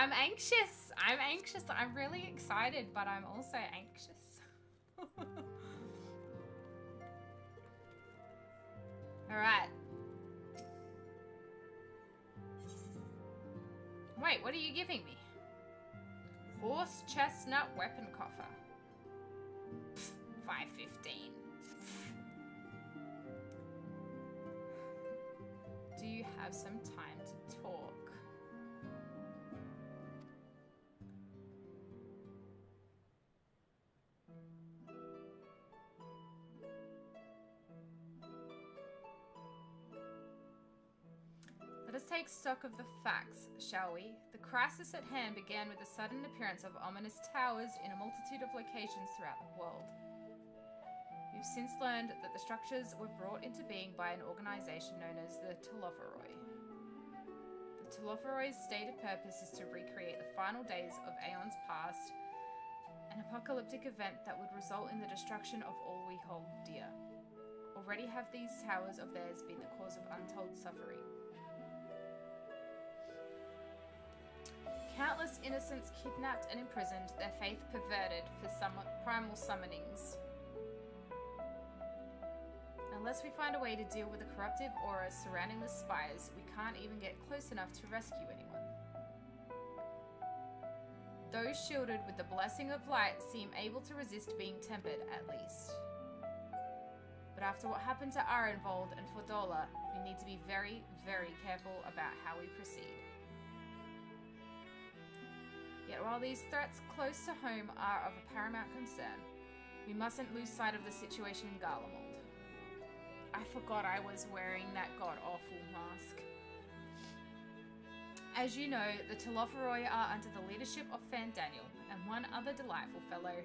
I'm anxious. I'm anxious. I'm really excited, but I'm also anxious. Alright. Wait, what are you giving me? Horse chestnut weapon coffer. Pfft, 515. Do you have some time to talk? Let us take stock of the facts, shall we? The crisis at hand began with the sudden appearance of ominous towers in a multitude of locations throughout the world. We've since learned that the structures were brought into being by an organization known as the Telophoroi. The Telophoroi's stated purpose is to recreate the final days of aeons past, an apocalyptic event that would result in the destruction of all we hold dear. Already have these towers of theirs been the cause of untold suffering. Countless innocents kidnapped and imprisoned, their faith perverted for primal summonings. Unless we find a way to deal with the corruptive auras surrounding the spires, we can't even get close enough to rescue anyone. Those shielded with the blessing of light seem able to resist being tempered, at least. But after what happened to Erenville and Fordola, we need to be very, very careful about how we proceed. Yet while these threats close to home are of a paramount concern, we mustn't lose sight of the situation in Garlemald. I forgot I was wearing that god-awful mask. As you know, the Telophoroi are under the leadership of Fandaniel and one other delightful fellow,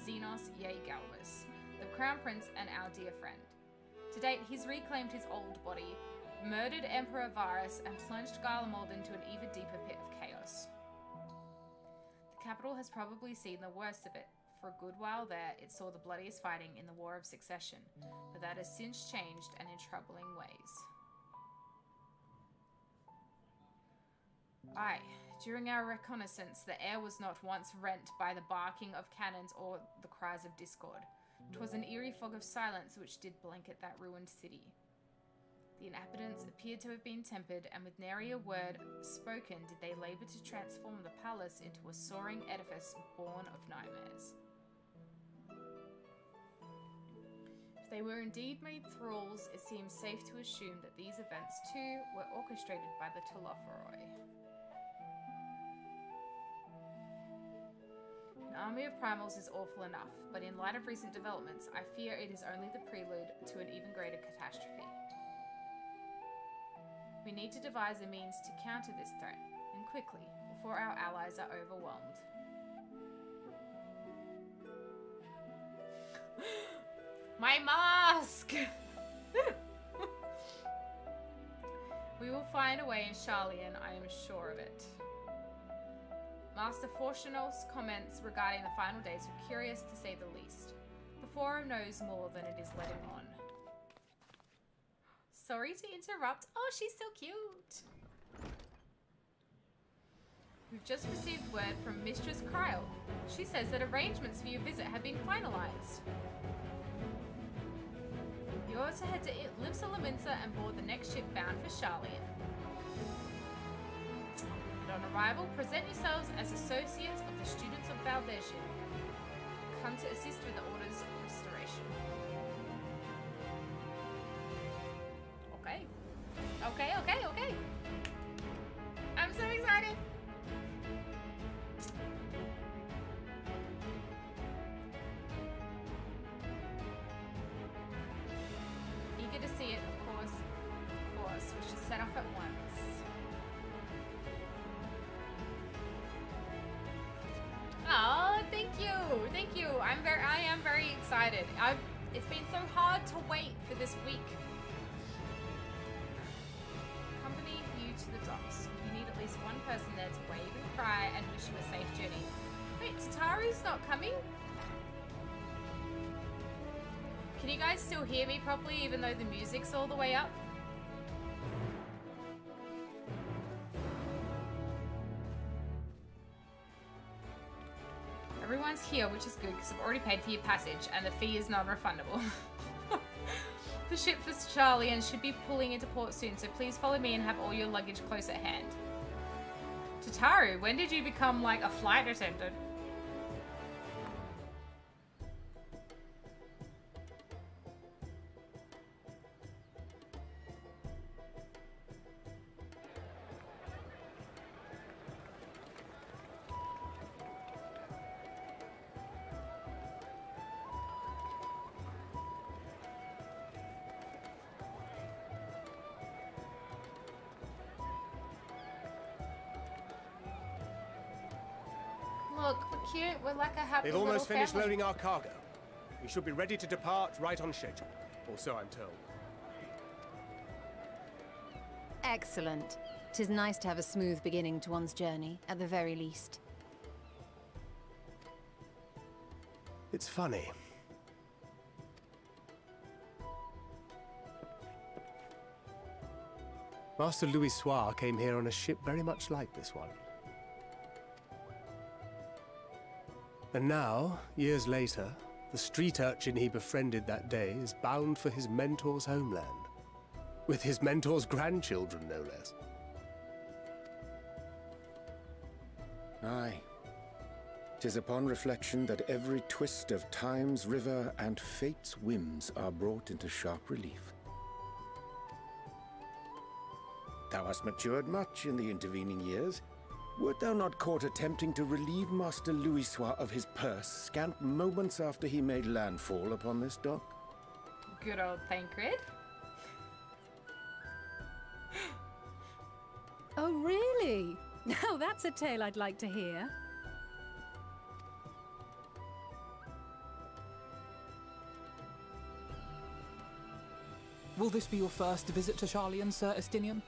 Zenos Fandaniel, the Crown Prince and our dear friend. To date, he's reclaimed his old body, murdered Emperor Varus, and plunged Garlemald into an even deeper pit of chaos. The capital has probably seen the worst of it. For a good while there, it saw the bloodiest fighting in the War of Succession, but that has since changed and in troubling ways. Aye, during our reconnaissance, the air was not once rent by the barking of cannons or the cries of discord. 'Twas an eerie fog of silence which did blanket that ruined city. The inhabitants appeared to have been tempered, and with nary a word spoken did they labour to transform the palace into a soaring edifice born of nightmares. If they were indeed made thralls, it seems safe to assume that these events too were orchestrated by the Telophoroi. An army of primals is awful enough, but in light of recent developments, I fear it is only the prelude to an even greater catastrophe. We need to devise a means to counter this threat, and quickly, before our allies are overwhelmed. My mask! We will find a way in Sharlayan, I am sure of it. Master Fortunos' comments regarding the final days were curious to say the least. The Forum knows more than it is letting on. Sorry to interrupt. Oh, she's so cute. We've just received word from Mistress Krile. She says that arrangements for your visit have been finalized. You're to head to Limsa Laminsa and board the next ship bound for Sharlayan. And on arrival, present yourselves as associates of the students of Baldesion. Come to assist with the Order's restoration. Okay. I'm so excited. Eager to see it, of course. We should set off at once. Oh, thank you. I am very excited. It's been so hard to wait for this week. Accompany you to the docks. You need at least one person there to wave and cry and wish you a safe journey. Wait, Tataru's not coming? Can you guys still hear me properly even though the music's all the way up? everyone's here, which is good because I've already paid for your passage and the fee is non-refundable. The ship for Sharlayan should be pulling into port soon, so please follow me and have all your luggage close at hand. Tataru, when did you become like a flight attendant? Look, we're cute. We're like a happy They've almost finished family. loading our cargo. We should be ready to depart right on schedule, or so I'm told. Excellent. 'Tis nice to have a smooth beginning to one's journey, at the very least. It's funny. Master Louis Soir came here on a ship very much like this one. And now, years later, the street urchin he befriended that day is bound for his mentor's homeland. With his mentor's grandchildren, no less. Aye. 'Tis upon reflection that every twist of time's river and fate's whims are brought into sharp relief. Thou hast matured much in the intervening years. Wert thou not caught attempting to relieve Master Louis Soir of his purse scant moments after he made landfall upon this dock? Good old Thancred. Oh, really? Now that's a tale I'd like to hear. Will this be your first visit to Sharlayan, Sir Estinien?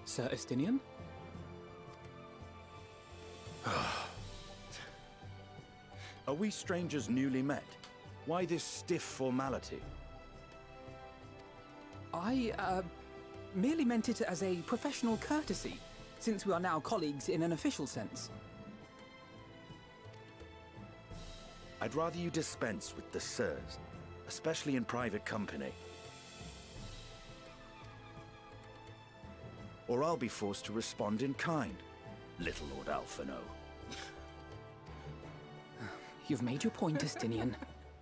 Sir Estinien? Are we strangers newly met? Why this stiff formality? I, merely meant it as a professional courtesy, since we are now colleagues in an official sense. I'd rather you dispense with the sirs, especially in private company. Or I'll be forced to respond in kind, little Lord Alphino. You've made your point, Estinien.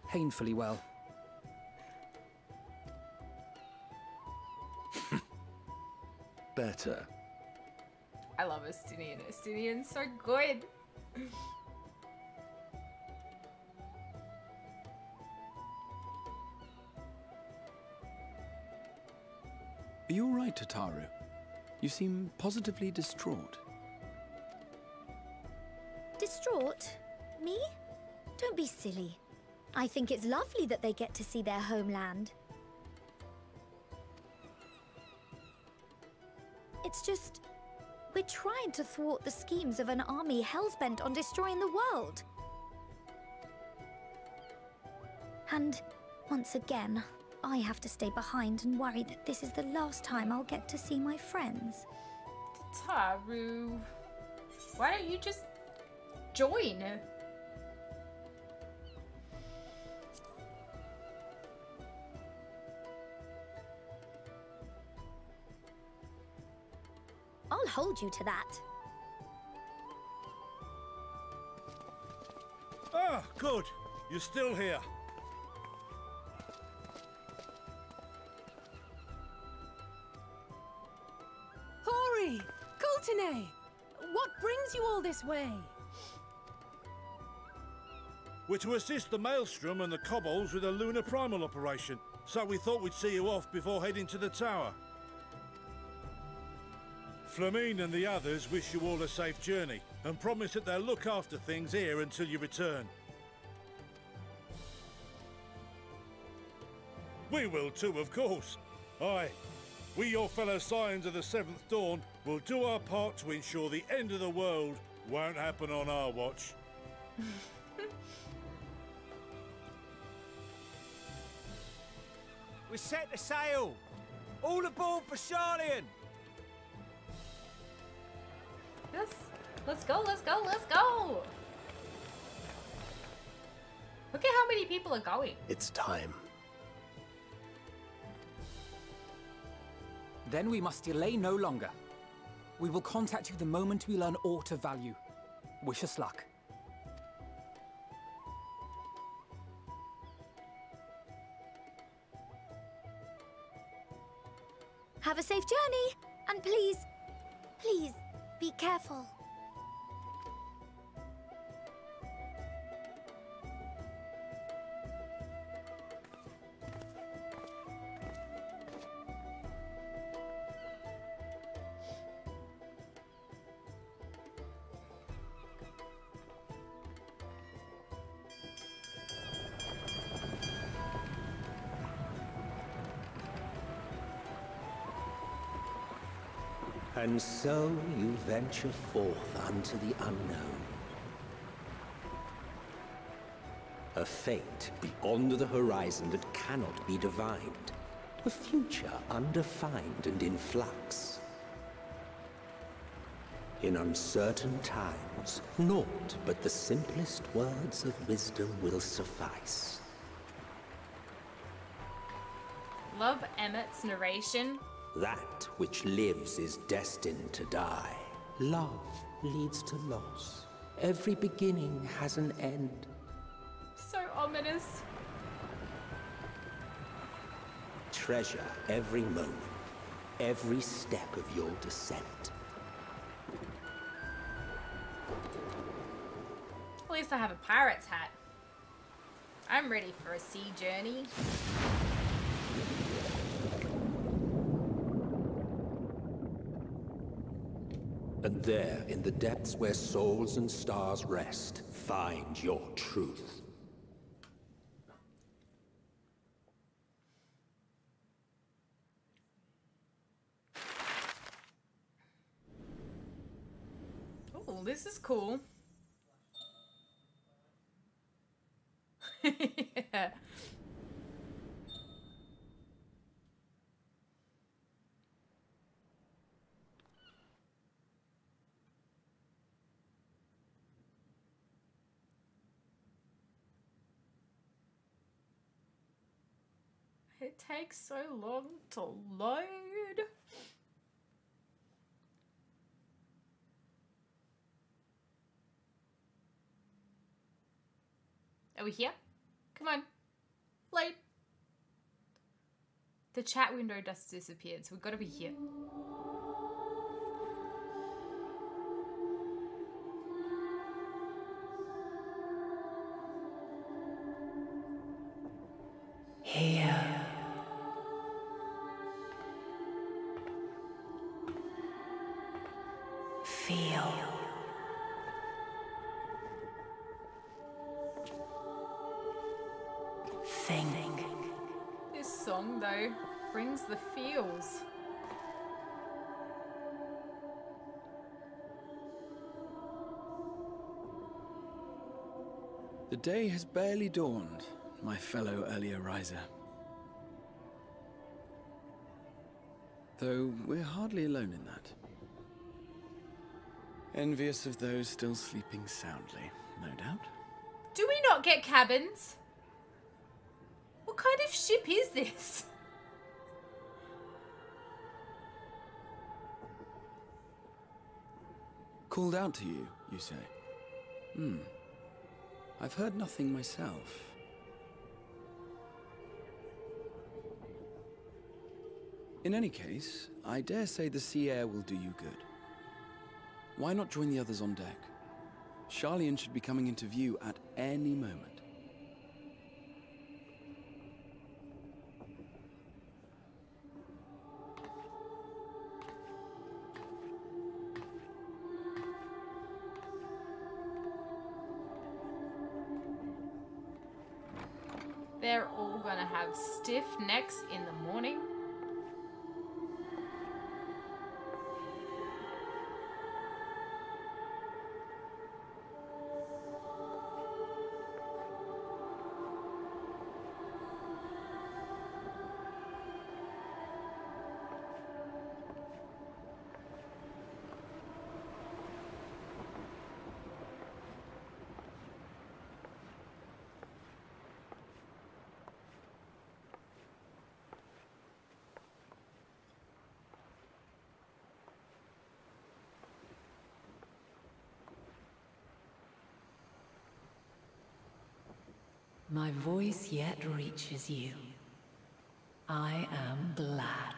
Painfully well. Better. I love Estinien. Estinien's so good. Are you all right, Tataru? You seem positively distraught. Distraught? Me? Don't be silly. I think it's lovely that they get to see their homeland. It's just... we're trying to thwart the schemes of an army hell-bent on destroying the world. And, once again, I have to stay behind and worry that this is the last time I'll get to see my friends. Tataru, why don't you just join? I'll hold you to that. Ah, good. You're still here. Hori! Coulternay! What brings you all this way? We're to assist the Maelstrom and the Kobolds with a lunar primal operation, so we thought we'd see you off before heading to the tower. Flamine and the others wish you all a safe journey, and promise that they'll look after things here until you return. We will too, of course. Aye, we your fellow Scions of the Seventh Dawn will do our part to ensure the end of the world won't happen on our watch. We're set to sail! All aboard for Sharlayan! Yes. Let's go, let's go, let's go! Look at how many people are going. It's time. Then we must delay no longer. We will contact you the moment we learn aught of value. Wish us luck. Have a safe journey, and please, please, be careful. And so you venture forth unto the unknown. A fate beyond the horizon that cannot be divined. A future undefined and in flux. In uncertain times, naught but the simplest words of wisdom will suffice. Love Emmett's narration. That which lives is destined to die. Love leads to loss. Every beginning has an end. So ominous. Treasure every moment, every step of your descent. At least I have a pirate's hat. I'm ready for a sea journey. And there, in the depths where souls and stars rest, find your truth. Oh, this is cool. Yeah. It takes so long to load. Are we here? Come on. Load. The chat window just disappeared, so we've got to be here. Here. Feel. Think. This song, though, brings the feels. The day has barely dawned, my fellow earlier riser. Though we're hardly alone in that. Envious of those still sleeping soundly, no doubt. Do we not get cabins? What kind of ship is this? Called out to you, you say? I've heard nothing myself. In any case, I dare say the sea air will do you good. Why not join the others on deck? Sharlayan should be coming into view at any moment. They're all gonna have stiff necks in the morning. my voice yet reaches you. I am glad.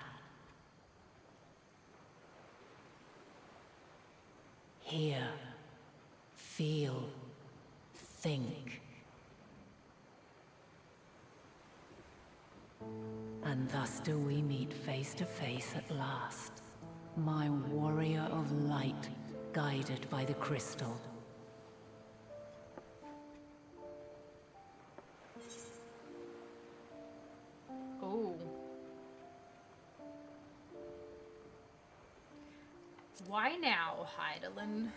Hear, feel, think. And thus do we meet face to face at last, my warrior of light, guided by the crystal. Oh. Why now, Hydaelyn?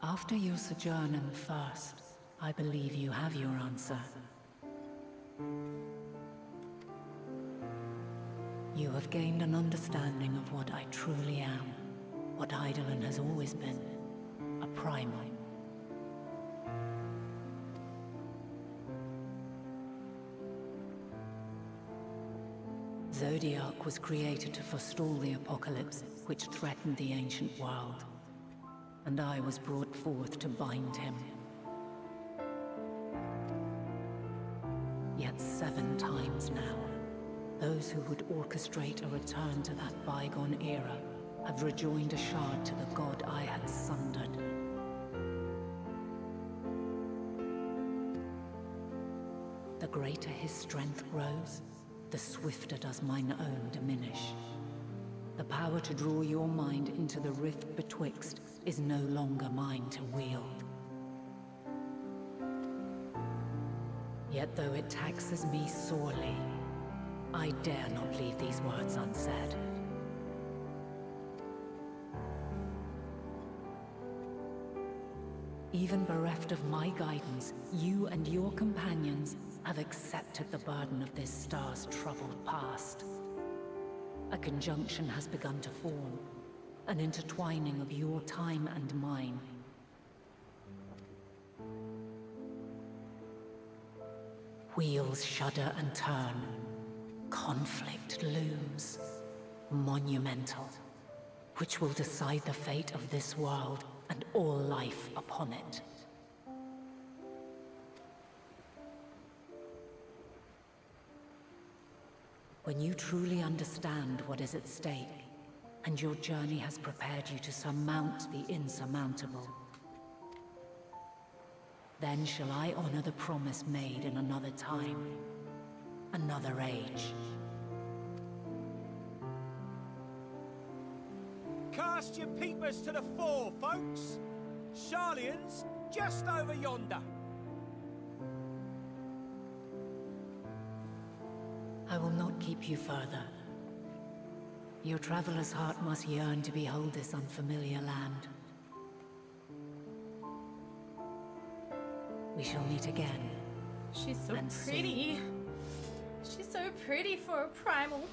After your sojourn in the First, I believe you have your answer. You have gained an understanding of what I truly am, what Hydaelyn has always been, a primal. Zodiac was created to forestall the apocalypse which threatened the ancient world, and I was brought forth to bind him. Yet 7 times now, those who would orchestrate a return to that bygone era have rejoined a shard to the god I had sundered. The greater his strength grows, the swifter does mine own diminish. The power to draw your mind into the rift betwixt is no longer mine to wield. Yet though it taxes me sorely, I dare not leave these words unsaid. Even bereft of my guidance, you and your companions have accepted the burden of this star's troubled past. A conjunction has begun to form, an intertwining of your time and mine. Wheels shudder and turn. Conflict looms, monumental, which will decide the fate of this world and all life upon it. When you truly understand what is at stake, and your journey has prepared you to surmount the insurmountable, then shall I honor the promise made in another time, another age. Cast your peepers to the fore, folks. Sharlayan's just over yonder. I will not keep you further. Your traveler's heart must yearn to behold this unfamiliar land. We shall meet again. She's so pretty. She's so pretty for a primal.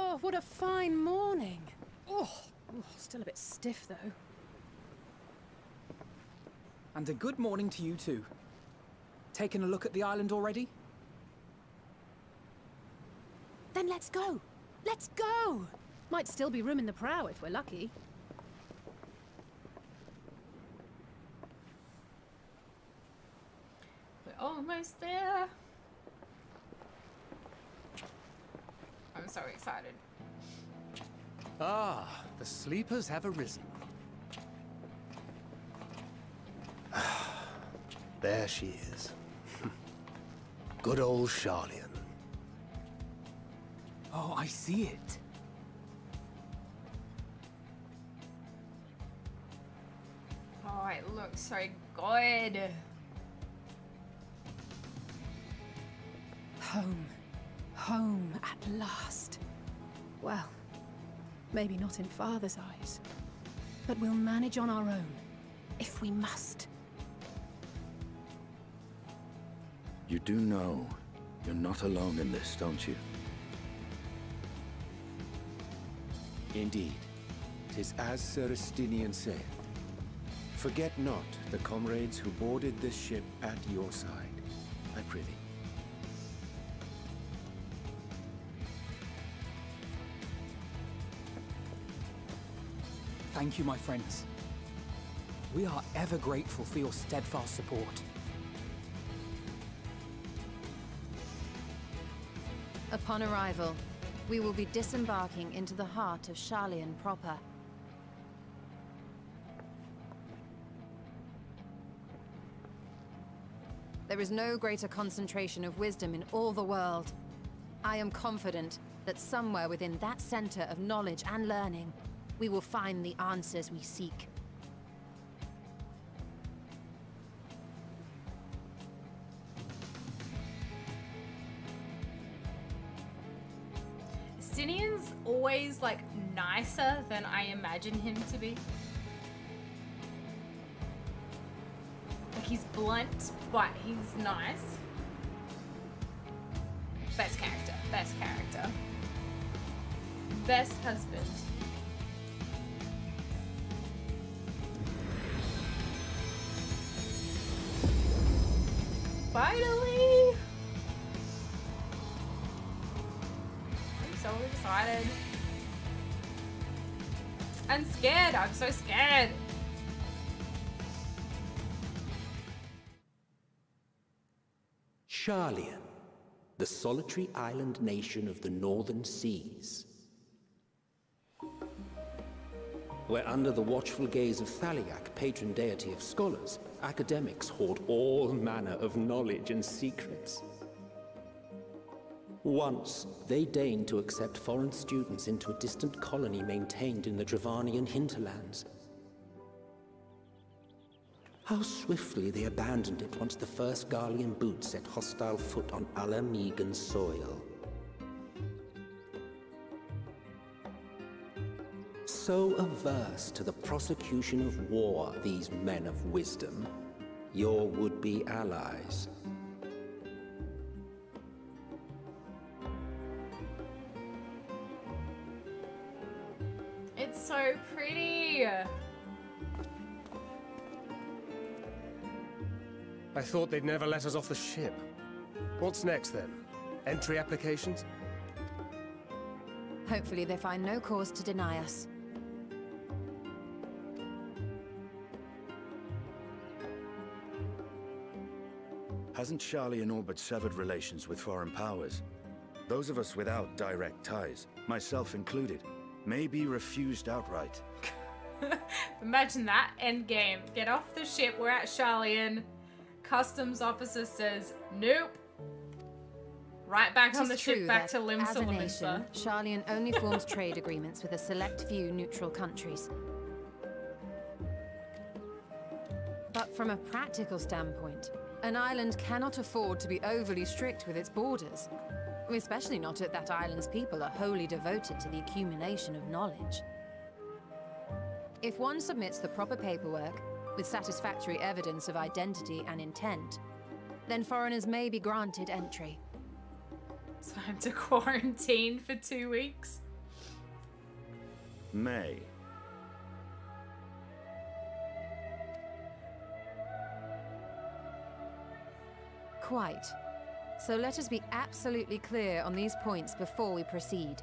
Oh, what a fine morning. Oh, still a bit stiff though. And a good morning to you too. Taking a look at the island already? Then let's go. Let's go! Might still be room in the prow if we're lucky. We're almost there. I'm so excited. Ah, the sleepers have arisen. There she is. Good old Sharlayan. Oh, I see it. Oh, it looks so good. Home. Home at last. Well, maybe not in Father's eyes, but we'll manage on our own, if we must. You do know you're not alone in this, don't you? Indeed. 'Tis as Sir Estinien saith. Forget not the comrades who boarded this ship at your side, I prithee. Thank you, my friends. We are ever grateful for your steadfast support. Upon arrival, we will be disembarking into the heart of Sharlayan proper. There is no greater concentration of wisdom in all the world. I am confident that somewhere within that center of knowledge and learning, we will find the answers we seek. Estinien's always, like, nicer than I imagine him to be. Like, he's blunt, but he's nice. Best character, best character. Best husband. Finally! I'm so excited. I'm scared. I'm so scared. Sharlayan, the solitary island nation of the northern seas. Where under the watchful gaze of Thaliak, patron deity of scholars, academics hoard all manner of knowledge and secrets. Once, they deigned to accept foreign students into a distant colony maintained in the Dravanian hinterlands. How swiftly they abandoned it once the first Garlean boot set hostile foot on Alamegan soil. So averse to the prosecution of war, these men of wisdom, your would-be allies. It's so pretty. I thought they'd never let us off the ship. What's next then? Entry applications? Hopefully they find no cause to deny us. Hasn't Sharlayan all but severed relations with foreign powers? Those of us without direct ties, myself included, may be refused outright. Imagine that endgame. Get off the ship, we're at Sharlayan. Customs officer says, nope. Right back on the ship, back to Limsa as a Limsa. nation, Sharlayan only forms trade agreements with a select few neutral countries. But from a practical standpoint, an island cannot afford to be overly strict with its borders. Especially not if that island's people are wholly devoted to the accumulation of knowledge. If one submits the proper paperwork, with satisfactory evidence of identity and intent, then foreigners may be granted entry. Time to quarantine for 2 weeks. May. Quite. So let us be absolutely clear on these points before we proceed.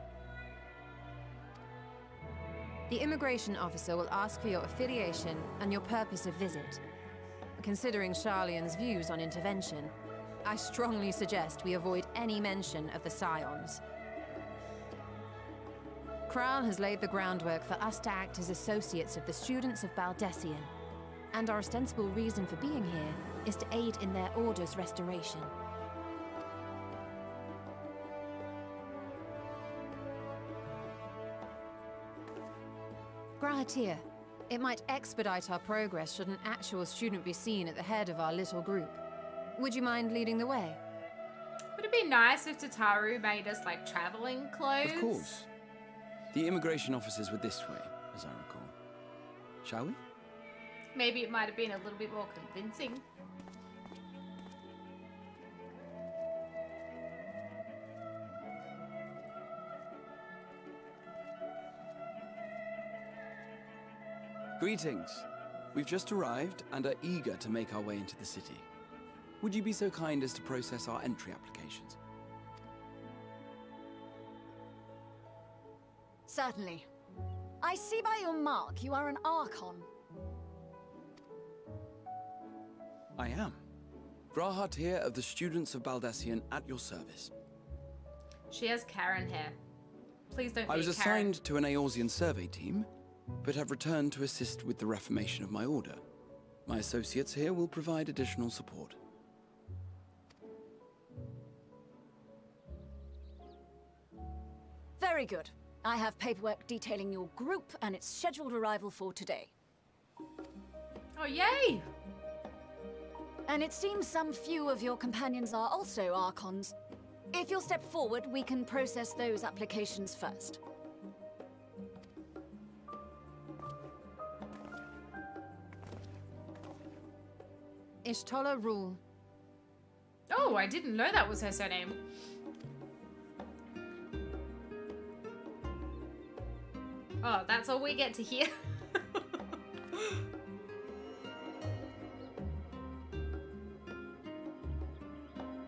The immigration officer will ask for your affiliation and your purpose of visit. Considering Sharlayan's views on intervention, I strongly suggest we avoid any mention of the Scions. Krile has laid the groundwork for us to act as associates of the students of Baldesion, and our ostensible reason for being here is to aid in their order's restoration. Grahatir, it might expedite our progress should an actual student be seen at the head of our little group. Would you mind leading the way? Would it be nice if Tataru made us, like, traveling clothes? Of course. The immigration officers were this way, as I recall. Shall we? Maybe it might have been a little bit more convincing. Greetings. We've just arrived and are eager to make our way into the city. Would you be so kind as to process our entry applications? Certainly. I see by your mark you are an Archon. I am. Vrtra here of the Students of Baldesion at your service. She has Karen hair. Please don't. I was Karen. assigned to an Eorzean survey team, but have returned to assist with the reformation of my order. My associates here will provide additional support. Very good. I have paperwork detailing your group and its scheduled arrival for today. Oh, yay! And it seems some few of your companions are also Archons. If you'll step forward, we can process those applications first. Ishtola Rule. Oh, I didn't know that was her surname. Oh, that's all we get to hear.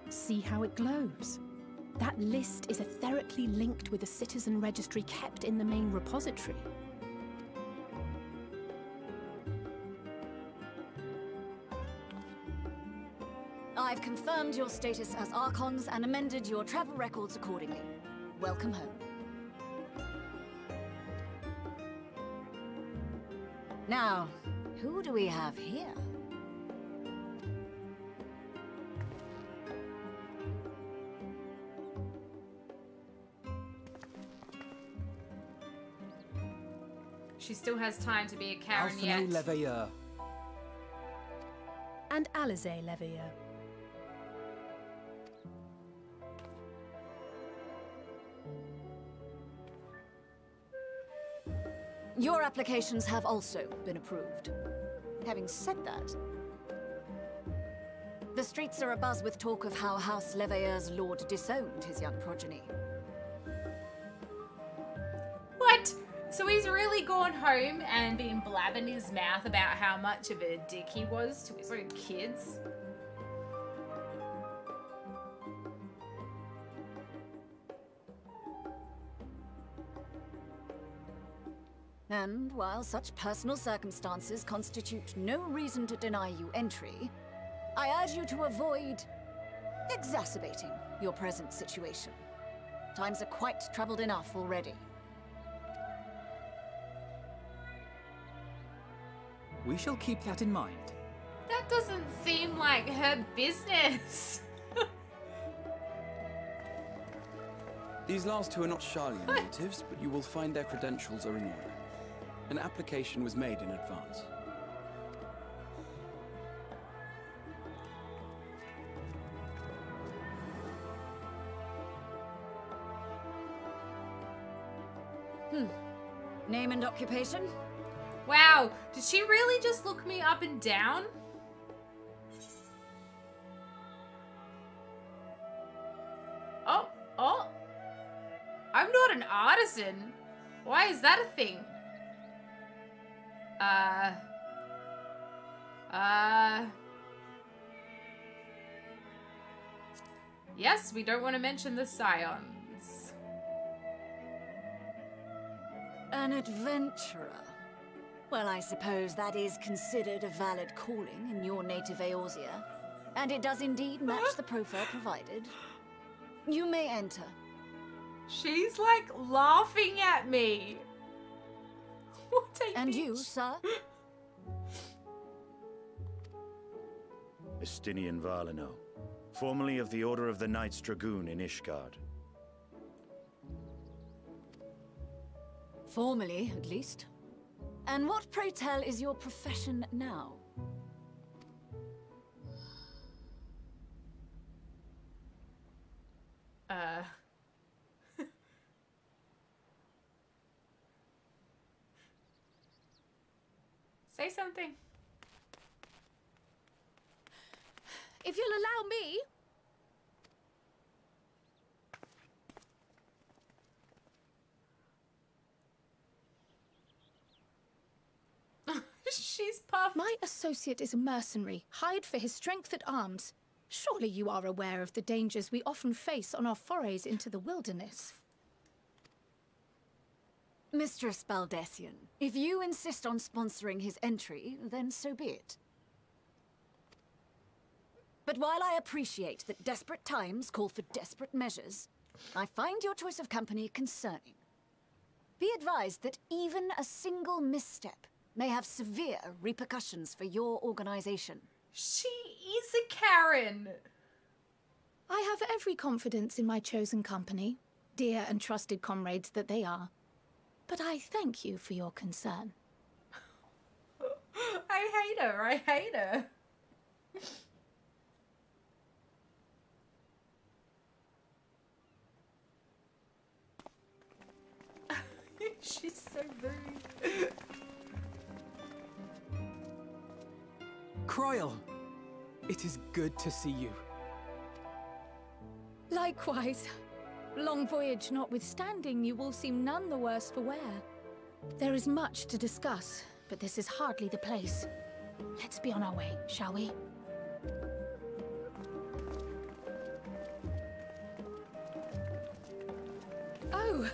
See how it glows? That list is etherically linked with the citizen registry kept in the main repository. I've confirmed your status as Archons and amended your travel records accordingly. Welcome home. Now, who do we have here? She still has time to be a Karen yet. Leveillieur. And Alisaie Leveillieur. Your applications have also been approved. Having said that, the streets are abuzz with talk of how House Leveilleur's lord disowned his young progeny. What? So he's really gone home and been blabbing his mouth about how much of a dick he was to his own kids? And while such personal circumstances constitute no reason to deny you entry, I urge you to avoid exacerbating your present situation. Times are quite troubled enough already. We shall keep that in mind. That doesn't seem like her business. These last two are not Sharlayan natives, but you will find their credentials are in order. An application was made in advance. Name and occupation? Wow, did she really just look me up and down? Oh. I'm not an artisan. Why is that a thing? Yes, we don't want to mention the Scions. An adventurer. Well, I suppose that is considered a valid calling in your native Eorzea. And it does indeed match the profile provided. You may enter. She's like laughing at me. What a And bitch. you, sir? Estinien Varlino, formerly of the Order of the Knights Dragoon in Ishgard. Formally, at least. And what, pray tell, is your profession now? Say something. If you'll allow me... She's puffed. My associate is a mercenary, hired for his strength at arms. Surely you are aware of the dangers we often face on our forays into the wilderness. Mistress Baldesion, if you insist on sponsoring his entry, then so be it. But while I appreciate that desperate times call for desperate measures, I find your choice of company concerning. Be advised that even a single misstep may have severe repercussions for your organization. She is a Karen. I have every confidence in my chosen company, dear and trusted comrades that they are. But I thank you for your concern. I hate her. I hate her. She's so rude. Krile, it is good to see you. Likewise. Long voyage notwithstanding, you all seem none the worse for wear. There is much to discuss, but this is hardly the place. Let's be on our way, shall we? Oh!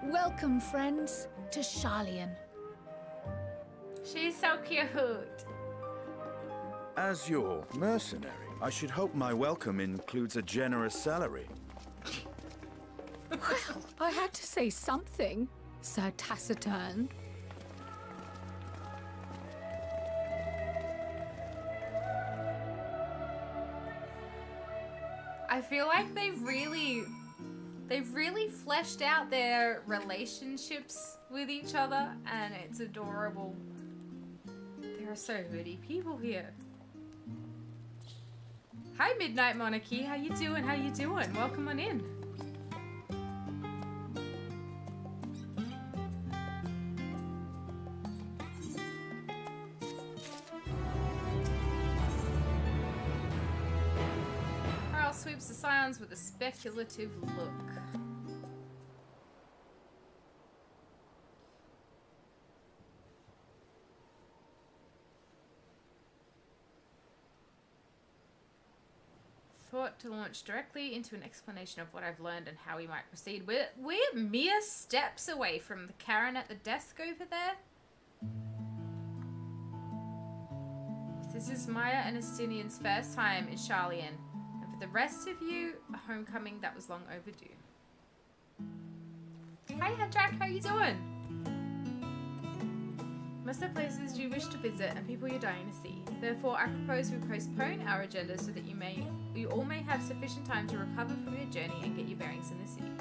Welcome, friends, to Sharlayan. She's so cute. As your mercenary, I should hope my welcome includes a generous salary. Well, I had to say something, Sir Taciturn. I feel like they've really fleshed out their relationships with each other, and it's adorable. There are so many people here. Hi, Midnight Monarchy. How you doing? How you doing? Welcome on in. Karl sweeps the Scions with a speculative look. Thought to launch directly into an explanation of what I've learned and how we might proceed. We're mere steps away from the Karen at the desk over there. This is Maya and Estinien's first time in Sharlayan, and for the rest of you, a homecoming that was long overdue. Hi, Jack, how you doing? Most of the places you wish to visit and people you're dying to see. Therefore, I propose we postpone our agenda so that you all may have sufficient time to recover from your journey and get your bearings in the city.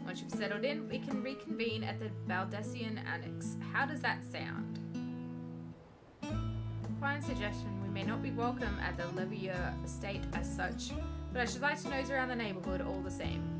Once you've settled in, we can reconvene at the Baldesion Annex. How does that sound? Fine suggestion. We may not be welcome at the Leveillieur estate as such, but I should like to nose around the neighborhood all the same.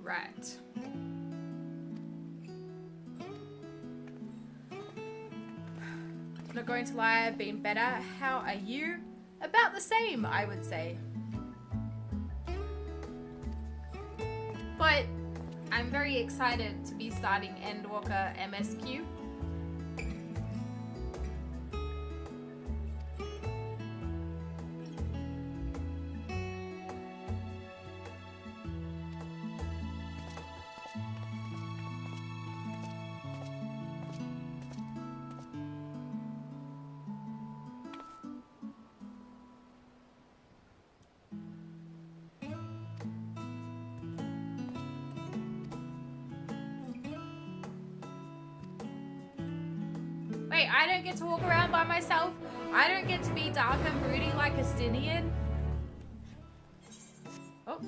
Right. Not going to lie, I've been better. How are you? About the same, I would say. But I'm very excited to be starting Endwalker MSQ. Wait, I don't get to walk around by myself? I don't get to be dark and broody like Estinien? Oh.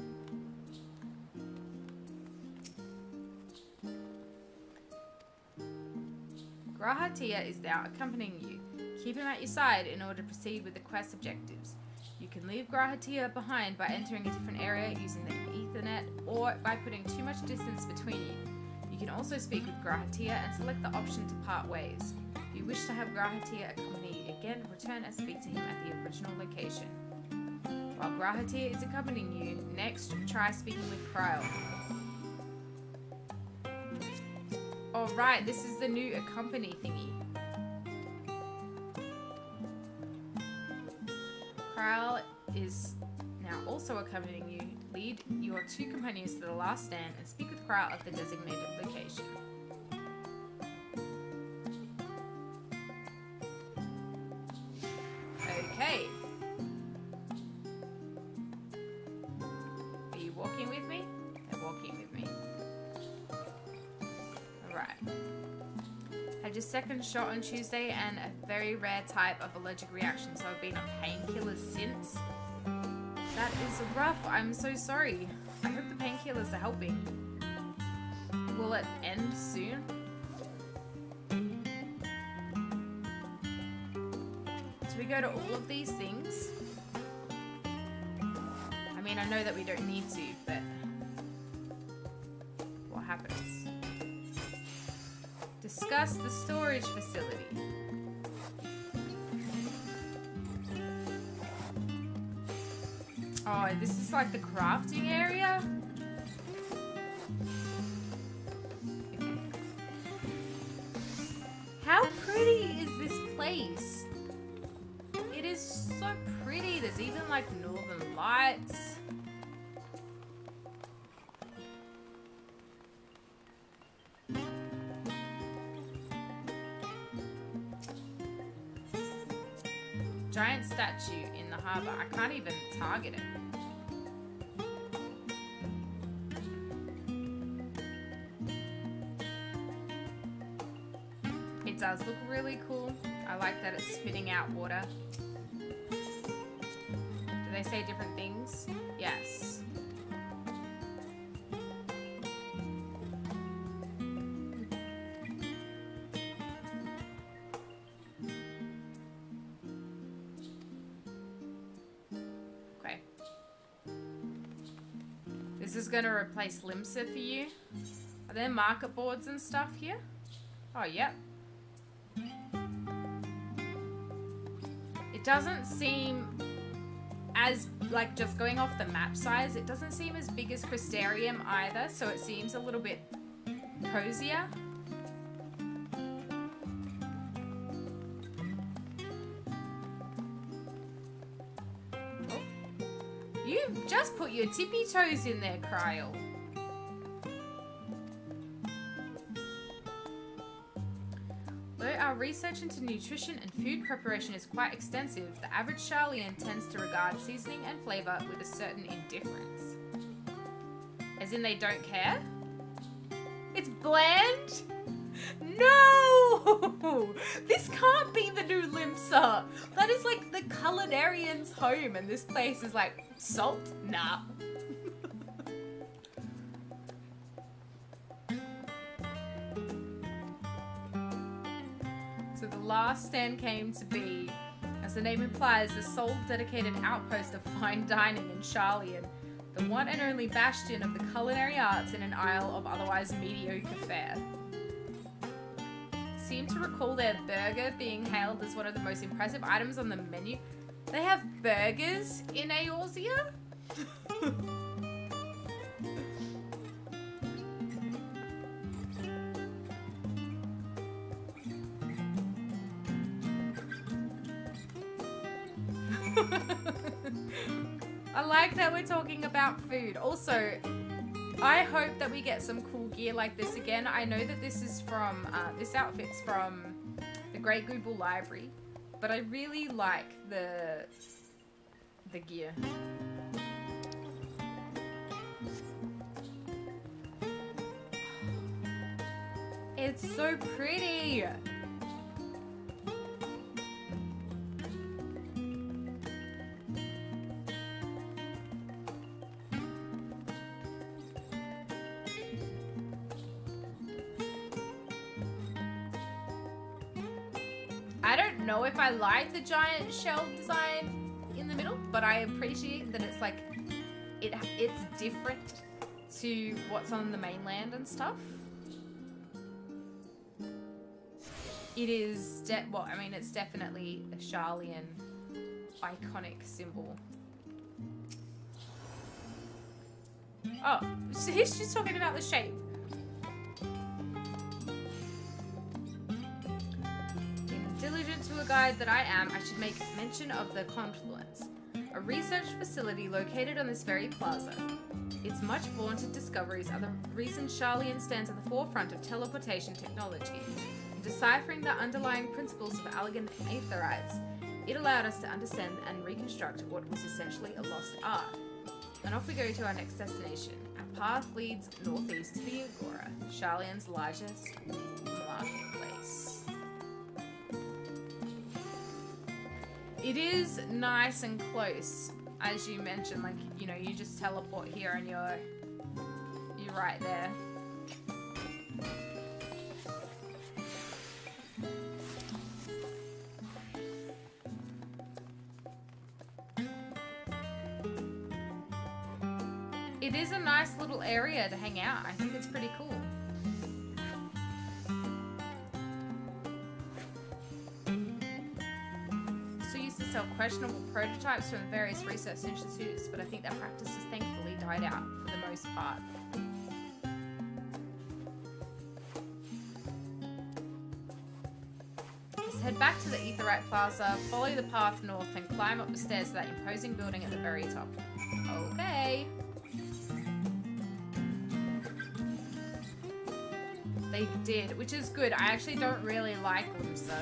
Grahatia is now accompanying you. Keep him at your side in order to proceed with the quest objectives. You can leave Grahatia behind by entering a different area using the Ethernet or by putting too much distance between you. You can also speak with Grahatia and select the option to part ways. If you wish to have Grahatia accompany you again, return and speak to him at the original location. While Grahatia is accompanying you, next try speaking with Krile. Oh right, this is the new accompany thingy. Krile is now also accompanying you. Lead your 2 companions to the last stand and speak with Krile at the designated location. Okay. Are you walking with me? They're walking with me. Alright. Had your second shot on Tuesday and a very rare type of allergic reaction, so I've been on painkillers since. That is rough. I'm so sorry. I hope the painkillers are helping. Will it end soon? Do we go to all of these things? I mean, I know that we don't need to, but what happens? Discuss the storage facility. Oh, this is like the crafting area? Okay. How pretty is this place? It is so pretty. There's even like northern lights. Giant statue in the harbor. I can't even target it. It does look really cool. I like that it's spitting out water. Do they say different things? Yes. Okay. This is going to replace Limsa for you. Are there market boards and stuff here? Oh, yep. It doesn't seem as, like, just going off the map size, it doesn't seem as big as Crystarium either, so it seems a little bit cozier. Oh. You just put your tippy toes in there, Krile. Our research into nutrition and food preparation is quite extensive. The average Sharlayan tends to regard seasoning and flavor with a certain indifference. As in they don't care? It's bland? No! This can't be the new Limsa. That is like the culinarian's home and this place is like, salt? Nah. Last stand came to be, as the name implies, the sole dedicated outpost of fine dining in Sharlayan, the one and only bastion of the culinary arts in an isle of otherwise mediocre fare. Seem to recall their burger being hailed as one of the most impressive items on the menu. They have burgers in Eorzea? I like that we're talking about food. Also, I hope that we get some cool gear like this again. I know that this is from, this outfit's from the Great Google Library, but I really like the gear. It's so pretty. I don't know if I like the giant shell design in the middle. but I appreciate that it's like it's different to what's on the mainland and stuff. It is well, I mean, it's definitely a Sharlayan iconic symbol. Oh, she's talking about the shape. Diligent to a guide that I am, I should make mention of the Confluence, a research facility located on this very plaza. Its much vaunted discoveries are the reason Sharlayan stands at the forefront of teleportation technology. In deciphering the underlying principles of elegant aetherites, it allowed us to understand and reconstruct what was essentially a lost art. And off we go to our next destination. Our path leads northeast to the Agora, Sharlayan's largest marketplace. It is nice and close, as you mentioned, like, you know, you just teleport here and you're right there. It is a nice little area to hang out. I think it's pretty cool. Still used to sell questionable prototypes from various research institutes, but I think that practice has thankfully died out for the most part. Let's head back to the Aetherite Plaza, follow the path north, and climb up the stairs to that imposing building at the very top. Okay. They did, which is good. I actually don't really like them, so.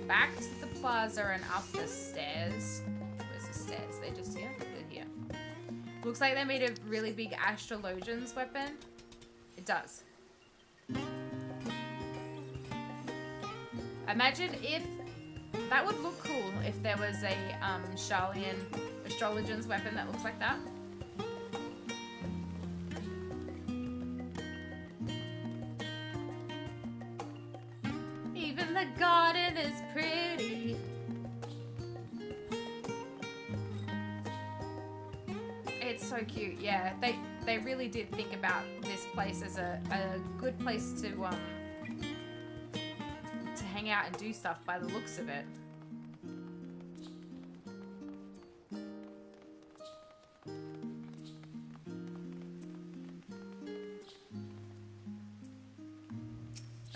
Back to the plaza and up the stairs. Where's the stairs? They're just here? They're here. Looks like they made a really big astrologian's weapon. It does. Imagine if... That would look cool if there was a Sharlayan astrologian's weapon that looks like that. Even the garden is pretty. It's so cute. Yeah, they really did think about this place as a good place to hang out and do stuff by the looks of it.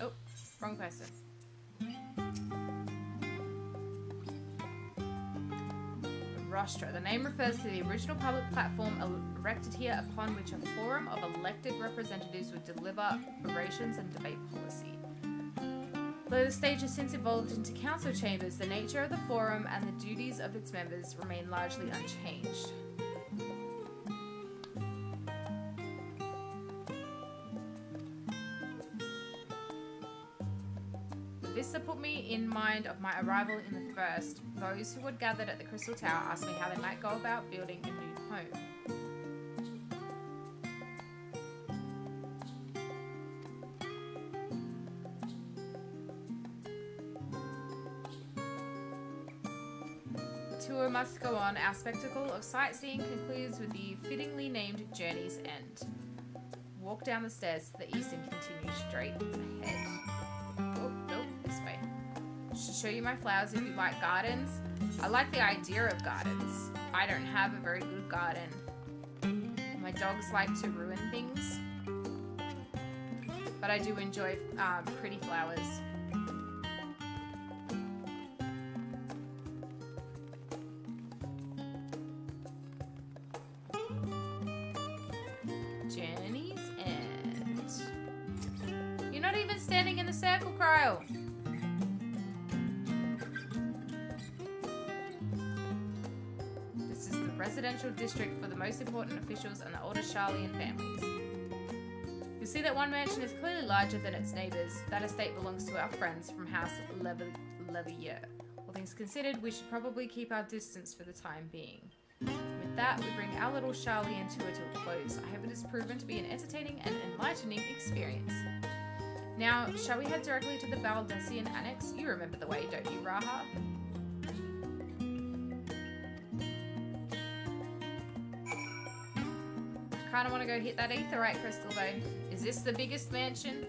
Oh, wrong person. Rostra. The name refers to the original public platform erected here upon which a forum of elected representatives would deliver orations and debate policy. Though the stage has since evolved into council chambers, the nature of the forum and the duties of its members remain largely unchanged. This put me in mind of my arrival in the first. Those who had gathered at the Crystal Tower asked me how they might go about building a new home. The tour must go on. Our spectacle of sightseeing concludes with the fittingly named Journey's End. Walk down the stairs to the east and continue straight ahead. Show you my flowers if you like gardens. I like the idea of gardens. I don't have a very good garden. My dogs like to ruin things. But I do enjoy pretty flowers. Journey's End. You're not even standing in the circle, Krile. Residential district for the most important officials and the oldest Sharlayan families. You'll see that one mansion is clearly larger than its neighbours. That estate belongs to our friends from House Leveillieur. All things considered, we should probably keep our distance for the time being. With that, we bring our little Sharlayan tour to a close. I hope it has proven to be an entertaining and enlightening experience. Now, shall we head directly to the Baldesion Annex? You remember the way, don't you, Raha? kind of want to go hit that aetheryte crystal though. Is this the biggest mansion?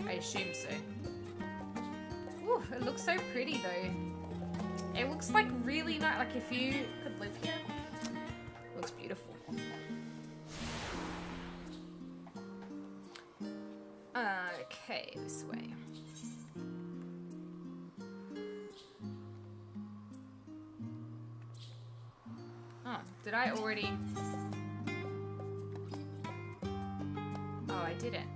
I assume so. Ooh, it looks so pretty though. It looks like really nice. Like if you could live here, it looks beautiful. Okay, this way. Oh, did I already? Oh, I didn't.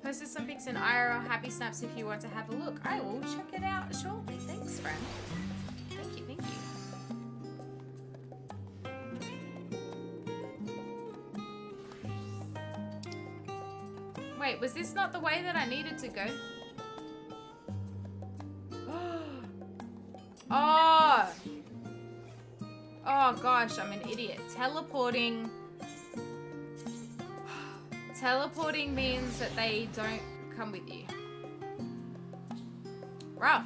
Posted some pics in IRL Happy Snaps if you want to have a look. I will check it out shortly. Thanks, friend. Thank you, thank you. Wait, was this not the way that I needed to go? Oh! Oh gosh, I'm an idiot. Teleporting means that they don't come with you. Rough.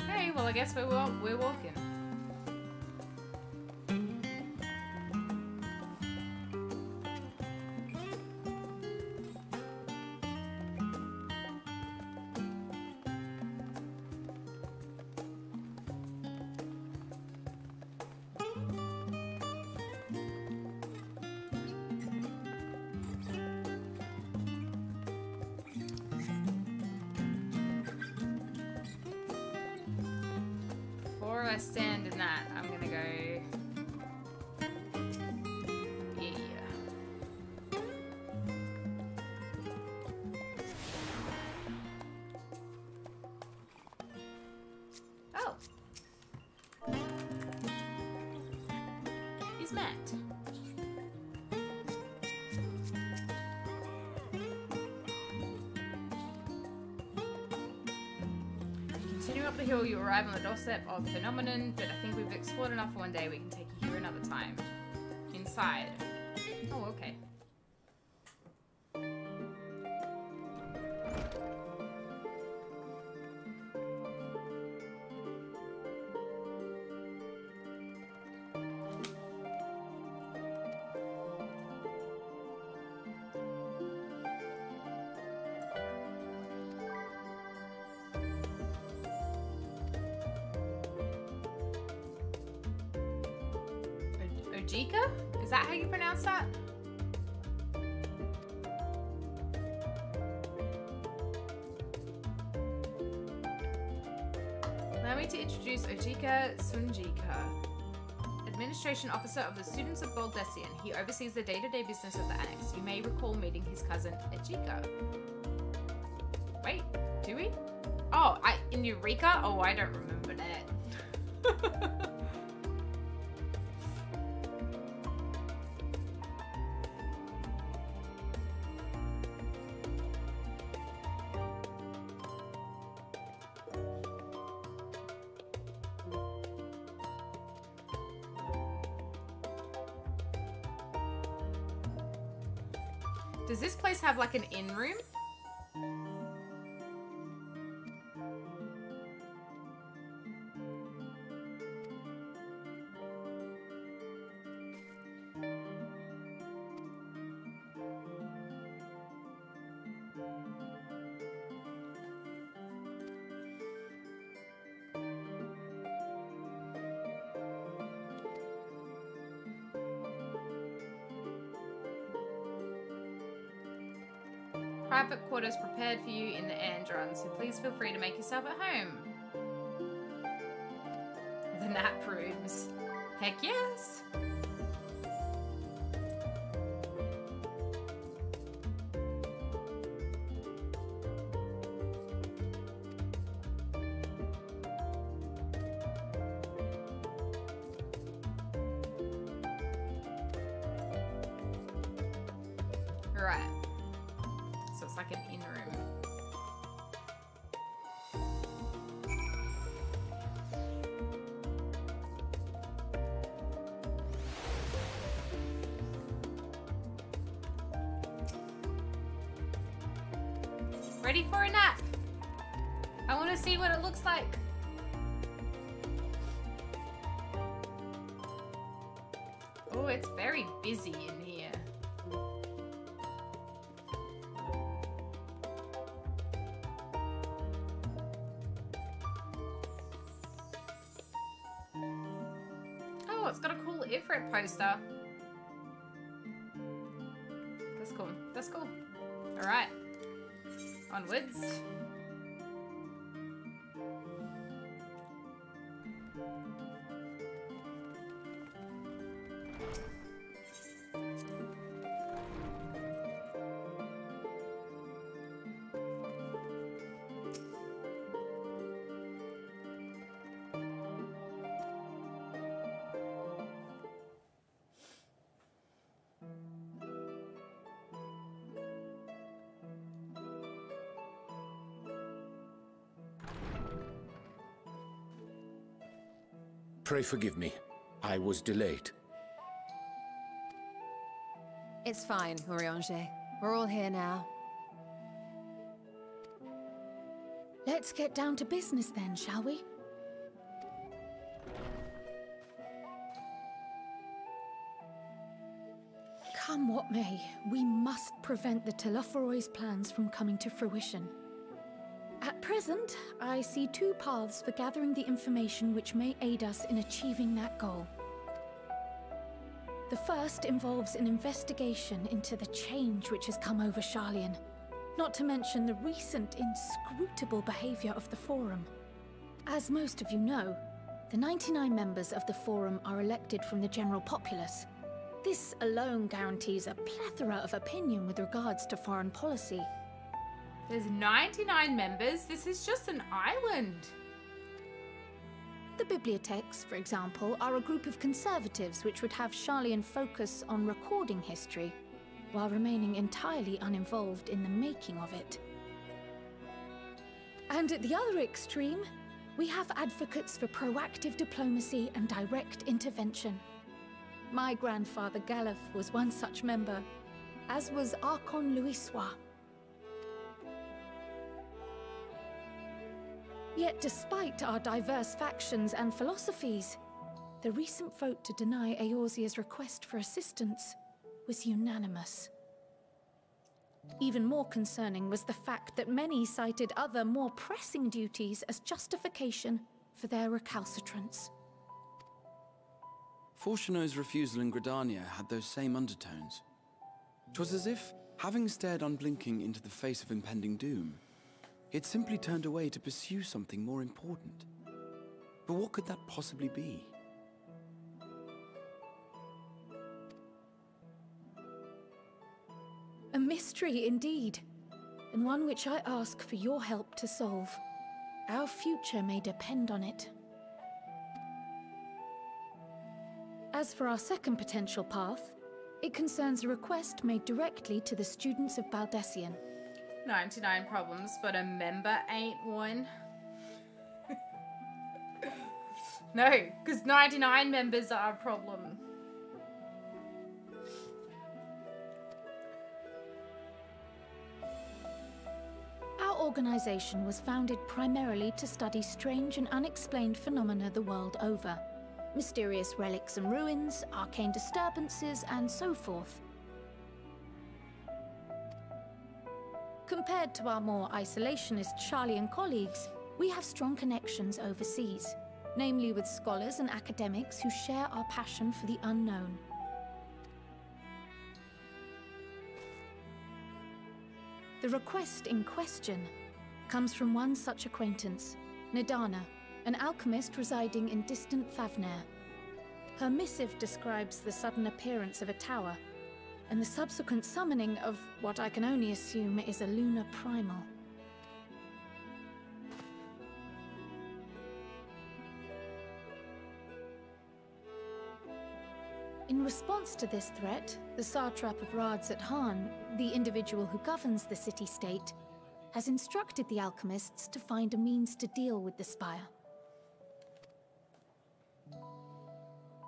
Okay, well I guess we're walking. Before I stand in that, I'm gonna go. Oh. He's Matt. Continue up the hill, you arrive on the doorstep of Phenomenon, but I think we've explored enough for one day. We can take you here another time. Inside. Oh, okay. Ojika? Is that how you pronounce that? Allow me to introduce Ojika Sunjika, Administration Officer of the Students of Baldesion. He oversees the day-to-day business of the Annex. You may recall meeting his cousin, Ojika. Wait, do we? Oh, in Eureka? Oh, I don't remember that. Does this place have like an inn room? Private quarters prepared for you in the Errands, so please feel free to make yourself at home. The nap rooms. Heck yes! Right. So it's like an in room. ready for a nap. I want to see what it looks like. Oh, it's very busy in here. Oh, it's got a cool Ifrit poster. That's cool. That's cool. All right. Onwards. Pray forgive me. I was delayed. It's fine, Urianger. We're all here now. Let's get down to business then, shall we? Come what may, we must prevent the Telophoroi's plans from coming to fruition. At present, I see two paths for gathering the information which may aid us in achieving that goal. The first involves an investigation into the change which has come over Sharlayan, not to mention the recent inscrutable behavior of the Forum. As most of you know, the 99 members of the Forum are elected from the general populace. This alone guarantees a plethora of opinion with regards to foreign policy. There's 99 members. This is just an island. The bibliotheques, for example, are a group of conservatives which would have Sharlayan focus on recording history, while remaining entirely uninvolved in the making of it. And at the other extreme, we have advocates for proactive diplomacy and direct intervention. My grandfather Galef was one such member, as was Archon Louisois. Yet despite our diverse factions and philosophies, the recent vote to deny Eorzea's request for assistance was unanimous. Even more concerning was the fact that many cited other, more pressing duties as justification for their recalcitrance. Fortuno's refusal in Gridania had those same undertones. 'Twas as if, having stared unblinking into the face of impending doom, it simply turned away to pursue something more important. But what could that possibly be? A mystery indeed, and one which I ask for your help to solve. Our future may depend on it. As for our second potential path, it concerns a request made directly to the students of Baldesion. 99 problems, but a member ain't one. No, because 99 members are a problem. Our organization was founded primarily to study strange and unexplained phenomena the world over. Mysterious relics and ruins, arcane disturbances, and so forth. Compared to our more isolationist Sharlayan colleagues, we have strong connections overseas, namely with scholars and academics who share our passion for the unknown. The request in question comes from one such acquaintance, Nidhana, an alchemist residing in distant Thavnair. Her missive describes the sudden appearance of a tower, and the subsequent summoning of what I can only assume is a lunar primal. In response to this threat, the Satrap of Radz-at-Han, the individual who governs the city-state, has instructed the alchemists to find a means to deal with the spire.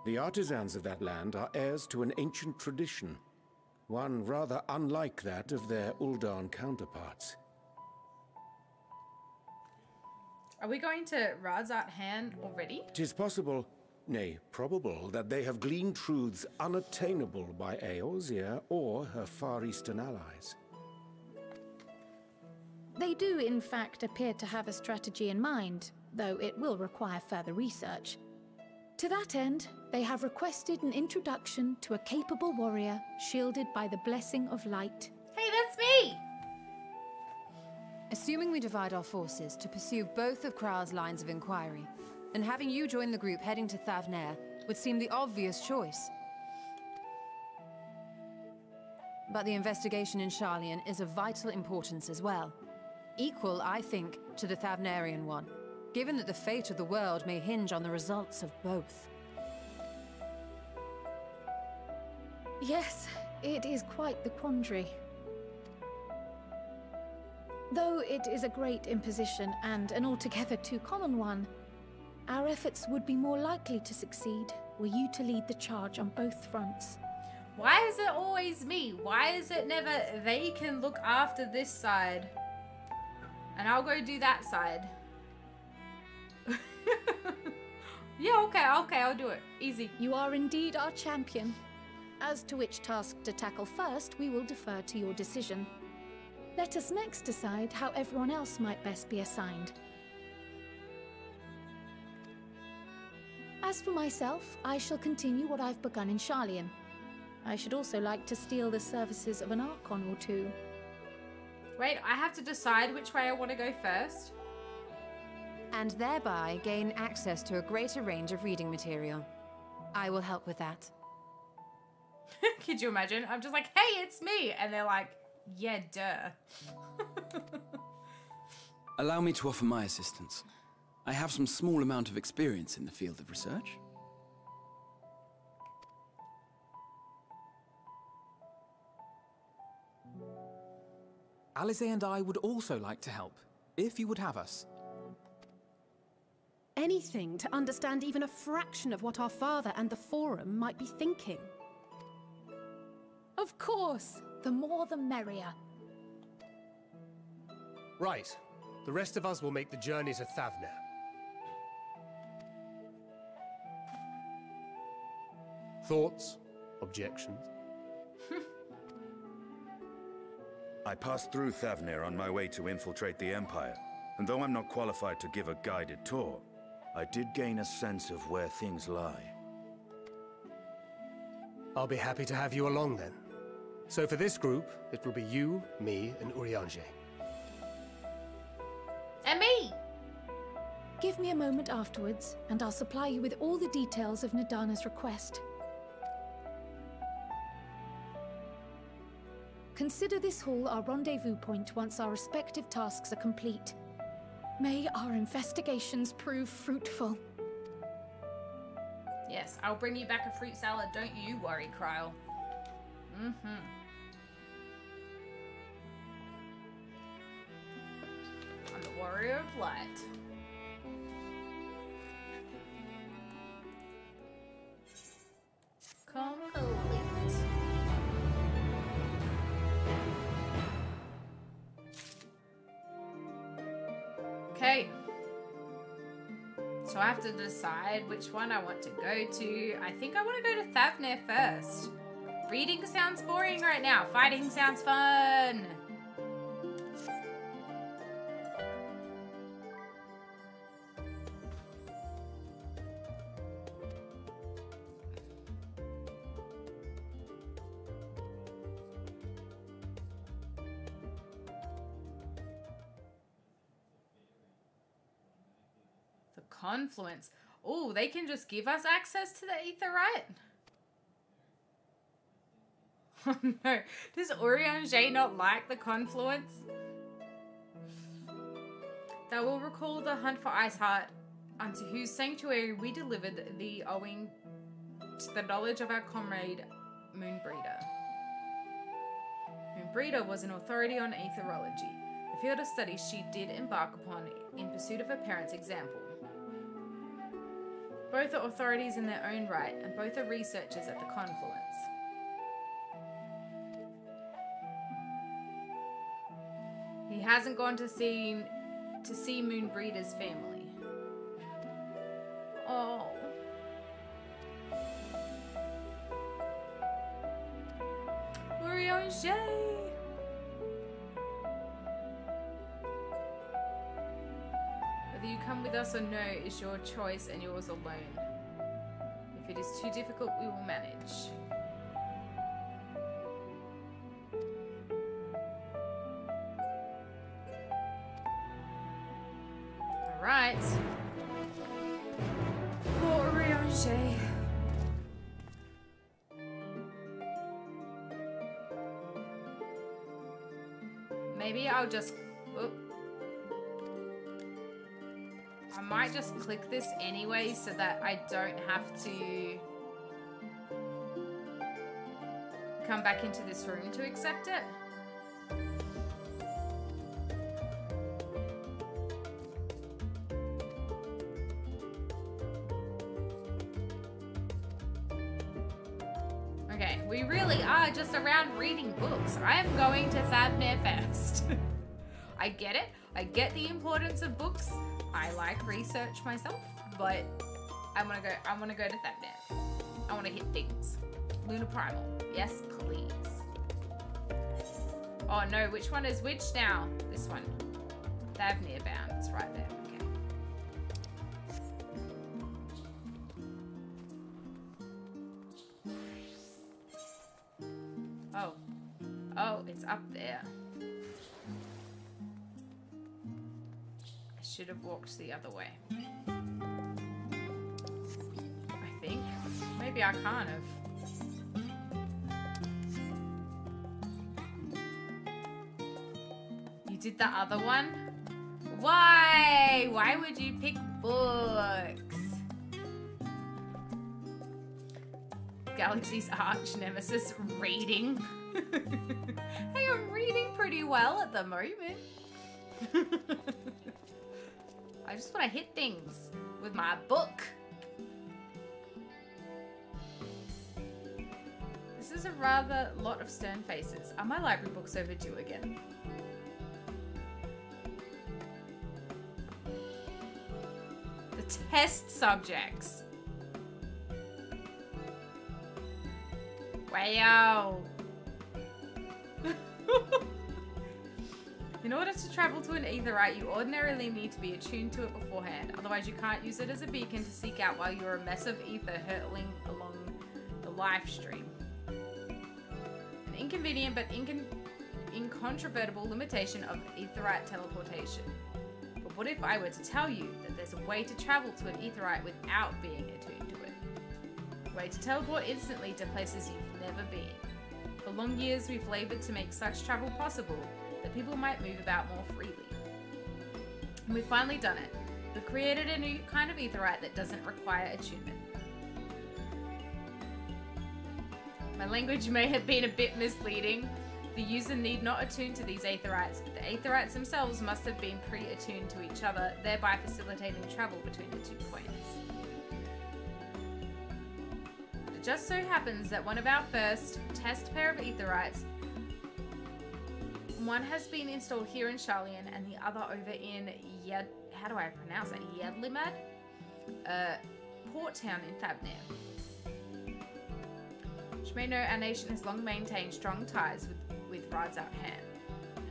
The artisans of that land are heirs to an ancient tradition, one rather unlike that of their Uldan counterparts. Are we going to Radz-at-Han already? 'Tis possible, nay, probable, that they have gleaned truths unattainable by Eorzea or her Far Eastern allies. They do, in fact, appear to have a strategy in mind, though it will require further research. To that end, they have requested an introduction to a capable warrior shielded by the blessing of light. Hey, that's me! Assuming we divide our forces to pursue both of Kral's lines of inquiry, and having you join the group heading to Thavnair would seem the obvious choice. But the investigation in Sharlayan is of vital importance as well. Equal, I think, to the Thavnairian one, given that the fate of the world may hinge on the results of both. Yes, it is quite the quandary. Though it is a great imposition and an altogether too common one, our efforts would be more likely to succeed were you to lead the charge on both fronts. Why is it always me? Why is it never they can look after this side and I'll go do that side? Yeah, okay, I'll do it. Easy. You are indeed our champion. As to which task to tackle first, we will defer to your decision. Let us next decide how everyone else might best be assigned. As for myself, I shall continue what I've begun in Sharlayan. I should also like to steal the services of an Archon or two. Wait, I have to decide which way I want to go first? And thereby gain access to a greater range of reading material. I will help with that. Could you imagine? I'm just like, hey, it's me! And they're like, yeah, duh. Allow me to offer my assistance. I have some small amount of experience in the field of research. Alisaie and I would also like to help, if you would have us. Anything to understand even a fraction of what our father and the Forum might be thinking. Of course, the more the merrier. Right. The rest of us will make the journey to Thavnair. Thoughts? Objections? I passed through Thavnair on my way to infiltrate the Empire, and though I'm not qualified to give a guided tour, I did gain a sense of where things lie. I'll be happy to have you along then. So for this group, it will be you, me, and Urianger. And me! Give me a moment afterwards, and I'll supply you with all the details of Nidhana's request. Consider this hall our rendezvous point once our respective tasks are complete. May our investigations prove fruitful. Yes, I'll bring you back a fruit salad, don't you worry, Krile. Mm-hmm. I'm the warrior of light. Complete. Okay. So I have to decide which one I want to go to. I think I want to go to Thavnair first. Reading sounds boring right now. Fighting sounds fun. The Confluence. Oh, they can just give us access to the Aetherite? Oh no, does Urianger not like the Confluence? They will recall the hunt for Iceheart, unto whose sanctuary we delivered thee owing to the knowledge of our comrade Moonbreeder. Moonbreeder was an authority on aetherology, the field of study she did embark upon in pursuit of her parents' example. Both are authorities in their own right, and both are researchers at the Confluence. He hasn't gone to see to see Moonbreeder's family. Oh. Urianger. Whether you come with us or no is your choice and yours alone. If it is too difficult, we will manage. Alright. Poor Urianger. Maybe I'll just... Oop. I might just click this anyway so that I don't have to come back into this room to accept it. Okay, we really are just around reading books. I am going to Thavnair first. I get it. I get the importance of books. I like research myself, but I want to go to Thavnair. I want to hit things. Lunar Primal. Yes, please. Oh no, which one is which now? This one. Thavnair bound. It's right there. Okay. Oh. Oh, it's up there. Should have walked the other way. I think. Maybe I can't have. You did the other one? Why? Why would you pick books? Galaxy's arch nemesis reading. Hey, I'm reading pretty well at the moment. I just want to hit things with my book. This is a rather lot of stern faces. Are my library books overdue again? The test subjects. Wow. In order to travel to an aetheryte, you ordinarily need to be attuned to it beforehand. Otherwise, you can't use it as a beacon to seek out while you're a mess of ether hurtling along the life stream. An inconvenient but incontrovertible limitation of aetheryte teleportation. But what if I were to tell you that there's a way to travel to an aetheryte without being attuned to it? A way to teleport instantly to places you've never been. For long years, we've labored to make such travel possible, that people might move about more freely. And we've finally done it. We've created a new kind of aetheryte that doesn't require attunement. My language may have been a bit misleading. The user need not attune to these aetherites, but the aetherites themselves must have been pre-attuned to each other, thereby facilitating travel between the 2 points. It just so happens that one of our first test pair of aetherites, one has been installed here in Sharlayan and the other over in how do I pronounce that? Yedlihmad? Port town in Thavnair. Which may know our nation has long maintained strong ties with Radz-at-Han.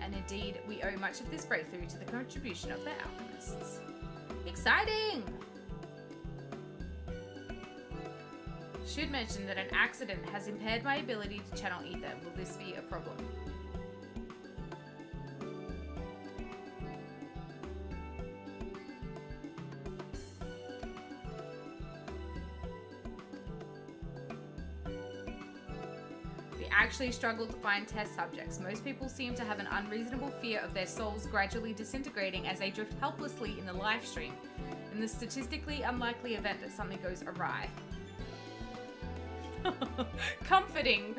And indeed, we owe much of this breakthrough to the contribution of the alchemists. Exciting! Should mention that an accident has impaired my ability to channel ether. Will this be a problem? Actually struggle to find test subjects. Most people seem to have an unreasonable fear of their souls gradually disintegrating as they drift helplessly in the life stream, in the statistically unlikely event that something goes awry. Comforting.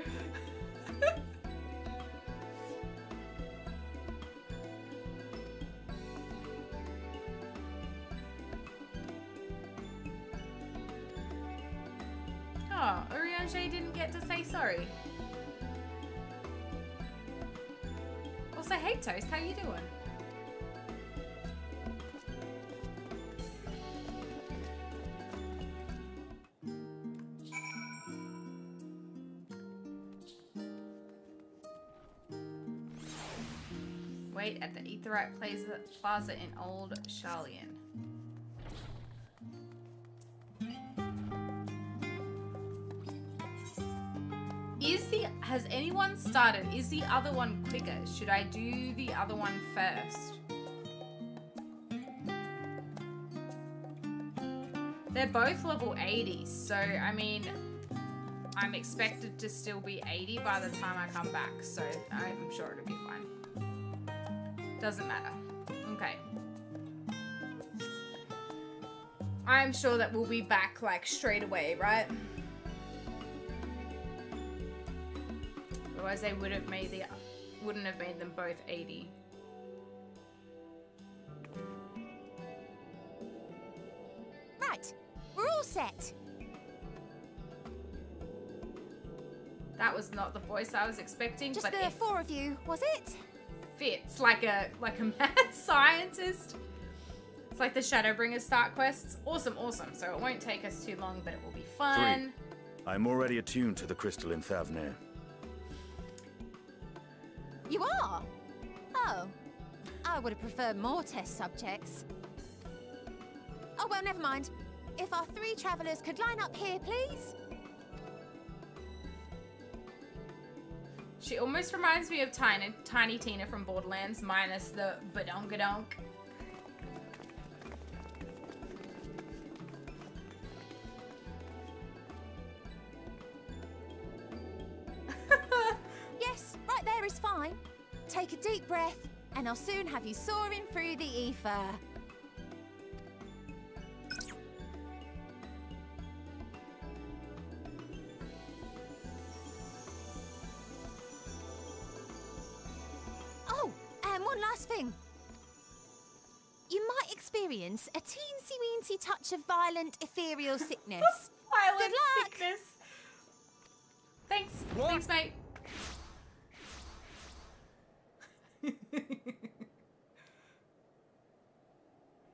Oh, Urianger didn't get to say sorry. Also, hey Toast, how you doing? Wait at the Aetheryte Plaza in Old Sharlayan. Has anyone started? Is the other one quicker? Should I do the other one first? They're both level 80, so I mean, I'm expected to still be 80 by the time I come back, so I'm sure it'll be fine. Doesn't matter. Okay. I'm sure that we'll be back like straight away, right? Otherwise they wouldn't have made them both 80. Right, we're all set. That was not the voice I was expecting, Just but the four of you, was it? Fits like a mad scientist. It's like the Shadowbringers start quests. Awesome, awesome. So it won't take us too long, but it will be fun. 3. I'm already attuned to the crystal in Thavnair. You are? Oh. I would have preferred more test subjects. Oh, well, never mind. If our 3 travelers could line up here, please. She almost reminds me of Tiny Tina from Borderlands, minus the badongadonk. Yes, right there is fine. Take a deep breath, and I'll soon have you soaring through the ether. Oh, and one last thing. You might experience a teensy-weensy touch of violent ethereal sickness. Violent Good luck. sickness. Thanks. What? Thanks, mate.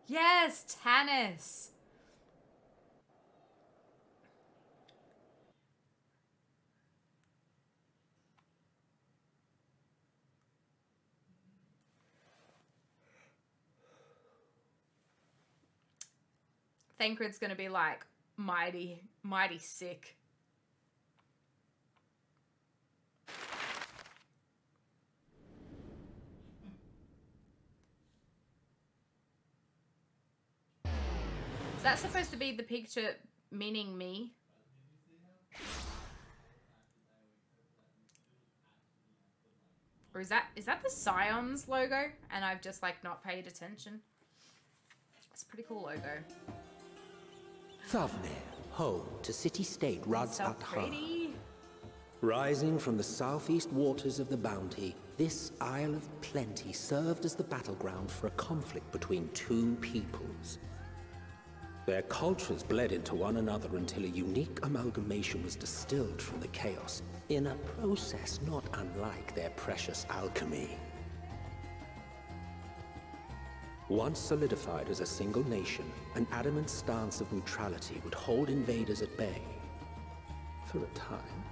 Yes, Tanis. Thancred's gonna be like mighty sick. Is that supposed to be the picture meaning me? Or is that the Scions logo and I've just like not paid attention? It's a pretty cool logo. Thavnair, home to city-state So Radz-at-Han. pretty. Rising from the southeast waters of the Bounty, this Isle of Plenty served as the battleground for a conflict between 2 peoples. Their cultures bled into one another until a unique amalgamation was distilled from the chaos, in a process not unlike their precious alchemy. Once solidified as a single nation, an adamant stance of neutrality would hold invaders at bay. For a time.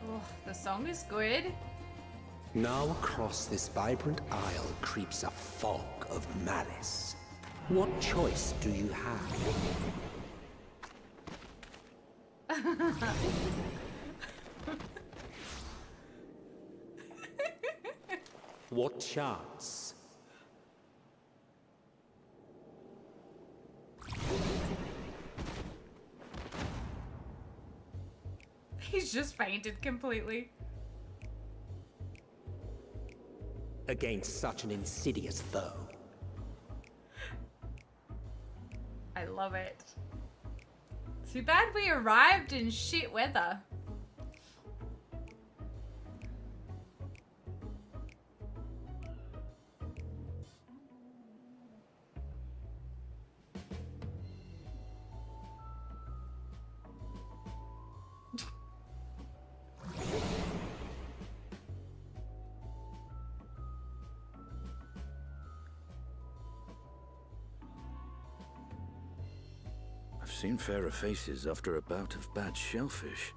Oh, the song is good. Now across this vibrant isle creeps a fog of malice. What choice do you have? What chance? He's just fainted completely. Against such an insidious foe. I love it. Too bad we arrived in shit weather. I've seen fairer faces after a bout of bad shellfish.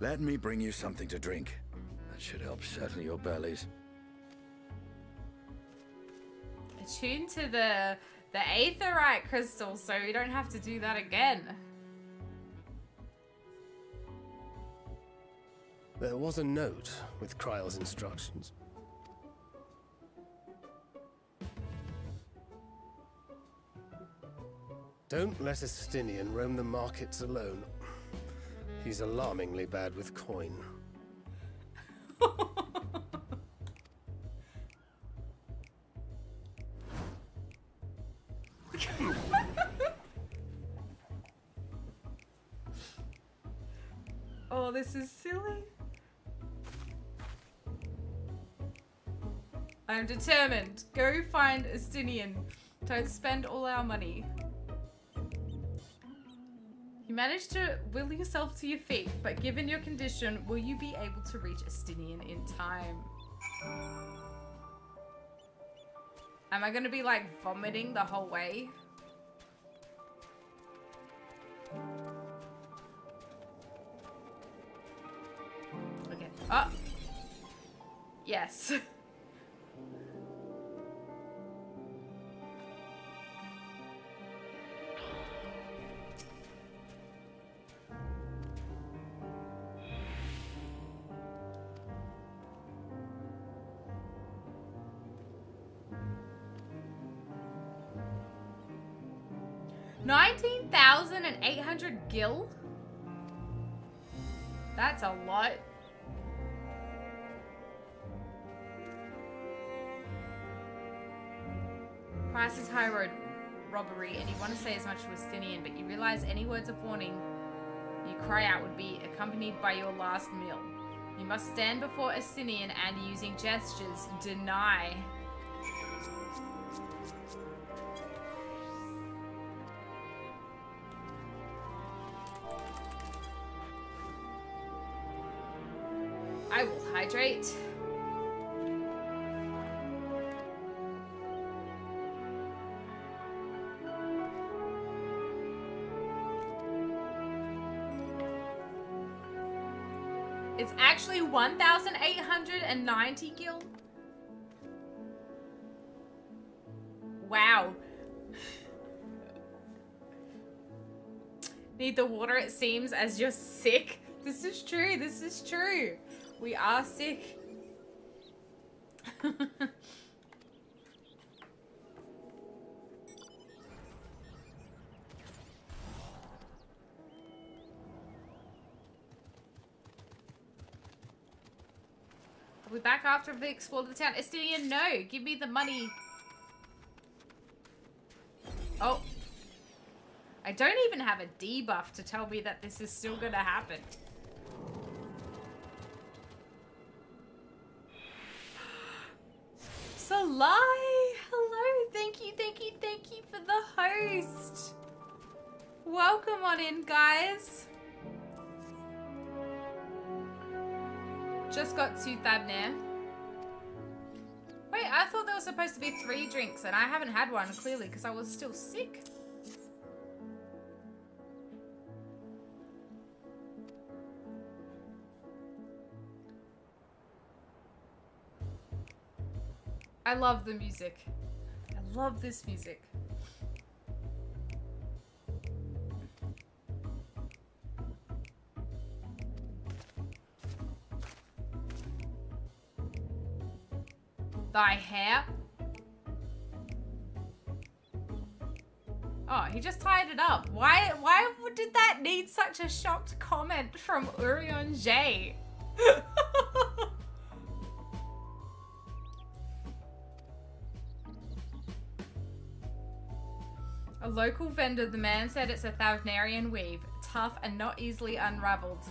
Let me bring you something to drink. That should help settle your bellies. Attune to the aetherite crystal so we don't have to do that again. There was a note with Krile's instructions. Don't let Estinien roam the markets alone. He's alarmingly bad with coin. Oh, this is silly. I'm determined. Go find Estinien. Don't spend all our money. You managed to will yourself to your feet, but given your condition, will you be able to reach Estinien in time? Am I gonna be like vomiting the whole way? Okay. Oh! Yes. $19,800 gil? That's a lot. Price is high road robbery, and you want to say as much to Estinien, but you realize any words of warning you cry out would be accompanied by your last meal. You must stand before Estinien and, using gestures, deny. I will hydrate. It's actually 1,890 gil. Wow. Need the water, it seems, as you're sick. This is true. This is true. We are sick. I'll be back after we explore the town. Estinien, no! Give me the money. Oh. I don't even have a debuff to tell me that this is still gonna happen. Salai! Hello! Thank you, thank you, thank you for the host! Welcome on in, guys! Just got to Thavnair. Wait, I thought there was supposed to be 3 drinks and I haven't had one, clearly, because I was still sick. I love the music. I love this music. Thy hair. Oh, he just tied it up. Why did that need such a shocked comment from Urianger? A local vendor, the man said it's a Thavnairian weave, tough and not easily unraveled.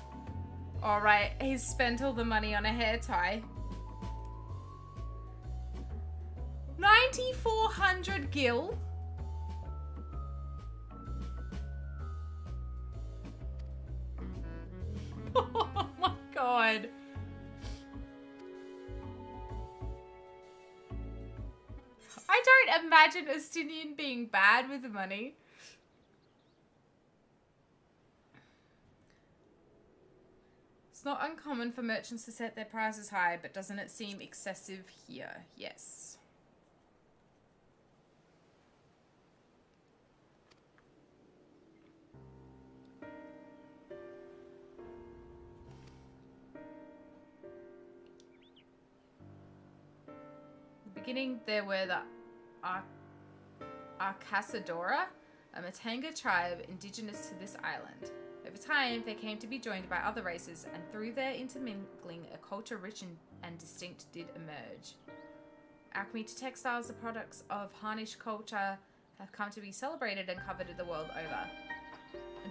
Alright, he's spent all the money on a hair tie. 9,400 gil? Oh my god. I don't imagine Estinien being bad with money. It's not uncommon for merchants to set their prices high, but doesn't it seem excessive here? Yes. Beginning, there were the Akasa, a Matanga tribe indigenous to this island. Over time, they came to be joined by other races, and through their intermingling, a culture rich and distinct did emerge. Alchemy to textiles, the products of Harnish culture, have come to be celebrated and coveted the world over. A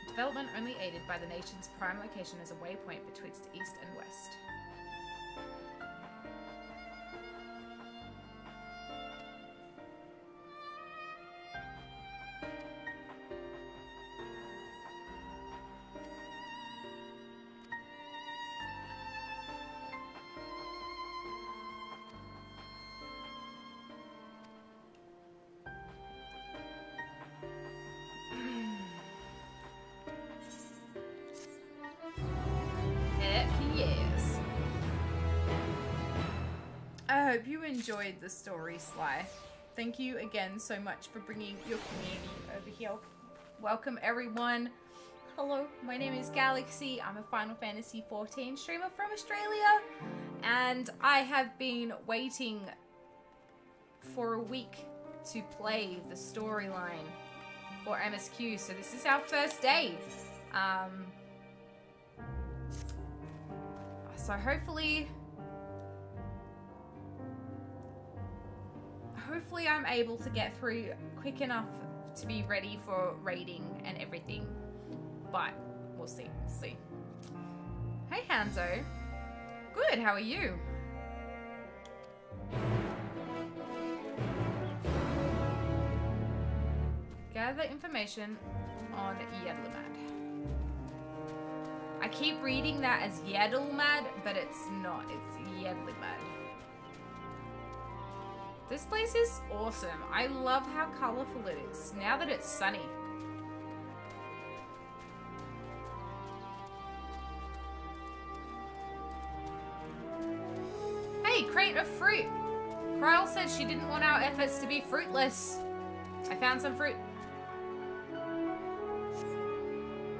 development only aided by the nation's prime location as a waypoint betwixt east and west. I hope you enjoyed the story, Sly. Thank you again so much for bringing your community over here. Welcome everyone. Hello, my name is Galaxy. I'm a Final Fantasy XIV streamer from Australia, and I have been waiting for a week to play the storyline for MSQ, so this is our first day. So hopefully I'm able to get through quick enough to be ready for raiding and everything, but we'll see. Hey Hanzo. Good, how are you? Gather information on Yedlihmad. I keep reading that as Yedlihmad, but it's not, it's Yedlihmad. This place is awesome. I love how colorful it is, now that it's sunny. Hey, crate of fruit! Krile said she didn't want our efforts to be fruitless. I found some fruit.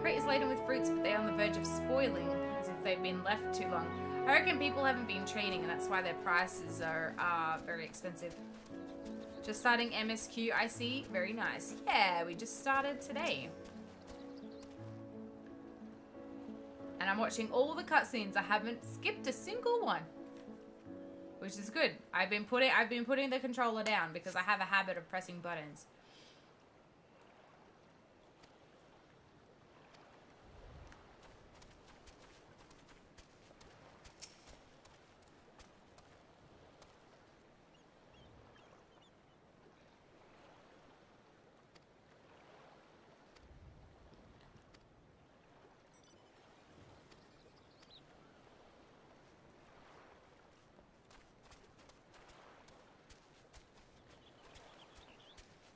Crate is laden with fruits, but they're on the verge of spoiling, as if they've been left too long. I reckon people haven't been trading, and that's why their prices are very expensive. Just starting MSQ, I see. Very nice. Yeah, we just started today. And I'm watching all the cutscenes. I haven't skipped a single one, which is good. I've been putting the controller down because I have a habit of pressing buttons.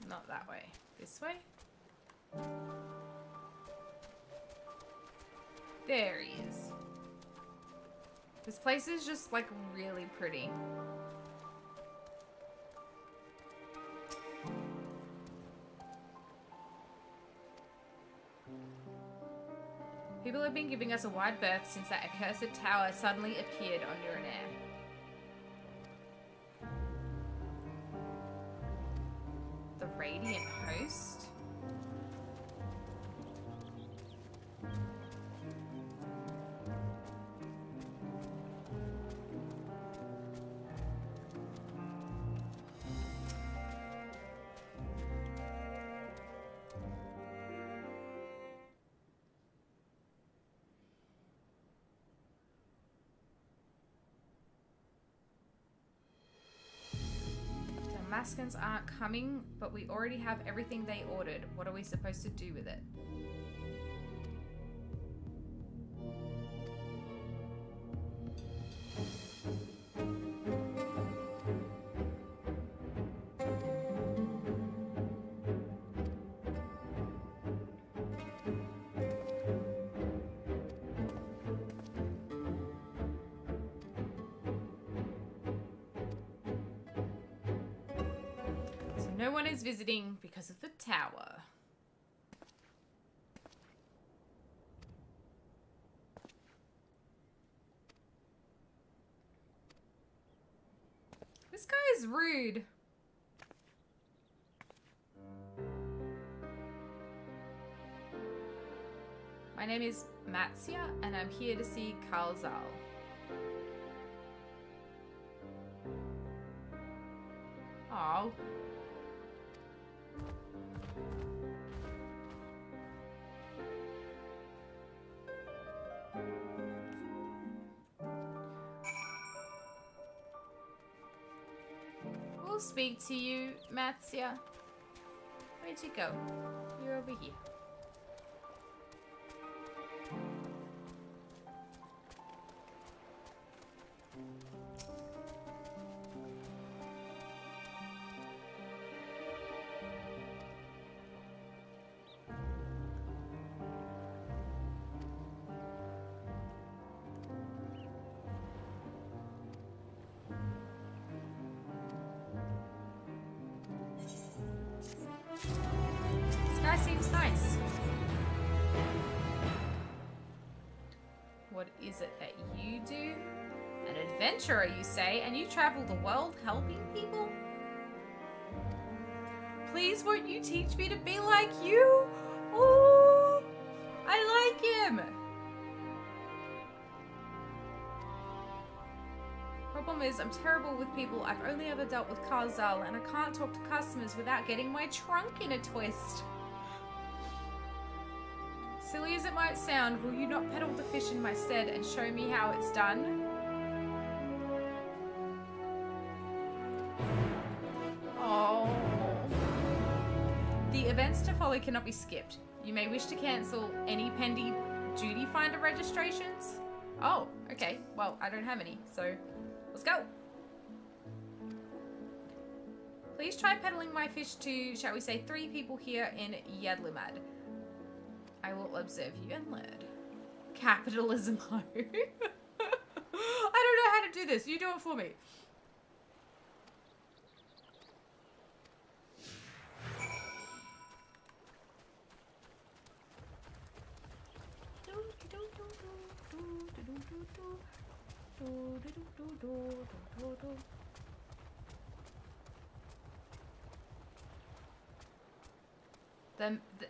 Not that way. This way? There he is. This place is just like really pretty. People have been giving us a wide berth since that accursed tower suddenly appeared on Urianger. The Radiant Host? Maskins aren't coming, but we already have everything they ordered. What are we supposed to do with it? No one is visiting because of the tower. This guy is rude. My name is Matsya, and I'm here to see Krile. Oh. We'll speak to you, Matsya. Where'd you go? You're over here. Seems nice. What is it that you do? An adventurer, you say, and you travel the world helping people? Please, won't you teach me to be like you? Oh, I like him. Problem is, I'm terrible with people. I've only ever dealt with Krile, and I can't talk to customers without getting my trunk in a twist. Silly as it might sound, will you not peddle the fish in my stead and show me how it's done? Oh. The events to follow cannot be skipped. You may wish to cancel any pending duty finder registrations. Oh, okay. Well, I don't have any, so let's go. Please try peddling my fish to, shall we say, 3 people here in Yedlihmad. I will observe you and learn. Capitalism, ho. I don't know how to do this. You do it for me.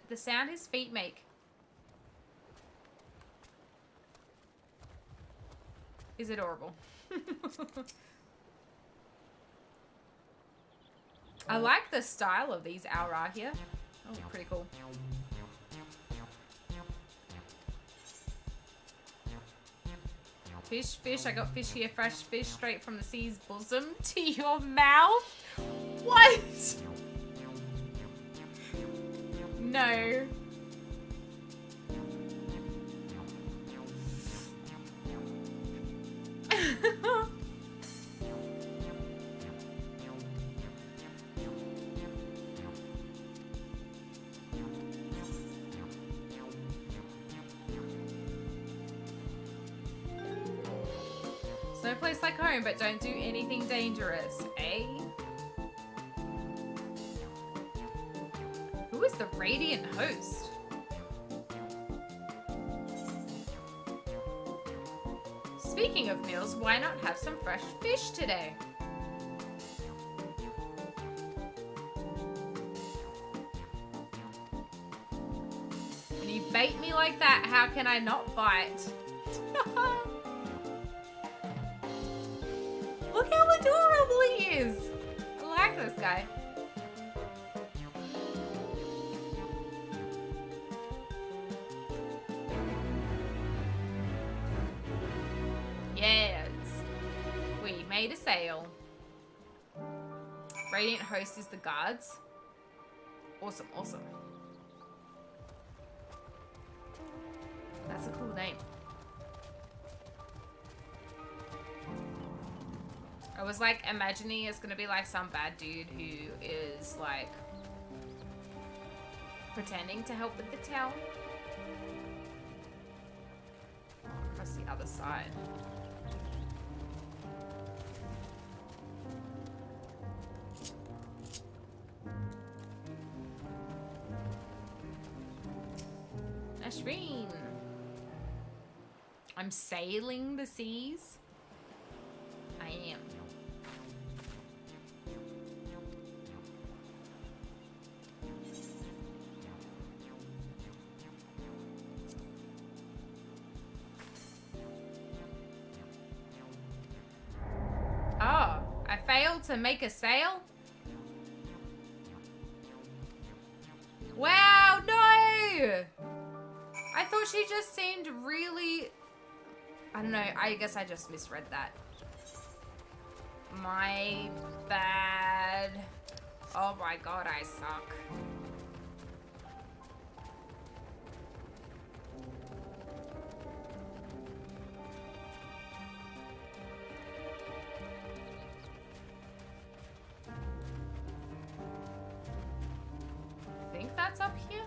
The sound his feet make is adorable. I like the style of these Aura here. Oh, pretty cool. Fish, fish, I got fish here, fresh fish straight from the sea's bosom to your mouth. What? No. It's no place like home, but don't do anything dangerous, eh? Who is the radiant host? Speaking of meals, why not have some fresh fish today? When you bait me like that, how can I not bite? Look how adorable he is! I like this guy. Yes, we made a sale. Radiant host is the guards. Awesome, awesome. That's a cool name. I was like imagining it's gonna be like some bad dude who is like pretending to help with the tower. Across the other side. Ashwin. I'm sailing the seas. I am. Oh, I failed to make a sail? Wow, no! I thought she just seemed really... I don't know, I guess I just misread that. My bad. Oh my god, I suck. I think that's up here.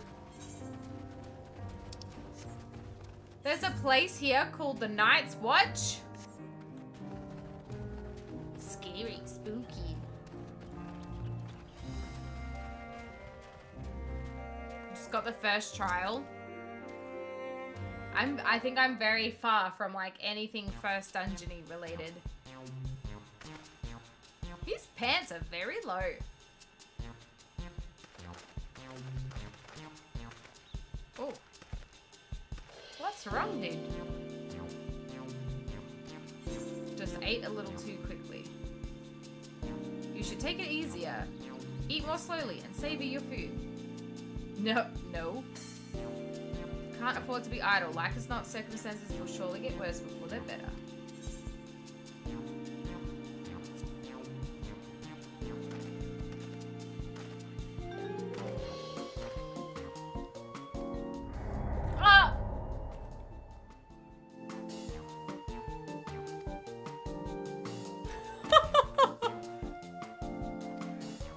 There's a place here called the Night's Watch. Scary, spooky. Just got the first trial. I think I'm very far from like anything first dungeony related. His pants are very low. Oh. What's wrong, dude? Just ate a little too quickly. You should take it easier. Eat more slowly and savor your food. No. Can't afford to be idle. Like as not, circumstances will surely get worse before they're better.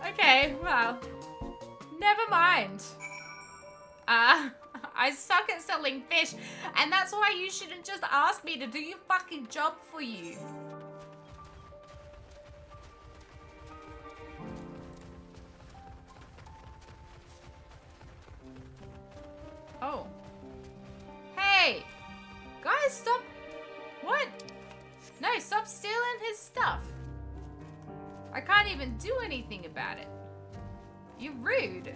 Okay, well, never mind. I suck at selling fish, and that's why you shouldn't just ask me to do your fucking job for you. Oh. Hey! Guys, stop. What? No, stop stealing his stuff. I can't even do anything about it. You're rude.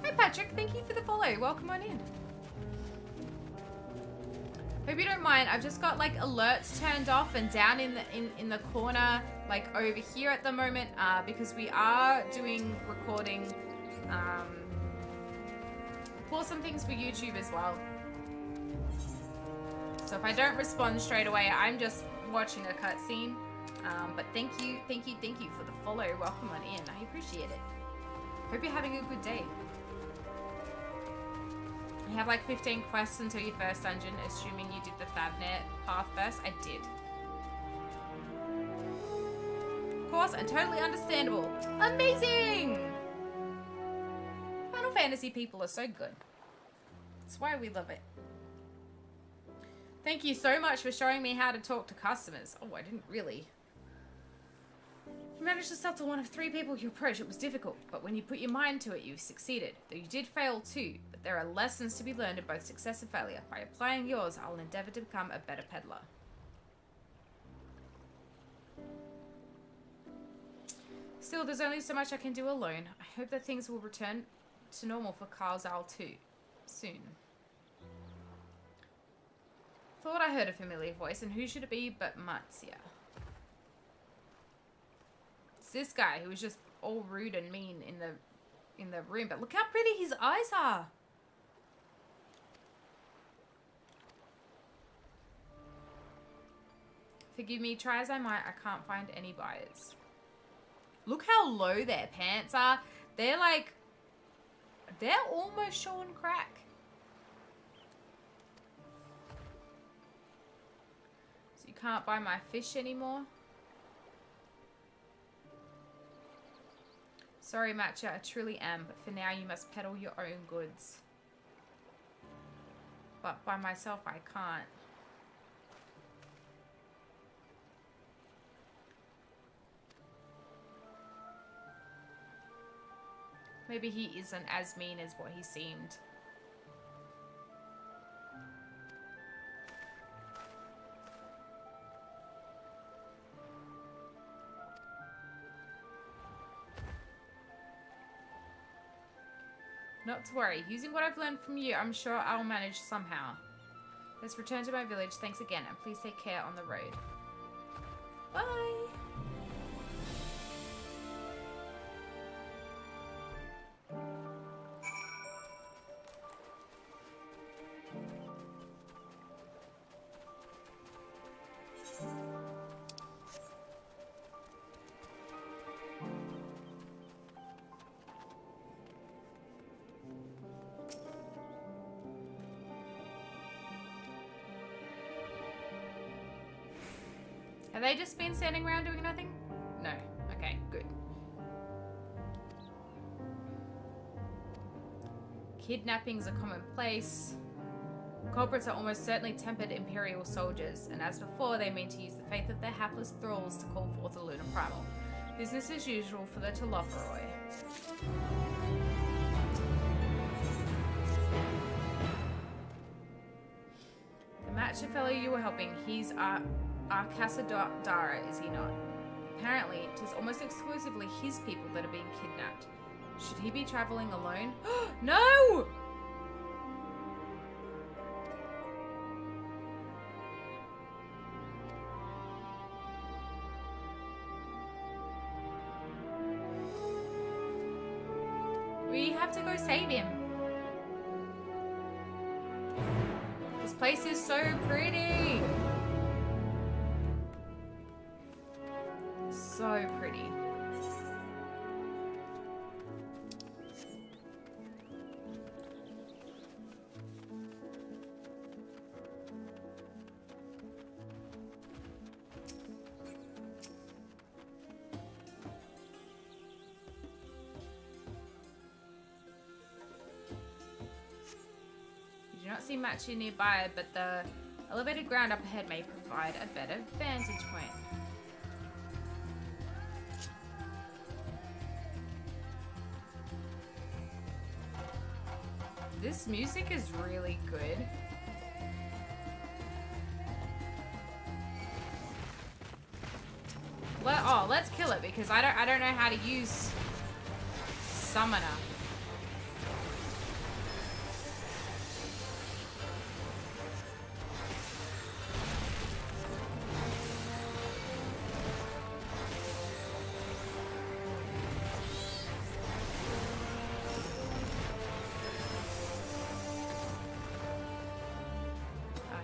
Hi Patrick, thank you for the follow. Welcome on in. Hope you don't mind. I've just got like alerts turned off and down in the corner, like over here at the moment, because we are doing recording for some things for YouTube as well. So if I don't respond straight away, I'm just watching a cutscene. But thank you for the follow. Welcome on in. I appreciate it. Hope you're having a good day. You have like 15 quests until your first dungeon, assuming you did the Thavnair path first. I did. Of course, and totally understandable. Amazing! Final Fantasy people are so good. That's why we love it. Thank you so much for showing me how to talk to customers. Oh, I didn't really. You managed to settle one of 3 people you approached. It was difficult, but when you put your mind to it, you succeeded. Though you did fail too, but there are lessons to be learned in both success and failure. By applying yours, I'll endeavor to become a better peddler. Still, there's only so much I can do alone. I hope that things will return to normal for Krile too, soon. Thought I heard a familiar voice, and who should it be but Matsya? It's this guy who was just all rude and mean in the room, but look how pretty his eyes are. Forgive me, try as I might, I can't find any buyers. Look how low their pants are. They're like, they're almost showing crack. So you can't buy my fish anymore. Sorry, Matsya, I truly am, but for now you must peddle your own goods. But by myself I can't. Maybe he isn't as mean as what he seemed. Not to worry. Using what I've learned from you, I'm sure I'll manage somehow. Let's return to my village. Thanks again, and please take care on the road. Bye! Have they just been standing around doing nothing? No. Okay, good. Kidnappings are commonplace. Culprits are almost certainly tempered Imperial soldiers, and as before, they mean to use the faith of their hapless thralls to call forth a lunar primal. Business as usual for the Telophoroi. The Matsya fellow you were helping, he's Akasa Dara, is he not? Apparently, it is almost exclusively his people that are being kidnapped. Should he be traveling alone? No! We have to go save him. This place is so pretty. So pretty. You do not see Matsya nearby, but the elevated ground up ahead may provide a better vantage point. This music is really good. Let's kill it because I don't know how to use Summoner.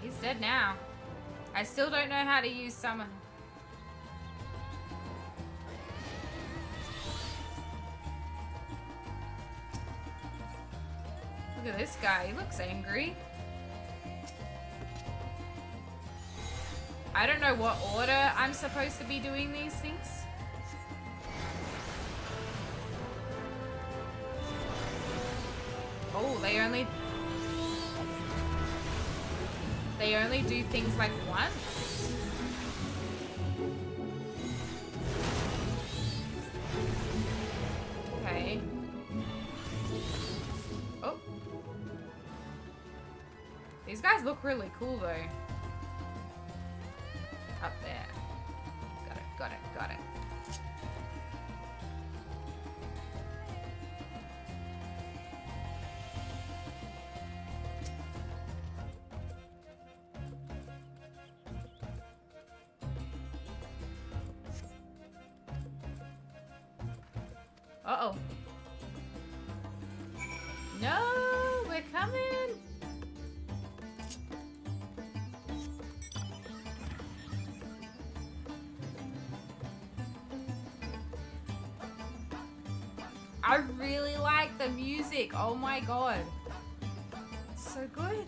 He's dead now. I still don't know how to use summon. Look at this guy. He looks angry. I don't know what order I'm supposed to be doing these things. Oh, they only do things like once. Okay. Oh. These guys look really cool though. Up there. Got it. Uh-oh. No, we're coming. I really like the music. Oh my god. It's so good.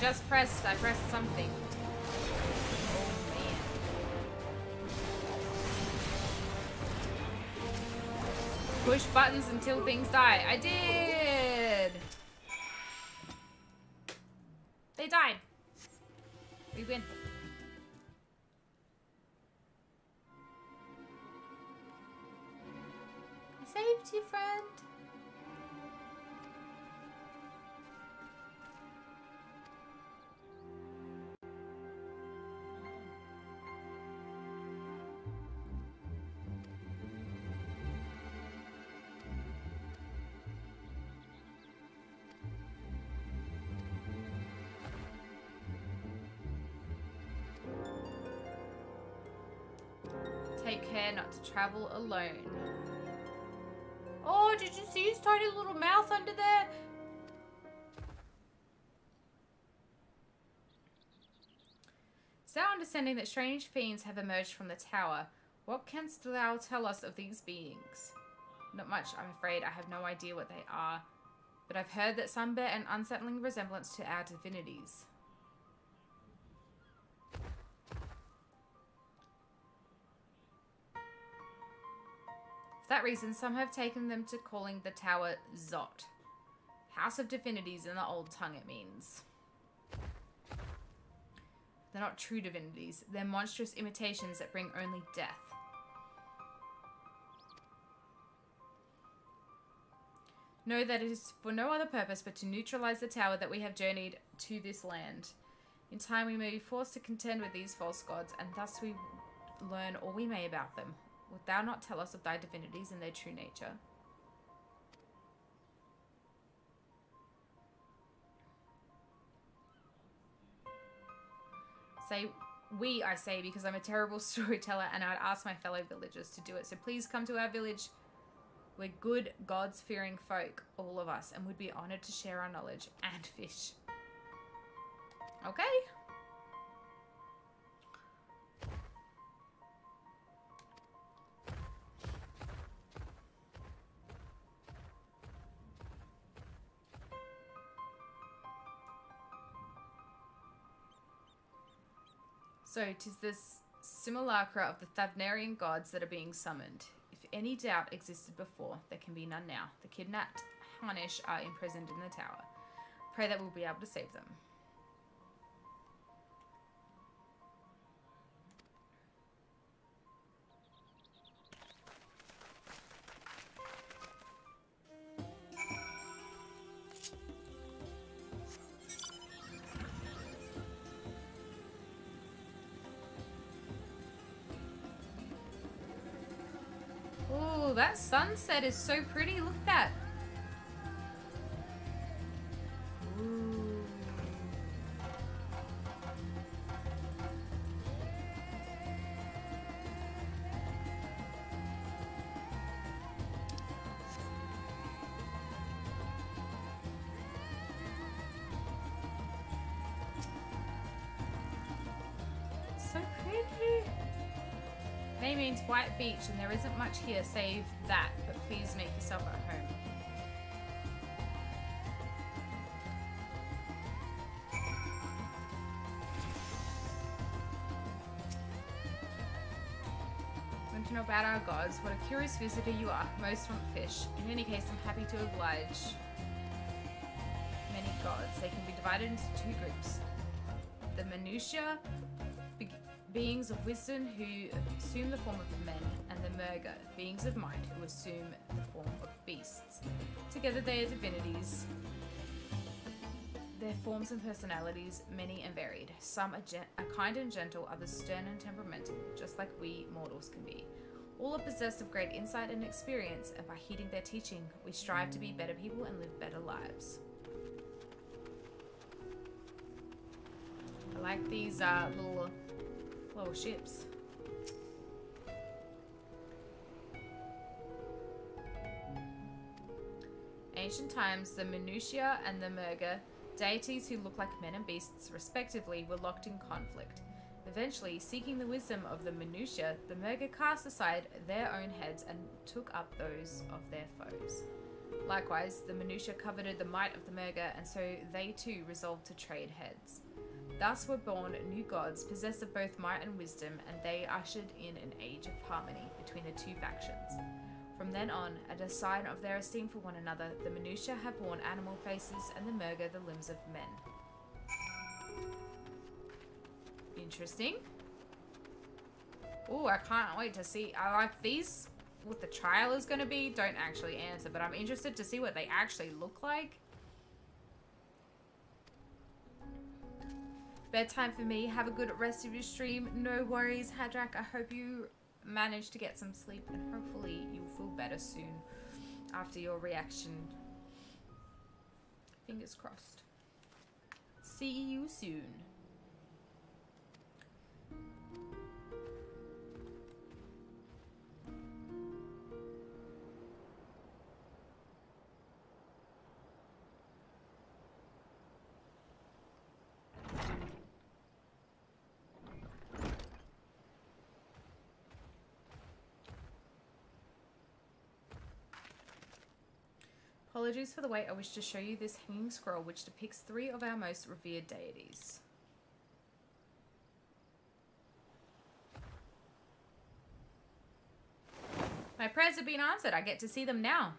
just pressed. I pressed something. Oh, man. Push buttons until things die. I did! They died. We win. I saved you, friend. Take care not to travel alone. Oh, did you see his tiny little mouth under there? It's our understanding that strange fiends have emerged from the tower. What canst thou tell us of these beings? Not much, I'm afraid. I have no idea what they are. But I've heard that some bear an unsettling resemblance to our divinities. For that reason, some have taken them to calling the tower Zot. House of Divinities in the old tongue, it means. They're not true divinities. They're monstrous imitations that bring only death. Know that it is for no other purpose but to neutralize the tower that we have journeyed to this land. In time we may be forced to contend with these false gods, and thus we learn all we may about them. Wilt thou not tell us of thy divinities and their true nature? Say we, I say, because I'm a terrible storyteller and I'd ask my fellow villagers to do it. So please come to our village. We're good, gods-fearing folk, all of us, and would be honored to share our knowledge and fish. Okay. So, 'tis this simulacra of the Thavnairian gods that are being summoned. If any doubt existed before, there can be none now. The kidnapped Harnish are imprisoned in the tower. Pray that we'll be able to save them. Ooh, that sunset is so pretty. Look at that. Ooh. It's so pretty. Name means white beach, and there isn't much here save that, but please make yourself at home. Want to know about our gods? What a curious visitor you are. Most want fish. In any case, I'm happy to oblige. Many gods. They can be divided into two groups. The Minutiae, beings of wisdom who assume the form of men, and the Murga, beings of might who assume the form of beasts. Together they are divinities. Their forms and personalities many and varied. Some are kind and gentle, others stern and temperamental, just like we mortals can be. All are possessed of great insight and experience, and by heeding their teaching, we strive to be better people and live better lives. I like these little ships. Ancient times, the Minutiae and the Murga, deities who look like men and beasts respectively, were locked in conflict. Eventually, seeking the wisdom of the Minutiae, the Murga cast aside their own heads and took up those of their foes. Likewise, the Minutia coveted the might of the Murga, and so they too resolved to trade heads. Thus were born new gods, possessed of both might and wisdom, and they ushered in an age of harmony between the two factions. From then on, at a sign of their esteem for one another, the Minutia have worn animal faces and the Murga the limbs of men. Interesting. Oh, I can't wait to see. I like these. What the trial is going to be. Don't actually answer, but I'm interested to see what they actually look like. Bedtime for me. Have a good rest of your stream. No worries, Hadrak. I hope you manage to get some sleep, and hopefully you'll feel better soon after your reaction. Fingers crossed. See you soon. Apologies for the wait. I wish to show you this hanging scroll which depicts 3 of our most revered deities. My prayers have been answered. I get to see them now.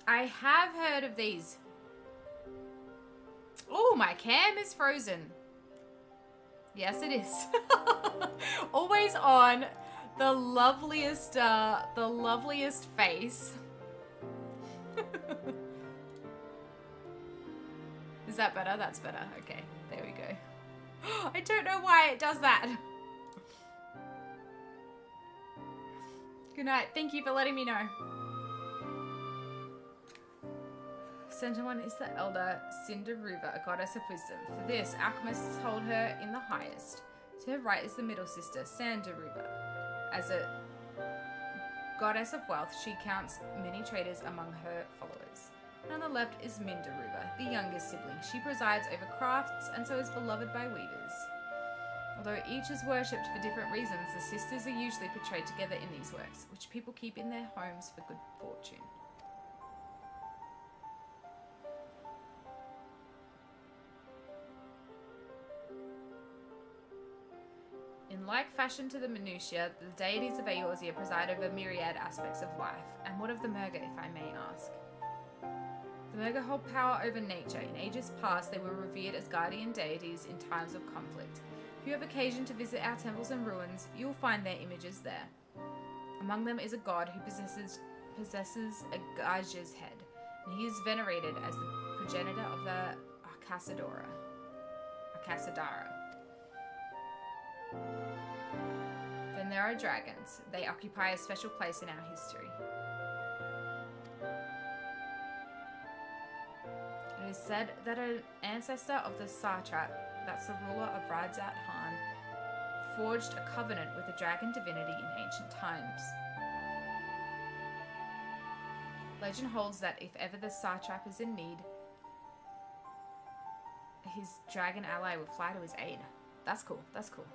I have heard of these. Oh, my cam is frozen. Yes, it is. Always on. The loveliest face. Is that better? That's better. Okay, there we go. I don't know why it does that. Good night. Thank you for letting me know. Center one is the elder Cinderuva, a goddess of wisdom. For this, alchemists hold her in the highest. To her right is the middle sister, Sanderuva. As a goddess of wealth, she counts many traders among her followers. And on the left is Minderuva, the youngest sibling. She presides over crafts and so is beloved by weavers. Although each is worshipped for different reasons, the sisters are usually portrayed together in these works, which people keep in their homes for good fortune. In like fashion to the Minutia, the deities of Eorzea preside over myriad aspects of life. And what of the Murga, if I may ask? The Murga hold power over nature. In ages past, they were revered as guardian deities in times of conflict. If you have occasion to visit our temples and ruins, you'll find their images there. Among them is a god who possesses a Gaja's head, and he is venerated as the progenitor of the Akasadara. Then there are dragons. They occupy a special place in our history. It is said that an ancestor of the Satrap, that's the ruler of Radz-at-Han, forged a covenant with a dragon divinity in ancient times. Legend holds that if ever the Satrap is in need, his dragon ally will fly to his aid. That's cool. That's cool.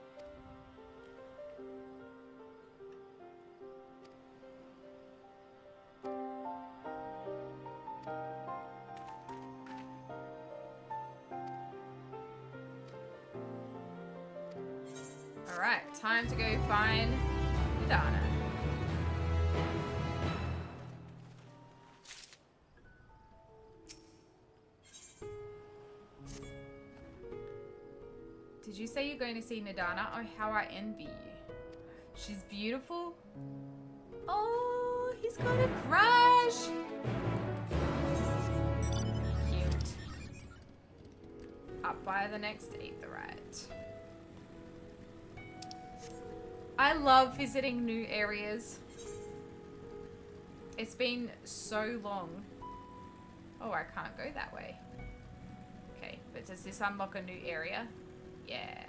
Alright, time to go find Nidhana. Did you say you're going to see Nidhana? Oh, how I envy you. She's beautiful. Oh, he's got a crush. Cute. Up by the next aetheryte. I love visiting new areas. It's been so long. Oh, I can't go that way. Okay, but does this unlock a new area? Yeah.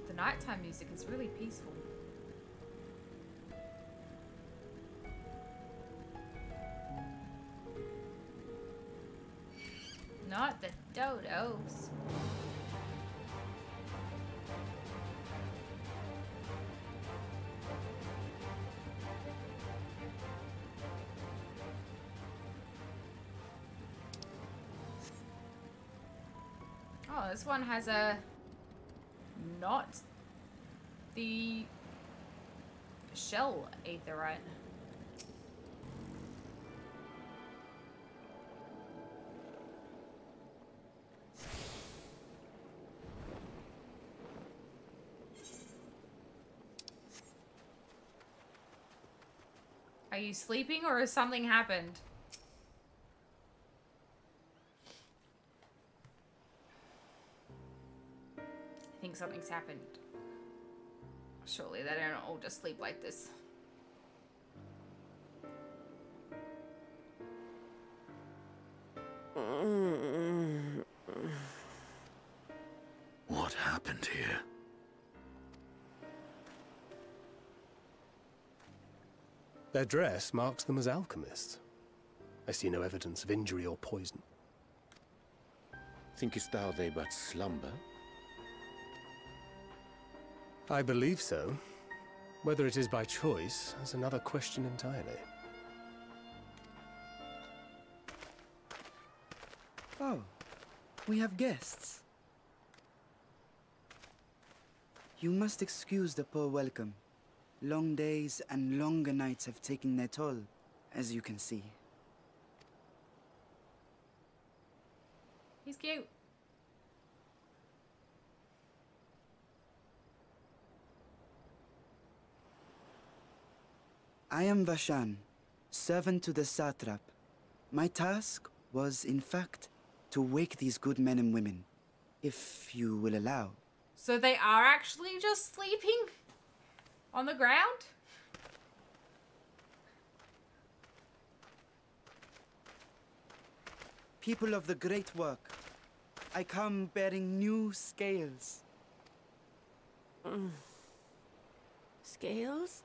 The nighttime music is really peaceful. Not the dodos. Oh, this one has a... not the shell aetherite. Are you sleeping or has something happened? I think something's happened. Surely they don't all just sleep like this. What happened here? Their dress marks them as alchemists. I see no evidence of injury or poison. Thinkest thou they but slumber? I believe so. Whether it is by choice is another question entirely. Oh, we have guests. You must excuse the poor welcome. Long days and longer nights have taken their toll, as you can see. He's cute. I am Vashan, servant to the Satrap. My task was, in fact, to wake these good men and women, if you will allow. So they are actually just sleeping on the ground? People of the great work, I come bearing new scales. Scales?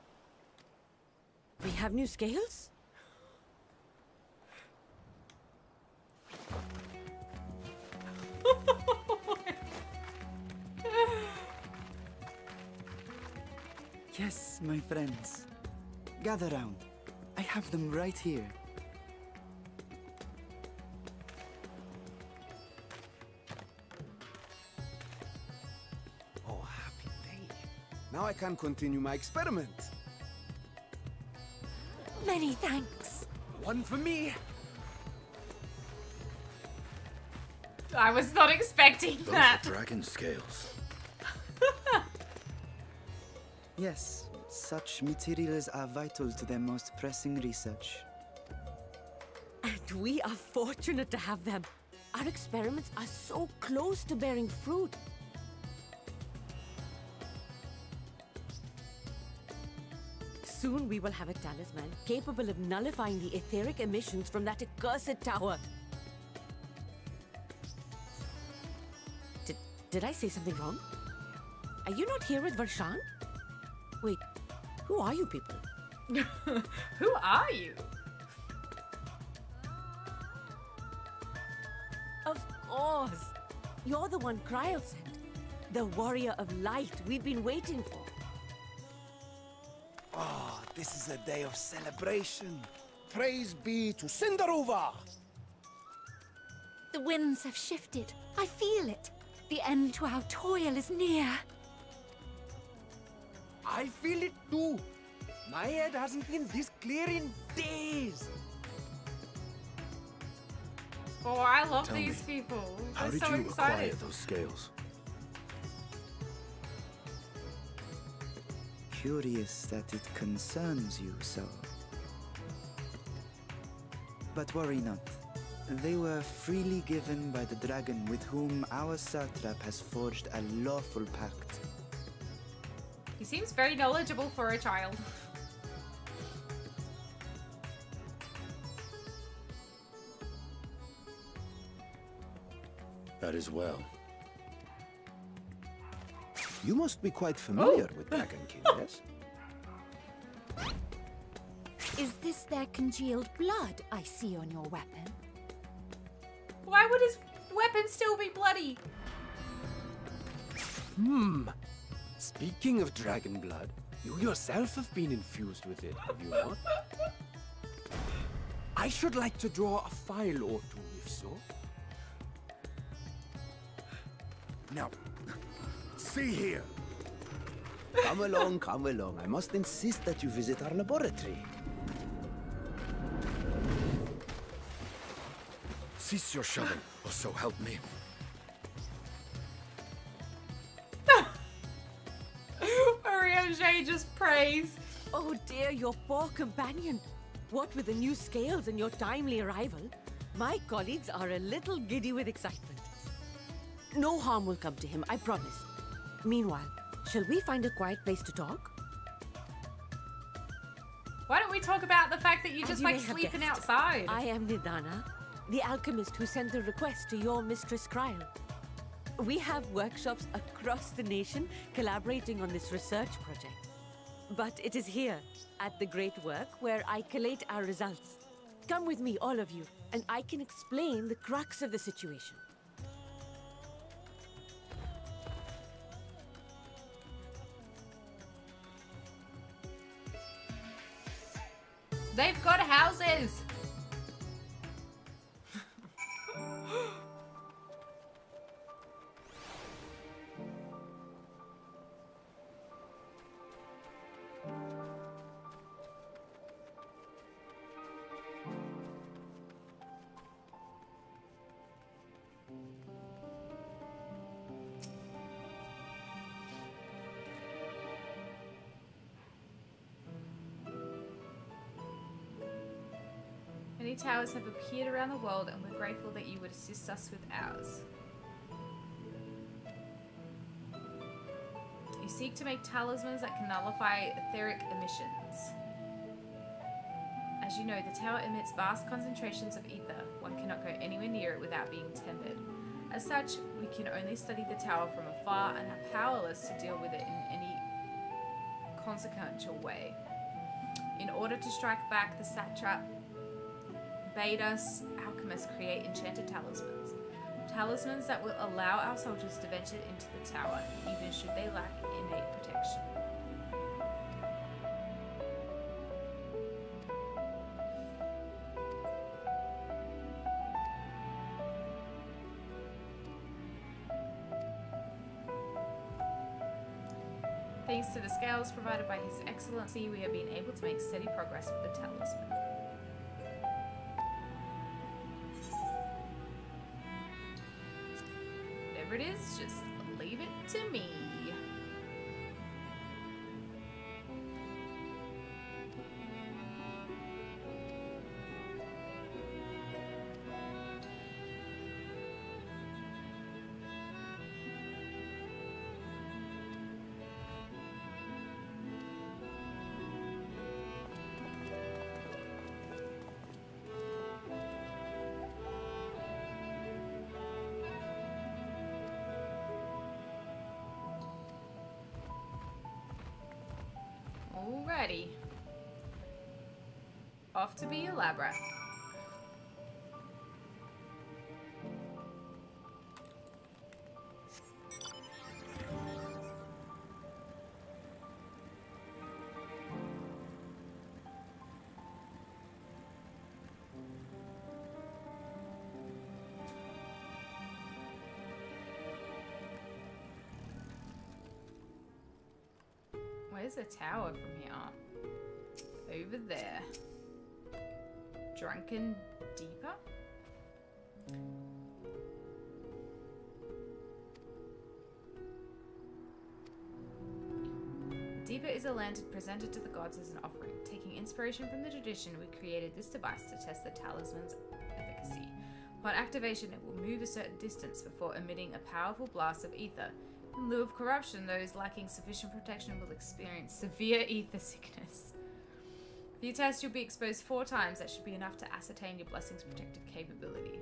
We have new scales? Yes, my friends. Gather round. I have them right here. Oh, happy day. Now I can continue my experiment. Many thanks. One for me. I was not expecting Those that. are dragon scales. Yes, such materials are vital to their most pressing research. And we are fortunate to have them. Our experiments are so close to bearing fruit. Soon we will have a talisman capable of nullifying the etheric emissions from that accursed tower. Did I say something wrong? Are you not here with Vashan? Wait, who are you people? Who are you? Of course! You're the one Krile sent. The warrior of light we've been waiting for. Ah, this is a day of celebration. Praise be to Cinderova! The winds have shifted. I feel it. The end to our toil is near. I feel it too. My head hasn't been this clear in days. Oh, I love Tell these me, people. How They're did so you excited. acquire those scales? Curious that it concerns you so. But worry not. They were freely given by the dragon with whom our satrap has forged a lawful pact. He seems very knowledgeable for a child. That is well. You must be quite familiar with Dragon King, yes? Is this their congealed blood I see on your weapon? Why would his weapon still be bloody? Speaking of dragon blood, you yourself have been infused with it, have you not? I should like to draw a file or two, if so. Now, see here. Come along, come along. I must insist that you visit our laboratory. Cease your shoving, or so help me. Urianger just prays. Oh dear, your poor companion. What with the new scales and your timely arrival, my colleagues are a little giddy with excitement. No harm will come to him, I promise. Meanwhile, shall we find a quiet place to talk? Why don't we talk about the fact that you just like sleeping outside? I am Nidhana, the alchemist who sent the request to your mistress Krile. We have workshops across the nation collaborating on this research project. But it is here, at the great work, where I collate our results. Come with me, all of you, and I can explain the crux of the situation. They've got houses! Many towers have appeared around the world, and we're grateful that you would assist us with ours. You seek to make talismans that can nullify etheric emissions. As you know, the tower emits vast concentrations of ether. One cannot go anywhere near it without being tempered. As such, we can only study the tower from afar and are powerless to deal with it in any consequential way. In order to strike back, the Satrap bade us alchemists create enchanted talismans. Talismans that will allow our soldiers to venture into the tower, even should they lack innate protection. Thanks to the scales provided by His Excellency, we have been able to make steady progress with the talisman. Whatever it is, just leave it to me. Alrighty. Off to be elaborate. Where's the tower from here? Over there. Drunken Deeper? Deeper is a lantern presented to the gods as an offering. Taking inspiration from the tradition, we created this device to test the talisman's efficacy. Upon activation, it will move a certain distance before emitting a powerful blast of ether. In lieu of corruption, those lacking sufficient protection will experience severe ether sickness. If you test, you'll be exposed 4 times. That should be enough to ascertain your blessing's protective capability.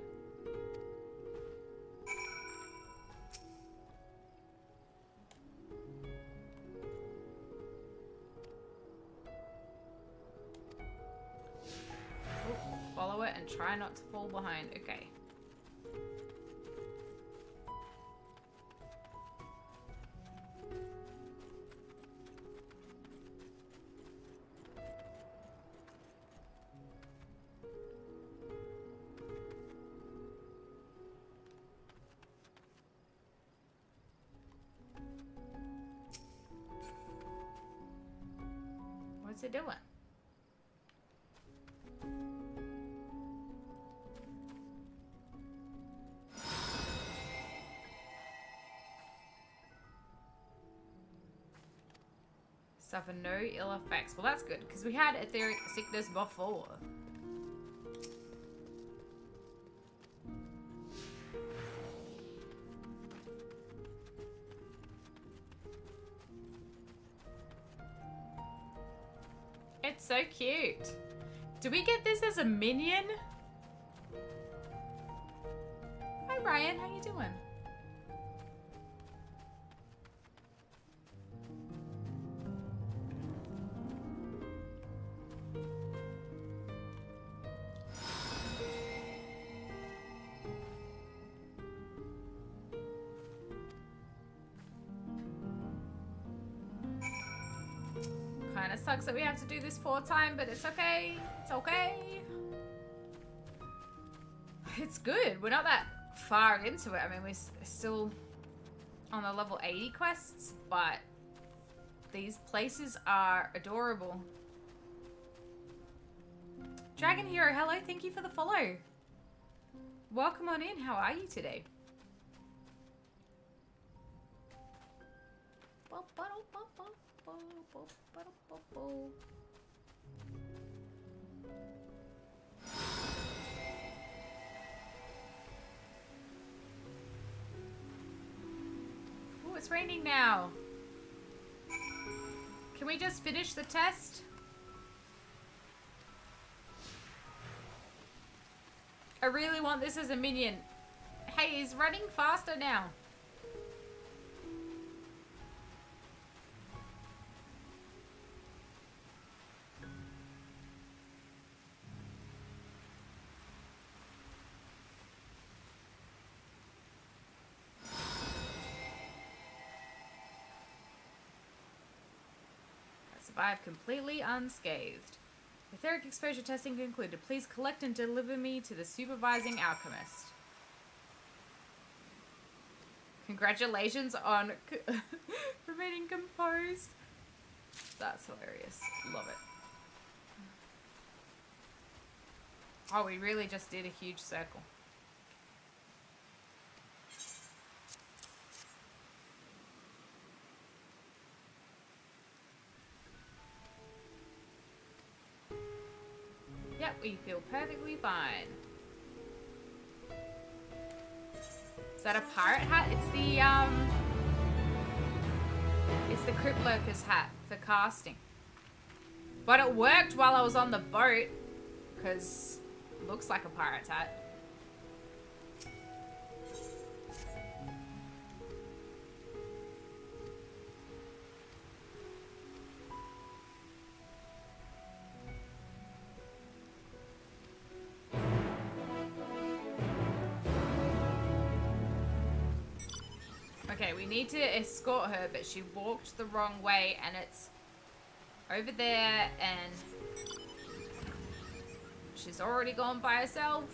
Follow it and try not to fall behind. Okay. What's it doing? Suffer no ill effects. Well, that's good, because we had etheric sickness before. It's so cute. Do we get this as a minion? Hi Ryan, how you doing? Kinda sucks that we have to do this 4th time, but it's okay. It's okay. It's good. We're not that far into it. I mean, we're still on the level 80 quests, but these places are adorable. Dragon Hero, hello. Thank you for the follow. Welcome on in. How are you today? Oh, it's raining now. Can we just finish the test? I really want this as a minion. Hey, he's running faster now. Survived completely unscathed. Etheric exposure testing concluded. Please collect and deliver me to the supervising alchemist. Congratulations on remaining composed. That's hilarious. Love it. Oh, we really just did a huge circle. Yep, we feel perfectly fine. Is that a pirate hat? It's the Crypt Lurker's hat for casting. But it worked while I was on the boat, because it looks like a pirate's hat. Okay, we need to escort her, but she walked the wrong way, and it's over there, and she's already gone by herself.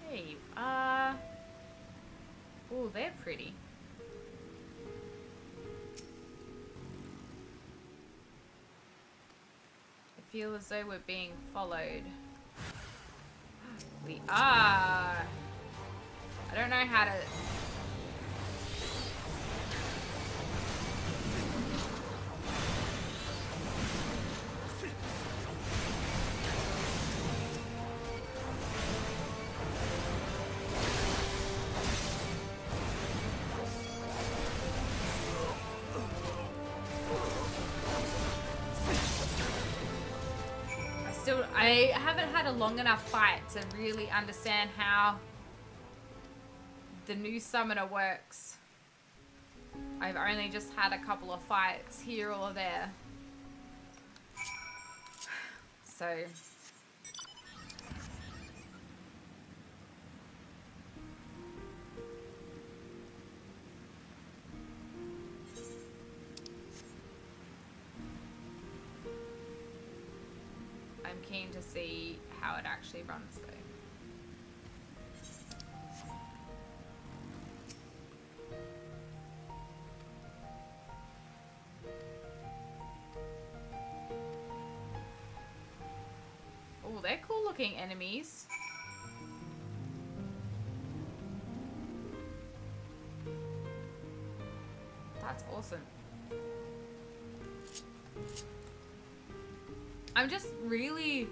There you are. Oh, they're pretty. Feel as though we're being followed. We are. I don't know how to. I haven't had a long enough fight to really understand how the new summoner works. I've only just had a couple of fights here or there. So I'm keen to see how it actually runs though. Oh, they're cool looking enemies. That's awesome. I'm just really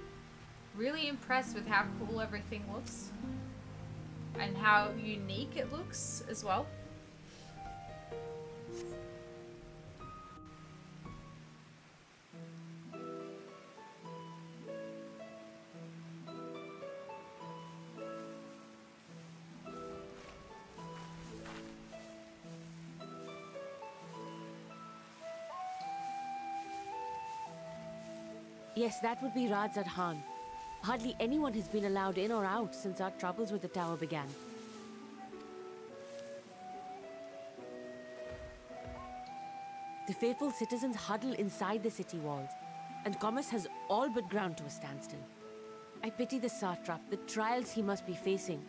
impressed with how cool everything looks and how unique it looks as well. Yes, that would be Radz-at-Han. Hardly anyone has been allowed in or out since our troubles with the tower began. The faithful citizens huddle inside the city walls, and commerce has all but ground to a standstill. I pity the Satrap, the trials he must be facing.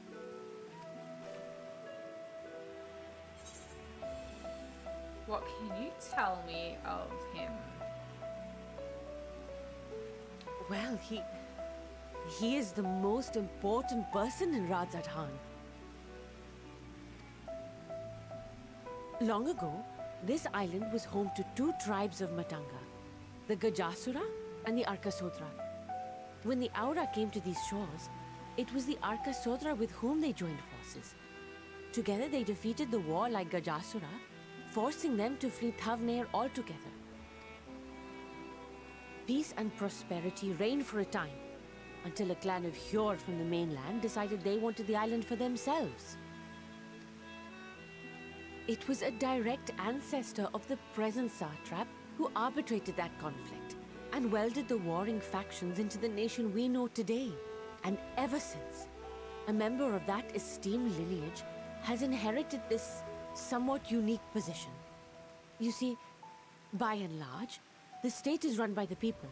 What can you tell me of him? Well, he is the most important person in Radz-at-Han. Long ago, this island was home to two tribes of Matanga, the Gajasura and the Arkasodra. When the Aura came to these shores, it was the Arkasodra with whom they joined forces. Together they defeated the warlike Gajasura, forcing them to flee Thavnair altogether. Peace and prosperity reigned for a time, until a clan of Hyur from the mainland decided they wanted the island for themselves. It was a direct ancestor of the present Satrap who arbitrated that conflict and welded the warring factions into the nation we know today. And ever since, a member of that esteemed lineage has inherited this somewhat unique position. You see, by and large, the state is run by the people,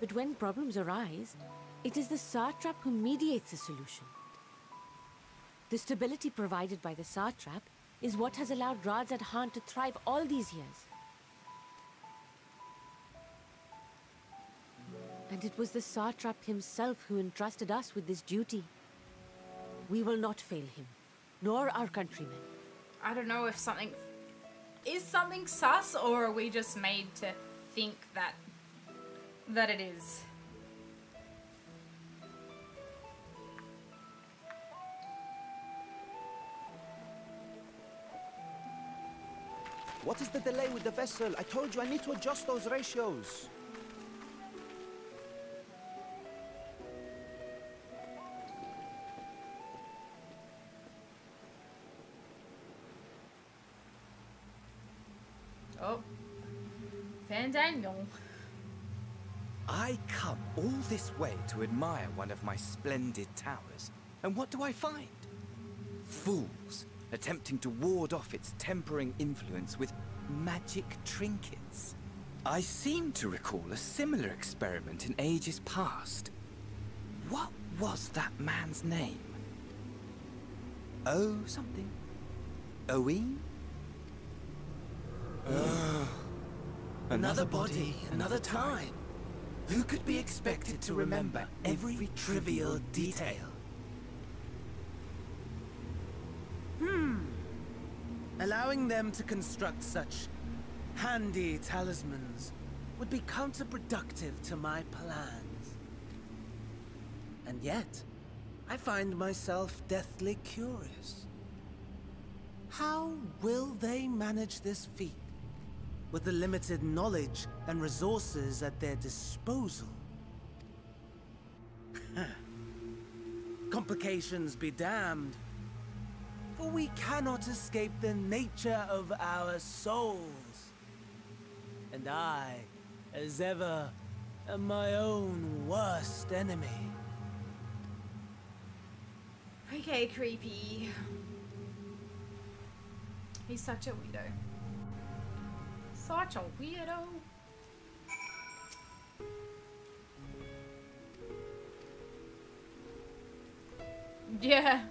but when problems arise, it is the Satrap who mediates a solution. The stability provided by the Satrap is what has allowed Radz-at-Han to thrive all these years. And it was the Satrap himself who entrusted us with this duty. We will not fail him, nor our countrymen. I don't know if something... Is something sus, or are we just made to think that it is? What is the delay with the vessel? I told you I need to adjust those ratios. Oh. Fandaniel. I come all this way to admire one of my splendid towers, and what do I find? Fools attempting to ward off its tempering influence with magic trinkets. I seem to recall a similar experiment in ages past. What was that man's name? Oh, something. Owen? Another body, another time. Who could be expected to remember every trivial detail? Allowing them to construct such handy talismans would be counterproductive to my plans. And yet, I find myself deathly curious. How will they manage this feat with the limited knowledge and resources at their disposal? Complications be damned, for we cannot escape the nature of our souls. And I, as ever, am my own worst enemy. Okay, creepy. He's such a weirdo. Such a weirdo. Yeah.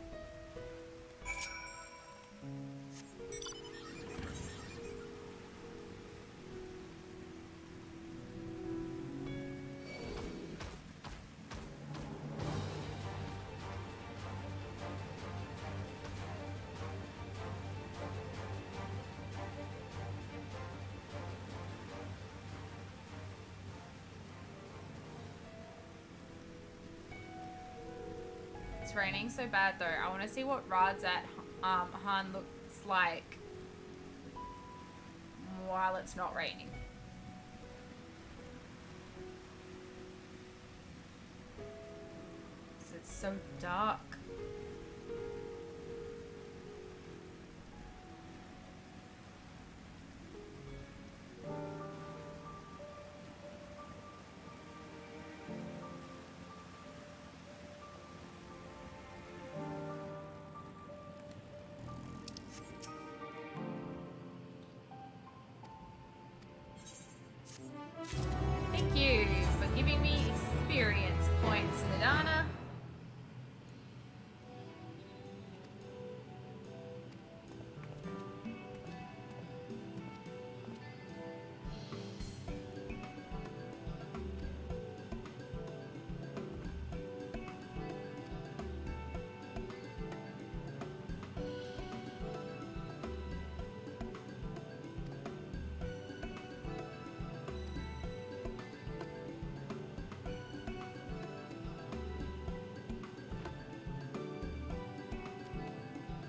It's raining so bad though. I want to see what Radz-at-Han looks like while it's not raining. 'Cause it's so dark. Thank you for giving me experience points, Nidhana.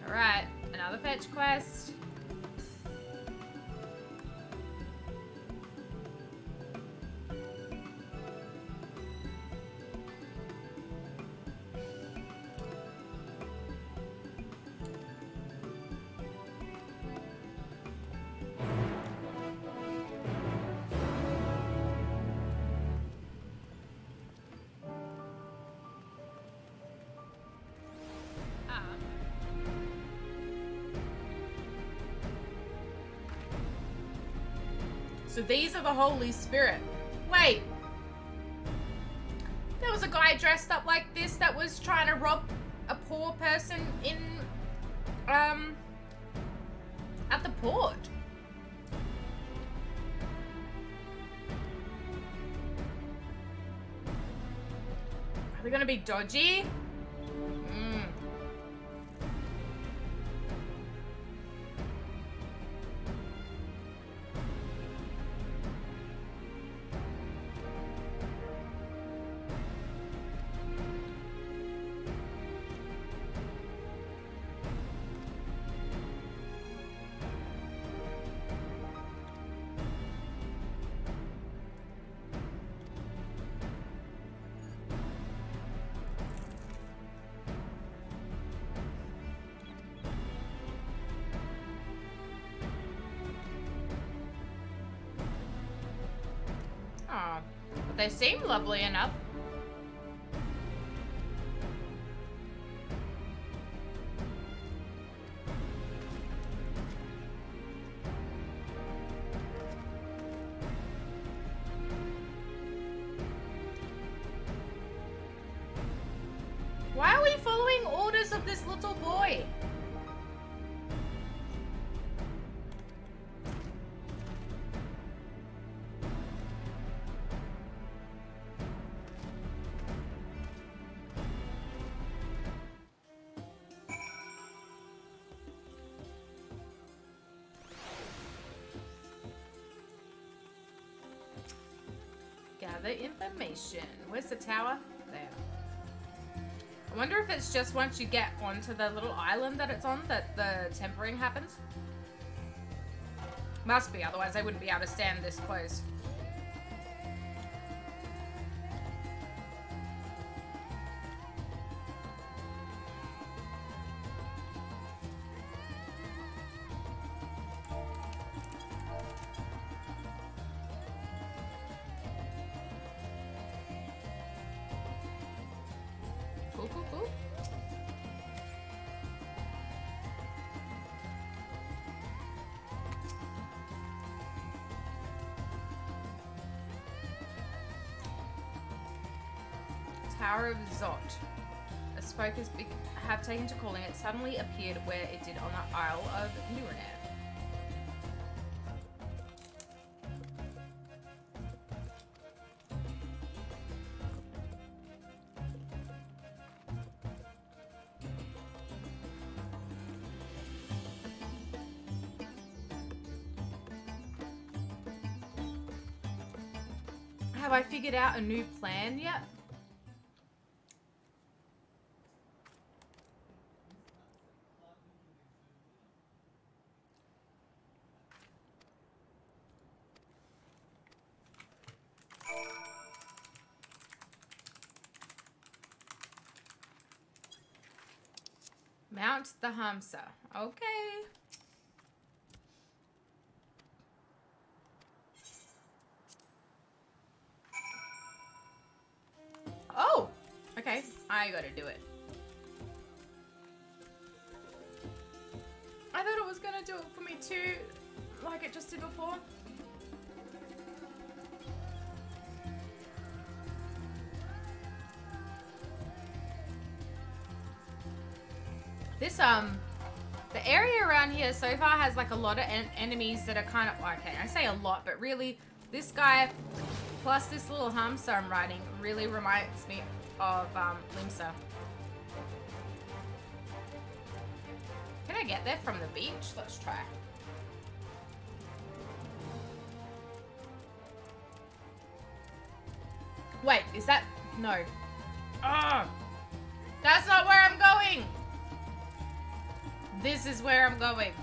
Alright, another fetch quest. So these are the Holy Spirit. Wait. There was a guy dressed up like this that was trying to rob a poor person in, at the port. Are they gonna be dodgy? But they seem lovely enough. Why are we following orders of this little boy? Gather information. Where's the tower? There. I wonder if it's just once you get onto the little island that it's on that the tempering happens. Must be, otherwise I wouldn't be able to stand this close. Cool. Tower of Zot. the spoke have taken to calling it suddenly appeared where it did on the Isle of Urianger. Have I figured out a new plan yet? Mount the Hamsa. Okay. Oh! Okay, I gotta do it. I thought it was gonna do it for me too, like it just did before. This, the area around here so far has like a lot of enemies that are kind of, okay, I say a lot, but really this guy plus this little hamster I'm riding really reminds me of Limsa. Can I get there from the beach? Let's try. Wait, is that, no. Ah, that's not where I'm going. This is where I'm going.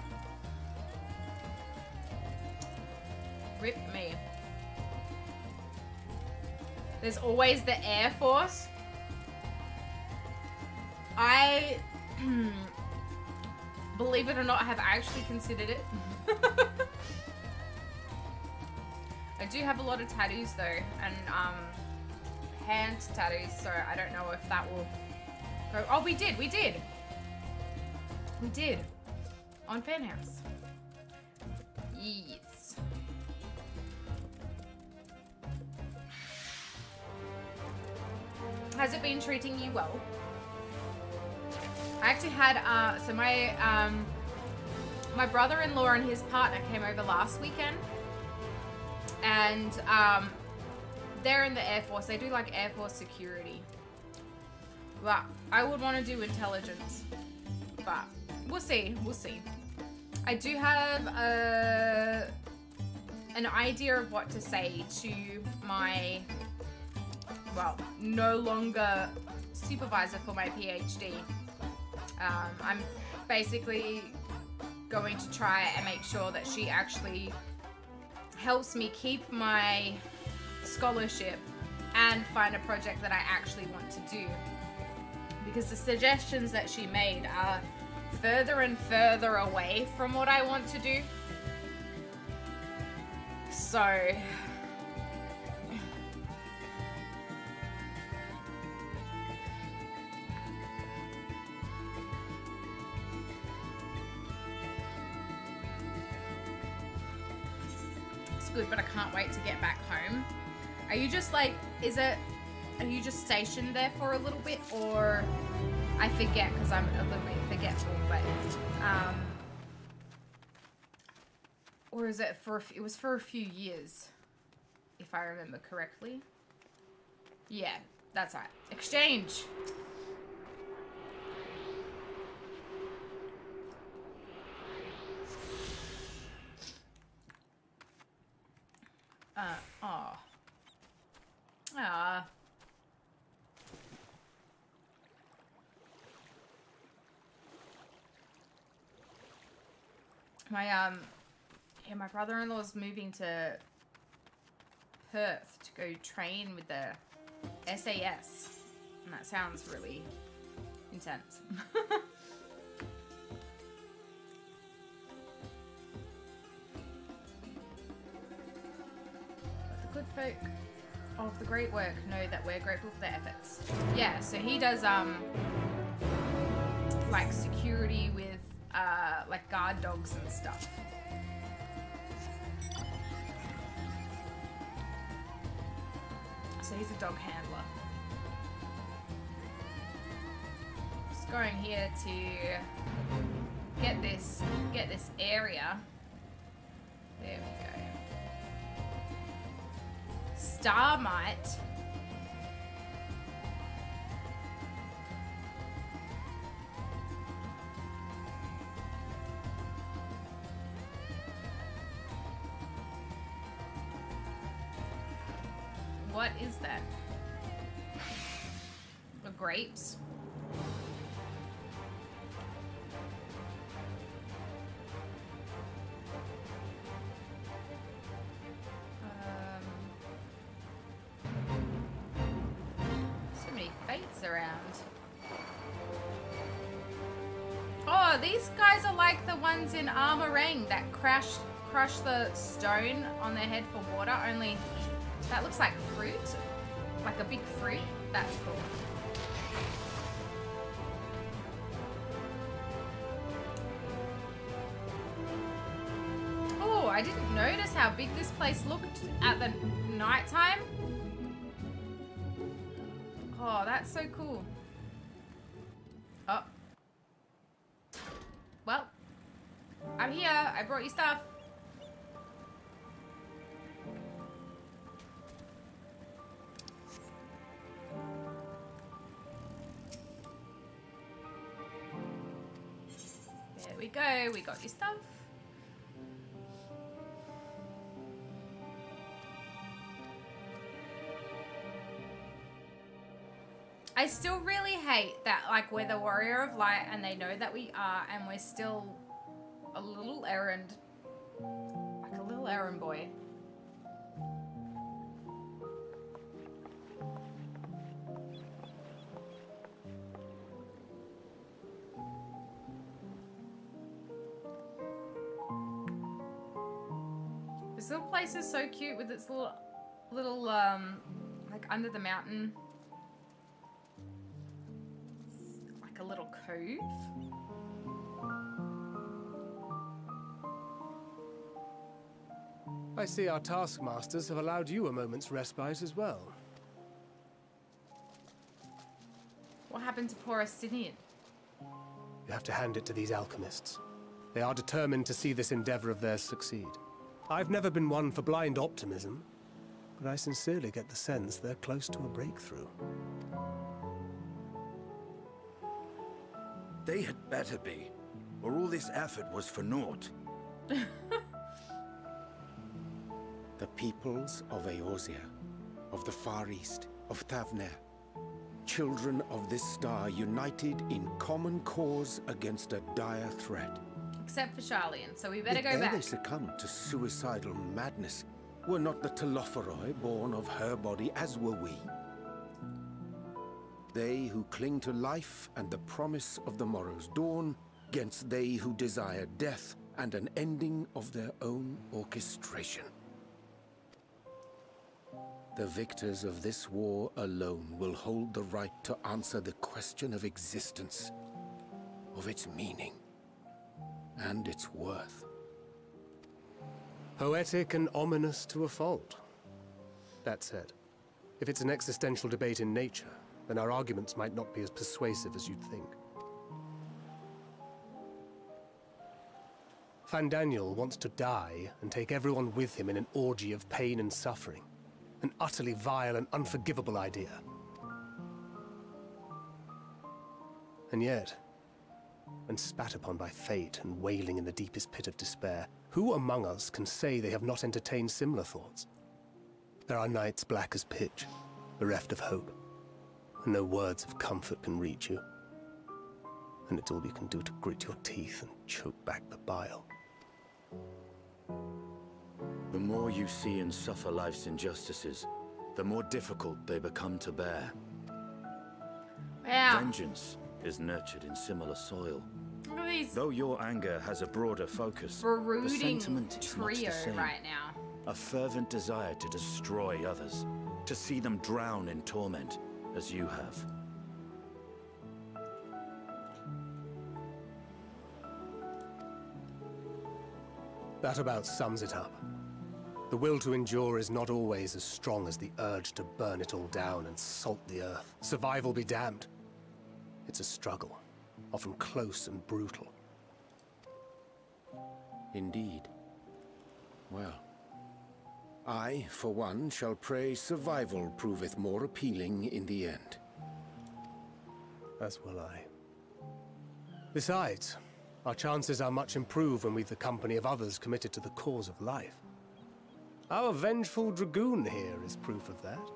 Rip me. There's always the Air Force. I, believe it or not, have actually considered it. I do have a lot of tattoos though, and hand tattoos, so I don't know if that will go. Oh, we did. We did. On Fanhouse. Yes. Has it been treating you well? I actually had, so my, my brother-in-law and his partner came over last weekend. And, they're in the Air Force. They do like Air Force security. But I would want to do intelligence. But we'll see. We'll see. I do have an idea of what to say to my, well, no longer supervisor for my PhD. I'm basically going to try and make sure that she actually helps me keep my scholarship and find a project that I actually want to do. Because the suggestions that she made are further and further away from what I want to do. So it's good, but I can't wait to get back home. Are you just like, are you just stationed there for a little bit, or I forget because I'm a little bit forgetful, but or is it for, it was for a few years, if I remember correctly. Yeah, that's right. Exchange. My brother-in-law's moving to Perth to go train with the SAS, and that sounds really intense. The good folk of the great work know that we're grateful for their efforts. Yeah, so he does like security with like guard dogs and stuff. So he's a dog handler. just going here to get this area. There we go. Starmite. What is that? The grapes? So many fates around. Oh, these guys are like the ones in Armorang that crush the stone on their head for water, only that looks like fruit, like a big fruit. That's cool. Oh, I didn't notice how big this place looked at the nighttime. Oh, that's so cool. Oh. Well, I'm here. I brought you stuff. There we go. We got your stuff. I still really hate that, like, we're the Warrior of Light and they know that we are, and we're still a little errand, like a little errand boy. This little place is so cute with its little like under the mountain. A little cove. I see our taskmasters have allowed you a moment's respite as well. What happened to poor Estinien? You have to hand it to these alchemists. They are determined to see this endeavor of theirs succeed. I've never been one for blind optimism, but I sincerely get the sense they're close to a breakthrough. They had better be, or all this effort was for naught. The peoples of Eorzea, of the Far East, of Thavnair, children of this star united in common cause against a dire threat. Except for Sharlayan, so we better go Ere back. they succumbed to suicidal madness, were not the Telophoroi born of her body as were we? They who cling to life and the promise of the morrow's dawn, against they who desire death and an ending of their own orchestration. The victors of this war alone will hold the right to answer the question of existence, of its meaning, and its worth. Poetic and ominous to a fault. That said, if it's an existential debate in nature, then our arguments might not be as persuasive as you'd think. Fandaniel wants to die and take everyone with him in an orgy of pain and suffering. An utterly vile and unforgivable idea. And yet, when spat upon by fate and wailing in the deepest pit of despair, who among us can say they have not entertained similar thoughts? There are nights black as pitch, bereft of hope. And no words of comfort can reach you. And it's all you can do to grit your teeth and choke back the bile. The more you see and suffer life's injustices, the more difficult they become to bear. Wow. Vengeance is nurtured in similar soil. Look at these Though your anger has a broader focus, the brooding sentiment is much trio the same. right now. A fervent desire to destroy others, to see them drown in torment, as you have. That about sums it up. The will to endure is not always as strong as the urge to burn it all down and salt the earth. Survival be damned. It's a struggle, often close and brutal. Indeed. Well, I, for one, shall pray survival proveth more appealing in the end. As will I. Besides, our chances are much improved when we've the company of others committed to the cause of life. Our vengeful dragoon here is proof of that.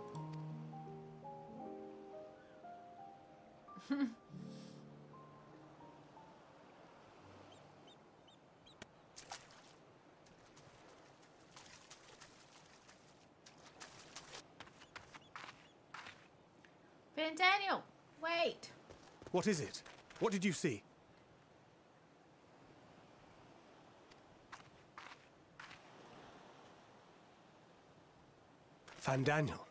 Fandaniel, wait. What is it? What did you see? Fandaniel,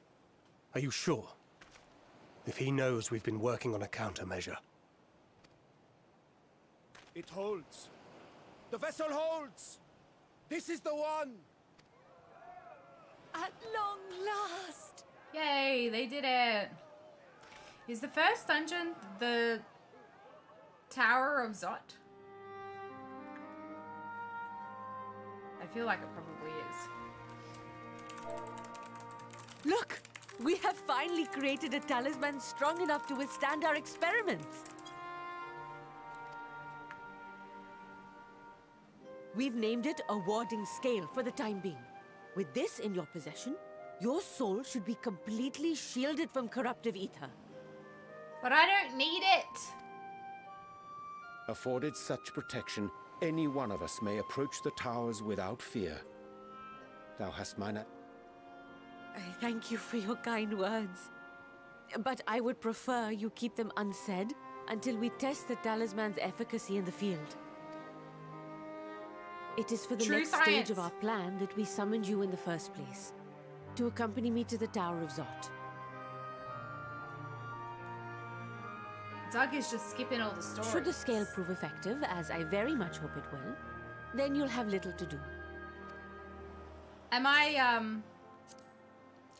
are you sure? If he knows we've been working on a countermeasure. It holds. The vessel holds! This is the one! At long last! Yay, they did it. Is the first dungeon the Tower of Zot? I feel like it probably is. Look! We have finally created a talisman strong enough to withstand our experiments. We've named it a warding scale for the time being. With this in your possession, your soul should be completely shielded from corruptive ether. But I don't need it! Afforded such protection, any one of us may approach the towers without fear. Thou hast mine... I thank you for your kind words. But I would prefer you keep them unsaid until we test the talisman's efficacy in the field. It is for the next stage of our plan that we summoned you in the first place, to accompany me to the Tower of Zot. Doug is just skipping all the stories. Should the scale prove effective, as I very much hope it will, then you'll have little to do. Am I,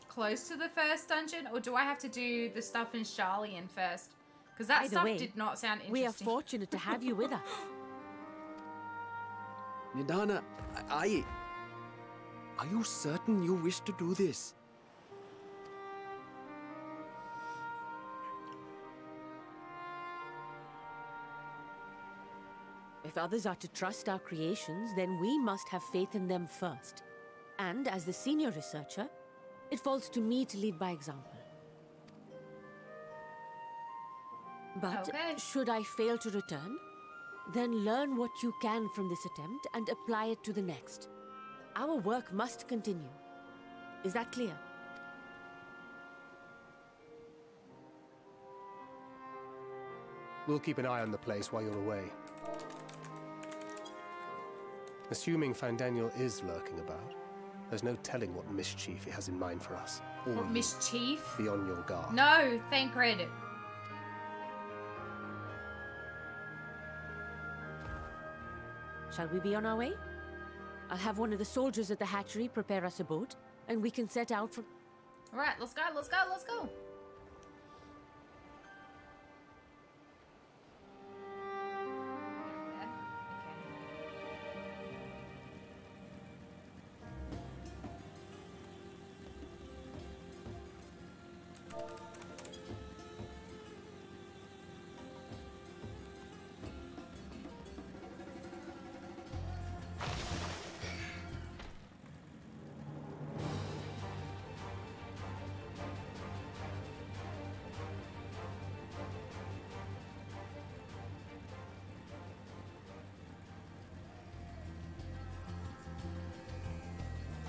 close to the first dungeon, or do I have to do the stuff in Sharlayan first? Because that stuff did not sound interesting. We are fortunate to have you with us. Nidhana, are you certain you wish to do this? If others are to trust our creations, then we must have faith in them first. And as the senior researcher, it falls to me to lead by example. But should I fail to return, then learn what you can from this attempt and apply it to the next. Our work must continue. Is that clear? We'll keep an eye on the place while you're away. Assuming Fandaniel is lurking about, there's no telling what mischief he has in mind for us. What mischief? Be on your guard. No, Thancred. Shall we be on our way? I'll have one of the soldiers at the hatchery prepare us a boat, and we can set out from... Alright, let's go, let's go, let's go.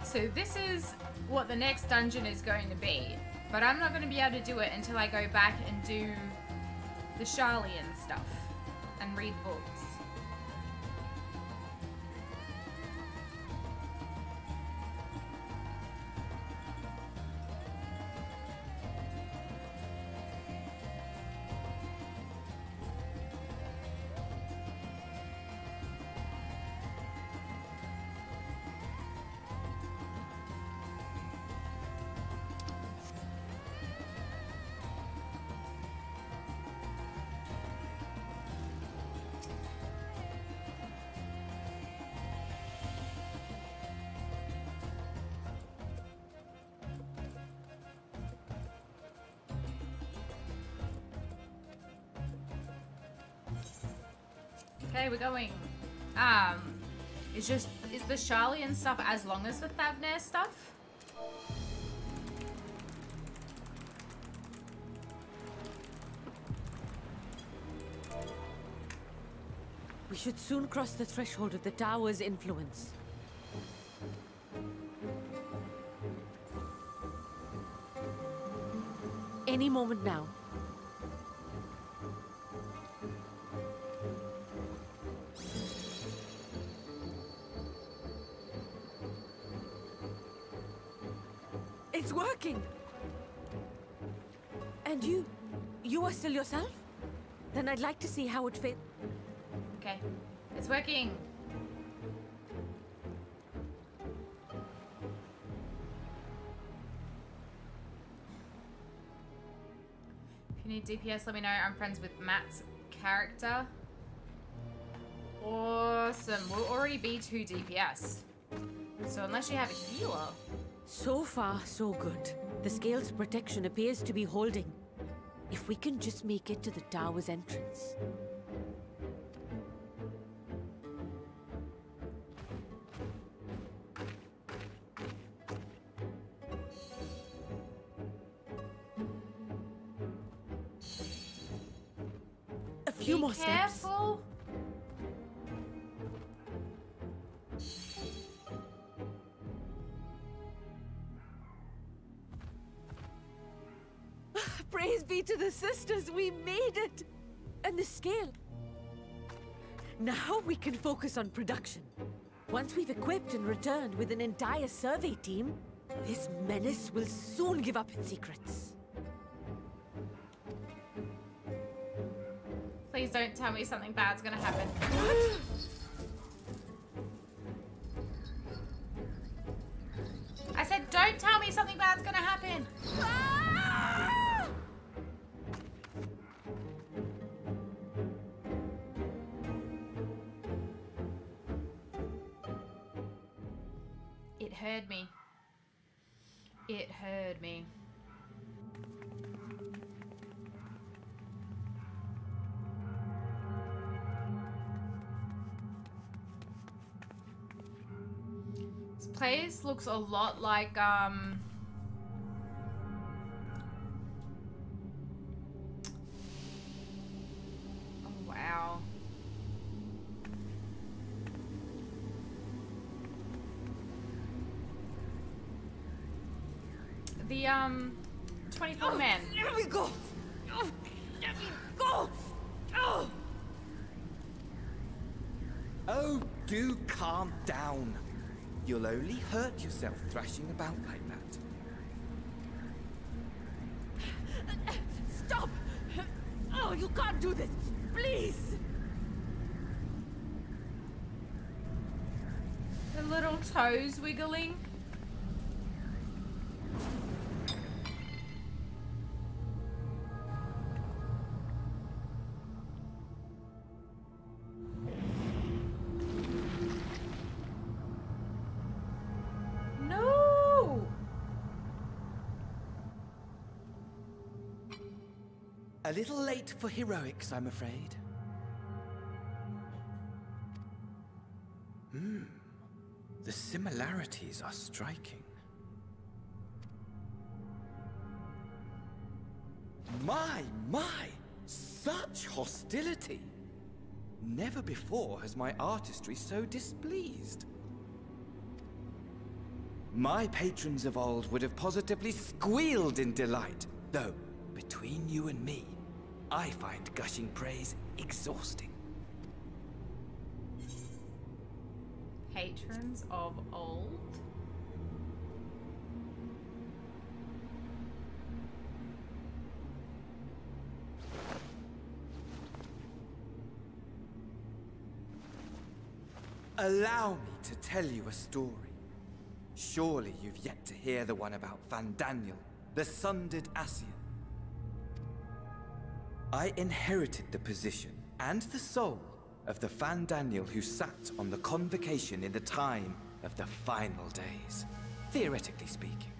So this is what the next dungeon is going to be, but I'm not going to be able to do it until I go back and do the Sharlayan stuff and read books. say we're going? Is the Sharlayan stuff as long as the Thavnair stuff? We should soon cross the threshold of the tower's influence. Any moment now. It's working! And you are still yourself? Then I'd like to see how it fits. Okay, it's working. If you need DPS, let me know. I'm friends with Matt's character. Awesome. We'll already be 2 DPS. So unless you have a healer. So far, so good. The Scale's protection appears to be holding. If we can just make it to the tower's entrance. A few more steps. Careful. Praise be to the sisters, we made it! And the Scale. Now we can focus on production. Once we've equipped and returned with an entire survey team, this menace will soon give up its secrets. Please don't tell me something bad's gonna happen. What? I said don't tell me something bad's gonna happen. It heard me. It heard me. This place looks a lot like oh wow. The 24 men. Let me go. Let me go. Oh, do calm down. You'll only hurt yourself thrashing about like that. Stop! Oh, you can't do this! Please! The little toes wiggling. A little late for heroics, I'm afraid. The similarities are striking. My! Such hostility! Never before has my artistry so displeased. My patrons of old would have positively squealed in delight, though, between you and me, I find gushing praise exhausting. Patrons of old? Allow me to tell you a story. Surely you've yet to hear the one about Fandaniel, the sundered Ascian. I inherited the position and the soul of the Fandaniel who sat on the convocation in the time of the final days, theoretically speaking.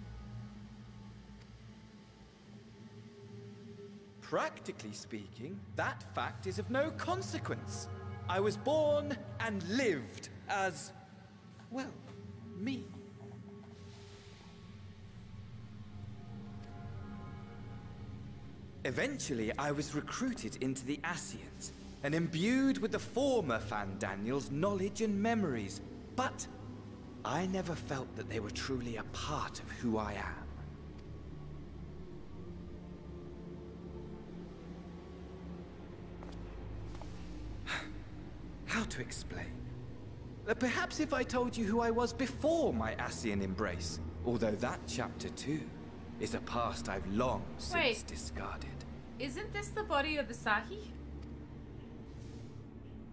Practically speaking, that fact is of no consequence. I was born and lived as, well, me. Eventually, I was recruited into the Ascians and imbued with the former Fandaniel's knowledge and memories, but I never felt that they were truly a part of who I am. How to explain? Perhaps if I told you who I was before my Ascian embrace, although that chapter too is a past I've long since discarded. Isn't this the body of the Sahi?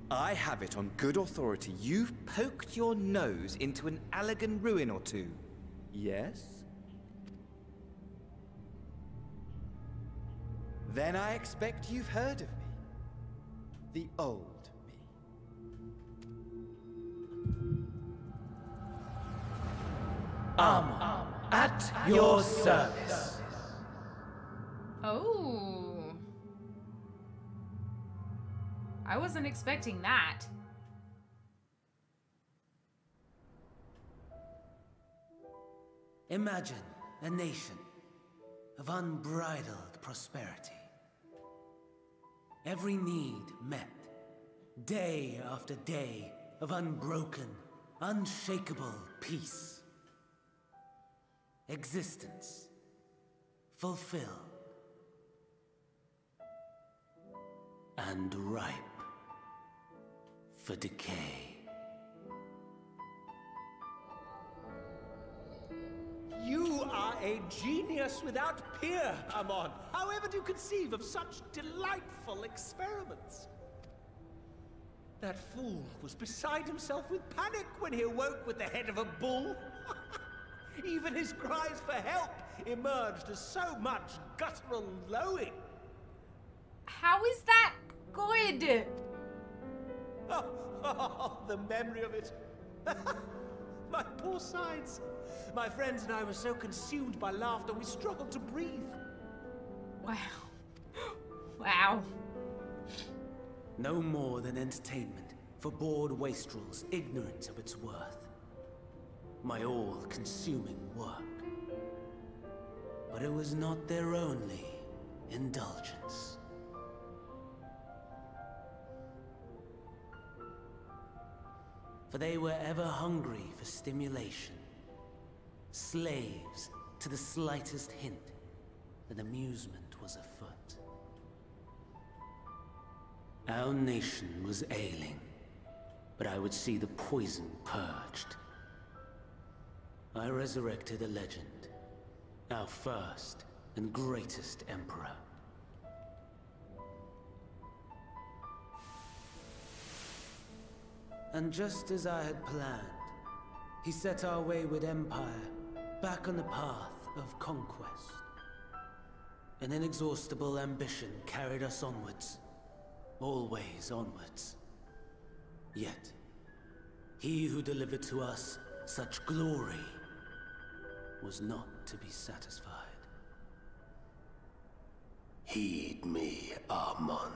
I have it on good authority you've poked your nose into an Allegan ruin or two. Yes? Then I expect you've heard of me. The old me. At your service. Oh. I wasn't expecting that. Imagine a nation of unbridled prosperity. Every need met, day after day of unbroken, unshakable peace. Existence fulfilled and ripe for decay. You are a genius without peer, Amon. However do you conceive of such delightful experiments? That fool was beside himself with panic when he awoke with the head of a bull. Even his cries for help emerged as so much guttural lowing. How is that good? Oh, the memory of it. My poor sides. My friends and I were so consumed by laughter we struggled to breathe. Wow. Wow. No more than entertainment for bored wastrels ignorant of its worth. My all-consuming work. But it was not their only indulgence. For they were ever hungry for stimulation. Slaves to the slightest hint that amusement was afoot. Our nation was ailing, but I would see the poison purged. I resurrected a legend, our first and greatest emperor. And just as I had planned, he set our wayward empire back on the path of conquest. An inexhaustible ambition carried us onwards, always onwards. Yet, he who delivered to us such glory was not to be satisfied. Heed me, Amon.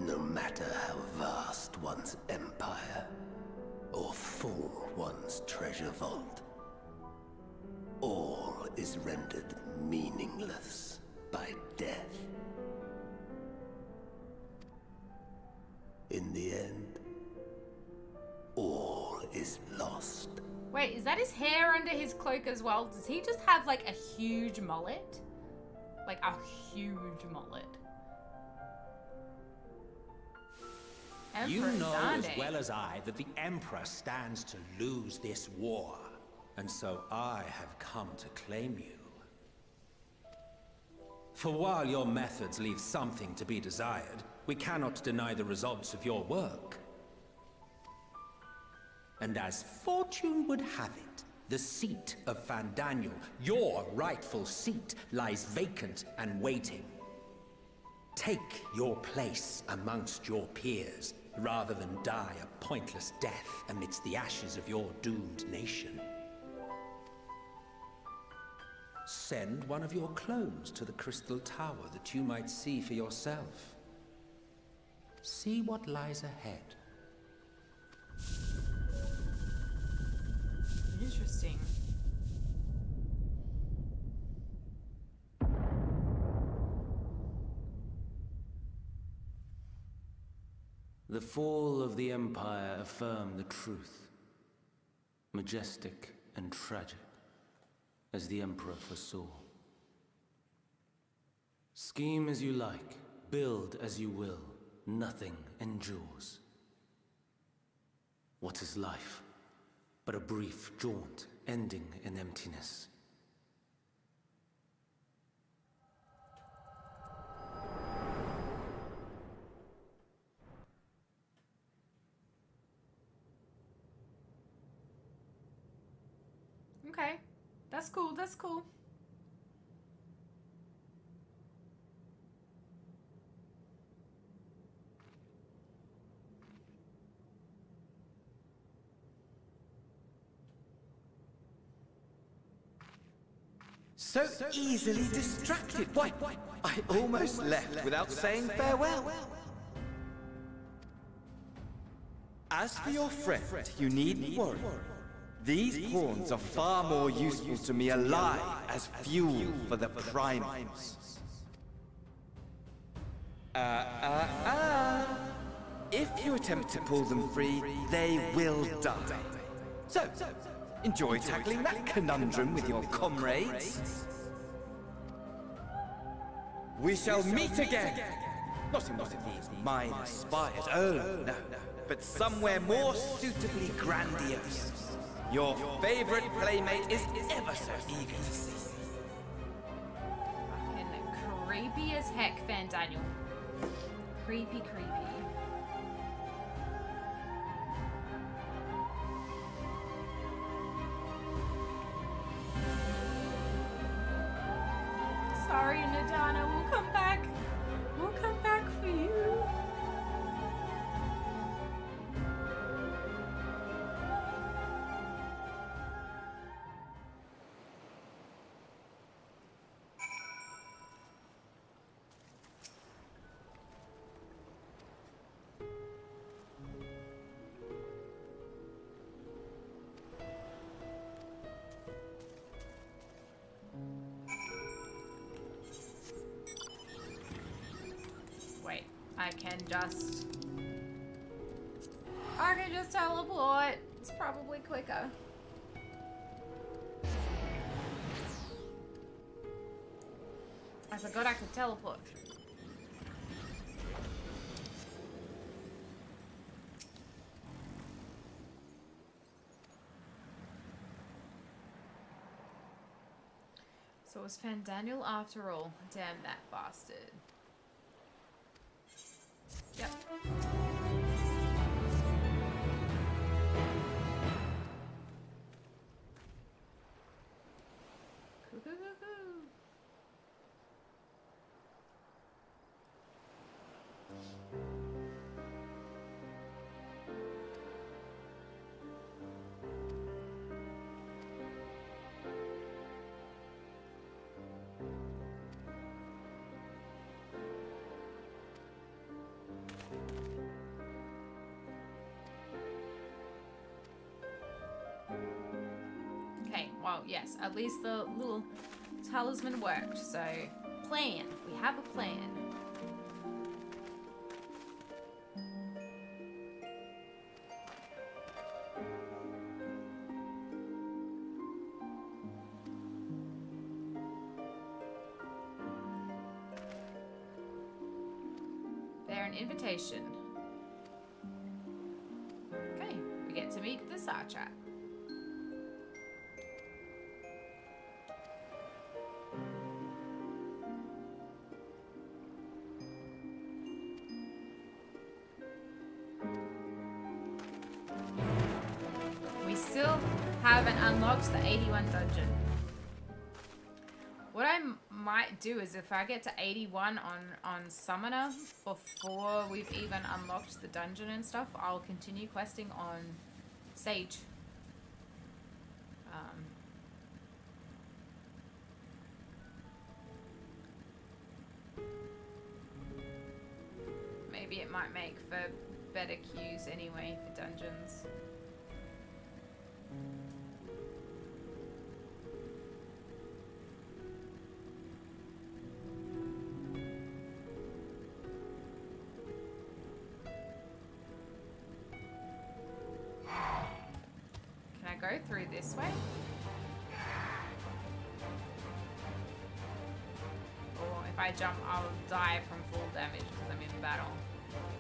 No matter how vast one's empire, or full one's treasure vault, all is rendered meaningless by death. In the end, all is lost. Wait, is that his hair under his cloak as well? Does he just have like a huge mullet? Like a huge mullet. You Emperor know Zande. as well as I that the Emperor stands to lose this war, and so I have come to claim you. For while your methods leave something to be desired, we cannot deny the results of your work. And as fortune would have it, the seat of Fandaniel, your rightful seat, lies vacant and waiting. Take your place amongst your peers, rather than die a pointless death amidst the ashes of your doomed nation. Send one of your clones to the Crystal Tower that you might see for yourself. See what lies ahead. Interesting. The fall of the Empire affirmed the truth. Majestic and tragic, as the Emperor foresaw. Scheme as you like, build as you will, nothing endures. What is life but a brief jaunt ending in emptiness? Okay, that's cool, that's cool. So easily distracted. Why, I almost left without saying farewell. As for your friend, you needn't worry. These pawns are far more useful to me alive as fuel for the primals. If you attempt to pull them free, they will die. So, enjoy tackling that conundrum with your comrades. We shall meet again! Not in one of these minor spires, oh no, but somewhere more suitably grandiose. Your favorite playmate is ever so eager to see. Fucking creepy as heck, Fandaniel. Creepy, creepy. Sorry, Nidhana, we'll come back. We'll come back for you. I can just teleport. It's probably quicker. I forgot I could teleport. So it was Fandaniel after all. Damn that bastard. Yep. Well, yes, at least the little talisman worked, so plan. We have a plan. They're an invitation. Okay, we get to meet the Satrap. Haven't unlocked the 81 dungeon. What I might do is if I get to 81 on Summoner before we've even unlocked the dungeon and stuff, I'll continue questing on Sage. Maybe it it might make for better queues anyway for dungeons. Can I go through this way? Or if I jump, I'll die from full damage because I'm in battle.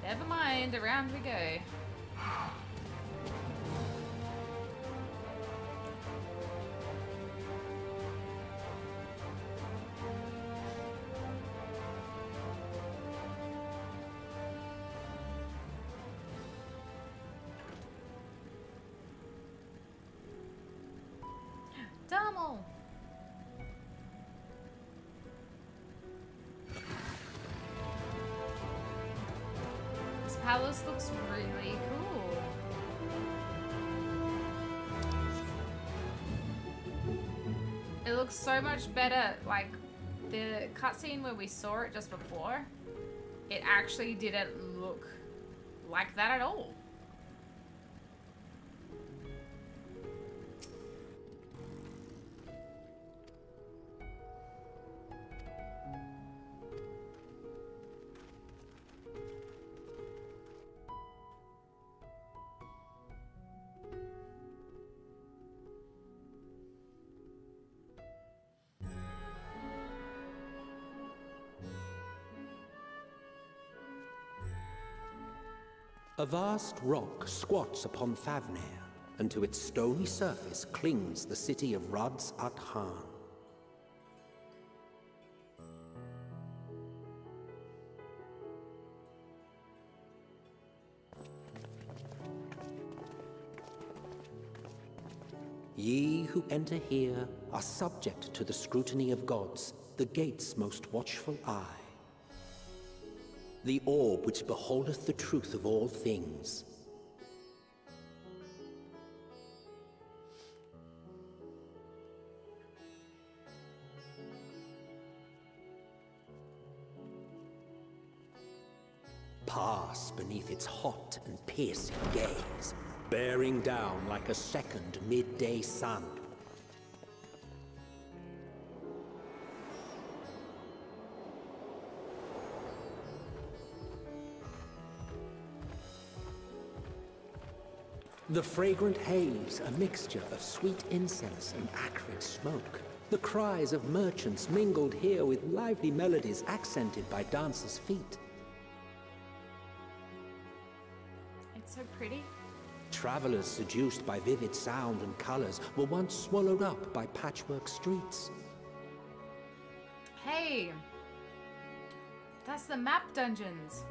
Never mind, around we go. Damel! This palace looks really cool. It looks so much better, like the cutscene where we saw it just before, it actually didn't look like that at all. A vast rock squats upon Thavnair, and to its stony surface clings the city of Radz-at-Han. Ye who enter here are subject to the scrutiny of gods, the gate's most watchful eye. The orb which beholdeth the truth of all things. Pass beneath its hot and piercing gaze, bearing down like a second midday sun. The fragrant haze, a mixture of sweet incense and acrid smoke. The cries of merchants mingled here with lively melodies accented by dancers' feet. It's so pretty. Travelers seduced by vivid sound and colors were once swallowed up by patchwork streets. Hey! That's the map dungeons.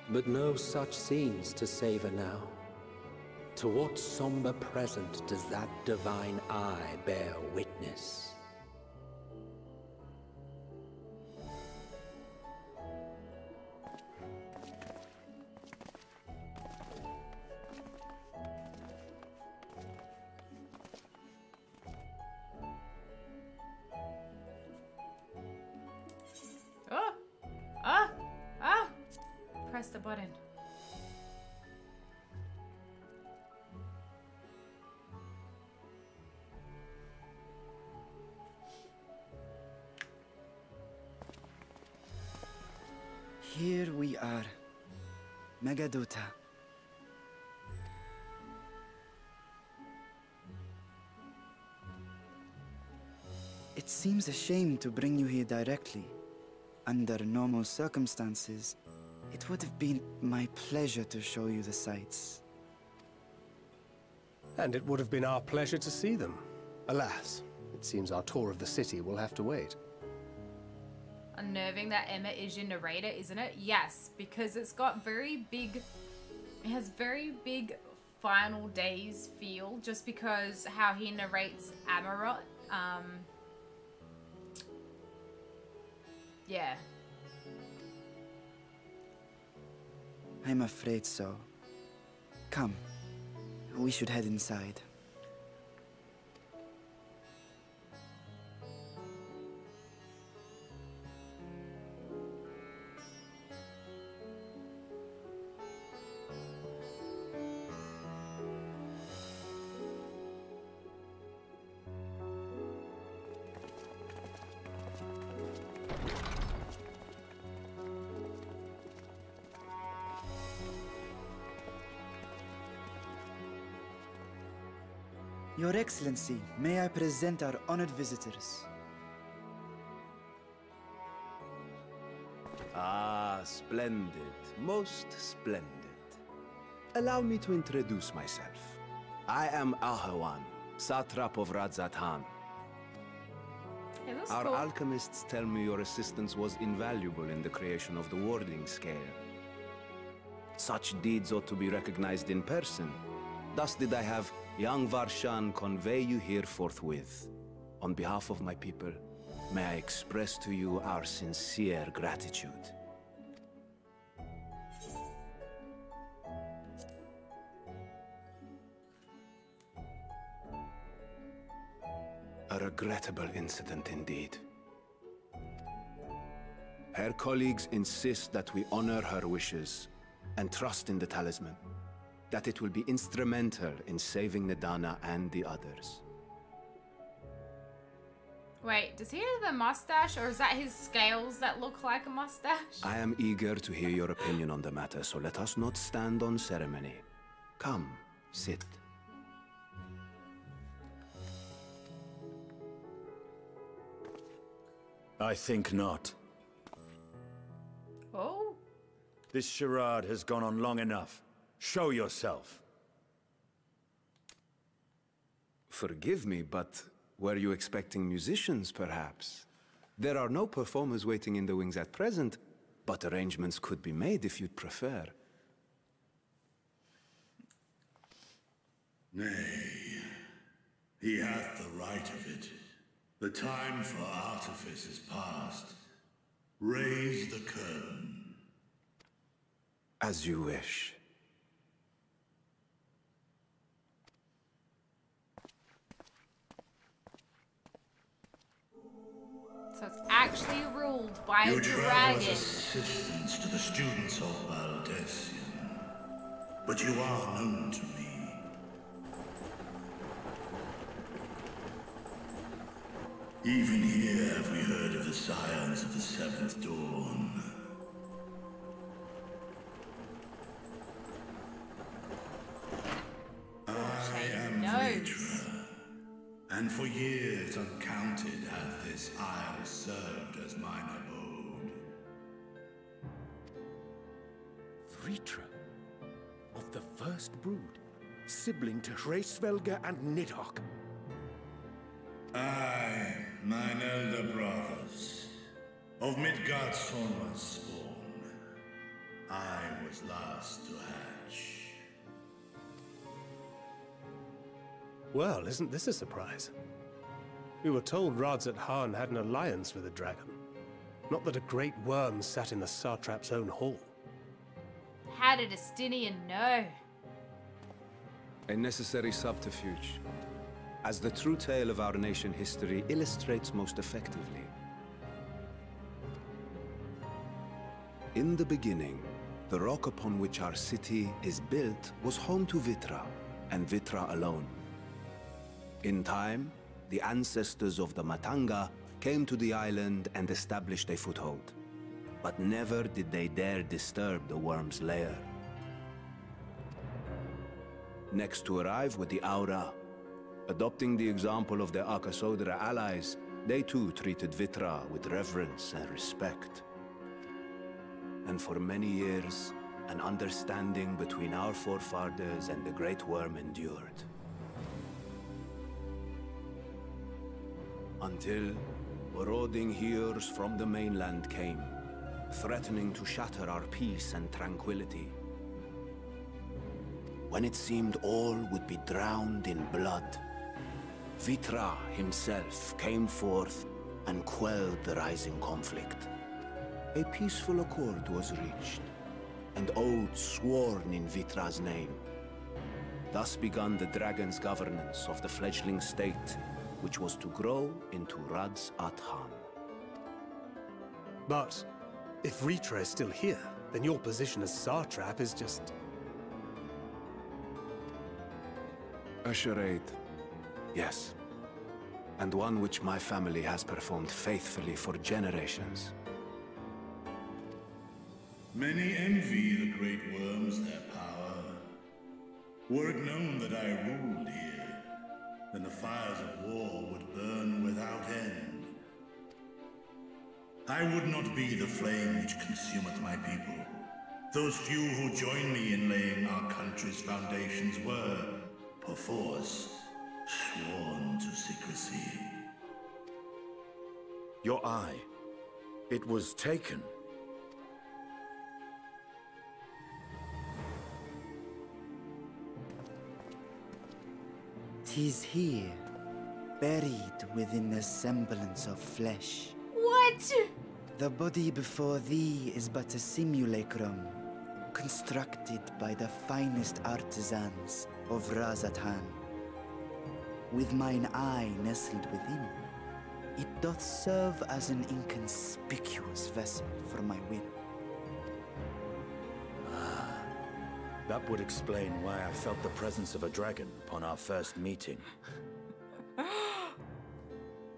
But no such scenes to savor now. To what somber present does that divine eye bear witness? Oh! Ah! Ah! Press the button. Here we are, Megadota. It seems a shame to bring you here directly. Under normal circumstances, it would have been my pleasure to show you the sights. And it would have been our pleasure to see them. Alas, it seems our tour of the city will have to wait. Unnerving that Emma is your narrator, isn't it? Yes, because it's got very big... It has very big Final Days feel, just because how he narrates Amarot. Yeah. I'm afraid so. Come, we should head inside. Your Excellency, may I present our honored visitors? Ah, splendid. Most splendid. Allow me to introduce myself. I am Ahwan, Satrap of Radz-at-Han. Our cool. alchemists tell me your assistance was invaluable in the creation of the warding scale. Such deeds ought to be recognized in person. Thus did I have young Varshan convey you here forthwith. On behalf of my people, may I express to you our sincere gratitude. A regrettable incident indeed. Her colleagues insist that we honor her wishes and trust in the talisman, that it will be instrumental in saving Nidhana and the others. Wait, does he have a mustache, or is that his scales that look like a mustache? I am eager to hear your opinion on the matter, so let us not stand on ceremony. Come, sit. I think not. Oh? This charade has gone on long enough. Show yourself. Forgive me, but were you expecting musicians, perhaps? There are no performers waiting in the wings at present, but arrangements could be made if you'd prefer. Nay, he hath the right of it. The time for artifice is past. Raise the curtain. As you wish. So it's actually ruled by You a travel dragon. as assistants to the students of Baldesion, but you are known to me. Even here have we heard of the scions of the Seventh Dawn. I am Vrtra, and for years uncounted hath this isle served as mine abode. Vrtra, of the first brood, sibling to Hraesvelgr and Nidhogg. Aye, mine elder brothers, of Midgard's Sorma's spawn, I was last to hatch. Well, isn't this a surprise? We were told Radz-at-Han had an alliance with a dragon. Not that a great worm sat in the Satrap's own hall. How did Estinien know? A necessary subterfuge, as the true tale of our nation history illustrates most effectively. In the beginning, the rock upon which our city is built was home to Vrtra, and Vrtra alone. In time, the ancestors of the Matanga came to the island and established a foothold. But never did they dare disturb the worm's lair. Next to arrive were the Aura. Adopting the example of their Akasodra allies, they too treated Vrtra with reverence and respect. And for many years, an understanding between our forefathers and the Great Worm endured. Until marauding heroes from the mainland came, threatening to shatter our peace and tranquility. When it seemed all would be drowned in blood, Vrtra himself came forth and quelled the rising conflict. A peaceful accord was reached, and oaths sworn in Vrtra's name. Thus began the dragon's governance of the fledgling state, which was to grow into Radz-at-Han. But if Vrtra is still here, then your position as Satrap is just... A charade, yes. And one which my family has performed faithfully for generations. Many envy the great worms their power. Were it known that I ruled here, then the fires of war would burn without end. I would not be the flame which consumeth my people. Those few who join me in laying our country's foundations were, perforce, sworn to secrecy. Your eye. It was taken. "'Tis here, buried within the semblance of flesh. What? The body before thee is but a simulacrum, constructed by the finest artisans of Radz-at-Han. With mine eye nestled within, it doth serve as an inconspicuous vessel for my will." That would explain why I felt the presence of a dragon upon our first meeting.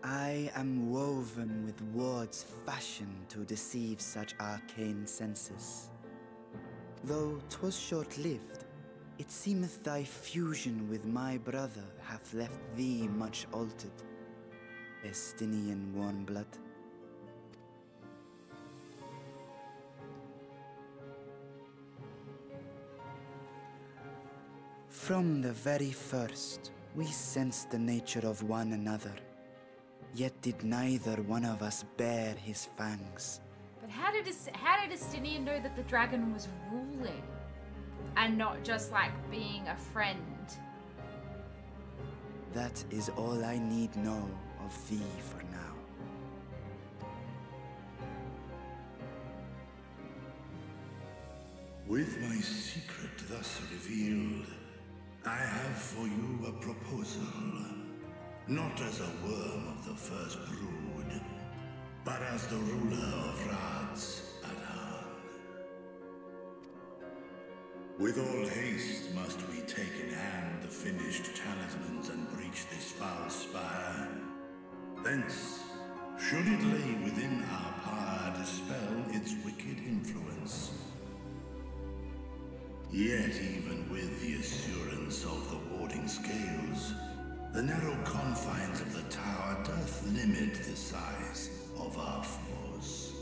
I am woven with wards fashioned to deceive such arcane senses. Though 'twas short-lived, it seemeth thy fusion with my brother hath left thee much altered, Estinien warm-blood. From the very first, we sensed the nature of one another, yet did neither one of us bare his fangs. But how did Estinien know that the dragon was ruling, and not just like being a friend? That is all I need know of thee for now. With my secret thus revealed, I have for you a proposal. Not as a worm of the first brood, but as the ruler of Radz-at-Han. With all haste must we take in hand the finished talismans and breach this foul spire. Thence, should it lay within our power, dispel its wicked influence. Yet even with the assurance of the warding scales, the narrow confines of the tower doth limit the size of our force.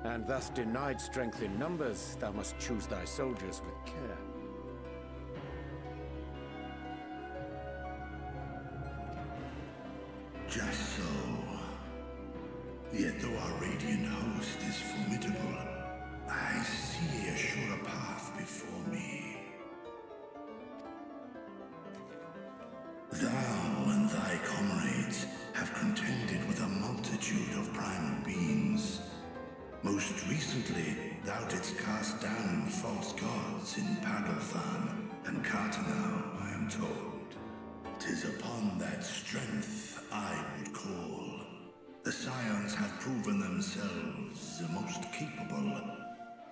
And thus denied strength in numbers, thou must choose thy soldiers with care. Just so. Yet though our radiant host is formidable, I see a surer path before me. Thou and thy comrades have contended with a multitude of primal beings. Most recently, thou didst cast down false gods in Padalthan and Cartanau, I am told. 'Tis upon that strength I would call. The Scions have proven themselves the most capable,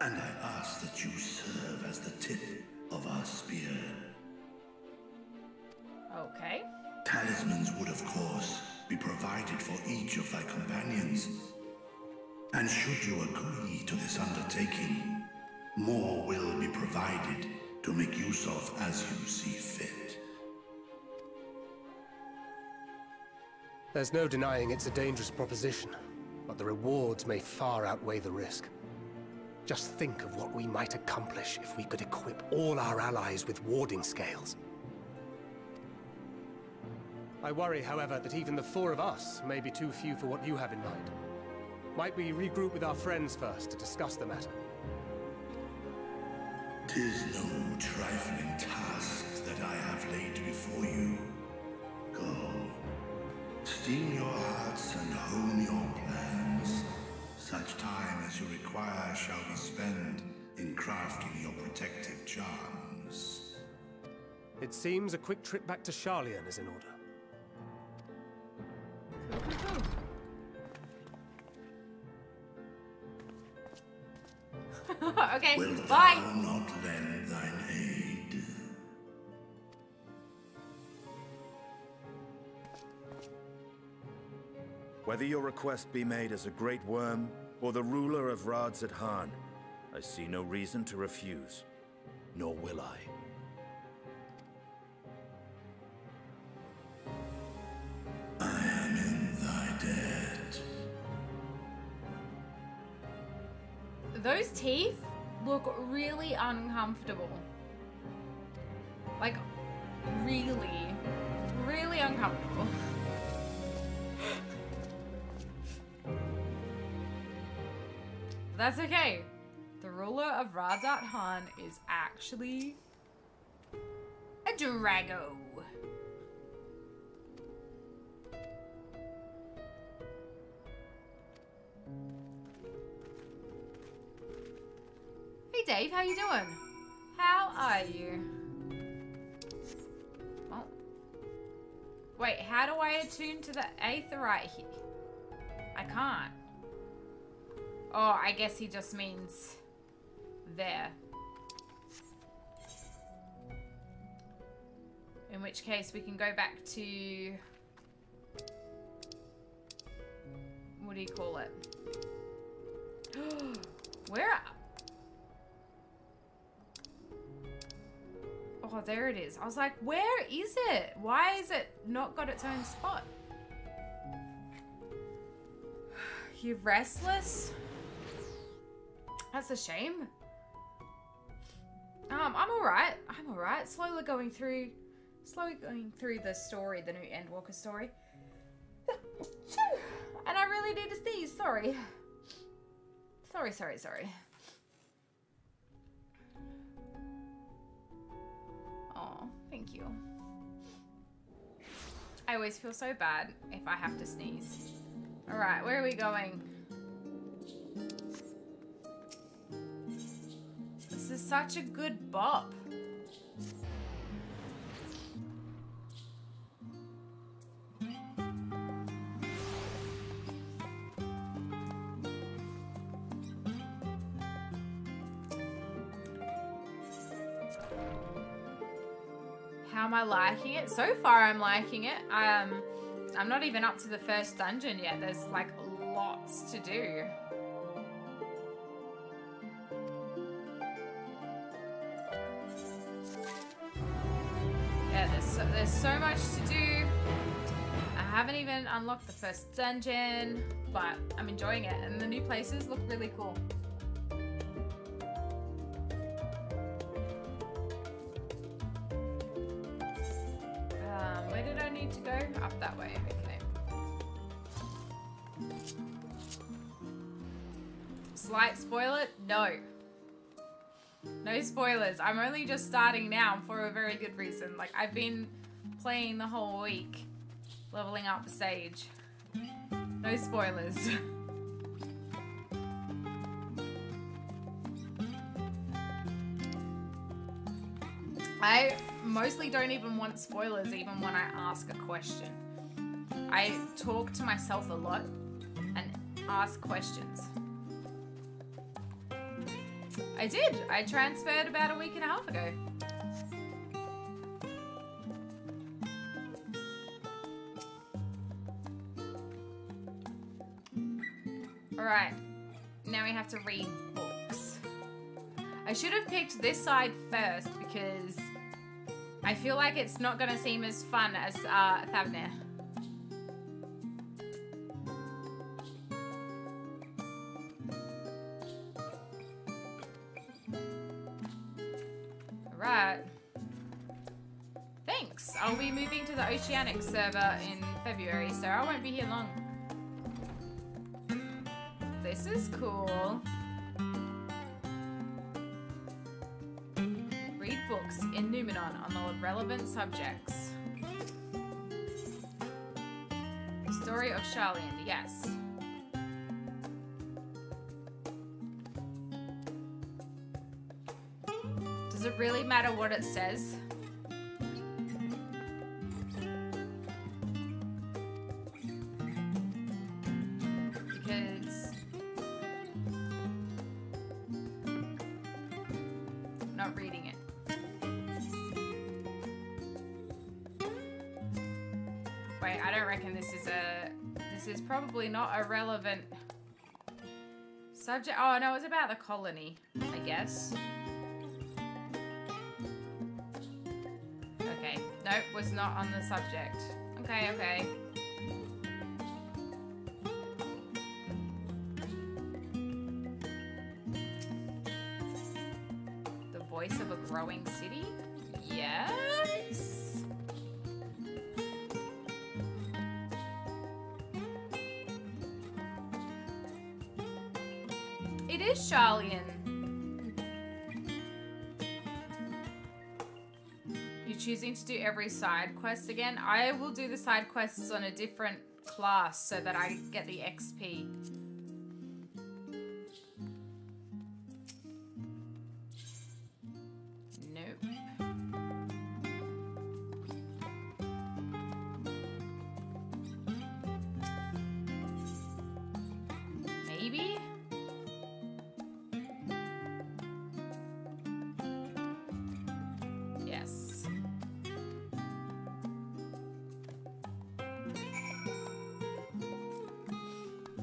and I ask that you serve as the tip of our spear. Okay. Talismans would, of course, be provided for each of thy companions. And should you agree to this undertaking, more will be provided to make use of as you see fit. There's no denying it's a dangerous proposition, but the rewards may far outweigh the risk. Just think of what we might accomplish if we could equip all our allies with warding scales. I worry, however, that even the four of us may be too few for what you have in mind. Might we regroup with our friends first to discuss the matter? 'Tis no trifling task that I have laid before you. Go. Steel your hearts and hone your plans. Such time as you require shall be spent in crafting your protective charms. It seems a quick trip back to Sharlayan is in order. Okay, Wilt bye. thou not lend thine aid? Whether your request be made as a great worm or the ruler of Radz-at-Han, I see no reason to refuse, nor will I. those teeth look really uncomfortable. Like, really, really uncomfortable. That's okay. The ruler of Radz-at-Han is actually a Drago. Hey Dave, how you doing? How are you? Oh. Wait, how do I attune to the Aetherite here? I can't. Oh, I guess he just means there. In which case we can go back to... what do you call it? Where? Oh, there it is. I was like, where is it? Why is it not got its own spot? You're restless? That's a shame. I'm alright. I'm alright. Slowly going through the story, the new Endwalker story. And I really need to sneeze. Sorry. Sorry. Oh, thank you. I always feel so bad if I have to sneeze. Alright, where are we going? This is such a good bop. How am I liking it? So far I'm liking it. I'm not even up to the first dungeon yet. There's like lots to do. Yeah, there's so much to do. I haven't even unlocked the first dungeon, but I'm enjoying it, and the new places look really cool. Where did I need to go? Up that way, okay. Slight spoiler? No. No spoilers. I'm only just starting now for a very good reason. Like, I've been playing the whole week, leveling up the stage. No spoilers. I mostly don't even want spoilers even when I ask a question. I talk to myself a lot and ask questions. I did. I transferred about a week and a half ago. Alright. Now we have to read books. I should have picked this side first because I feel like it's not going to seem as fun as Thavnair. Alright. Thanks. I'll be moving to the Oceanic server in February, so I won't be here long. This is cool. Read books in Numenon on the relevant subjects. The story of Sharlayan, yes. Does it really matter what it says? Because I'm not reading it. Wait, I don't reckon this is probably not a relevant subject. Oh no, it's about the colony, I guess. Okay, nope, was not on the subject. Okay, okay. voice of a growing city? Yes? It is Sharlayan. You're choosing to do every side quest again? I will do the side quests on a different class so that I get the XP. Nope. Maybe? Yes.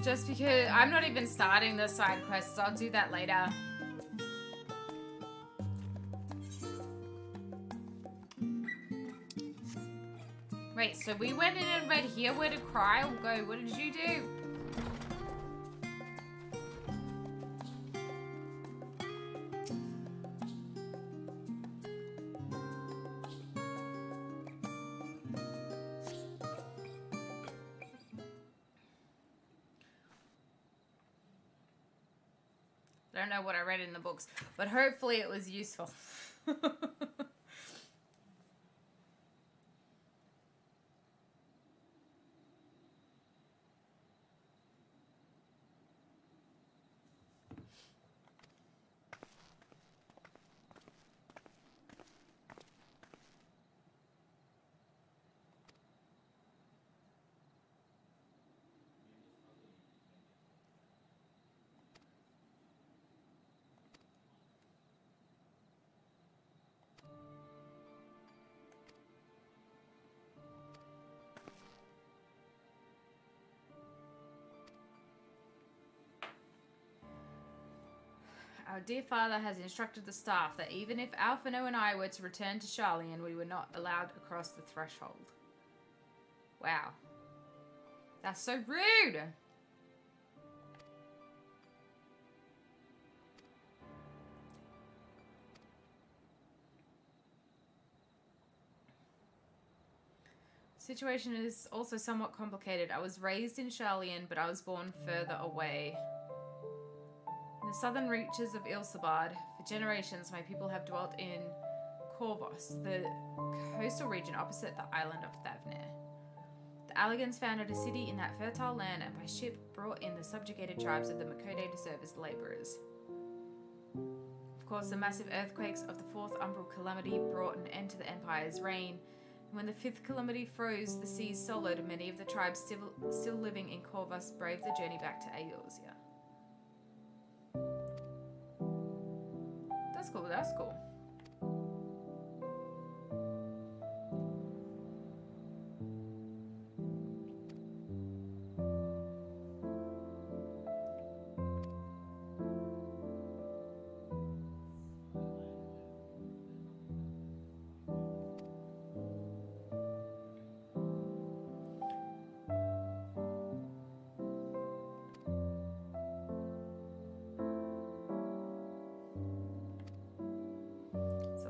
Just because I'm not even starting the side quests, I'll do that later. Wait, so we went in and read here where to cry or go. What did you do? I don't know what I read in the books, but hopefully it was useful. Our dear father has instructed the staff that even if Alphino and I were to return to Sharlayan, we were not allowed across the threshold. Wow. That's so rude! Situation is also somewhat complicated. I was raised in Sharlayan, but I was born further away. In the southern reaches of Ilsabard, for generations my people have dwelt in Corvos, the coastal region opposite the island of Thavnair. The Alligans founded a city in that fertile land and by ship brought in the subjugated tribes of the Makode to serve as labourers. Of course, the massive earthquakes of the Fourth Umbral Calamity brought an end to the Empire's reign, and when the Fifth Calamity froze the seas solid, many of the tribes still living in Corvos braved the journey back to Eorzea. That's cool, that's cool.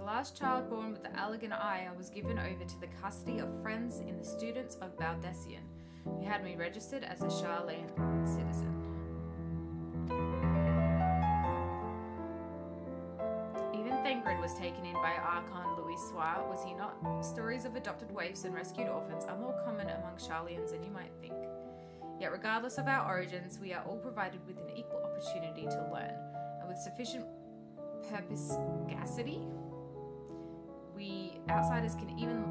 Last child born with the Allagan eye, I was given over to the custody of friends in the students of Baldesion, who had me registered as a Sharlayan citizen. Even Thancred was taken in by Archon Louis-Soir, was he not? Stories of adopted waifs and rescued orphans are more common among Sharlayans than you might think. Yet regardless of our origins, we are all provided with an equal opportunity to learn, and with sufficient perspicacity, we outsiders can even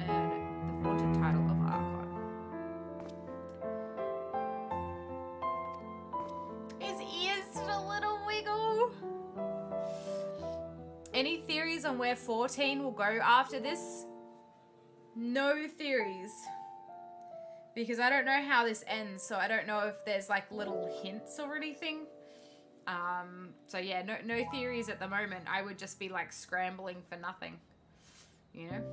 earn the vaunted title of Archon. His ears did a little wiggle. Any theories on where 14 will go after this? No theories. Because I don't know how this ends, so I don't know if there's like little hints or anything. So yeah, no theories at the moment. I would just be like scrambling for nothing. You know?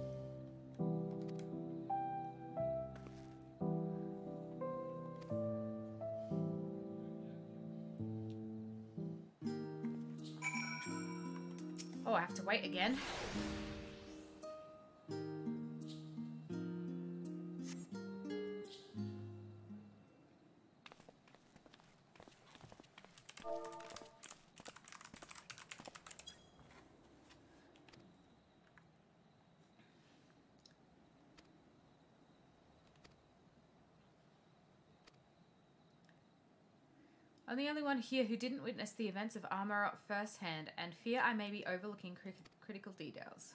Oh, I have to wait again. I'm the only one here who didn't witness the events of Armor firsthand, and fear I may be overlooking critical details.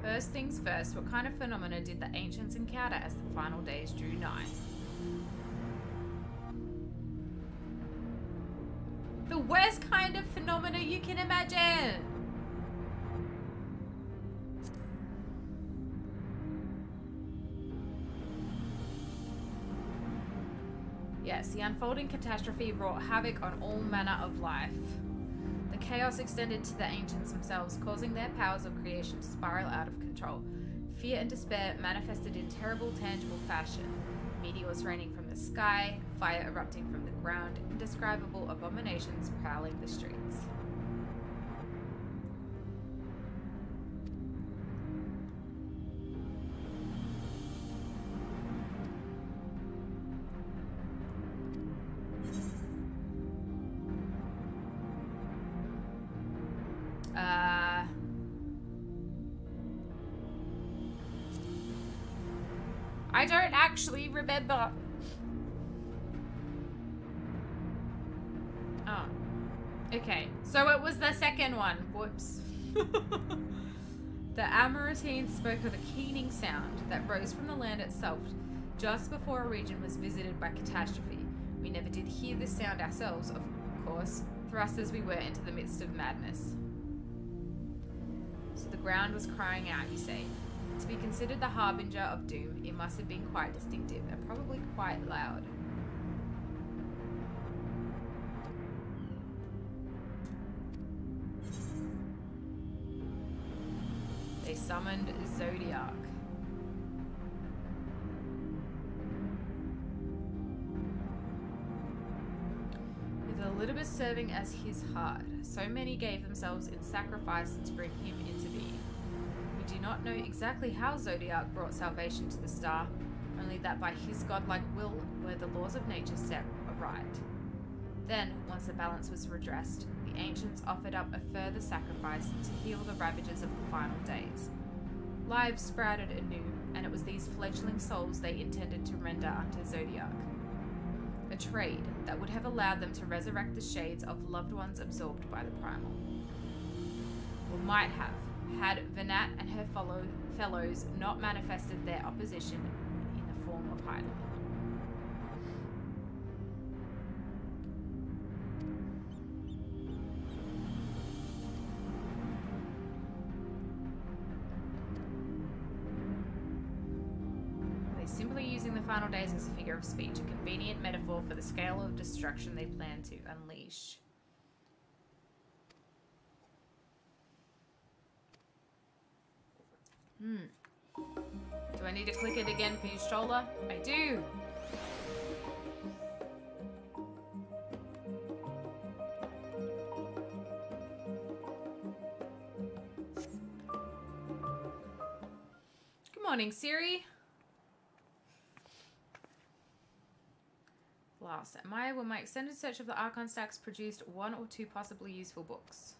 First things first, what kind of phenomena did the ancients encounter as the final days drew nigh? The worst kind of phenomena you can imagine! Yes, the unfolding catastrophe wrought havoc on all manner of life. The chaos extended to the ancients themselves, causing their powers of creation to spiral out of control. Fear and despair manifested in terrible, tangible fashion. Meteors raining from the sky, fire erupting from the ground, indescribable abominations prowling the streets. I don't actually remember. Oh. Okay. So it was the second one. Whoops. The Amoritines spoke of a keening sound that rose from the land itself just before a region was visited by catastrophe. We never did hear this sound ourselves, of course, thrust as we were into the midst of madness. So the ground was crying out, you say. To be considered the harbinger of doom, it must have been quite distinctive and probably quite loud. They summoned Zodiac. With Elidibus serving as his heart, so many gave themselves in sacrifice to bring him into being. We do not know exactly how Zodiac brought salvation to the star, only that by his godlike will were the laws of nature set aright. Then, once the balance was redressed, the ancients offered up a further sacrifice to heal the ravages of the final days. Lives sprouted anew, and it was these fledgling souls they intended to render unto Zodiac. A trade that would have allowed them to resurrect the shades of loved ones absorbed by the primal. Or might have, had Venat and her fellows not manifested their opposition in the form of Hydaelyn. They're simply using the final days as a figure of speech, a convenient metaphor for the scale of destruction they plan to unleash. Do I need to click it again for you, Stroller? I do! Good morning, Siri. Last at Maya, when my extended search of the Archon stacks produced 1 or 2 possibly useful books.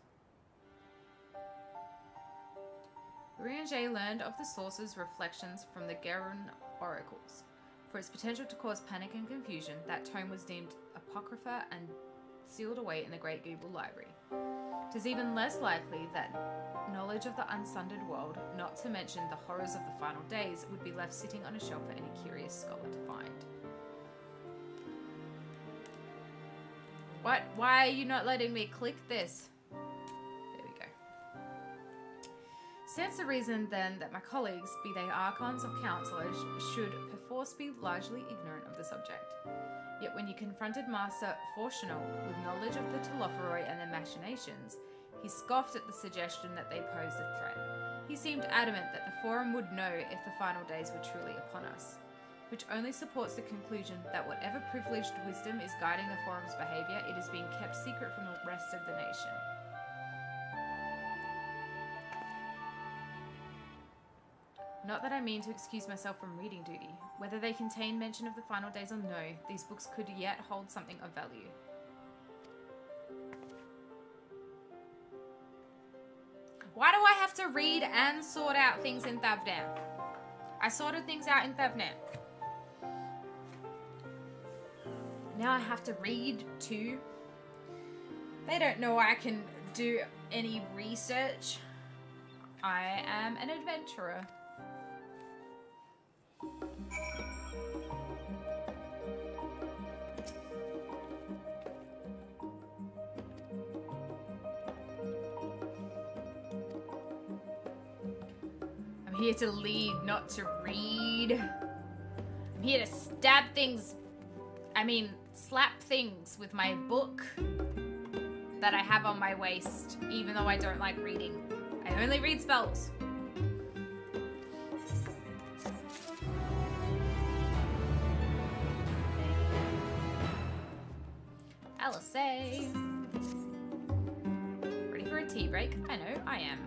Urianger learned of the source's reflections from the Gerun oracles. For its potential to cause panic and confusion, that tome was deemed apocrypha and sealed away in the Great Google Library. It is even less likely that knowledge of the unsundered world, not to mention the horrors of the final days, would be left sitting on a shelf for any curious scholar to find. What? Why are you not letting me click this? Stands to reason, then, that my colleagues, be they archons or counselors, should perforce be largely ignorant of the subject. Yet when you confronted Master Fortunal with knowledge of the Telophoroi and their machinations, he scoffed at the suggestion that they posed a threat. He seemed adamant that the Forum would know if the final days were truly upon us. which only supports the conclusion that whatever privileged wisdom is guiding the Forum's behaviour, it is being kept secret from the rest of the nation. Not that I mean to excuse myself from reading duty. Whether they contain mention of the final days or no, these books could yet hold something of value. Why do I have to read and sort out things in Thavnair? I sorted things out in Thavnair. Now I have to read too. They don't know I can do any research. I am an adventurer. I'm here to lead, not to read. I'm here to stab things. I mean, slap things with my book that I have on my waist, even though I don't like reading. I only read spells. Alisaie. Ready for a tea break? I know, I am.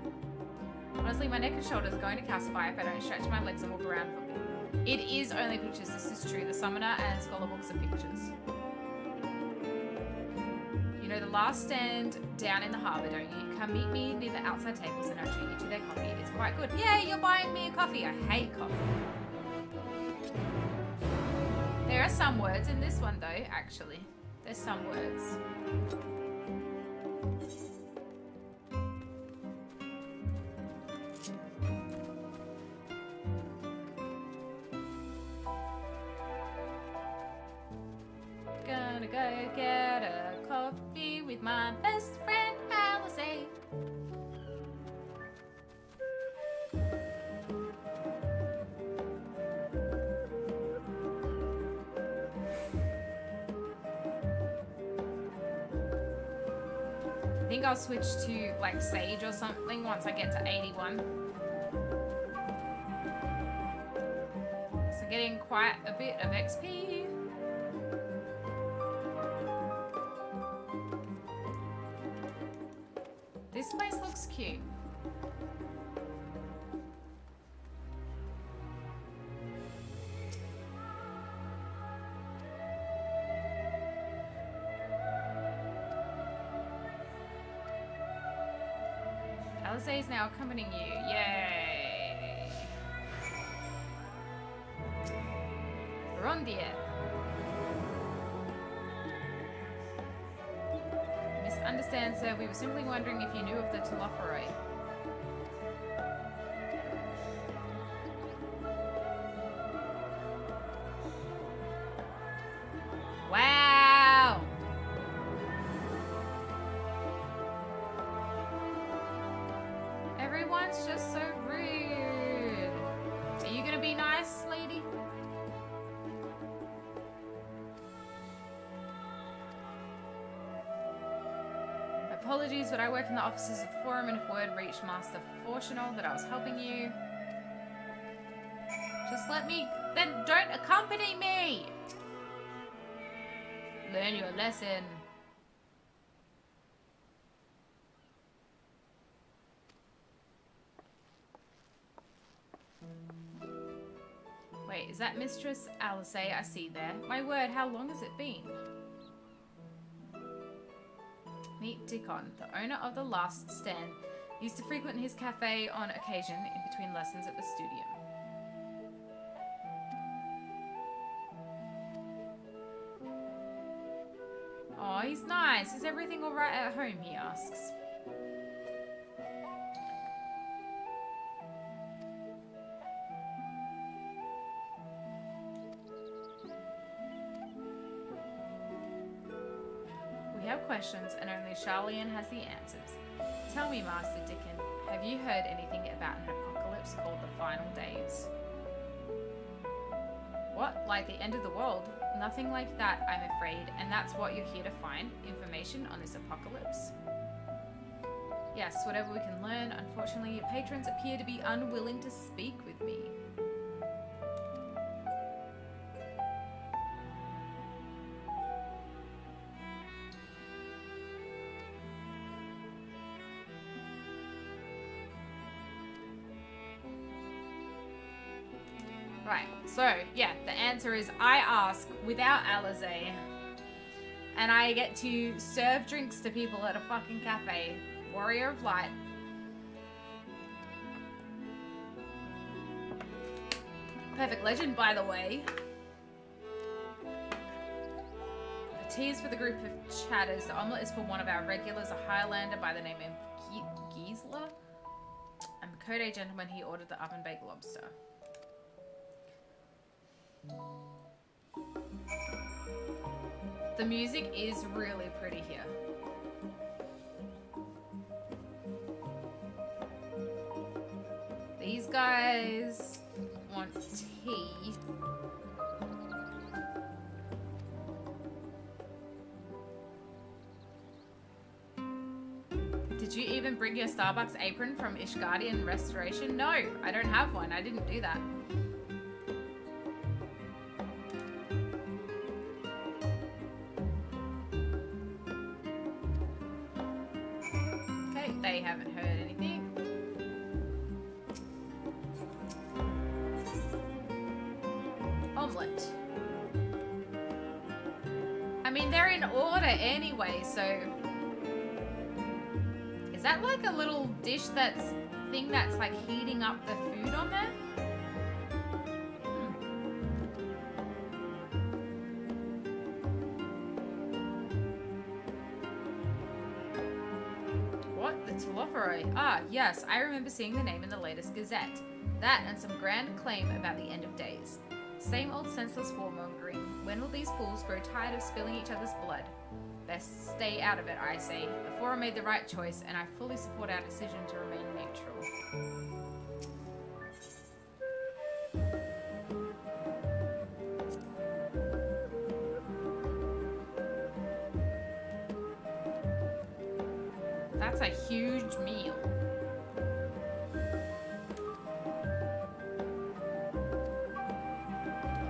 Honestly, my neck and shoulders are going to calcify if I don't stretch my legs and walk around for a bit. It is only pictures, this is true. The Summoner and Scholar books are pictures. You know the last stand down in the harbour, don't you? Come meet me near the outside tables and I'll treat you to their coffee. It's quite good. Yay, you're buying me a coffee. I hate coffee. There are some words in this one though, actually. There's some words. Gonna go get a coffee with my best friend Alisaie. I think I'll switch to like Sage or something once I get to 81. So getting quite a bit of XP. This place looks cute. Alisaie is now accompanying you. Yay! Rondier. Misunderstand, sir. We were simply wondering if you knew of the Telophoroi. Wow! Everyone's just so rude. Are you gonna be nice, lady? Apologies, but I work in the offices of the Forum, and if word reached Master Fortunal that I was helping you, just let me... Then don't accompany me! Learn your lesson. Wait, is that Mistress Alisaie I see there? My word, how long has it been? Meet Dickon, the owner of the last stand. He used to frequent his cafe on occasion in between lessons at the studio. Oh, he's nice. Is everything alright at home, he asks. We have questions and only Sharlayan has the answers. Tell me, Master Dickon, have you heard anything about an apocalypse called the Final Days? What? Like the end of the world? Nothing like that, I'm afraid, and that's what you're here to find? Information on this apocalypse? Yes, whatever we can learn. Unfortunately, your patrons appear to be unwilling to speak with me. Right, so, yeah, the answer is I ask without Alisaie. And I get to serve drinks to people at a fucking cafe. Warrior of Light. Perfect legend, by the way. The tea is for the group of chatters. The omelette is for one of our regulars, a Highlander by the name of Gisela. And the Code gentleman, he ordered the oven-baked lobster. The music is really pretty here. These guys want tea. Did you even bring your Starbucks apron from Ishgardian Restoration? No, I don't have one. I didn't do that. Okay, they haven't heard anything. Omelette. I mean, they're in order anyway, so... Is that like a little dish that's like heating up the food on there? What? The Telophoroi? Ah, yes, I remember seeing the name in the latest Gazette. That and some grand claim about the end of days. Same old senseless warmongering. When will these fools grow tired of spilling each other's blood? Best stay out of it, I say. The Forum made the right choice, and I fully support our decision to remain neutral. That's a huge meal.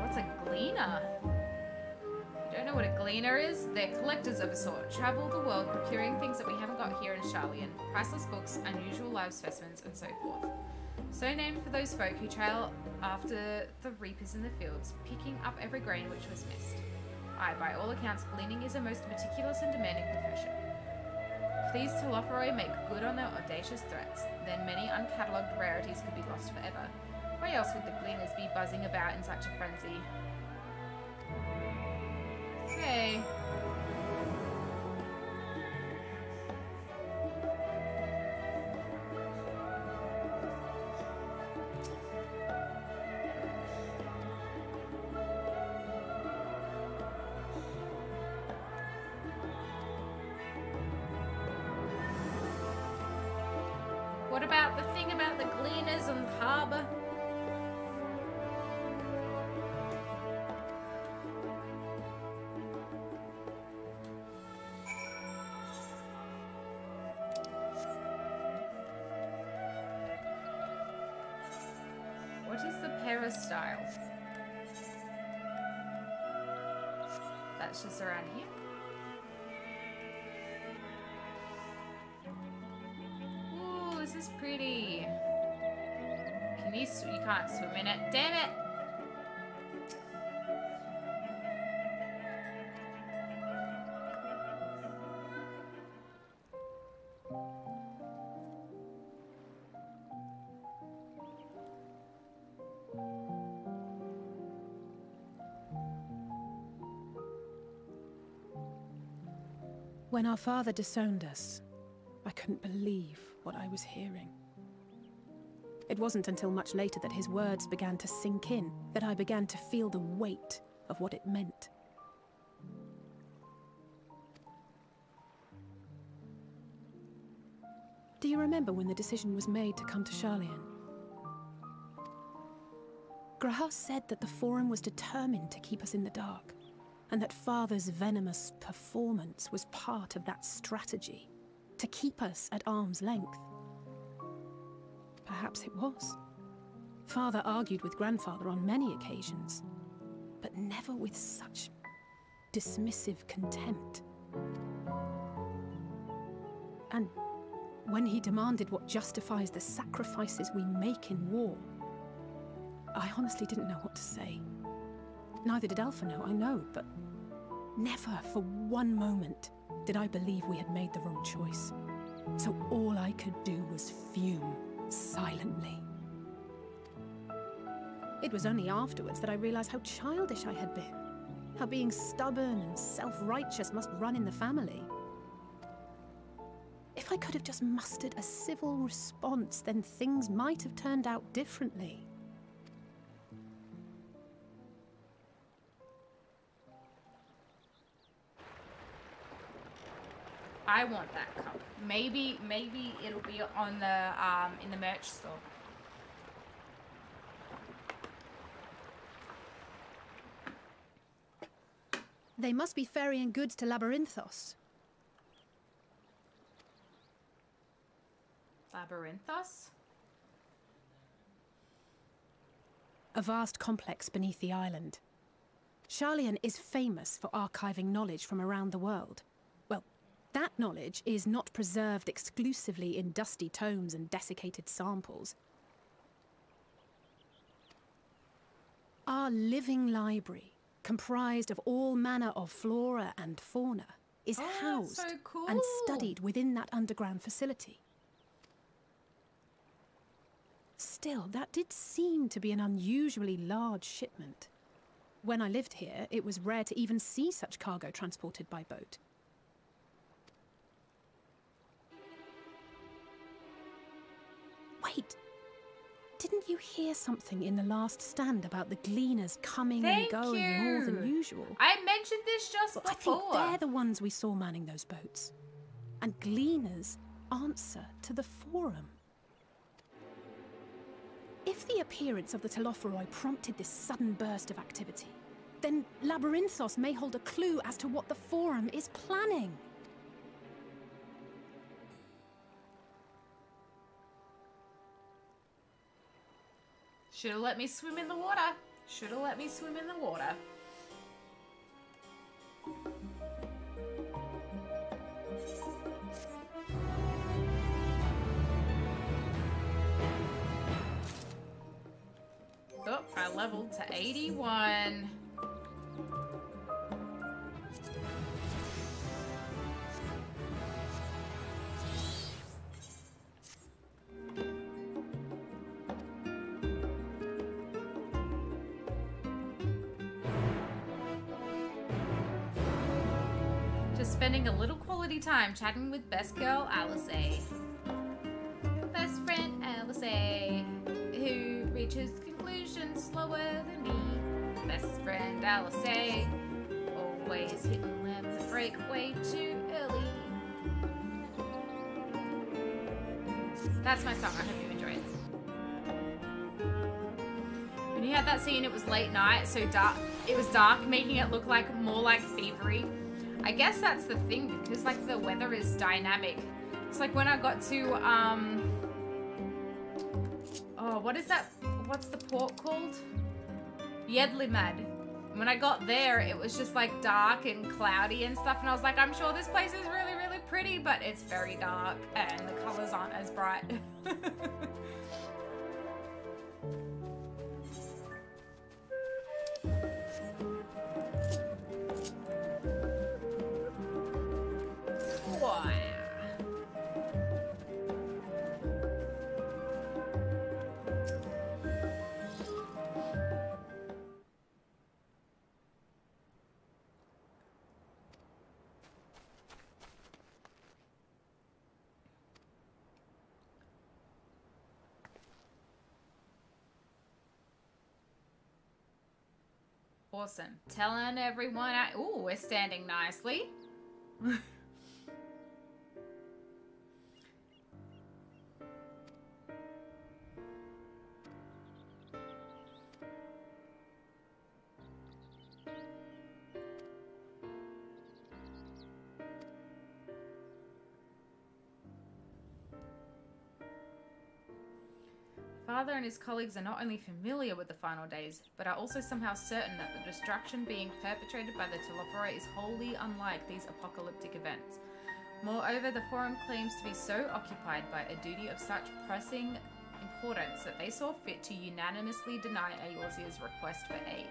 What's a gleaner? Don't know what a gleaner is? They're collectors of a sort. Travel the world procuring things that we haven't got here in Sharlayan. Priceless books, unusual live specimens, and so forth. So named for those folk who trail after the reapers in the fields, picking up every grain which was missed. Aye, by all accounts, gleaning is a most meticulous and demanding profession. If these Telophoroi make good on their audacious threats, then many uncatalogued rarities could be lost forever. Why else would the gleaners be buzzing about in such a frenzy? Okay. What about the thing about the gleaners and the harbour? What is the peristyle? That's just around here. Ooh, this is pretty. Can you can't swim in it. Damn it! When our father disowned us, I couldn't believe what I was hearing. It wasn't until much later that his words began to sink in, that I began to feel the weight of what it meant. Do you remember when the decision was made to come to Sharlayan? Grahas said that the Forum was determined to keep us in the dark, and that Father's venomous performance was part of that strategy, to keep us at arm's length. Perhaps it was. Father argued with Grandfather on many occasions, but never with such dismissive contempt. And when he demanded what justifies the sacrifices we make in war, I honestly didn't know what to say. Neither did Alpha know, I know, but never for one moment did I believe we had made the wrong choice. So all I could do was fume silently. It was only afterwards that I realized how childish I had been. How being stubborn and self-righteous must run in the family. If I could have just mustered a civil response, then things might have turned out differently. I want that cup. Maybe it'll be on the in the merch store. They must be ferrying goods to Labyrinthos. Labyrinthos? A vast complex beneath the island. Sharlayan is famous for archiving knowledge from around the world. Well, that knowledge is not preserved exclusively in dusty tomes and desiccated samples. Our living library, comprised of all manner of flora and fauna, is housed so cool. and studied within that underground facility. Still, that did seem to be an unusually large shipment. When I lived here, it was rare to even see such cargo transported by boat. Wait, didn't you hear something in the last stand about the gleaners coming and going more than usual? I mentioned this just before. I think they're the ones we saw manning those boats. And gleaners answer to the Forum. If the appearance of the Telophoroi prompted this sudden burst of activity, then Labyrinthos may hold a clue as to what the Forum is planning. Should have let me swim in the water. Should have let me swim in the water. Oh, I leveled to 81. Just spending a little quality time chatting with best girl Alisaie. Best friend Alisaie, who reaches conclusions slower than me. Best friend Alisaie, always hitting them the brake way too early. That's my song. I hope you enjoy it. When you had that scene, it was late night, so dark. It was dark, making it look like more like thievery. I guess that's the thing, because like the weather is dynamic. It's like when I got to oh, what is that? What's the port called? Yedlihmad. When I got there, it was just like dark and cloudy and stuff, and I was like, I'm sure this place is really, really pretty, but it's very dark and the colors aren't as bright. Awesome. Telling everyone out. Ooh, we're standing nicely. Father and his colleagues are not only familiar with the final days, but are also somehow certain that the destruction being perpetrated by the Telophoroi is wholly unlike these apocalyptic events. Moreover, the Forum claims to be so occupied by a duty of such pressing importance that they saw fit to unanimously deny Eorzea's request for aid.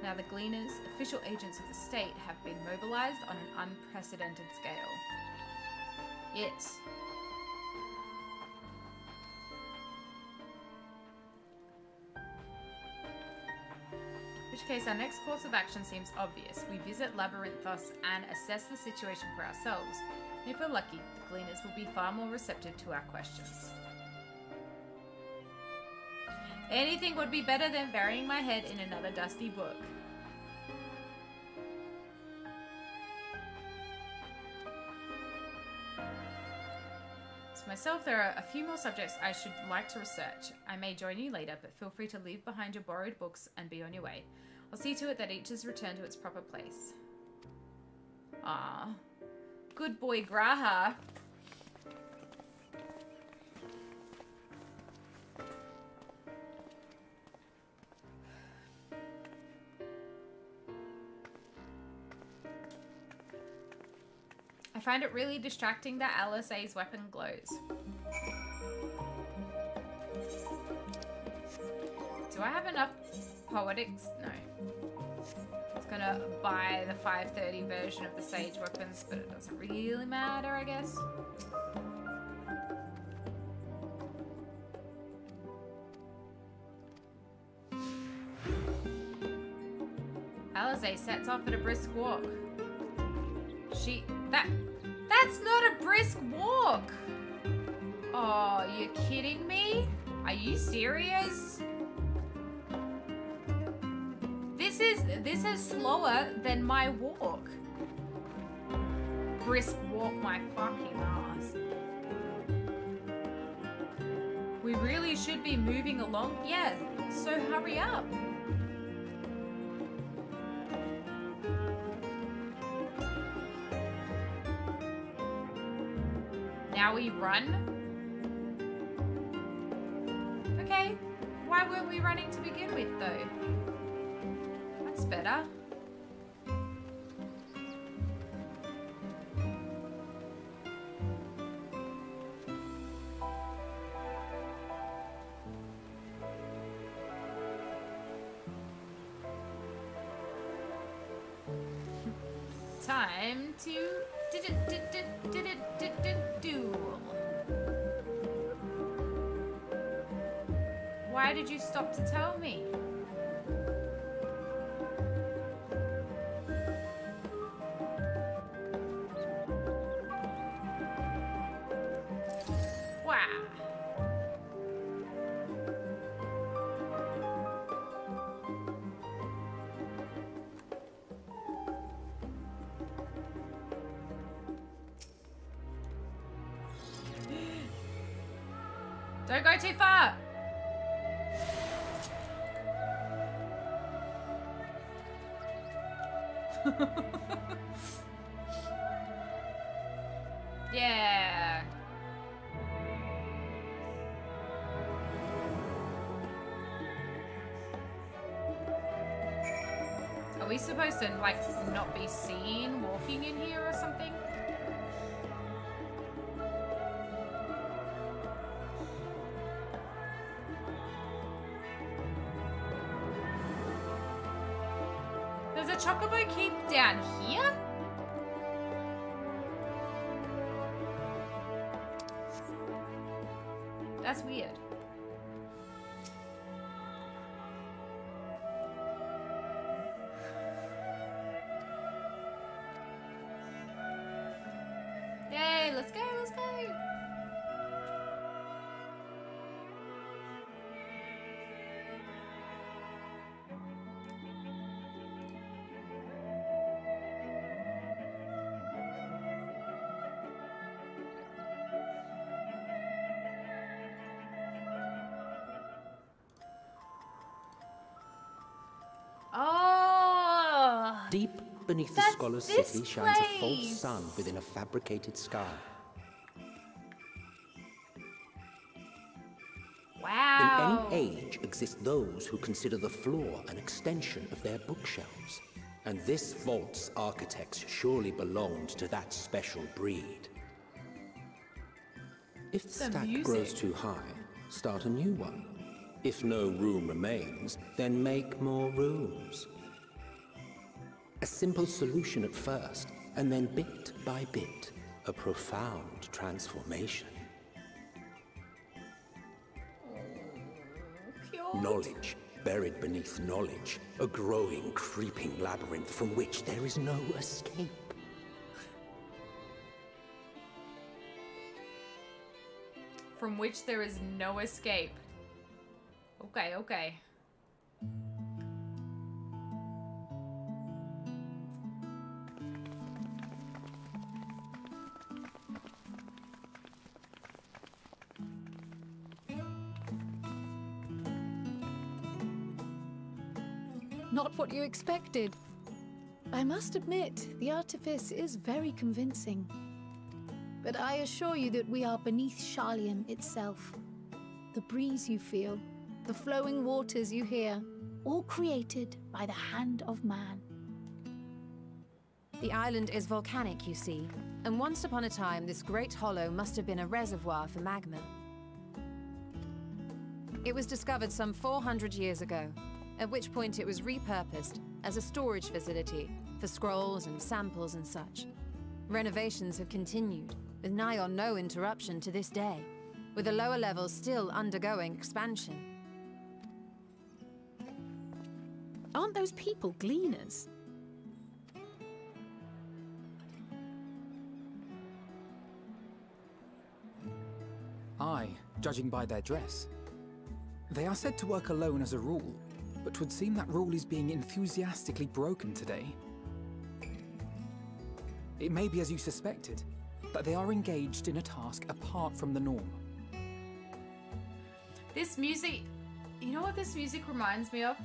Now the Gleaners, official agents of the state, have been mobilized on an unprecedented scale. Yes. In which case, our next course of action seems obvious. We visit Labyrinthos and assess the situation for ourselves. And if we're lucky, the Gleaners will be far more receptive to our questions. Anything would be better than burying my head in another dusty book. To myself, there are a few more subjects I should like to research. I may join you later, but feel free to leave behind your borrowed books and be on your way. I'll see to it that each is returned to its proper place. Ah, good boy Graha. I find it really distracting that Alisaie's weapon glows. Do I have enough poetics? No. I was gonna buy the 530 version of the Sage weapons, but it doesn't really matter, I guess. Alisaie sets off at a brisk walk. That's not a brisk walk! Oh, you're kidding me? Are you serious? This is slower than my walk. Brisk walk my fucking ass. We really should be moving along. Yeah, so hurry up. Now we run? Okay, why weren't we running to begin with though? That's better. Time to duel. Why did you stop to tell me? Wow. Don't go too far! Yeah. Are we supposed to, like, not be seen walking in here or something? There's a chocobo keep down here? That's weird. Yay, let's go, let's go. Deep beneath the scholar's city shines a false sun within a fabricated sky. Wow. In any age exist those who consider the floor an extension of their bookshelves. And this vault's architects surely belonged to that special breed. If the stack grows too high, start a new one. If no room remains, then make more rooms. A simple solution at first, and then bit by bit, a profound transformation. Knowledge, buried beneath knowledge, a growing, creeping labyrinth from which there is no escape. From which there is no escape. Okay, okay. Not what you expected. I must admit, the artifice is very convincing. But I assure you that we are beneath Sharlayan itself. The breeze you feel, the flowing waters you hear, all created by the hand of man. The island is volcanic, you see, and once upon a time this great hollow must have been a reservoir for magma. It was discovered some 400 years ago, at which point it was repurposed as a storage facility for scrolls and samples and such. Renovations have continued, with nigh on no interruption to this day, with the lower levels still undergoing expansion. Aren't those people gleaners? Aye, judging by their dress. They are said to work alone as a rule, but 'twould seem that rule is being enthusiastically broken today. It may be as you suspected, but they are engaged in a task apart from the norm. This music, you know what this music reminds me of?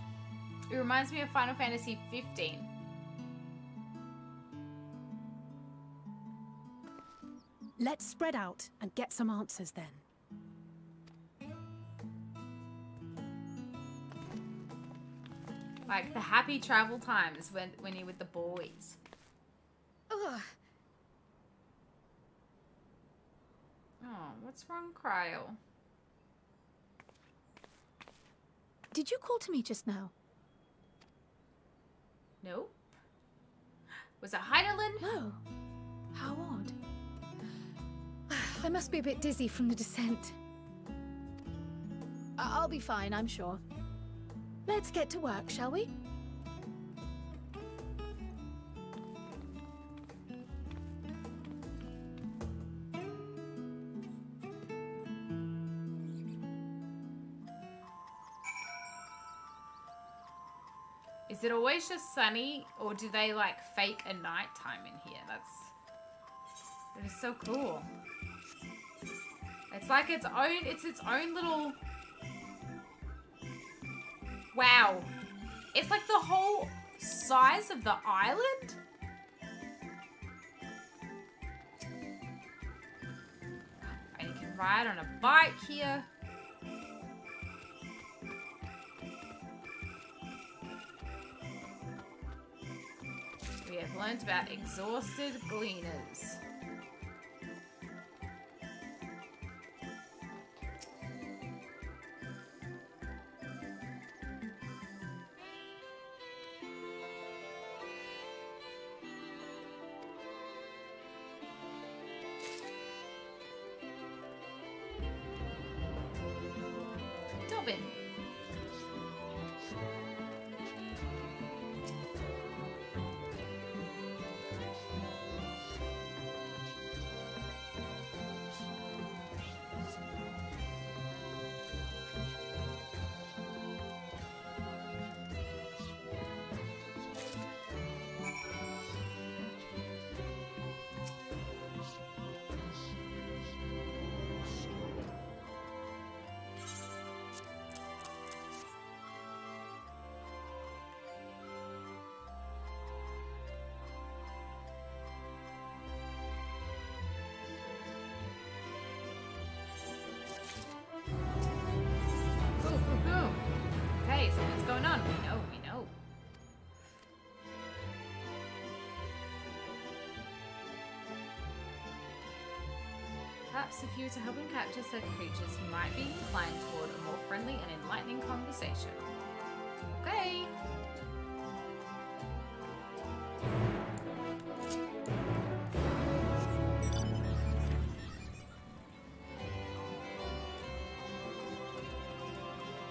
It reminds me of Final Fantasy 15. Let's spread out and get some answers then. Like the happy travel times when you're with the boys. Ugh. Oh, what's wrong, Krile? Did you call to me just now? Nope. Was it Hydaelyn? No. How odd. I must be a bit dizzy from the descent. I'll be fine, I'm sure. Let's get to work, shall we? Is it always just sunny, or do they like fake a nighttime in here? That is so cool. It's like its own little. Wow, it's like the whole size of the island. And you can ride on a bike here. We have learned about exhausted gleaners. Dobbin. Perhaps if you were to help him capture said creatures, he might be inclined toward a more friendly and enlightening conversation. Okay.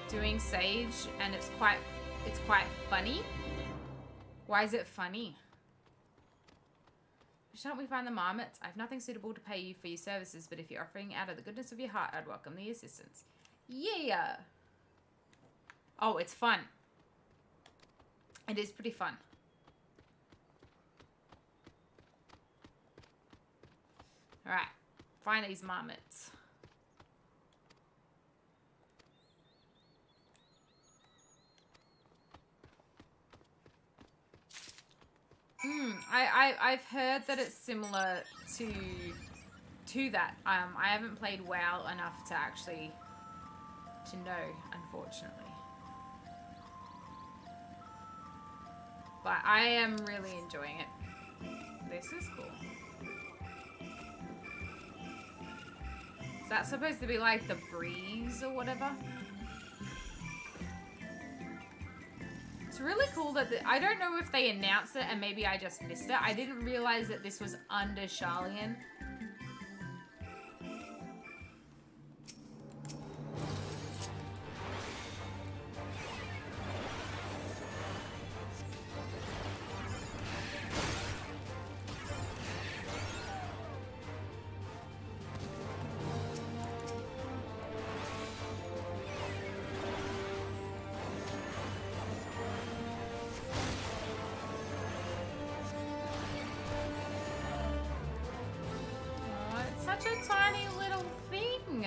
Doing Sage, and it's quite funny. Why is it funny? Shan't we find the marmots? I have nothing suitable to pay you for your services, but if you're offering out of the goodness of your heart, I'd welcome the assistance. Yeah. Oh, it's fun. It is pretty fun. All right, find these marmots. I've heard that it's similar to that. I haven't played WoW enough to actually know, unfortunately. But I am really enjoying it. This is cool. Is that supposed to be like the breeze or whatever? It's really cool that I don't know if they announced it and maybe I just missed it. I didn't realize that this was under Sharlayan. A tiny little thing.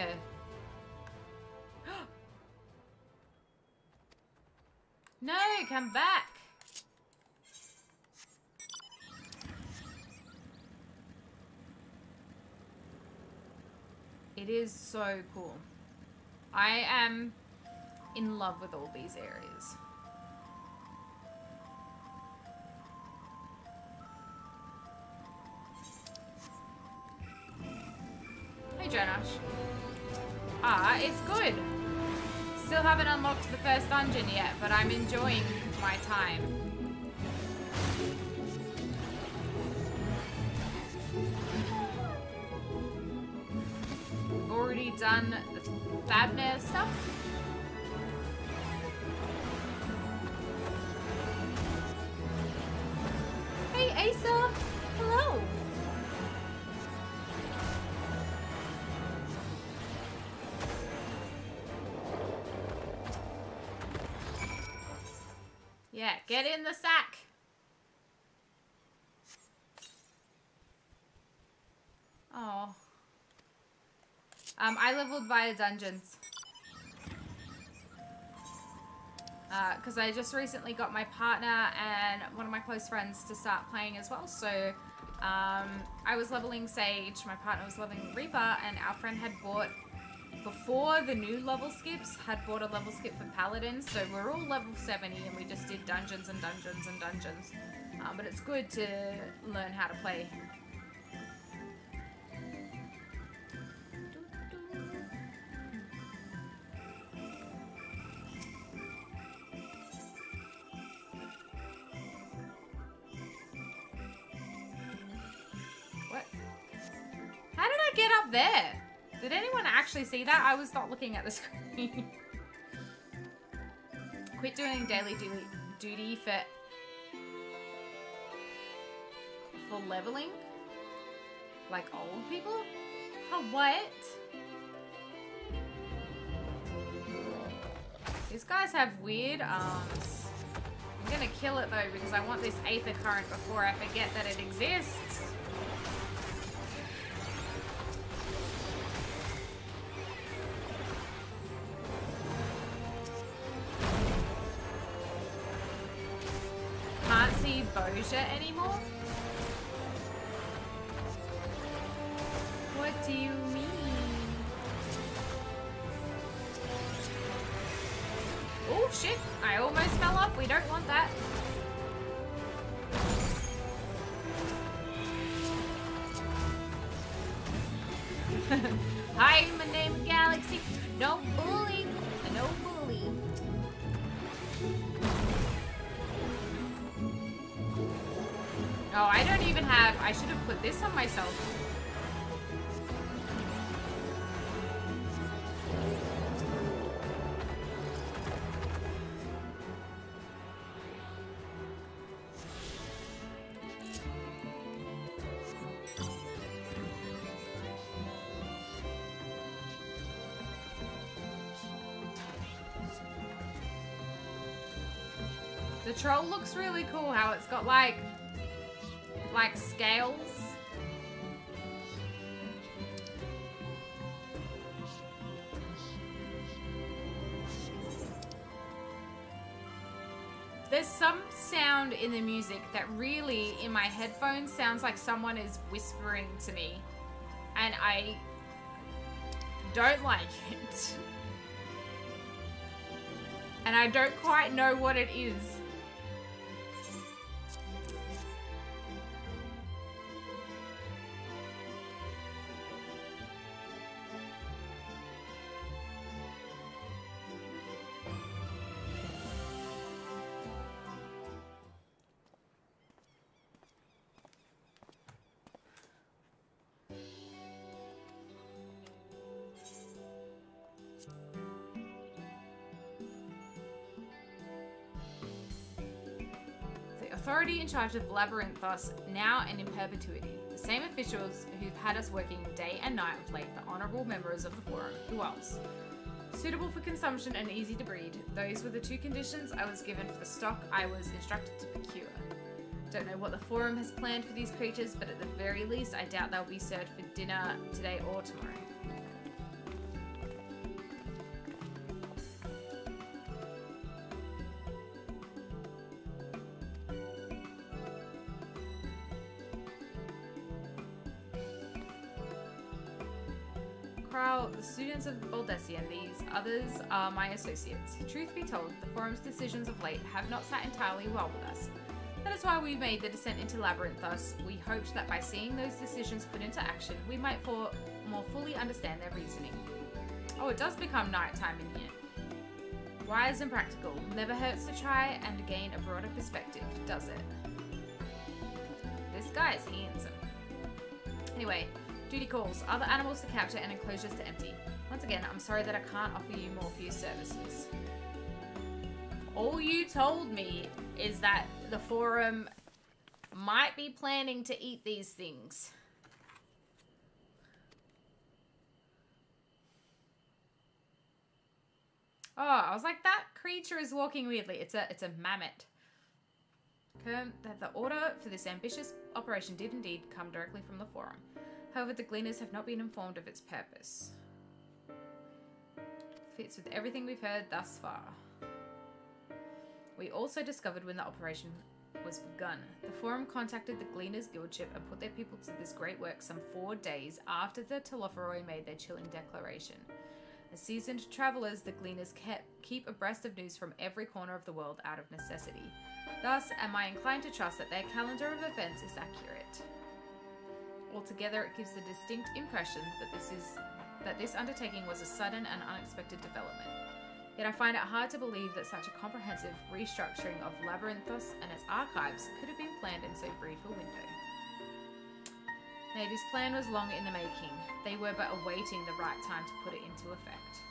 No, come back. It is so cool. I am in love with all these areas. Hey Jonash. Ah, it's good. Still haven't unlocked the first dungeon yet, but I'm enjoying my time. We've already done the Thavnair stuff. Hey Asa! Hello! Yeah, get in the sack. Oh. I leveled via dungeons. Because I just recently got my partner and one of my close friends to start playing as well. So I was leveling Sage, my partner was leveling Reaper, and our friend had bought, before the new level skips, had bought a level skip for Paladins. So we're all level 70 and we just did dungeons and dungeons and dungeons. But it's good to learn how to play. What? How did I get up there? Did anyone actually see that? I was not looking at the screen. Quit doing daily duty for leveling? Like old people? Huh, what? These guys have weird arms. I'm gonna kill it though because I want this Aether Current before I forget that it exists. Can't see Boja anymore? What do you mean? Oh shit, I almost fell off. We don't want that. Hi, my name is Galaxy. No bully. No bully. Oh, I don't even have... I should have put this on myself. The troll looks really cool, how it's got like scales. There's some sound in the music that really, in my headphones, sounds like someone is whispering to me. And I don't like it. And I don't quite know what it is. Authority in charge of Labyrinthos, now and in perpetuity. The same officials who've had us working day and night of late, the honourable members of the Forum. Who else? Suitable for consumption and easy to breed. Those were the two conditions I was given for the stock I was instructed to procure. Don't know what the Forum has planned for these creatures, but at the very least, I doubt they'll be served for dinner today or tomorrow. The students of Baldesion, these others are my associates. Truth be told, the Forum's decisions of late have not sat entirely well with us. That is why we made the descent into Labyrinthos. We hoped that by seeing those decisions put into action, we might more fully understand their reasoning. Oh, it does become nighttime in here. Wise and practical. Never hurts to try and gain a broader perspective, does it? This guy is handsome. Anyway, duty calls. Other animals to capture and enclosures to empty. Once again, I'm sorry that I can't offer you more for your services. All you told me is that the Forum might be planning to eat these things. Oh, I was like, that creature is walking weirdly. It's a mammoth. Confirm that the order for this ambitious operation did indeed come directly from the Forum. However, the Gleaners have not been informed of its purpose. Fits with everything we've heard thus far. We also discovered when the operation was begun. The Forum contacted the Gleaners Guildship and put their people to this great work some 4 days after the Telophoroi made their chilling declaration. As seasoned travellers, the Gleaners keep abreast of news from every corner of the world out of necessity. Thus, am I inclined to trust that their calendar of events is accurate. Altogether, it gives the distinct impression that this undertaking was a sudden and unexpected development. Yet I find it hard to believe that such a comprehensive restructuring of Labyrinthos and its archives could have been planned in so brief a window. Nay, this plan was long in the making. They were but awaiting the right time to put it into effect.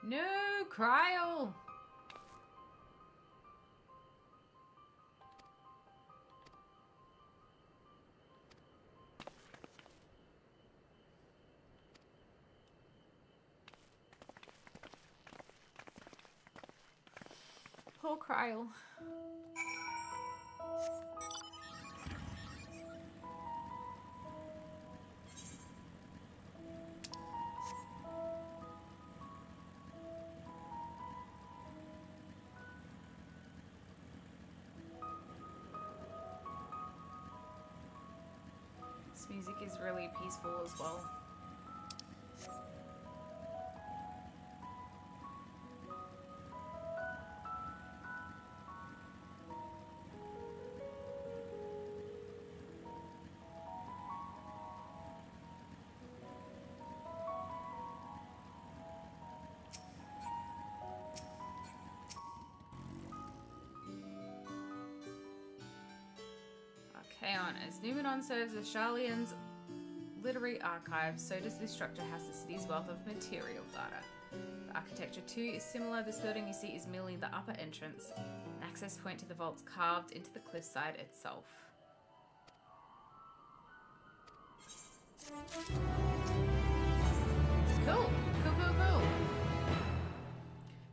No, Krile! Poor Krile. This music is really peaceful as well. Hang on. As Numenon serves as Sharlayan's literary archive, so does this structure house the city's wealth of material data. The architecture too is similar. This building you see is merely the upper entrance, an access point to the vaults carved into the cliffside itself. Cool. Cool.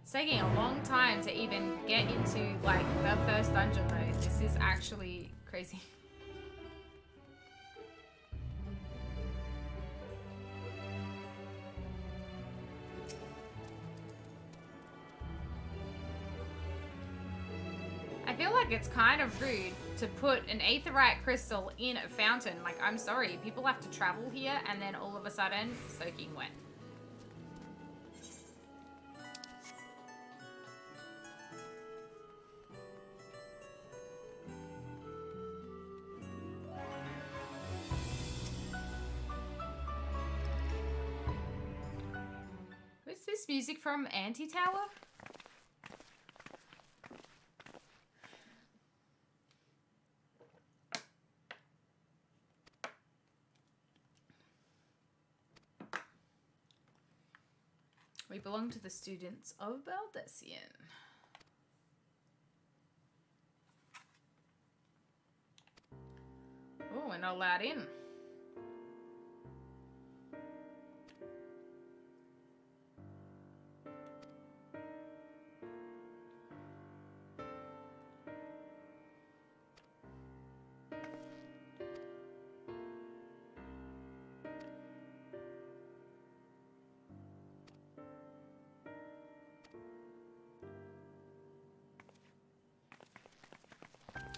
It's taking a long time to even get into, like, the first dungeon, though. This is actually crazy. I feel like it's kind of rude to put an aetherite crystal in a fountain. Like, I'm sorry, people have to travel here and then all of a sudden, soaking wet. What's this music from Anti-Tower? We belong to the students of Baldesion. Oh, we're not allowed in.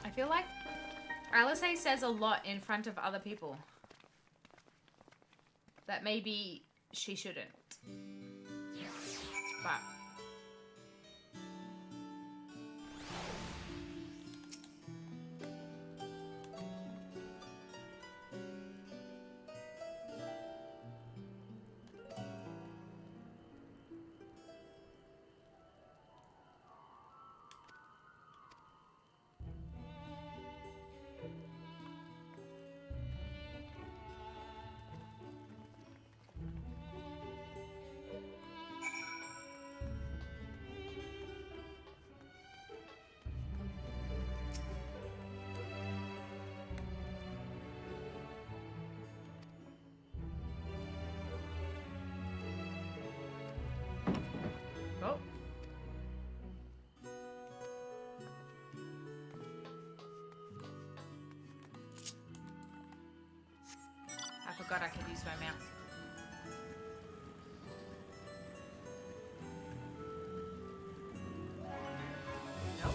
I feel like Alisaie says a lot in front of other people that maybe she shouldn't. But I forgot I could use my mouse. Nope.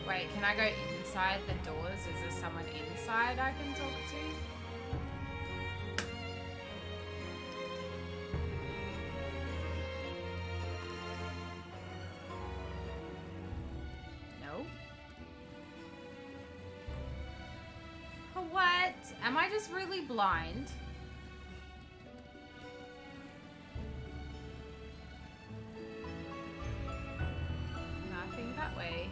Wait, can I go inside the doors? Is there someone inside I can talk to? What? Am I just really blind? Nothing that way.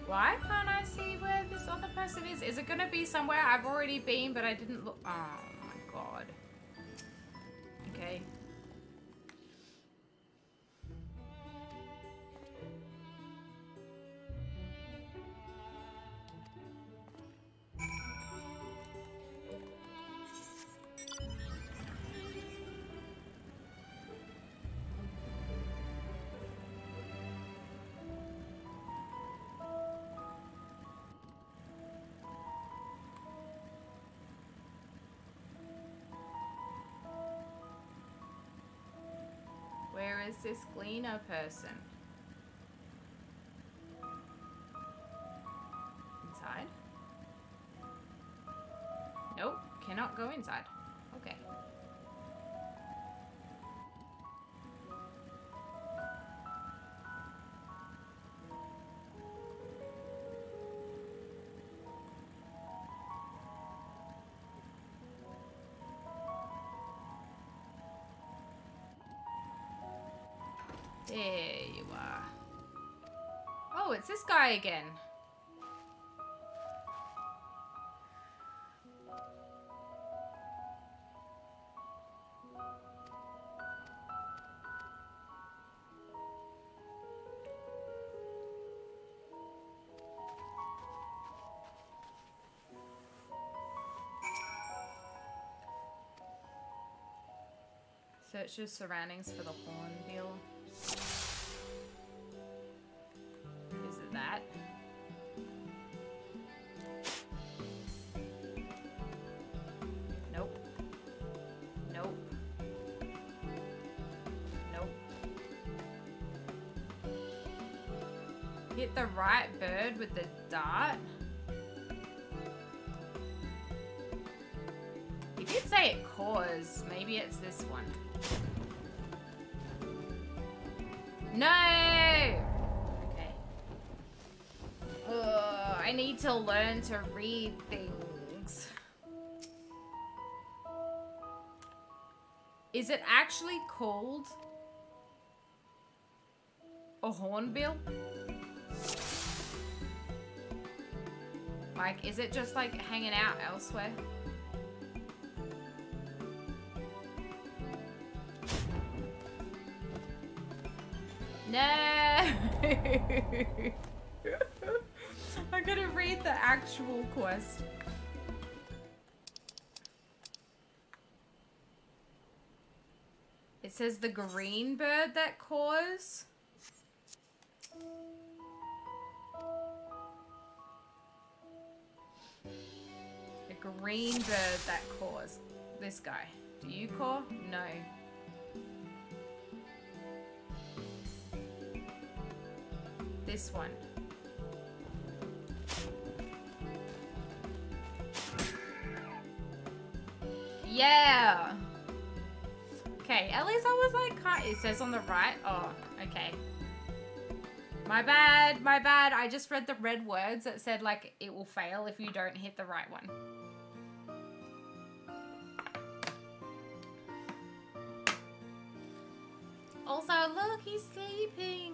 Why can't I see where this other person is? Is it gonna be somewhere I've already been but I didn't look? Oh my god. Okay. Where is this cleaner person? Inside? Nope, cannot go inside. Okay. There you are. Oh, it's this guy again. Search your surroundings for the hornbill. Is it that? Nope. Nope. Nope. Hit the right bird with the dart. He did say it cause. Maybe it's this one. No! Okay. I need to learn to read things. Is it actually called a hornbill? Like, is it just like hanging out elsewhere? No! I'm gonna read the actual quest. It says the green bird that caws. A green bird that caws. This guy. Do you caw? No. This one. Yeah. Okay, at least I was like, it says on the right. Oh, okay. My bad, my bad. I just read the red words that said like it will fail if you don't hit the right one. Also, look, he's sleeping.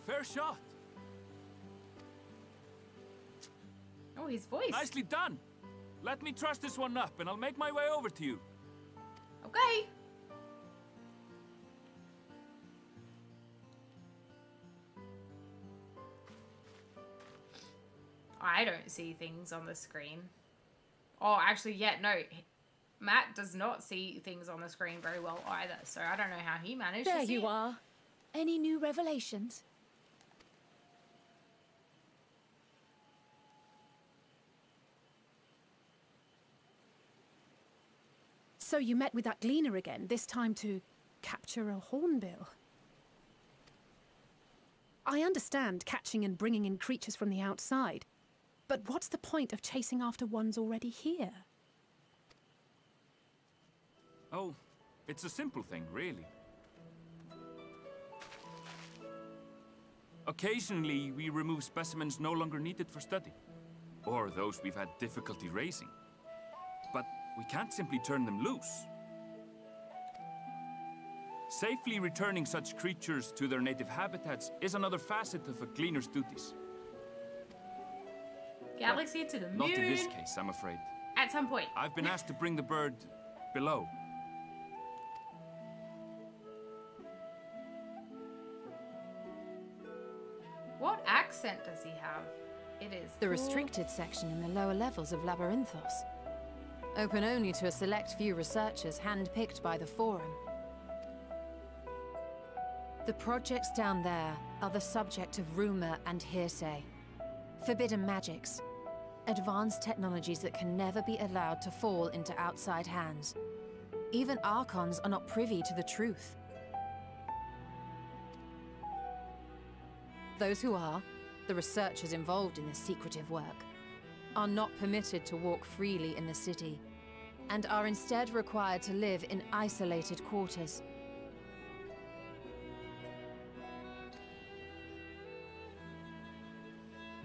Fair shot. Oh, his voice. Nicely done. Let me truss this one up and I'll make my way over to you. Okay. I don't see things on the screen. Oh, actually, yeah, no. Matt does not see things on the screen very well either, so I don't know how he managed to see. There you are. Any new revelations? So you met with that gleaner again, this time to capture a hornbill. I understand catching and bringing in creatures from the outside, but what's the point of chasing after ones already here? Oh, it's a simple thing, really. Occasionally, we remove specimens no longer needed for study, or those we've had difficulty raising. But we can't simply turn them loose. Safely returning such creatures to their native habitats is another facet of a gleaner's duties. Galaxy to the moon. Not in this case, I'm afraid. At some point. I've been asked to bring the bird below. What accent does he have? It is the restricted section in the lower levels of Labyrinthos. Open only to a select few researchers handpicked by the Forum. The projects down there are the subject of rumor and hearsay. Forbidden magics. Advanced technologies that can never be allowed to fall into outside hands. Even Archons are not privy to the truth. Those who are, the researchers involved in this secretive work, are not permitted to walk freely in the city, and are instead required to live in isolated quarters.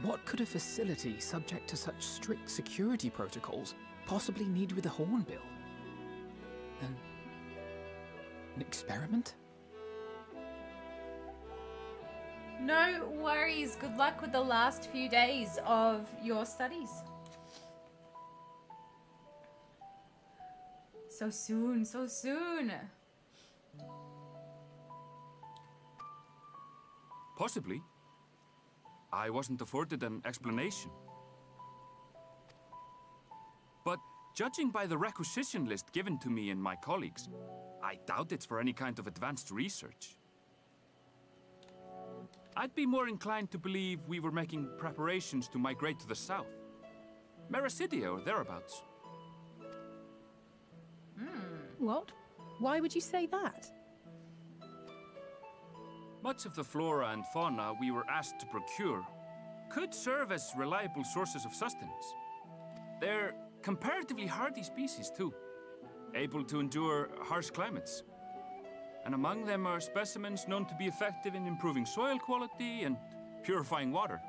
What could a facility subject to such strict security protocols possibly need with a hornbill? An experiment? No worries. Good luck with the last few days of your studies. So soon, so soon. Possibly. I wasn't afforded an explanation. But judging by the requisition list given to me and my colleagues, I doubt it's for any kind of advanced research. I'd be more inclined to believe we were making preparations to migrate to the south. Mericidia or thereabouts. What? Why would you say that? Much of the flora and fauna we were asked to procure could serve as reliable sources of sustenance. They're comparatively hardy species too, able to endure harsh climates. And among them are specimens known to be effective in improving soil quality and purifying water.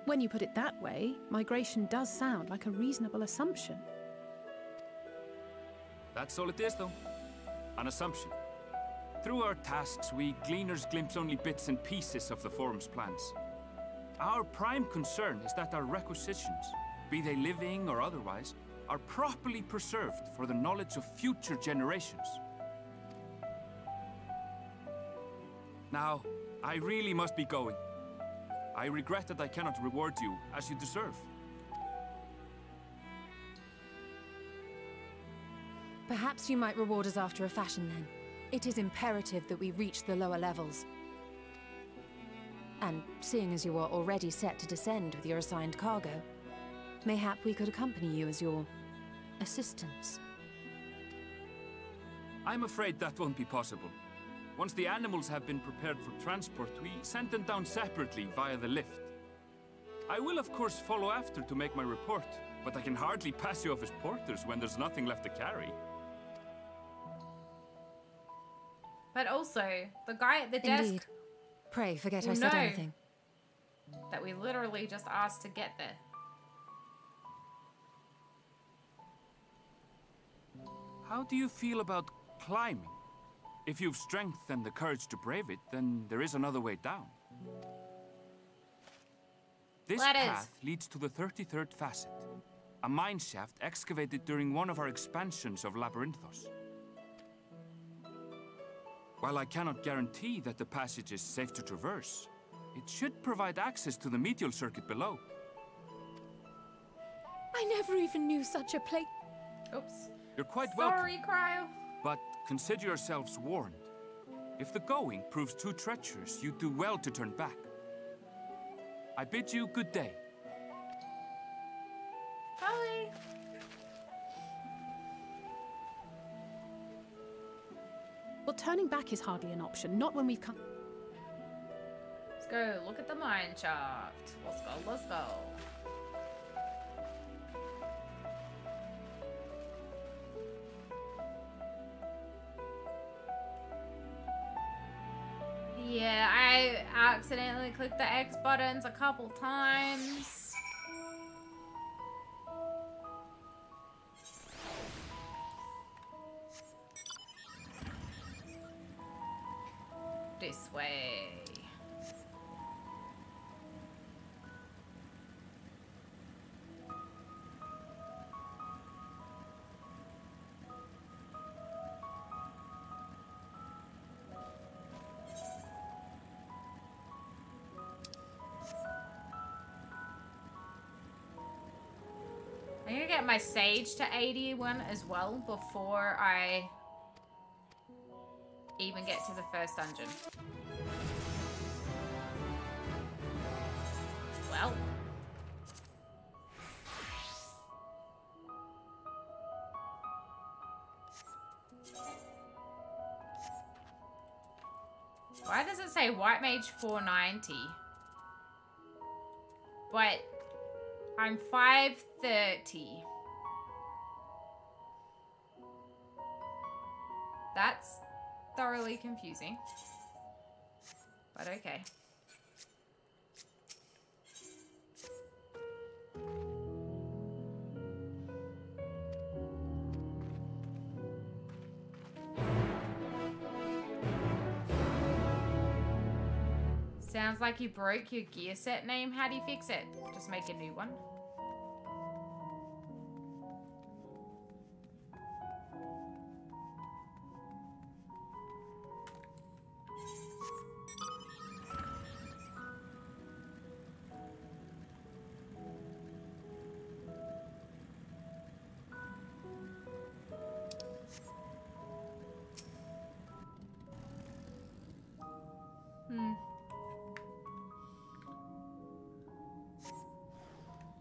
When you put it that way, migration does sound like a reasonable assumption. That's all it is, though. An assumption. Through our tasks, we gleaners glimpse only bits and pieces of the Forum's plans. Our prime concern is that our requisitions, be they living or otherwise, are properly preserved for the knowledge of future generations. Now, I really must be going. I regret that I cannot reward you as you deserve. Perhaps you might reward us after a fashion then. It is imperative that we reach the lower levels. And seeing as you are already set to descend with your assigned cargo, mayhap we could accompany you as your assistants. I'm afraid that won't be possible. Once the animals have been prepared for transport, we send them down separately via the lift. I will of course follow after to make my report, but I can hardly pass you off as porters when there's nothing left to carry. But also, the guy at the Indeed. desk... Pray, forget I will said know anything. that we literally just asked to get there. How do you feel about climbing? If you've strength and the courage to brave it, then there is another way down. This path leads to the 33rd facet, a mine shaft excavated during one of our expansions of Labyrinthos. While I cannot guarantee that the passage is safe to traverse, it should provide access to the medial circuit below. I never even knew such a place. Oops. You're quite welcome. Sorry, Krile. But consider yourselves warned. If the going proves too treacherous, you do well to turn back. I bid you good day. Bye. Well, turning back is hardly an option, not when we've come... Let's go look at the mine shaft. Let's go, let's go. Yeah, I accidentally clicked the X buttons a couple times. This way. I'm gonna get my sage to 81 as well before I even get to the first dungeon. Well. Why does it say White Mage 490? But I'm 530. That's thoroughly confusing. But okay. Sounds like you broke your gear set name. How do you fix it? Just make a new one.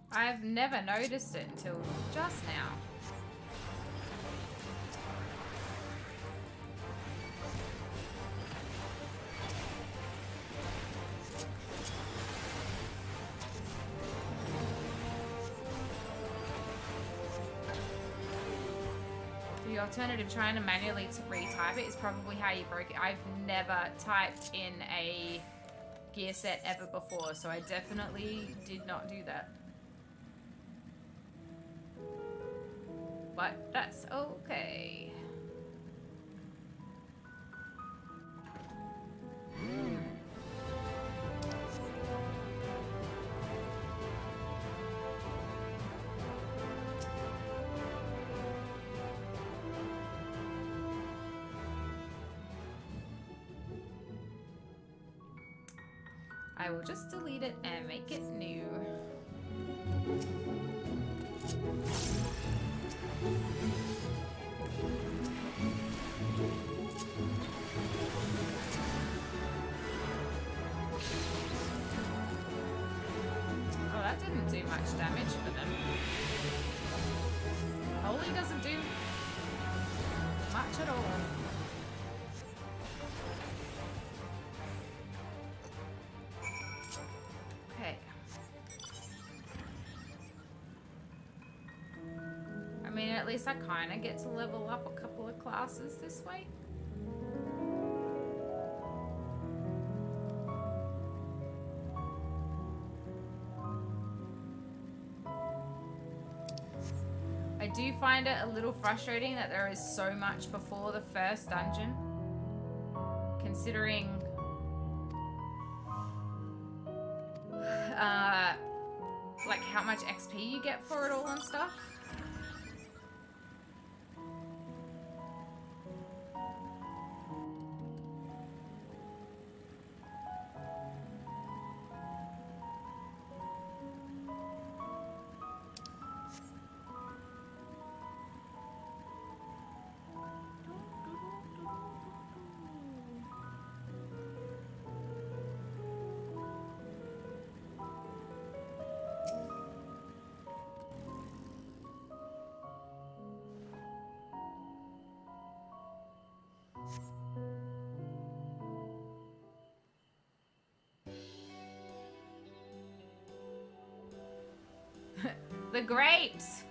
I've never noticed it until just now. The alternative, trying to manually retype it, is probably how you broke it. I've never typed in a gear set ever before, so I definitely did not do that. But that's okay. I will just delete it and make it new. Oh, that didn't do much damage for them. Holy doesn't do much at all. Okay. I mean, at least I kind of get to level up a couple of classes this way. I do find it a little frustrating that there is so much before the first dungeon, considering like how much XP you get for it all and stuff. The grapes!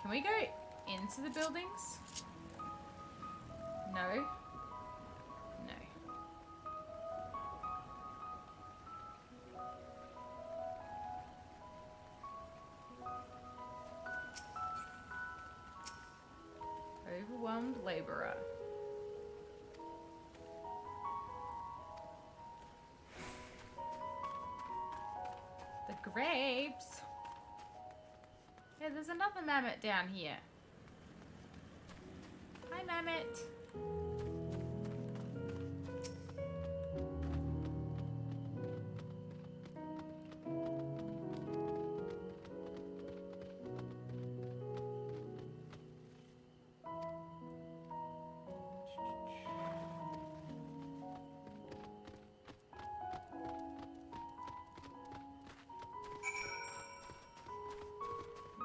Can we go into the buildings? No. No. laborer. The grapes. Yeah, there's another mammoth down here. Hi, mammoth.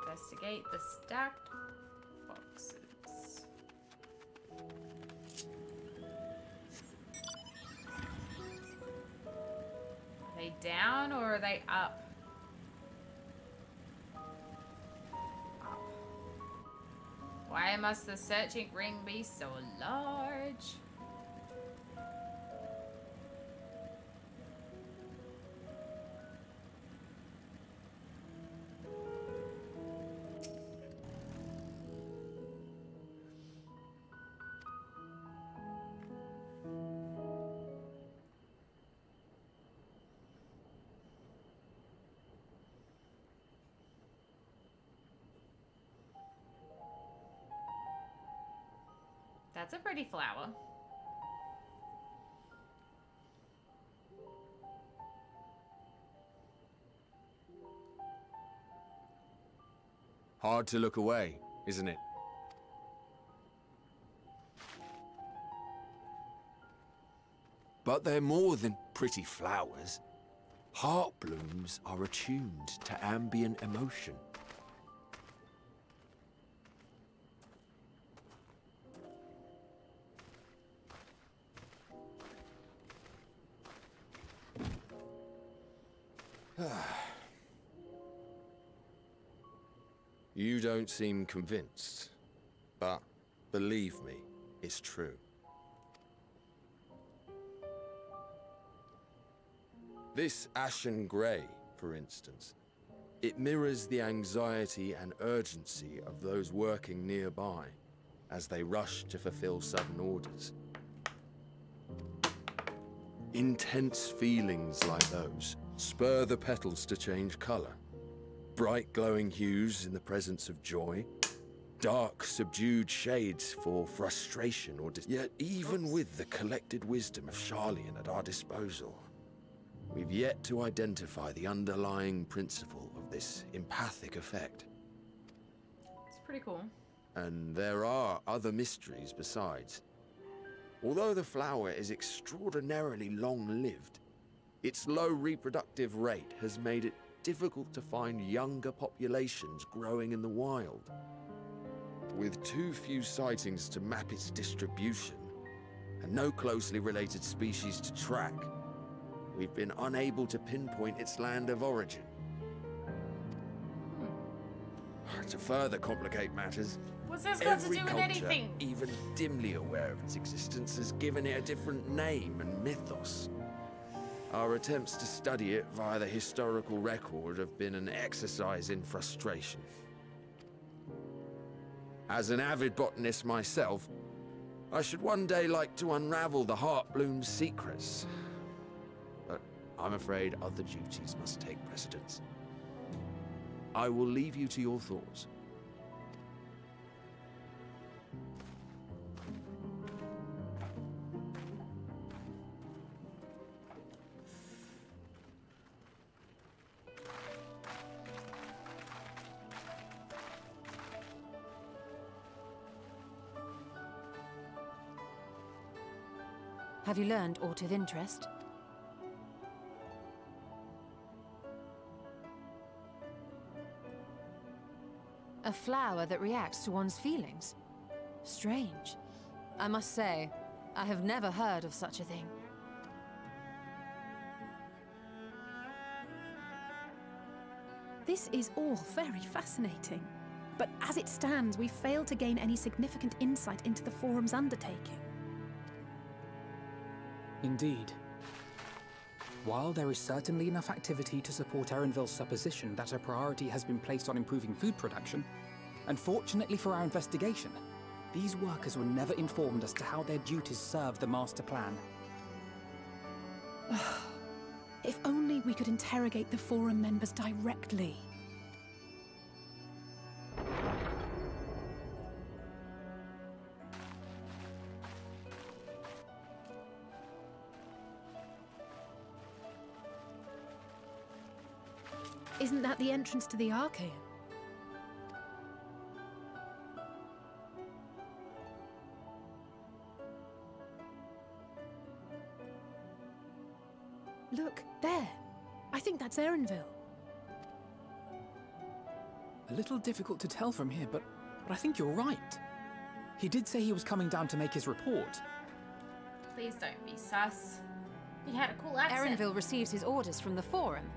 Investigate the stacked boxes. Are they down or are they up? Up. Why must the searching ring be so large? That's a pretty flower. Hard to look away, isn't it? But they're more than pretty flowers. Heartblooms are attuned to ambient emotion. You don't seem convinced, but believe me, it's true. This ashen grey, for instance, it mirrors the anxiety and urgency of those working nearby as they rush to fulfill sudden orders. Intense feelings like those spur the petals to change colour. Bright glowing hues in the presence of joy. Dark, subdued shades for frustration or yet even with the collected wisdom of Sharlayan at our disposal, we've yet to identify the underlying principle of this empathic effect. It's pretty cool. And there are other mysteries besides. Although the flower is extraordinarily long-lived, its low reproductive rate has made it difficult to find younger populations growing in the wild. With too few sightings to map its distribution, and no closely related species to track, we've been unable to pinpoint its land of origin. To further complicate matters, what's this got to do with culture, anything? even dimly aware of its existence, has given it a different name and mythos. Our attempts to study it via the historical record have been an exercise in frustration. As an avid botanist myself, I should one day like to unravel the Heartblooms' secrets. But I'm afraid other duties must take precedence. I will leave you to your thoughts. Have you learned aught of interest? A flower that reacts to one's feelings? Strange. I must say, I have never heard of such a thing. This is all very fascinating. But as it stands, we've failed to gain any significant insight into the Forum's undertaking. Indeed. While there is certainly enough activity to support Erenville's supposition that a priority has been placed on improving food production, unfortunately for our investigation, These workers were never informed as to how their duties serve the master plan. If only we could interrogate the Forum members directly. Isn't that the entrance to the Archaean? Look, there. I think that's Erenville. A little difficult to tell from here, but I think you're right. He did say he was coming down to make his report. Please don't be sus. He had a cool accent. Erenville receives his orders from the Forum.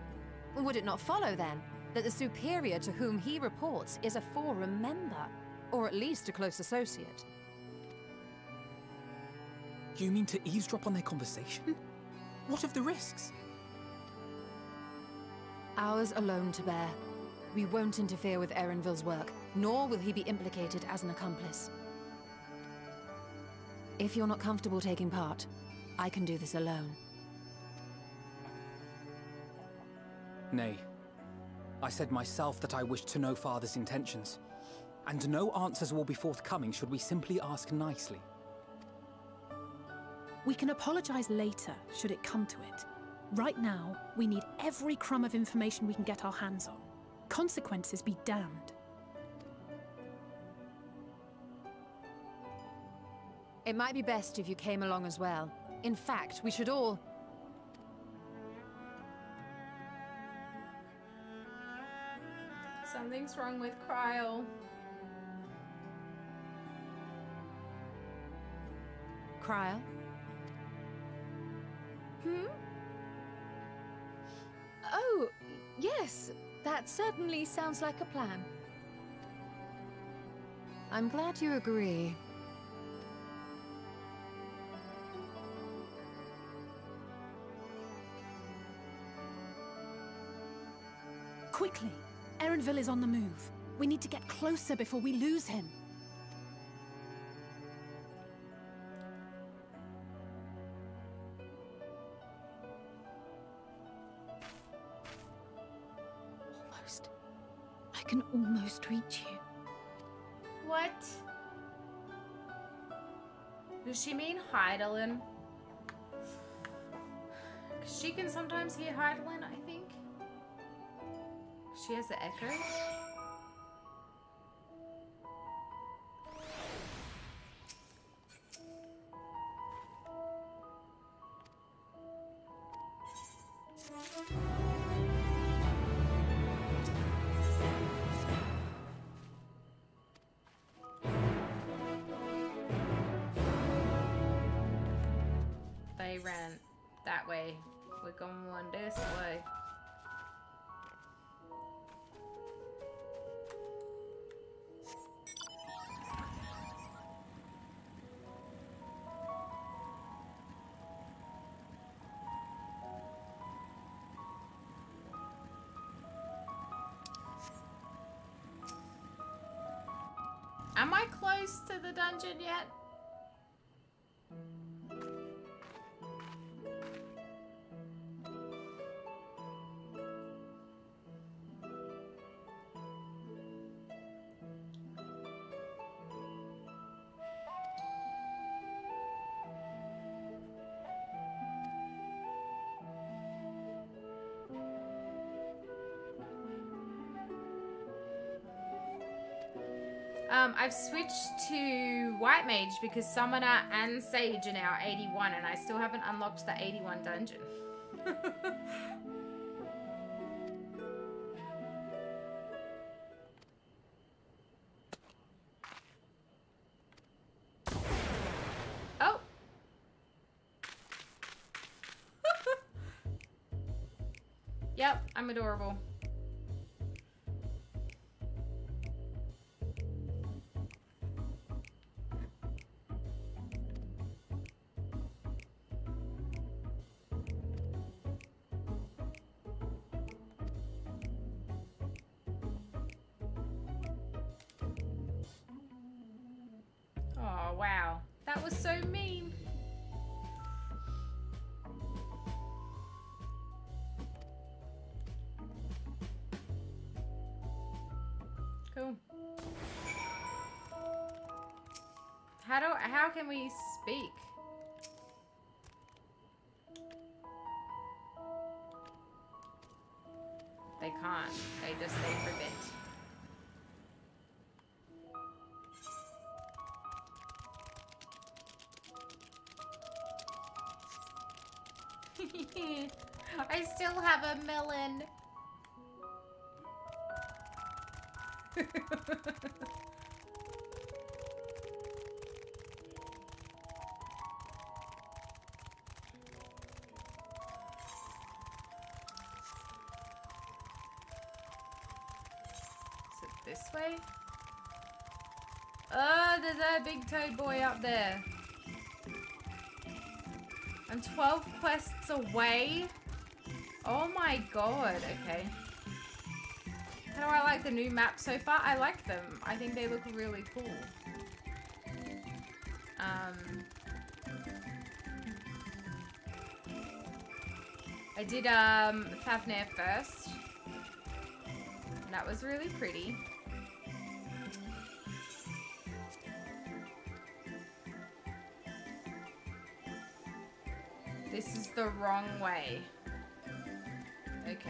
Would it not follow, then, that the superior to whom he reports is a Forum member? Or at least a close associate? You mean to eavesdrop on their conversation? What of the risks? Ours alone to bear. We won't interfere with Erenville's work, nor will he be implicated as an accomplice. If you're not comfortable taking part, I can do this alone. Nay. I said myself that I wished to know Father's intentions. And no answers will be forthcoming should we simply ask nicely. We can apologize later, should it come to it. Right now, we need every crumb of information we can get our hands on. Consequences be damned. It might be best if you came along as well. In fact, we should all... Something's wrong with Krile. Krile? Oh, yes. That certainly sounds like a plan. I'm glad you agree. Quickly! Erenville is on the move. We need to get closer before we lose him. Almost. I can almost reach you. What? Does she mean Hydaelyn? Because she can sometimes hear Hydaelyn, I think. She has the echo. They ran that way. We're going this way. Am I close to the dungeon yet? I've switched to White Mage because Summoner and Sage are now 81 and I still haven't unlocked the 81 dungeon. Oh! Yep, I'm adorable. was so mean. Cool. How can we speak? They can't. They just say prevent. I still have a melon. This way? Oh, there's a big toad boy up there. I'm 12 quests away. Oh my god, okay. How do I like the new map so far? I like them. I think they look really cool. I did Thavnair first. And that was really pretty. This is the wrong way. Okay.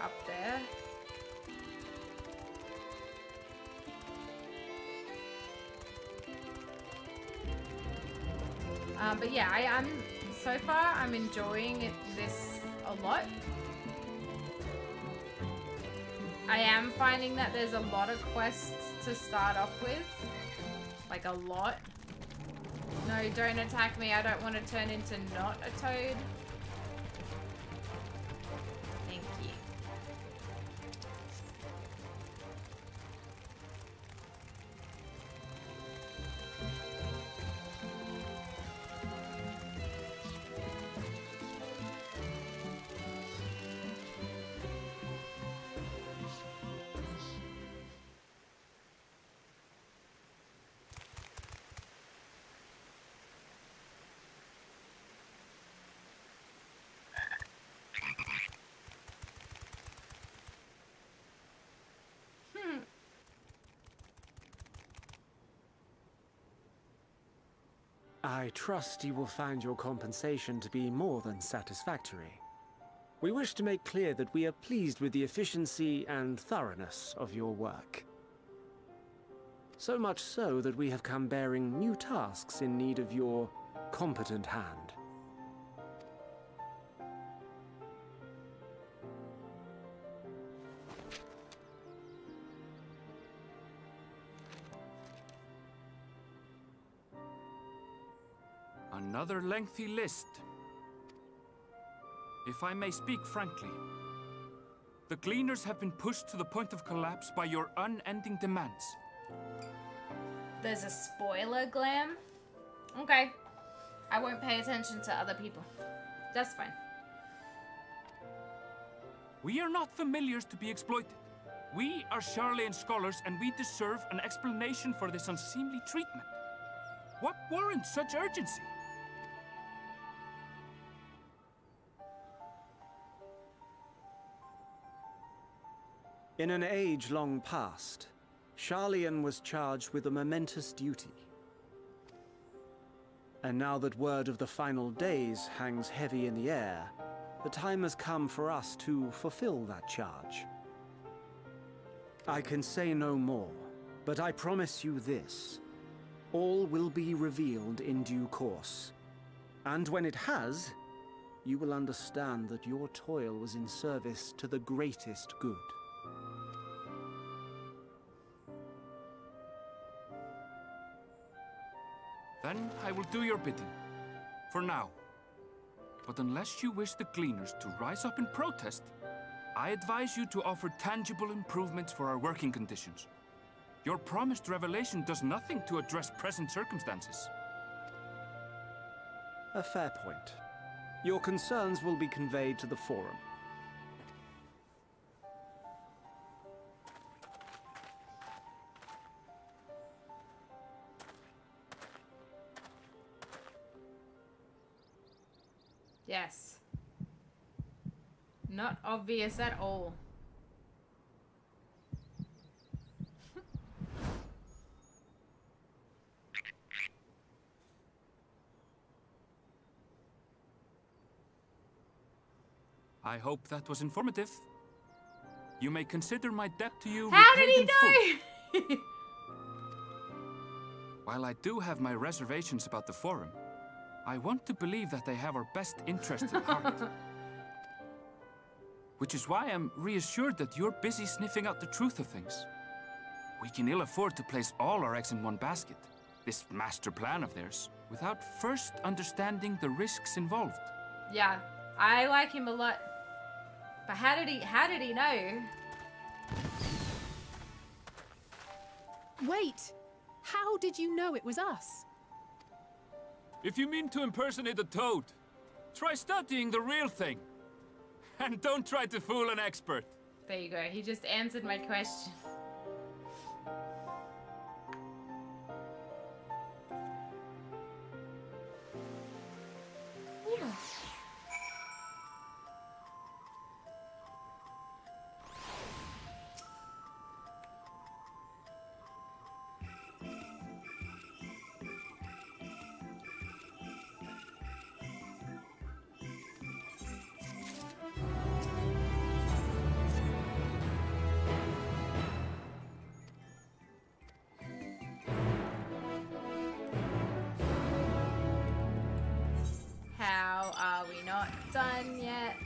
Up there. But yeah, I'm so far I'm enjoying this a lot. I am finding that there's a lot of quests to start off with. Like a lot. No, don't attack me. I don't want to turn into not a toad. Thank you. I trust you will find your compensation to be more than satisfactory. We wish to make clear that we are pleased with the efficiency and thoroughness of your work. So much so that we have come bearing new tasks in need of your competent hand. Another lengthy list. If I may speak frankly, the Gleaners have been pushed to the point of collapse by your unending demands. There's a spoiler, Glam? Okay. I won't pay attention to other people. That's fine. We are not familiars to be exploited. We are Sharlayan scholars and we deserve an explanation for this unseemly treatment. What warrants such urgency? In an age long past, Sharlayan was charged with a momentous duty. And now that word of the final days hangs heavy in the air, the time has come for us to fulfill that charge. I can say no more, but I promise you this. All will be revealed in due course. And when it has, you will understand that your toil was in service to the greatest good. Then I will do your bidding. For now. But unless you wish the Gleaners to rise up in protest, I advise you to offer tangible improvements for our working conditions. Your promised revelation does nothing to address present circumstances. A fair point. Your concerns will be conveyed to the Forum. Yes. Not obvious at all. I hope that was informative. You may consider my debt to you How did repaid he in know? full. While I do have my reservations about the Forum, I want to believe that they have our best interests at heart. Which is why I'm reassured that you're busy sniffing out the truth of things. We can ill afford to place all our eggs in one basket, this master plan of theirs, without first understanding the risks involved. Yeah, I like him a lot. But how did he know? Wait! How did you know it was us? If you mean to impersonate a toad, try studying the real thing. And don't try to fool an expert. There you go. He just answered my question. How are we not done yet?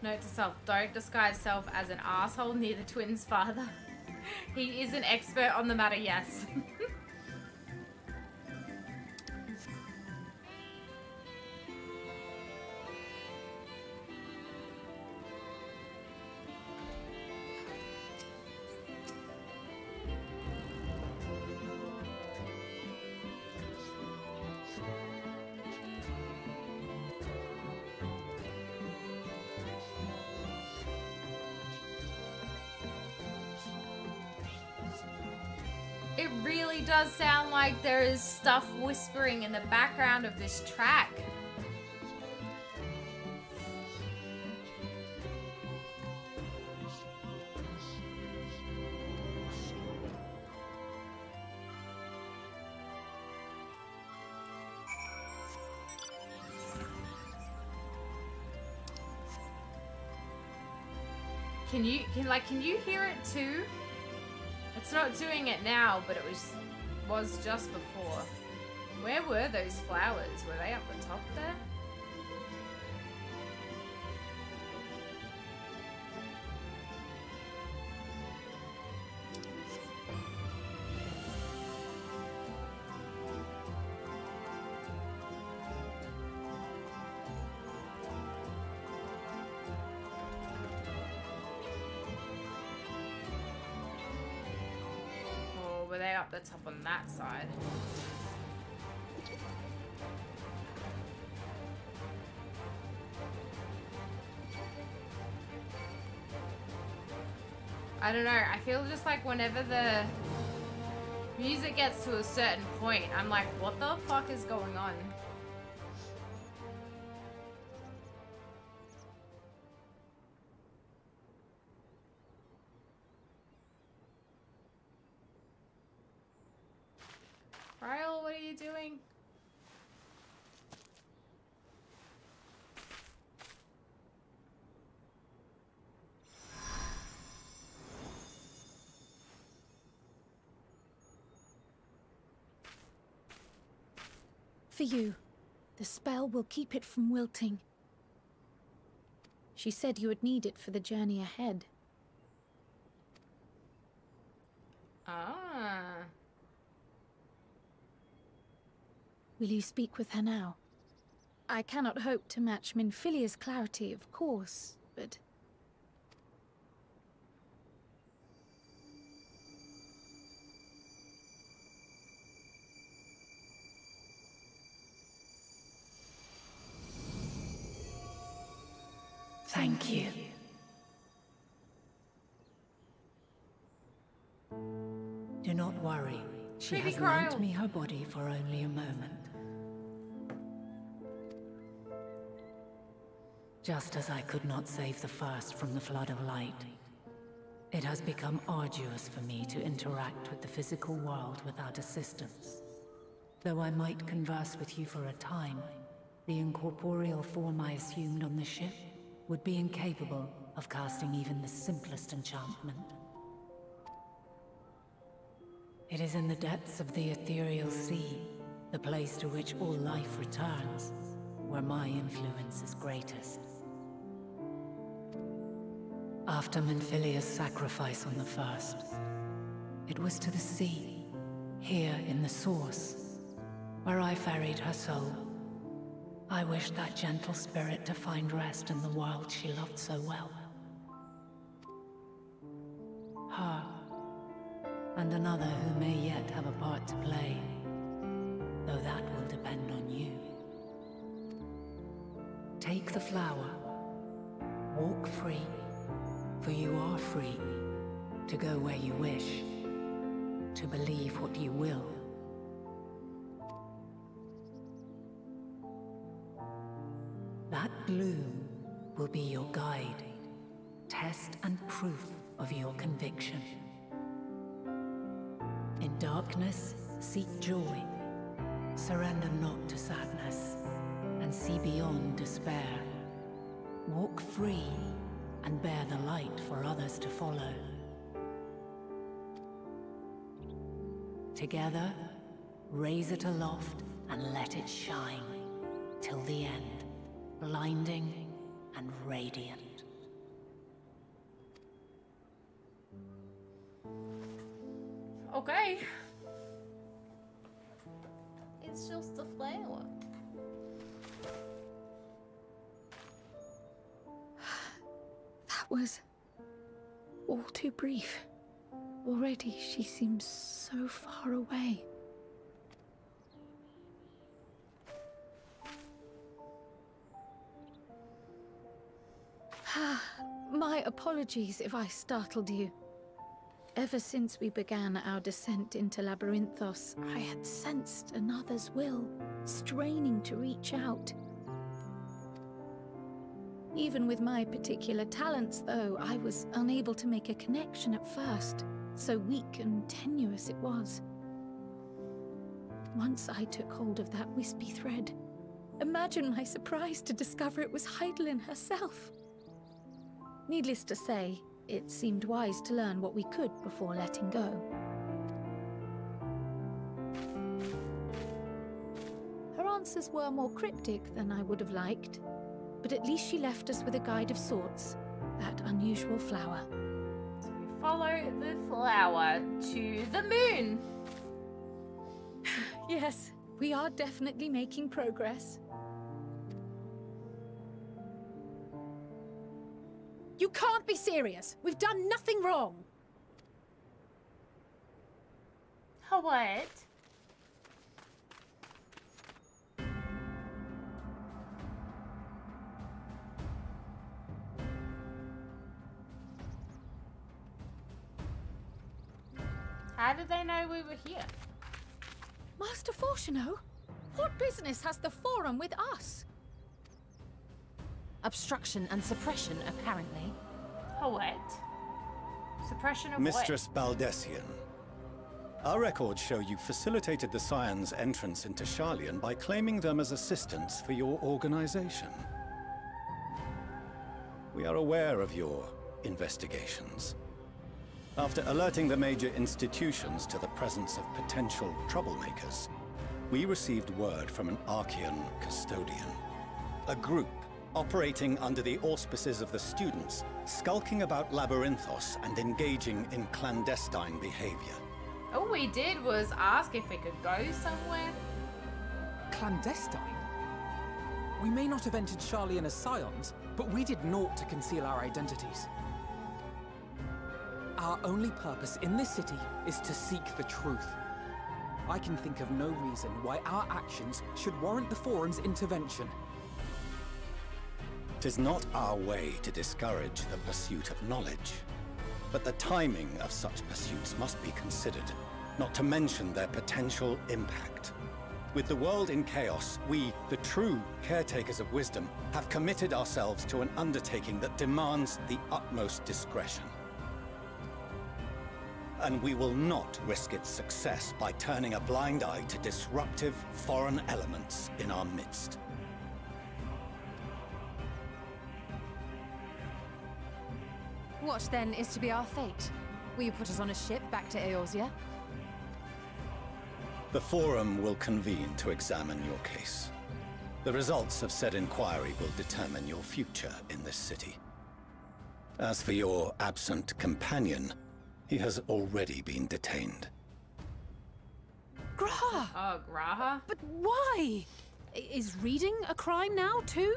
Note to self, don't disguise self as an asshole near the twins' father. He is an expert on the matter, yes. It really does sound like there is stuff whispering in the background of this track. Can you hear it too? It's not doing it now, but it was just before. Where were those flowers? Were they up the top there? Were they up the top on that side? I don't know, I feel just like whenever the music gets to a certain point, I'm like, what the fuck is going on? Ryle, what are you doing? For you. The spell will keep it from wilting. She said you would need it for the journey ahead. Ah. Will you speak with her now? I cannot hope to match Minfilia's clarity, of course, but... Thank you. Do not worry. She has lent me her body for only a moment. Just as I could not save the first from the flood of light, it has become arduous for me to interact with the physical world without assistance. Though I might converse with you for a time, the incorporeal form I assumed on the ship would be incapable of casting even the simplest enchantment. It is in the depths of the ethereal sea, the place to which all life returns, where my influence is greatest. After Menphilia's sacrifice on the first, it was to the sea, here in the source, where I ferried her soul. I wished that gentle spirit to find rest in the world she loved so well. Her, and another who may yet have a part to play, though that will depend on you. Take the flower, walk free, for you are free to go where you wish, to believe what you will. That bloom will be your guide, test and proof of your conviction. In darkness, seek joy. Surrender not to sadness, and see beyond despair. Walk free, and bear the light for others to follow. Together, raise it aloft and let it shine, till the end, blinding and radiant. Okay. It's just a flower. That was all too brief. Already she seems so far away. My apologies if I startled you. Ever since we began our descent into Labyrinthos, I had sensed another's will, straining to reach out. Even with my particular talents, though, I was unable to make a connection at first, so weak and tenuous it was. Once I took hold of that wispy thread, imagine my surprise to discover it was Hydaelyn herself. Needless to say, it seemed wise to learn what we could before letting go. Her answers were more cryptic than I would have liked, but at least she left us with a guide of sorts, that unusual flower. So we follow the flower to the moon. Yes, we are definitely making progress. You can't be serious. We've done nothing wrong. What? How did they know we were here? Master Fortuno? What business has the Forum with us? Obstruction and suppression, apparently. What? Suppression of Mistress Baldesion. Our records show you facilitated the Scions' entrance into Sharlayan by claiming them as assistants for your organization. We are aware of your investigations. After alerting the major institutions to the presence of potential troublemakers, we received word from an Archean custodian. A group operating under the auspices of the students, skulking about Labyrinthos and engaging in clandestine behavior. All we did was ask if we could go somewhere. Clandestine? We may not have entered Sharlayan as Scions, but we did naught to conceal our identities. Our only purpose in this city is to seek the truth. I can think of no reason why our actions should warrant the Forum's intervention. 'Tis not our way to discourage the pursuit of knowledge, but the timing of such pursuits must be considered, not to mention their potential impact. With the world in chaos, we, the true caretakers of wisdom, have committed ourselves to an undertaking that demands the utmost discretion. And we will not risk its success by turning a blind eye to disruptive foreign elements in our midst. What then is to be our fate? Will you put us on a ship back to Eorzea? The Forum will convene to examine your case. The results of said inquiry will determine your future in this city. As for your absent companion, he has already been detained. Graha! Oh, Graha? But why? Is reading a crime now, too?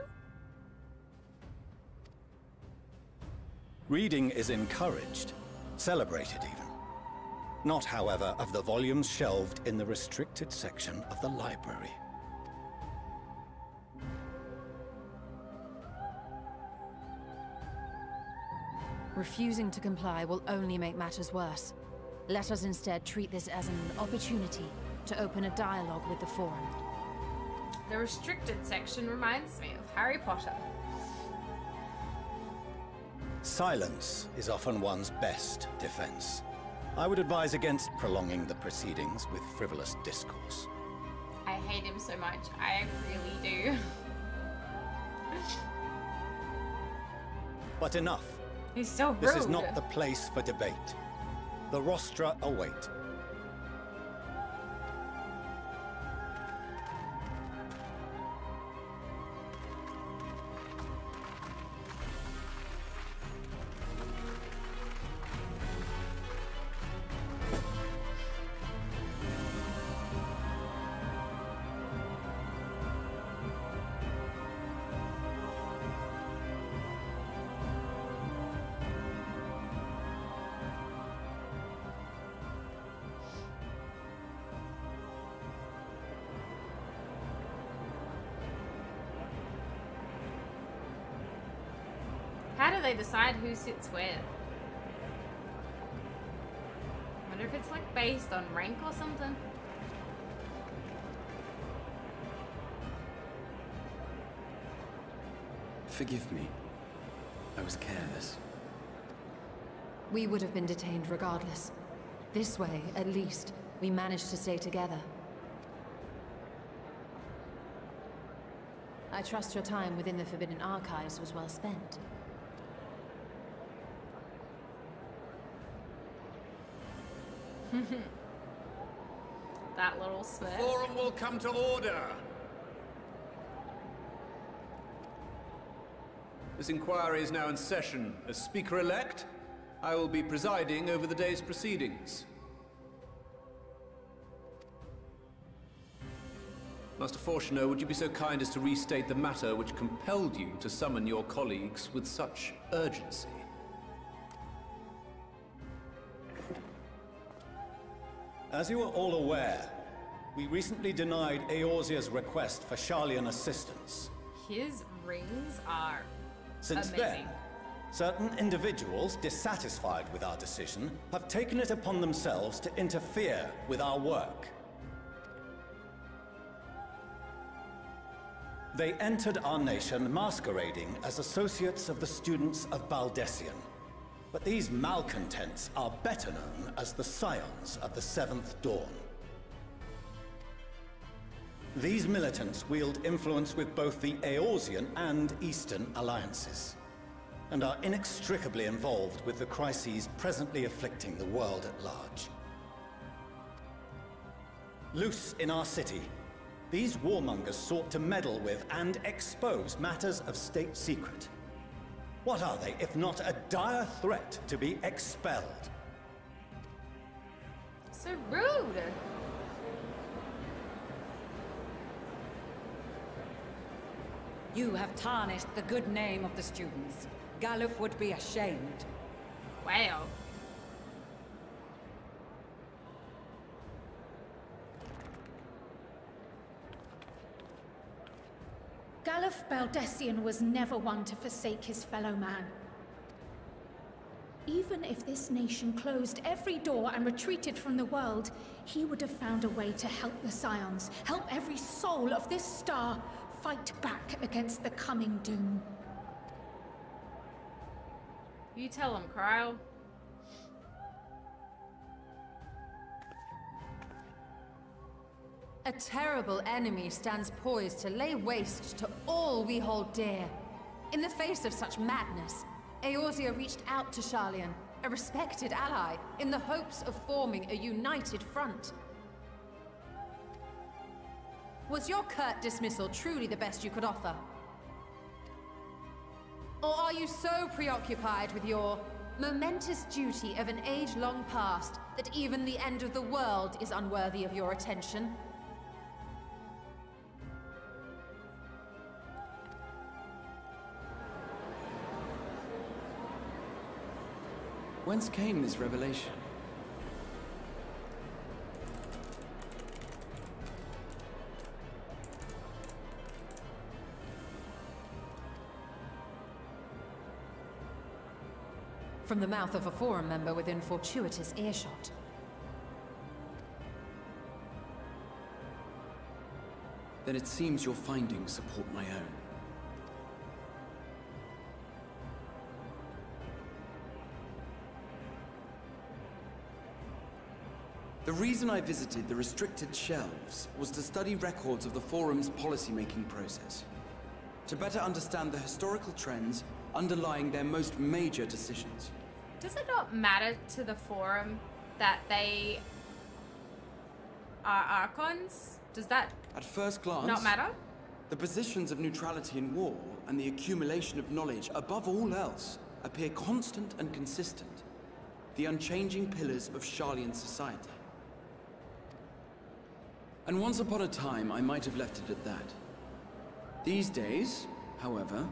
Reading is encouraged, celebrated even. Not, however, of the volumes shelved in the restricted section of the library. Refusing to comply will only make matters worse. Let us instead treat this as an opportunity to open a dialogue with the Forum. The restricted section reminds me of Harry Potter. Silence is often one's best defense. I would advise against prolonging the proceedings with frivolous discourse. I hate him so much. I really do. But enough. He's so rude. This is not the place for debate. The rostra await. How do they decide who sits where? I wonder if it's like based on rank or something. Forgive me. I was careless. We would have been detained regardless. This way, at least, we managed to stay together. I trust your time within the Forbidden Archives was well spent. That little smirk. Forum will come to order. This inquiry is now in session. As Speaker-elect, I will be presiding over the day's proceedings. Master Fortuner, would you be so kind as to restate the matter which compelled you to summon your colleagues with such urgency? As you are all aware, we recently denied Eorzea's request for Sharlayan assistance. His rings are Since amazing. then, certain individuals dissatisfied with our decision have taken it upon themselves to interfere with our work. They entered our nation masquerading as associates of the students of Baldesion. But these malcontents are better known as the Scions of the Seventh Dawn. These militants wield influence with both the Eorzean and Eastern alliances, and are inextricably involved with the crises presently afflicting the world at large. Loose in our city, these warmongers sought to meddle with and expose matters of state secret. What are they, if not a dire threat to be expelled? So rude. You have tarnished the good name of the students. Galuf would be ashamed. Wow. Baldesion was never one to forsake his fellow man. Even if this nation closed every door and retreated from the world, he would have found a way to help the Scions, help every soul of this star fight back against the coming doom. You tell him, Krile. A terrible enemy stands poised to lay waste to all we hold dear. In the face of such madness, Eorzea reached out to Sharlayan, a respected ally, in the hopes of forming a united front. Was your curt dismissal truly the best you could offer? Or are you so preoccupied with your momentous duty of an age-long past that even the end of the world is unworthy of your attention? Whence came this revelation? From the mouth of a Forum member within fortuitous earshot. Then it seems your findings support my own. The reason I visited the restricted shelves was to study records of the Forum's policy-making process, to better understand the historical trends underlying their most major decisions. Does it not matter to the Forum that they are Archons? Does that at first glance not matter? The positions of neutrality in war and the accumulation of knowledge above all else appear constant and consistent, the unchanging pillars of Sharlayan society. And once upon a time, I might have left it at that. These days, however,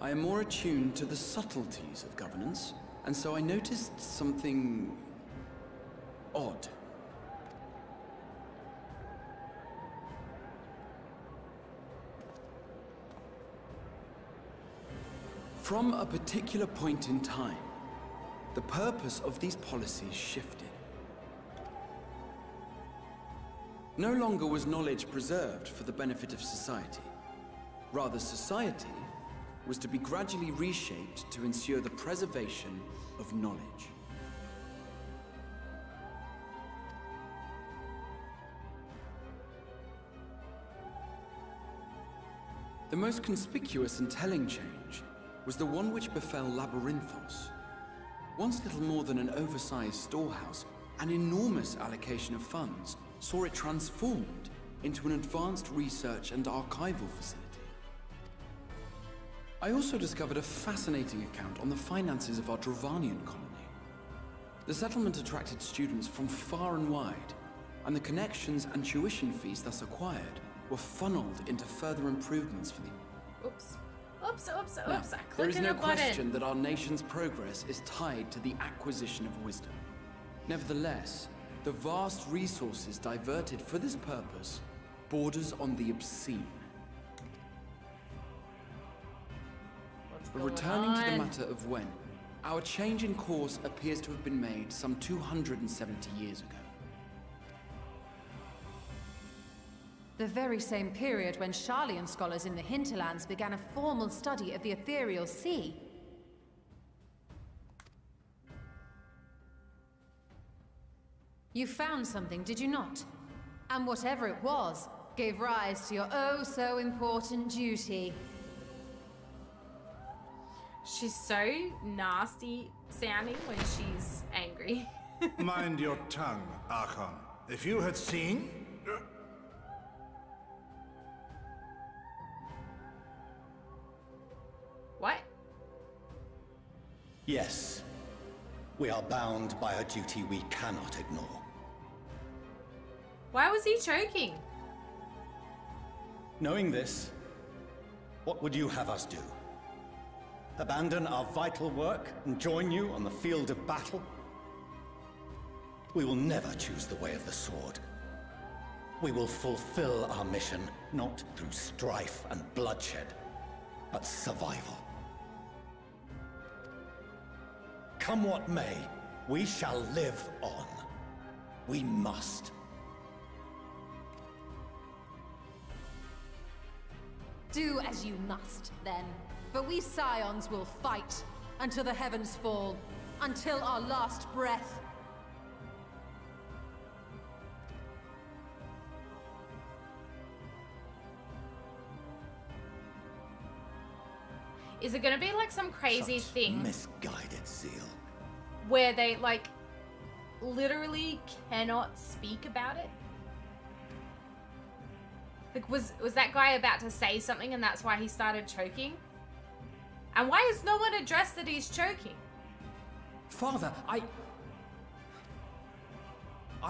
I am more attuned to the subtleties of governance, and so I noticed something odd. From a particular point in time, the purpose of these policies shifted. No longer was knowledge preserved for the benefit of society. Rather, society was to be gradually reshaped to ensure the preservation of knowledge. The most conspicuous and telling change was the one which befell Labyrinthos. Once little more than an oversized storehouse, an enormous allocation of funds saw it transformed into an advanced research and archival facility. I also discovered a fascinating account on the finances of our Dravanian colony. The settlement attracted students from far and wide, and the connections and tuition fees thus acquired were funneled into further improvements for the... Oops. Oops, oops, Now, oops, I there is clicked no on a button. question that our nation's progress is tied to the acquisition of wisdom. Nevertheless, the vast resources diverted for this purpose borders on the obscene. But returning to the matter of when, our change in course appears to have been made some 270 years ago. The very same period when Sharlayan scholars in the hinterlands began a formal study of the ethereal sea. You found something, did you not? And whatever it was, gave rise to your oh-so-important duty. She's so nasty sounding when she's angry. Mind your tongue, Archon. If you had seen... What? Yes. We are bound by a duty we cannot ignore. Why was he choking? Knowing this, what would you have us do? Abandon our vital work and join you on the field of battle? We will never choose the way of the sword. we will fulfill our mission, not through strife and bloodshed, but survival. Come what may, we shall live on. We must. Do as you must, then. But we Scions will fight until the heavens fall, until our last breath. Is it gonna be like some crazy thing misguided zeal where they like literally cannot speak about it? Like was that guy about to say something and that's why he started choking? And why has no one addressed that he's choking? Father, I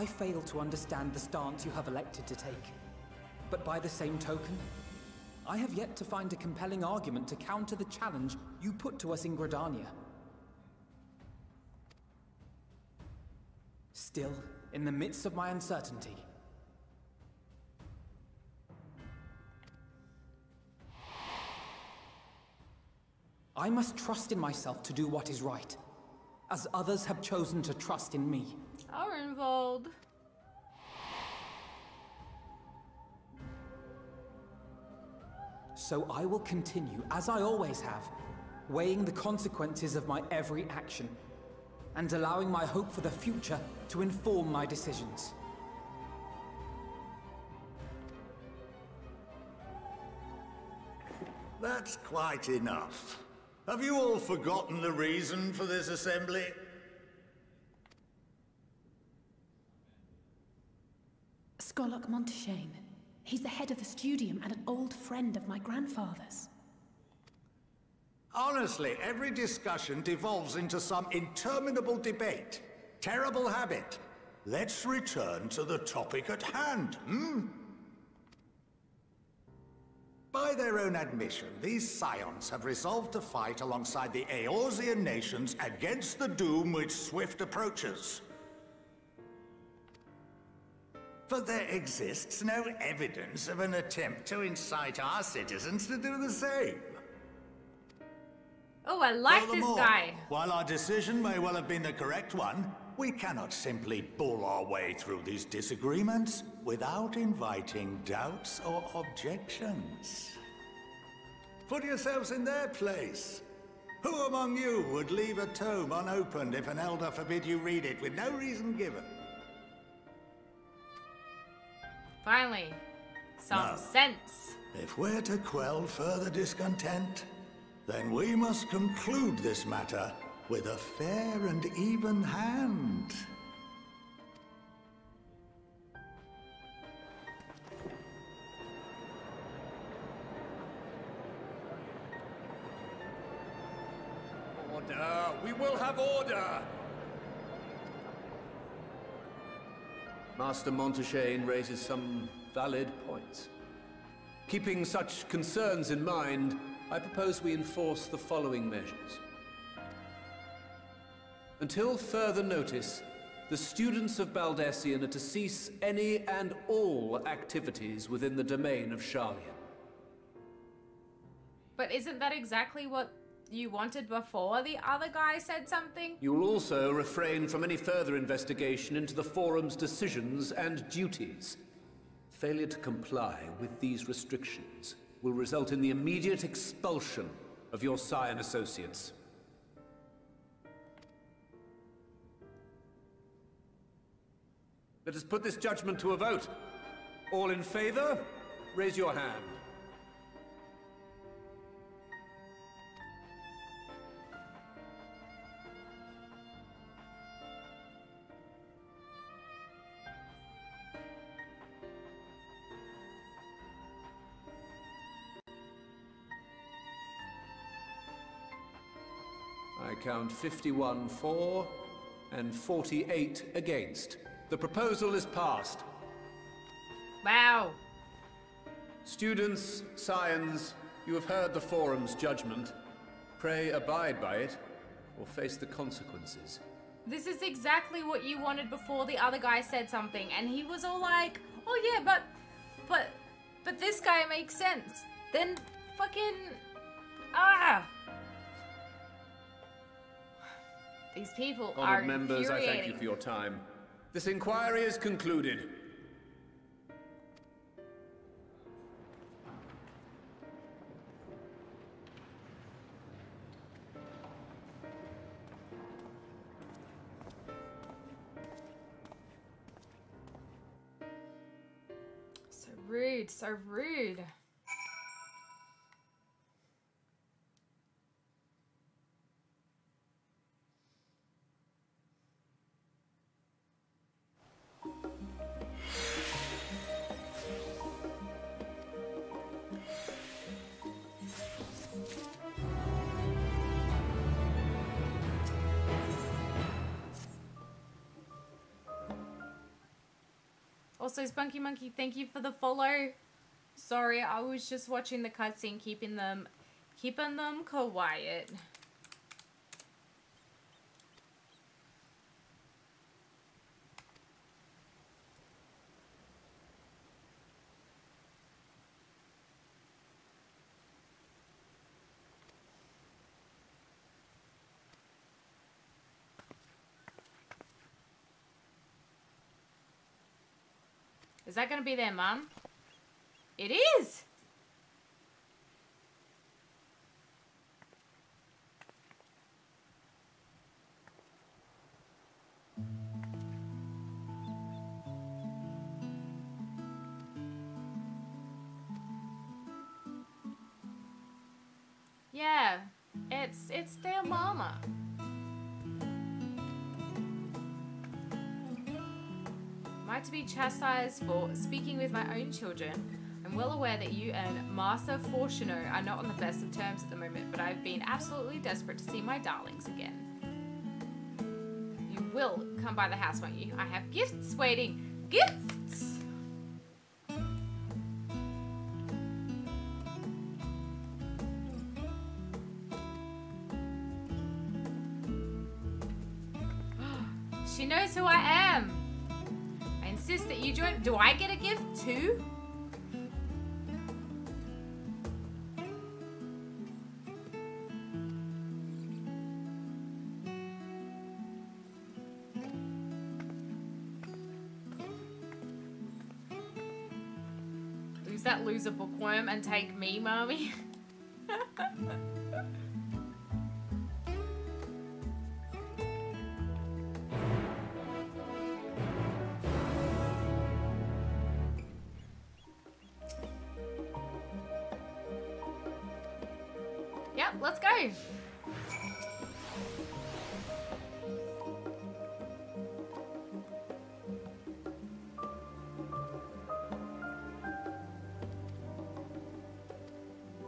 fail to understand the stance you have elected to take. But by the same token, I have yet to find a compelling argument to counter the challenge you put to us in Gridania. Still, in the midst of my uncertainty, I must trust in myself to do what is right, as others have chosen to trust in me. Erenville. So I will continue, as I always have, weighing the consequences of my every action, and allowing my hope for the future to inform my decisions. That's quite enough. Have you all forgotten the reason for this assembly? Skolok Monteshane. He's the head of the studium and an old friend of my grandfather's. Honestly, every discussion devolves into some interminable debate. Terrible habit. Let's return to the topic at hand, By their own admission, these Scions have resolved to fight alongside the Eorzean nations against the doom which swift approaches. But there exists no evidence of an attempt to incite our citizens to do the same. Oh, I like this guy. While our decision may well have been the correct one, we cannot simply bull our way through these disagreements without inviting doubts or objections. Put yourselves in their place. Who among you would leave a tome unopened if an elder forbid you read it with no reason given? Finally, some sense. If we're to quell further discontent, then we must conclude this matter with a fair and even hand. Order! We will have order! Master Monteshane raises some valid points. Keeping such concerns in mind, I propose we enforce the following measures. Until further notice, the students of Baldesion are to cease any and all activities within the domain of Sharlayan. But isn't that exactly what you wanted before the other guy said something? You will also refrain from any further investigation into the Forum's decisions and duties. Failure to comply with these restrictions will result in the immediate expulsion of your Scion associates. Let us put this judgment to a vote. All in favor, raise your hand. I count 51 for and 48 against. The proposal is passed. Wow. Students, Scions, you have heard the Forum's judgment. Pray abide by it, or face the consequences. This is exactly what you wanted before the other guy said something, and he was all like, oh yeah, but makes sense. Then fucking... Ah! These people are Honored members, I thank you infuriating. for your time. This inquiry is concluded. So rude, so rude. Also, Spunky Monkey, thank you for the follow. Sorry, I was just watching the cutscene, keeping them quiet. Is that going to be their mum? It is! Yeah, it's their mama. Am I to be chastised for speaking with my own children? I'm well aware that you and Master Fortuno are not on the best of terms at the moment, but I've been absolutely desperate to see my darlings again. You will come by the house, won't you? I have gifts waiting. Gifts! She knows who I am. I insist that you join. Do I get a gift too? Lose that loser bookworm and take me, mommy. Yep, let's go.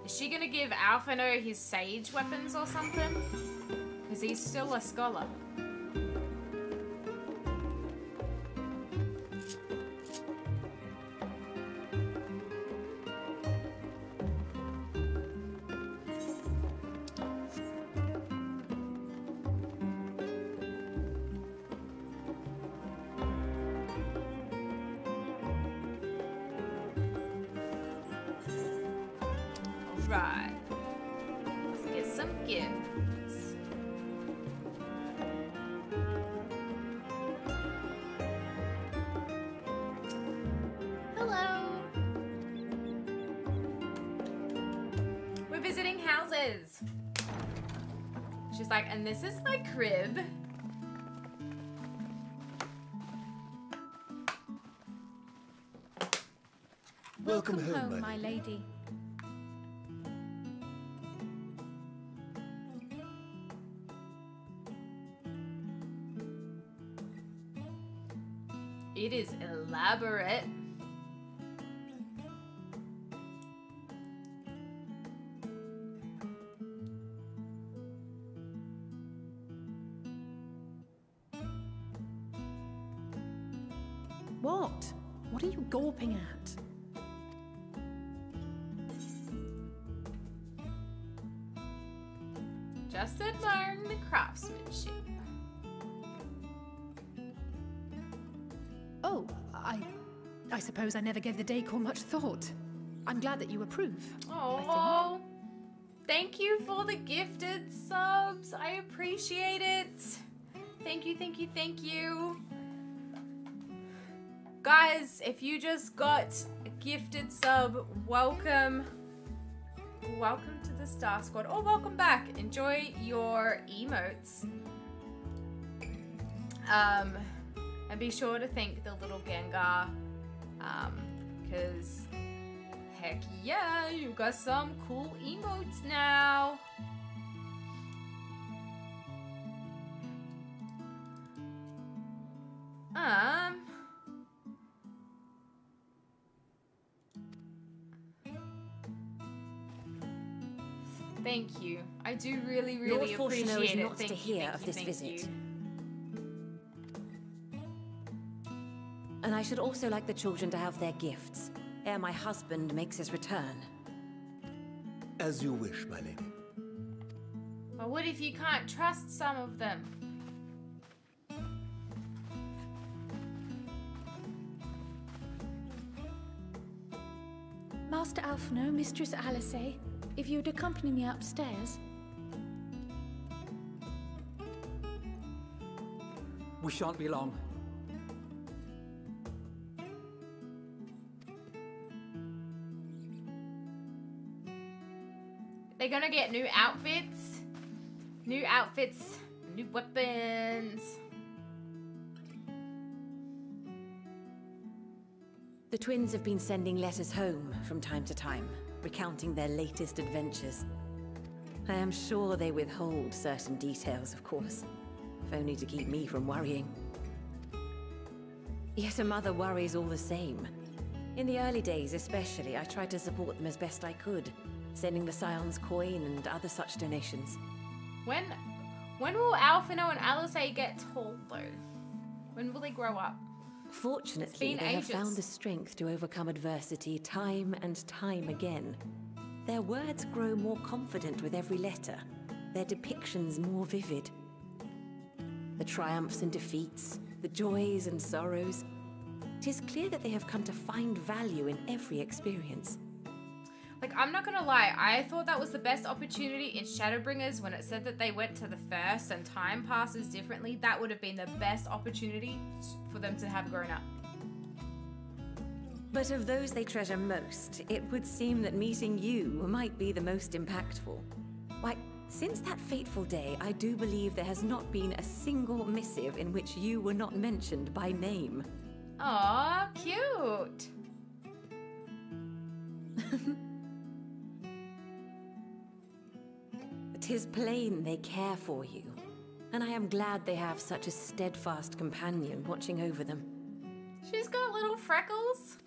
Is she gonna give Alphino his sage weapons or something? Because he's still a scholar. Right. Let's get some gifts. Hello. We're visiting houses. She's like, and this is my crib. Welcome home, my lady. It is elaborate. What? What are you gawping at? Just admiring the craftsmanship. Oh, I suppose I never gave the decor much thought. I'm glad that you approve. Oh, thank you for the gifted subs. I appreciate it. Thank you, thank you, thank you. Guys, if you just got a gifted sub, welcome. Welcome to the Star Squad. Or welcome back. Enjoy your emotes. And be sure to thank the little Gengar. Because heck yeah, you got some cool emotes now. Thank you. I do really, really appreciate it. Not to hear of this visit. And I should also like the children to have their gifts, ere my husband makes his return. As you wish, my lady. But what if you can't trust some of them? Master Alphino, Mistress Alisaie, if you would accompany me upstairs. We shan't be long. They're gonna get new outfits, new weapons. The twins have been sending letters home from time to time, recounting their latest adventures. I am sure they withhold certain details, of course, if only to keep me from worrying. Yet a mother worries all the same. In the early days especially, I tried to support them as best I could, sending the Scion's coin and other such donations. When will Alphino and Alisaie get tall, though? When will they grow up? Fortunately, they have found the strength to overcome adversity time and time again. Their words grow more confident with every letter, their depictions more vivid. The triumphs and defeats, the joys and sorrows. It is clear that they have come to find value in every experience. Like, I'm not gonna lie, I thought that was the best opportunity in Shadowbringers when it said that they went to the first and time passes differently. That would have been the best opportunity for them to have grown up. But of those they treasure most, it would seem that meeting you might be the most impactful. Why, since that fateful day, I do believe there has not been a single missive in which you were not mentioned by name. Aw, cute! Tis plain they care for you, and I am glad they have such a steadfast companion watching over them. She's got little freckles.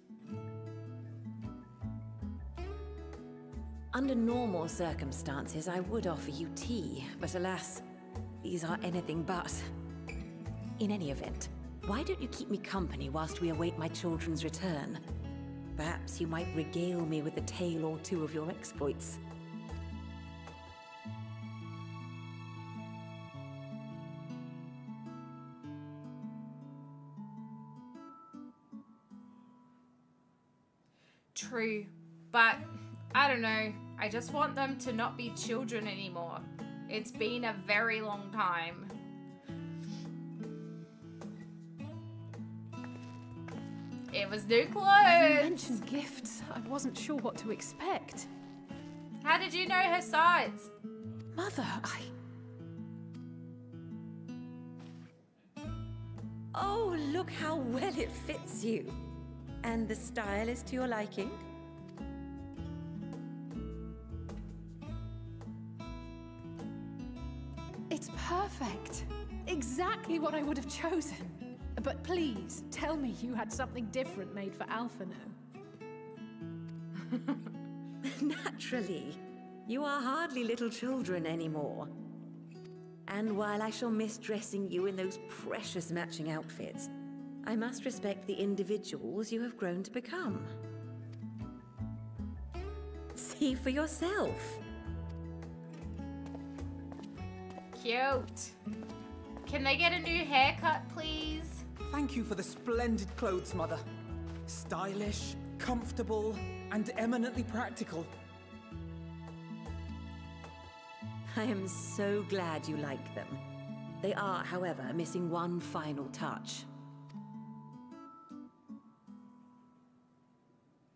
Under normal circumstances, I would offer you tea, but alas, these are anything but. In any event, why don't you keep me company whilst we await my children's return? Perhaps you might regale me with a tale or two of your exploits. True, but I don't know. I just want them to not be children anymore. It's been a very long time. It was new clothes. You mentioned gifts. I wasn't sure what to expect. How did you know her size? Mother, Oh, look how well it fits you. And the style is to your liking? It's perfect. Exactly what I would have chosen. But please, tell me you had something different made for Alphino. Naturally. You are hardly little children anymore. And while I shall miss dressing you in those precious matching outfits, I must respect the individuals you have grown to become. See for yourself. Cute. Can they get a new haircut, please? Thank you for the splendid clothes, Mother. Stylish, comfortable, and eminently practical. I am so glad you like them. They are, however, missing one final touch.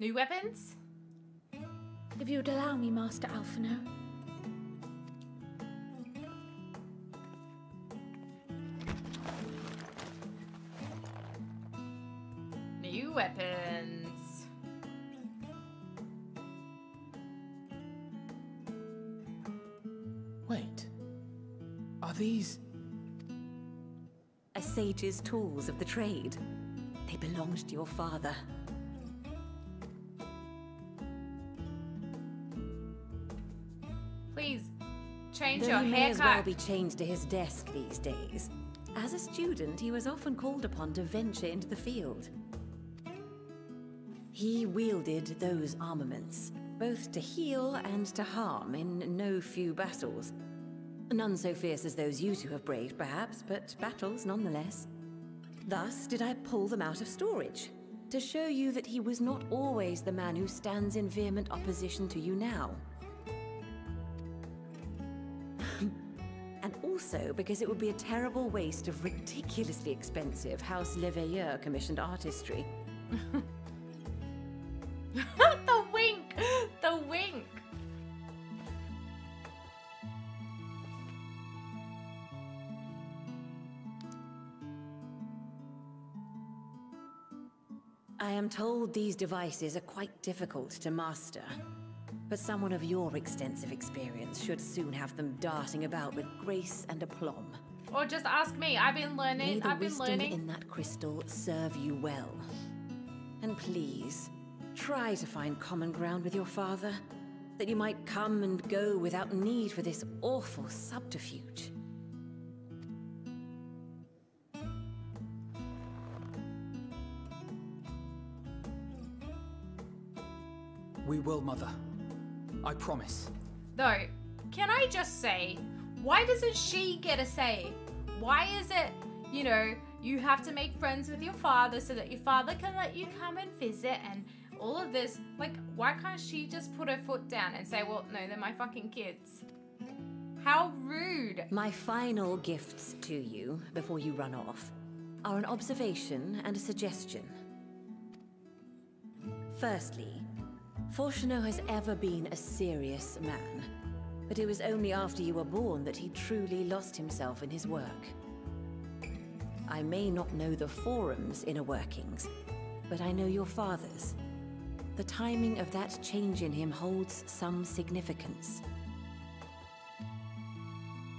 New weapons? If you would allow me, Master Alphino. New weapons. Wait. Are these... A sage's tools of the trade. They belonged to your father. Please, change Though your he may haircut. as well be chained to his desk these days. As a student, he was often called upon to venture into the field. He wielded those armaments, both to heal and to harm in no few battles. None so fierce as those you two have braved, perhaps, but battles nonetheless. Thus did I pull them out of storage, to show you that he was not always the man who stands in vehement opposition to you now. And also because it would be a terrible waste of ridiculously expensive House Leveillieur commissioned artistry. The wink! The wink! I am told these devices are quite difficult to master, but someone of your extensive experience should soon have them darting about with grace and aplomb. Or just ask me. I've been learning. May the I've been wisdom learning. in that crystal serve you well. And please, try to find common ground with your father, that you might come and go without need for this awful subterfuge. We will, Mother. I promise. Though, can I just say, why doesn't she get a say? Why is it, you know, you have to make friends with your father so that your father can let you come and visit and all of this? Like, why can't she just put her foot down and say, well, no, they're my fucking kids? How rude. My final gifts to you, before you run off, are an observation and a suggestion. Firstly, Fortuno has ever been a serious man, but it was only after you were born that he truly lost himself in his work. I may not know the Forum's inner workings, but I know your father's. The timing of that change in him holds some significance.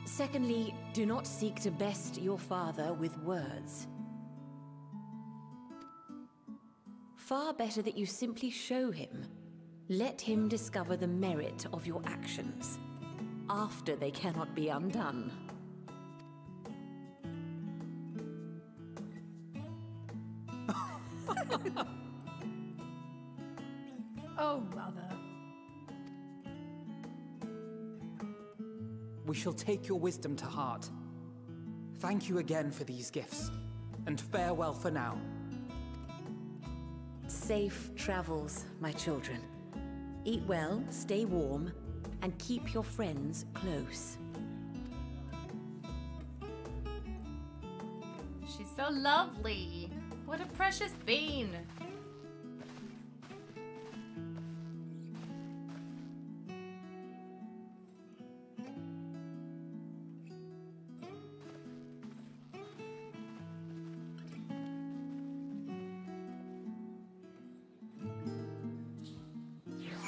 Secondly, do not seek to best your father with words. Far better that you simply show him. Let him discover the merit of your actions, after they cannot be undone. Oh, Mother. We shall take your wisdom to heart. Thank you again for these gifts, and farewell for now. Safe travels, my children. Eat well, stay warm, and keep your friends close. She's so lovely. What a precious bean.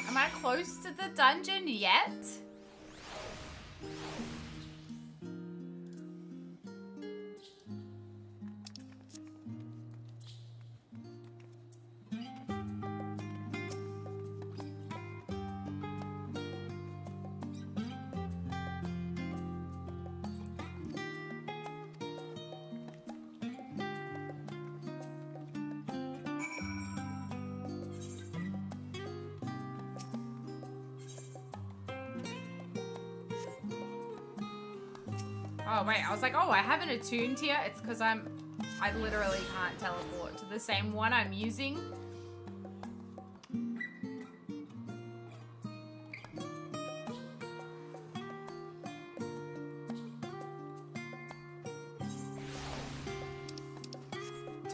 Am I close to the dungeon yet? Oh wait, I was like, oh, I haven't attuned here. It's because I literally can't teleport to the same one I'm using.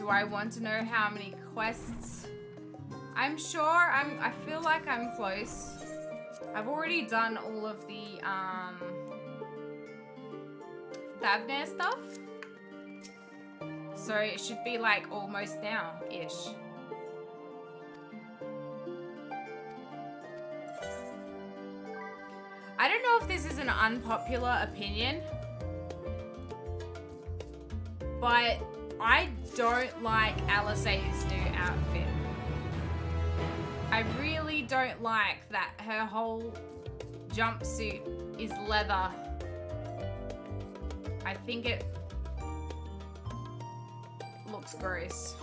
Do I want to know how many quests? I'm sure I feel like I'm close. I've already done all of the Thavnair stuff. So it should be like almost now-ish. I don't know if this is an unpopular opinion, but I don't like Alisaie's new outfit. I really don't like that her whole jumpsuit is leather. I think it looks gross.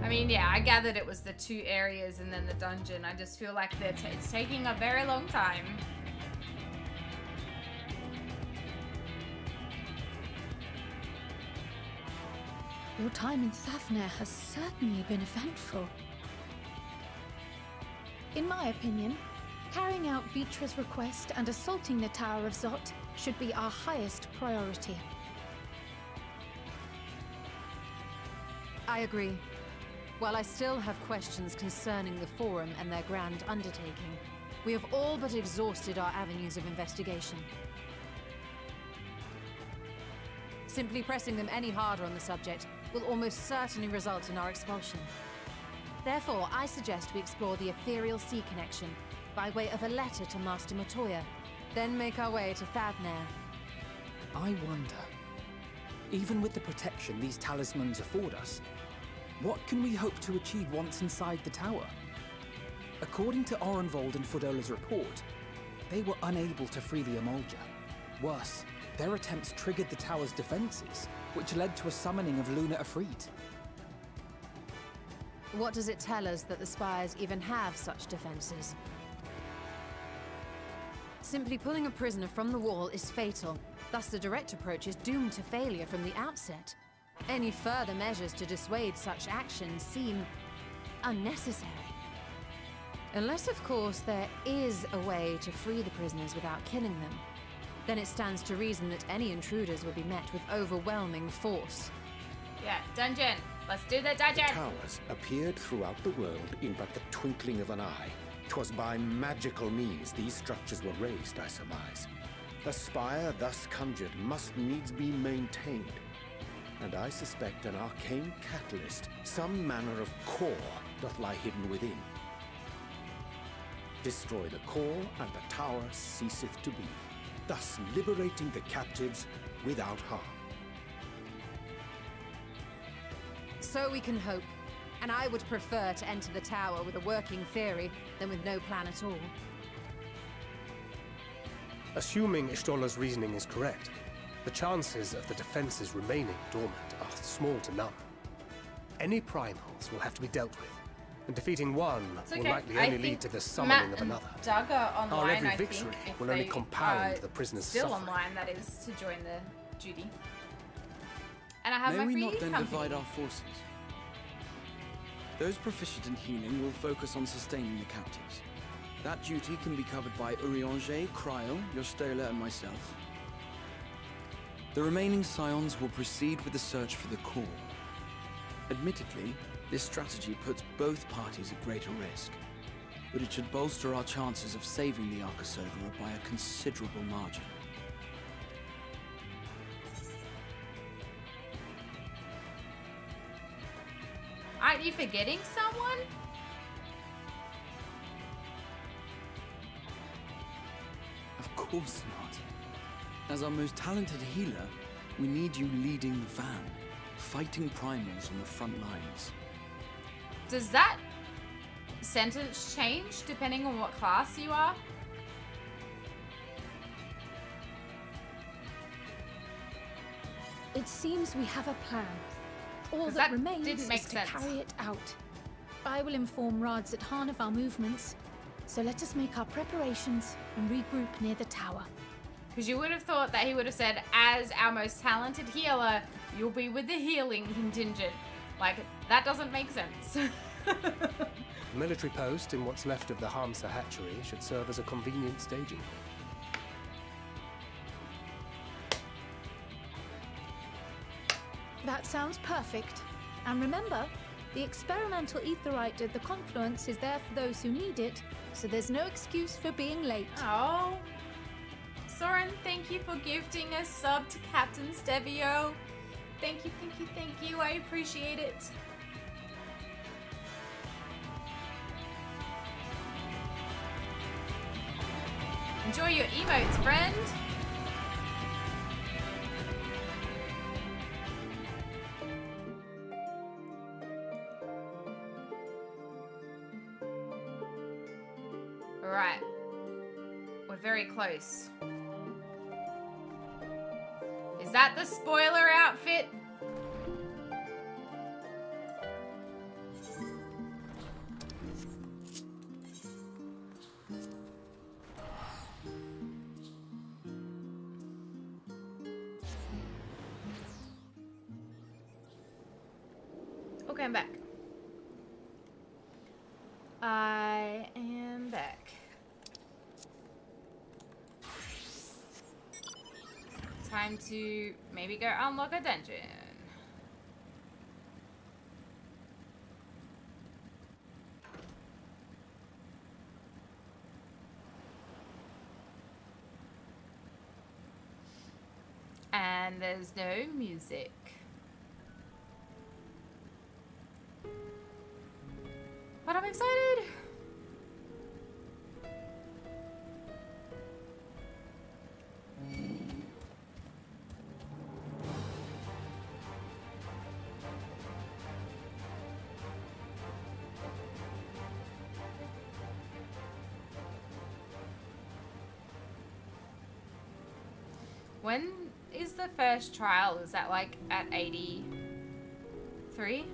I mean, yeah, I gathered it was the 2 areas and then the dungeon. I just feel like it's taking a very long time. Your time in Thavnair has certainly been eventful. In my opinion, carrying out Vrtra's request and assaulting the Tower of Zot should be our highest priority. I agree. While I still have questions concerning the Forum and their grand undertaking, we have all but exhausted our avenues of investigation. Simply pressing them any harder on the subject will almost certainly result in our expulsion. Therefore, I suggest we explore the ethereal sea connection by way of a letter to Master Matoya, then make our way to Thavnair. I wonder, even with the protection these talismans afford us, what can we hope to achieve once inside the tower? According to Erenville and Fodola's report, they were unable to free the Emulger. Worse, their attempts triggered the tower's defenses, which led to a summoning of Luna Ifrit. What does it tell us that the Spires even have such defenses? Simply pulling a prisoner from the wall is fatal, thus the direct approach is doomed to failure from the outset. Any further measures to dissuade such actions seem unnecessary. Unless, of course, there is a way to free the prisoners without killing them. Then it stands to reason that any intruders will be met with overwhelming force. Yeah, dungeon. Let's do the dungeon. The towers appeared throughout the world in but the twinkling of an eye. 'Twas by magical means these structures were raised, I surmise. A spire thus conjured must needs be maintained. And I suspect an arcane catalyst, some manner of core, doth lie hidden within. Destroy the core, and the tower ceaseth to be, thus liberating the captives without harm. So we can hope, and I would prefer to enter the tower with a working theory than with no plan at all. Assuming Ishtola's reasoning is correct, the chances of the defenses remaining dormant are small to none. Any primals will have to be dealt with, and defeating one will likely only lead to the summoning of another. Doug are online, Our every I victory think, will only compound the prisoner's still suffering. online, that is, to join the duty. And I have May my we free not then company. divide our forces? Those proficient in healing will focus on sustaining the captives. That duty can be covered by Urianger, Krile, Yostola, and myself. The remaining Scions will proceed with the search for the core. Admittedly, this strategy puts both parties at greater risk, but it should bolster our chances of saving the Akasa by a considerable margin. Aren't you forgetting someone? Of course not. As our most talented healer, we need you leading the van, fighting primals on the front lines. Does that sentence change depending on what class you are? It seems we have a plan. All that remains is to carry it out. I will inform Radz-at-Han of our movements, so let us make our preparations and regroup near the tower. Because you would have thought that he would have said, as our most talented healer, you'll be with the healing contingent. Like, that doesn't make sense. The military post in what's left of the Hamsa hatchery should serve as a convenient staging hall. That sounds perfect. And remember, the experimental aetheryte at the confluence is there for those who need it, so there's no excuse for being late. Oh. Soren, thank you for gifting a sub to Captain Stevio. Thank you, thank you, thank you. I appreciate it. Enjoy your emotes, friend. Alright. We're very close. Is that the spoiler outfit? Okay, I'm back. I am back. Time to maybe go unlock a dungeon. And there's no music. But I'm excited! When is the first trial? Is that like at 83?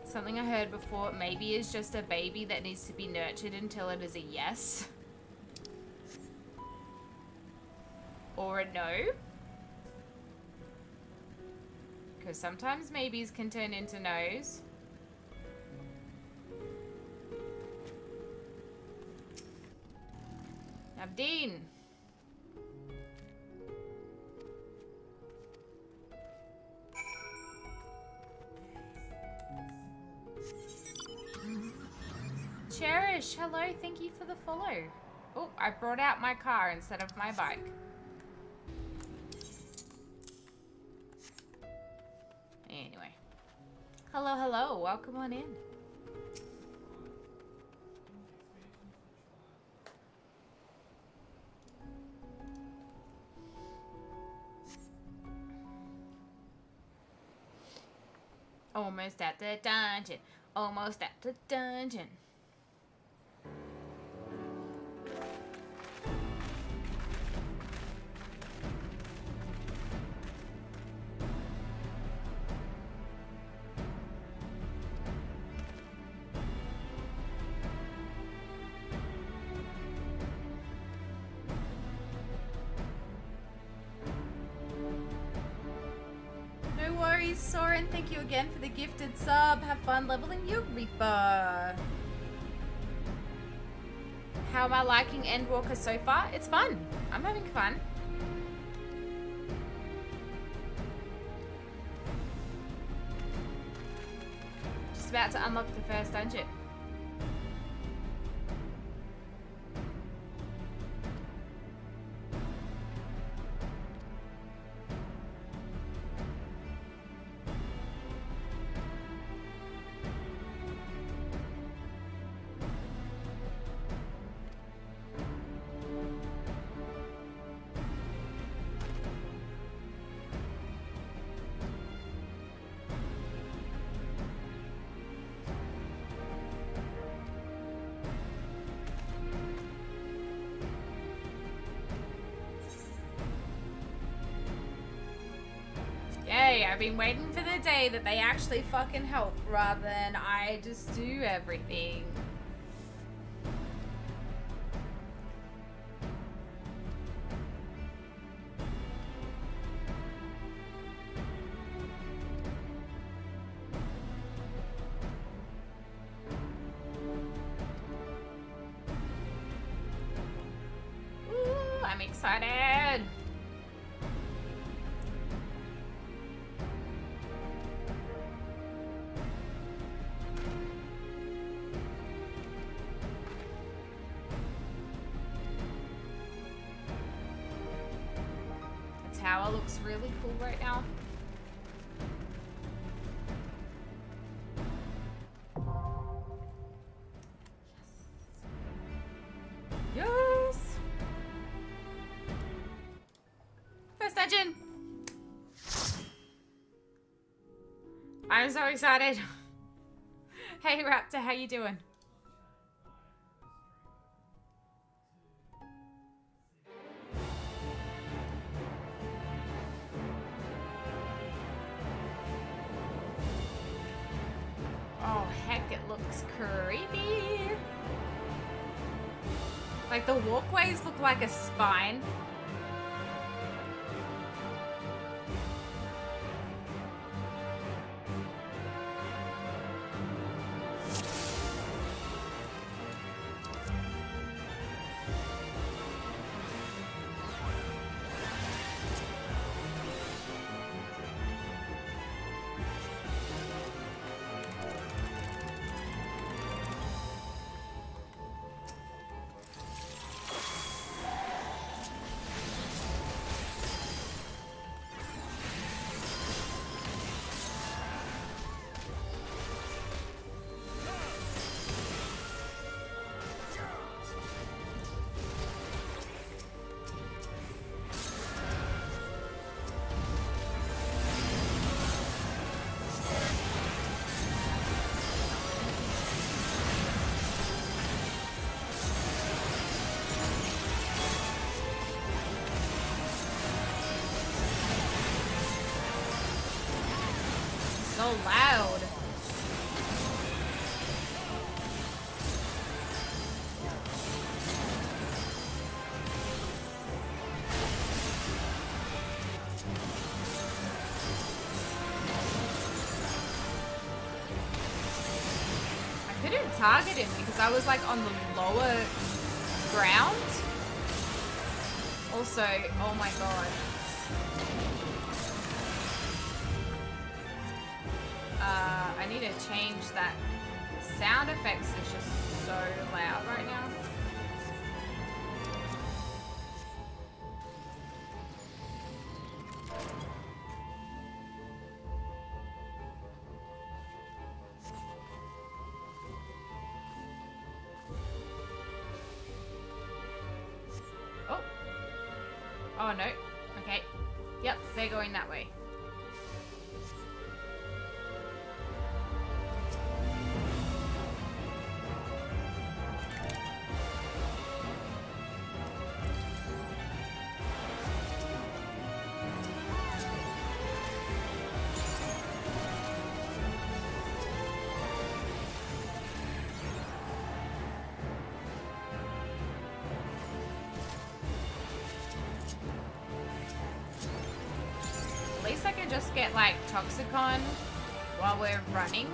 Something I heard before, maybe is just a baby that needs to be nurtured until it is a yes. Or a no. Because sometimes maybes can turn into no's. Abdeen. Cherish, hello, thank you for the follow. Oh, I brought out my car instead of my bike. Anyway. Hello, hello, welcome on in. Almost at the dungeon. Almost at the dungeon. Soren, thank you again for the gifted sub. Have fun leveling your Reaper. How am I liking Endwalker so far? It's fun. I'm having fun. Just about to unlock the first dungeon. I've been waiting for the day that they actually fucking help rather than I just do everything. excited. The tower looks really cool right now. Yes. First dungeon. I'm so excited. Hey Raptor, how you doing? Oh heck, it looks creepy. Like the walkways look like a spine. So loud. I couldn't target him because I was like on the lower ground. Also, oh my god. I need to change that. Sound effects is just so loud right now. Oh. Oh no. Okay. Yep, they're going that way. I can just get like Toxicon while we're running.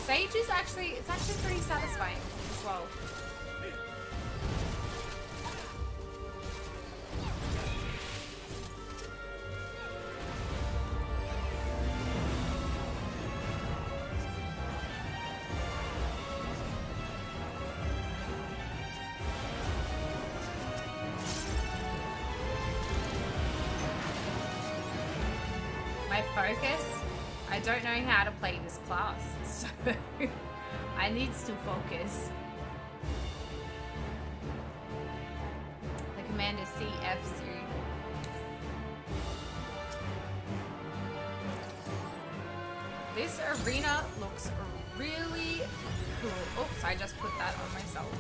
Sage is actually, it's actually pretty satisfying as well. My focus? I don't know how to play this class, so I need to focus. The command is CF3. This arena looks really cool. Oops, I just put that on myself.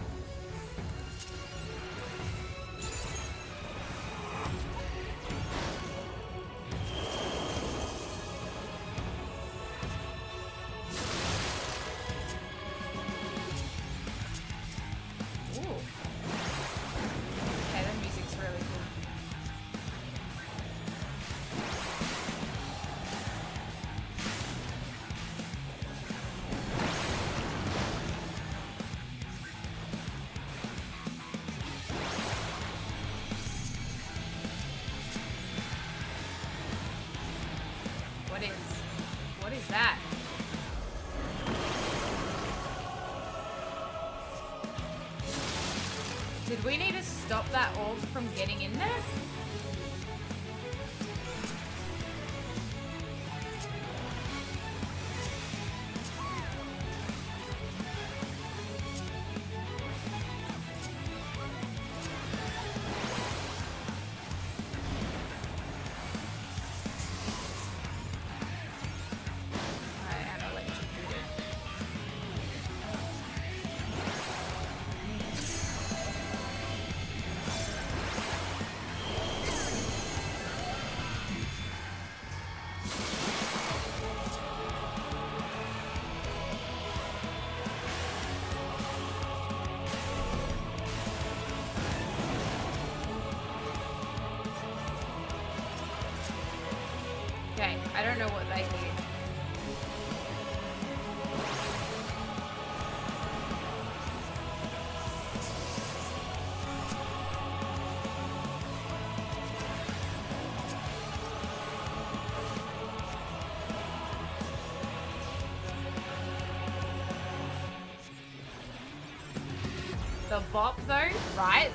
What is that? Did we need to stop that orb from getting in there? Okay, I don't know what they do. The bop though, right?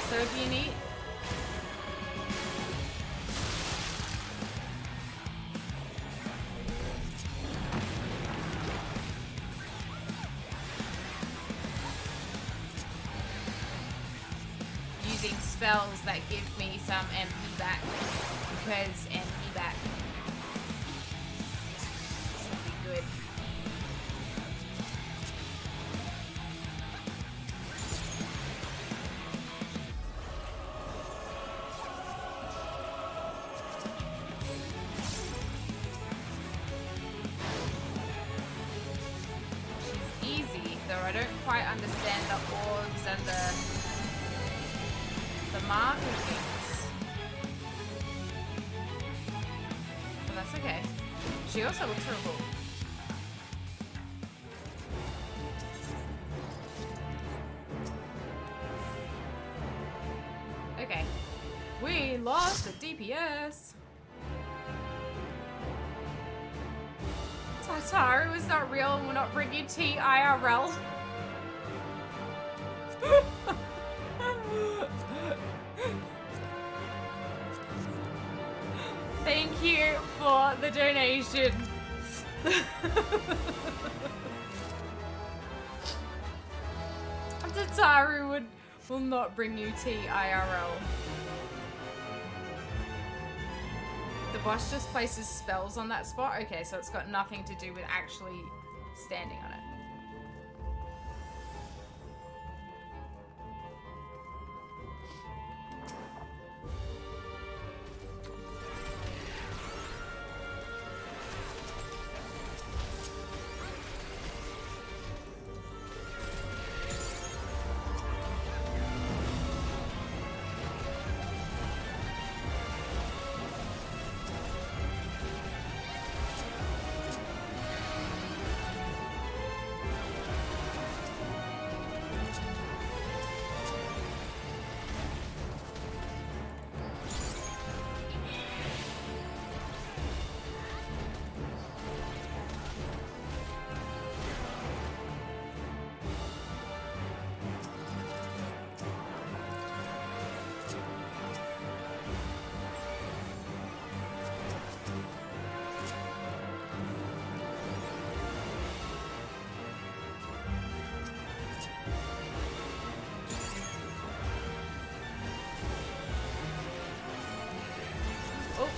So if you need... using spells that give me some MP back, because MP back should be good. I don't quite understand the orbs and the marker things. But that's okay. She also looks real cool. Okay. We lost the DPS. Tataru is not real and will not bring you tea IRL. Thank you for the donation. Tataru will not bring you tea IRL. The boss just places spells on that spot? Okay, so it's got nothing to do with actually standing on it.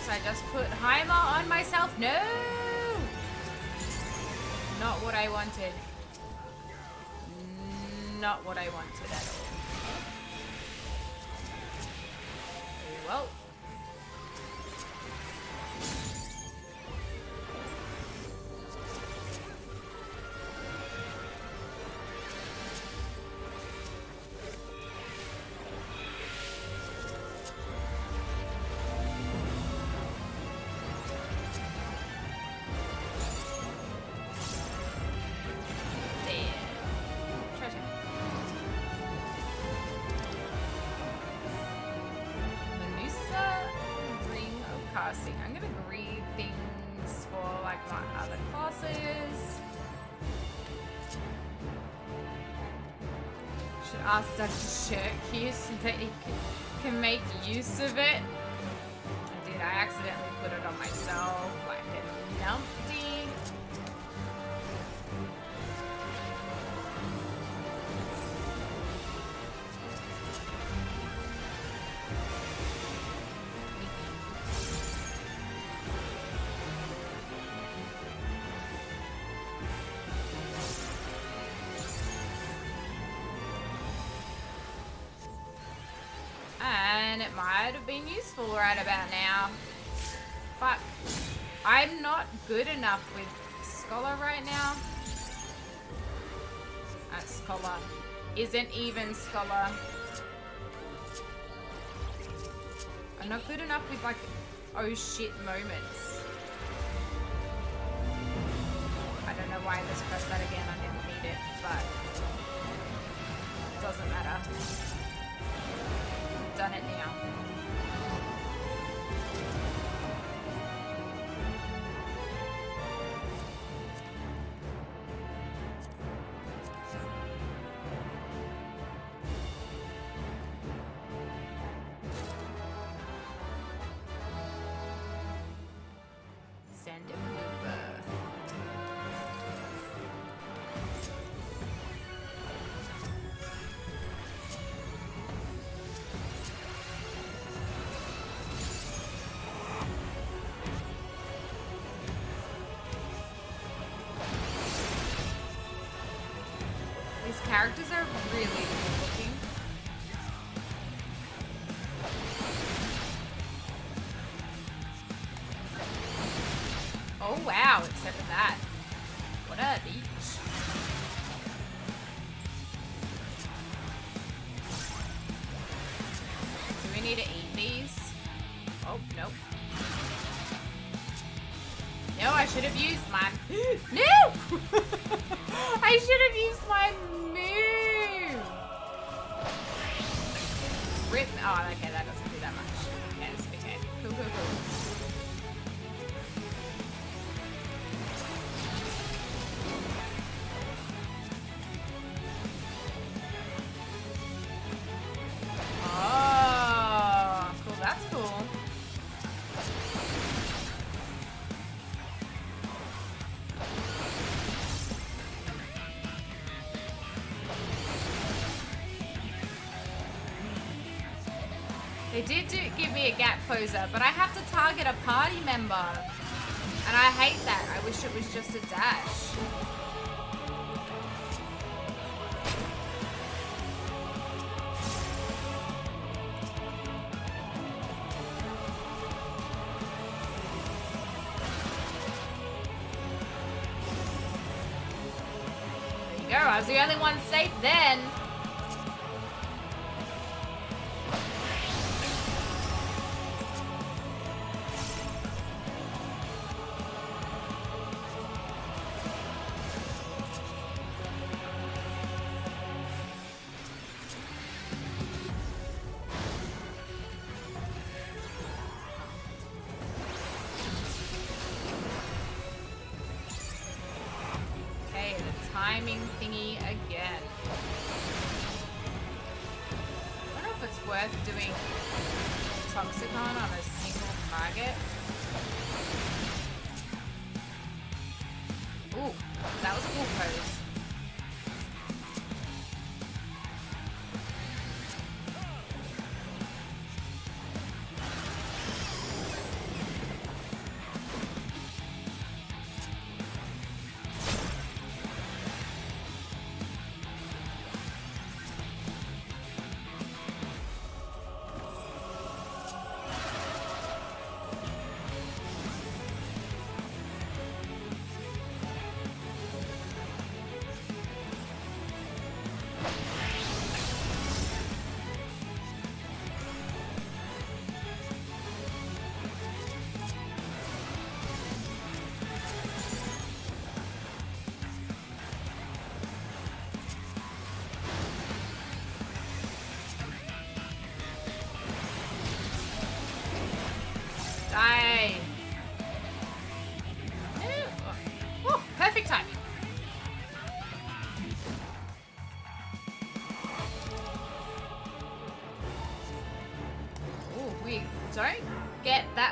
Oops, I just put Heimer on myself. No! Not what I wanted. Not what I wanted at all. Very well. I'm gonna greed things for like my other classes. Should ask Dr. Shirk here so that he can make use of it. I did, I accidentally put it on myself like a numpty. It might have been useful right about now, but I'm not good enough with Scholar right now. Scholar isn't even Scholar. I'm not good enough with like oh shit moments. I don't know why I just pressed that again. I didn't need it, but it doesn't matter. Done it now. Send him over. Characters are really cool looking. Oh wow, except for that. What a beach. Do we need to eat these? Oh, nope. No, I should have used my... No! I should have used my move! Rip... Oh, okay, that doesn't do that much. Yes, okay. Cool, cool, cool. Oh, cool, that's cool. They did give me a gap closer, but I have to target a party member. And I hate that. I wish it was just a dash. There you go. I was the only one safe then. Thingy again. I don't know if it's worth doing Toxicon on a single target. Ooh, that was a cool pose.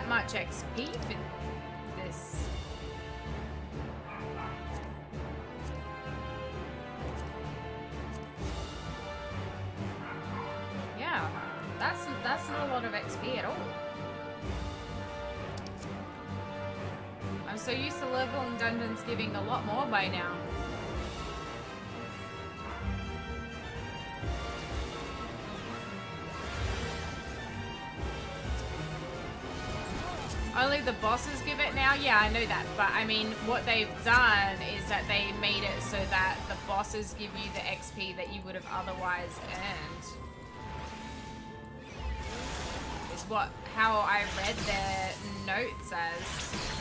that much XP for this. Yeah, that's not a lot of XP at all. I'm so used to leveling dungeons giving a lot more by now. Only the bosses give it now? Yeah, I know that. But I mean, what they've done is that they made it so that the bosses give you the XP that you would have otherwise earned. Is how I read their notes as.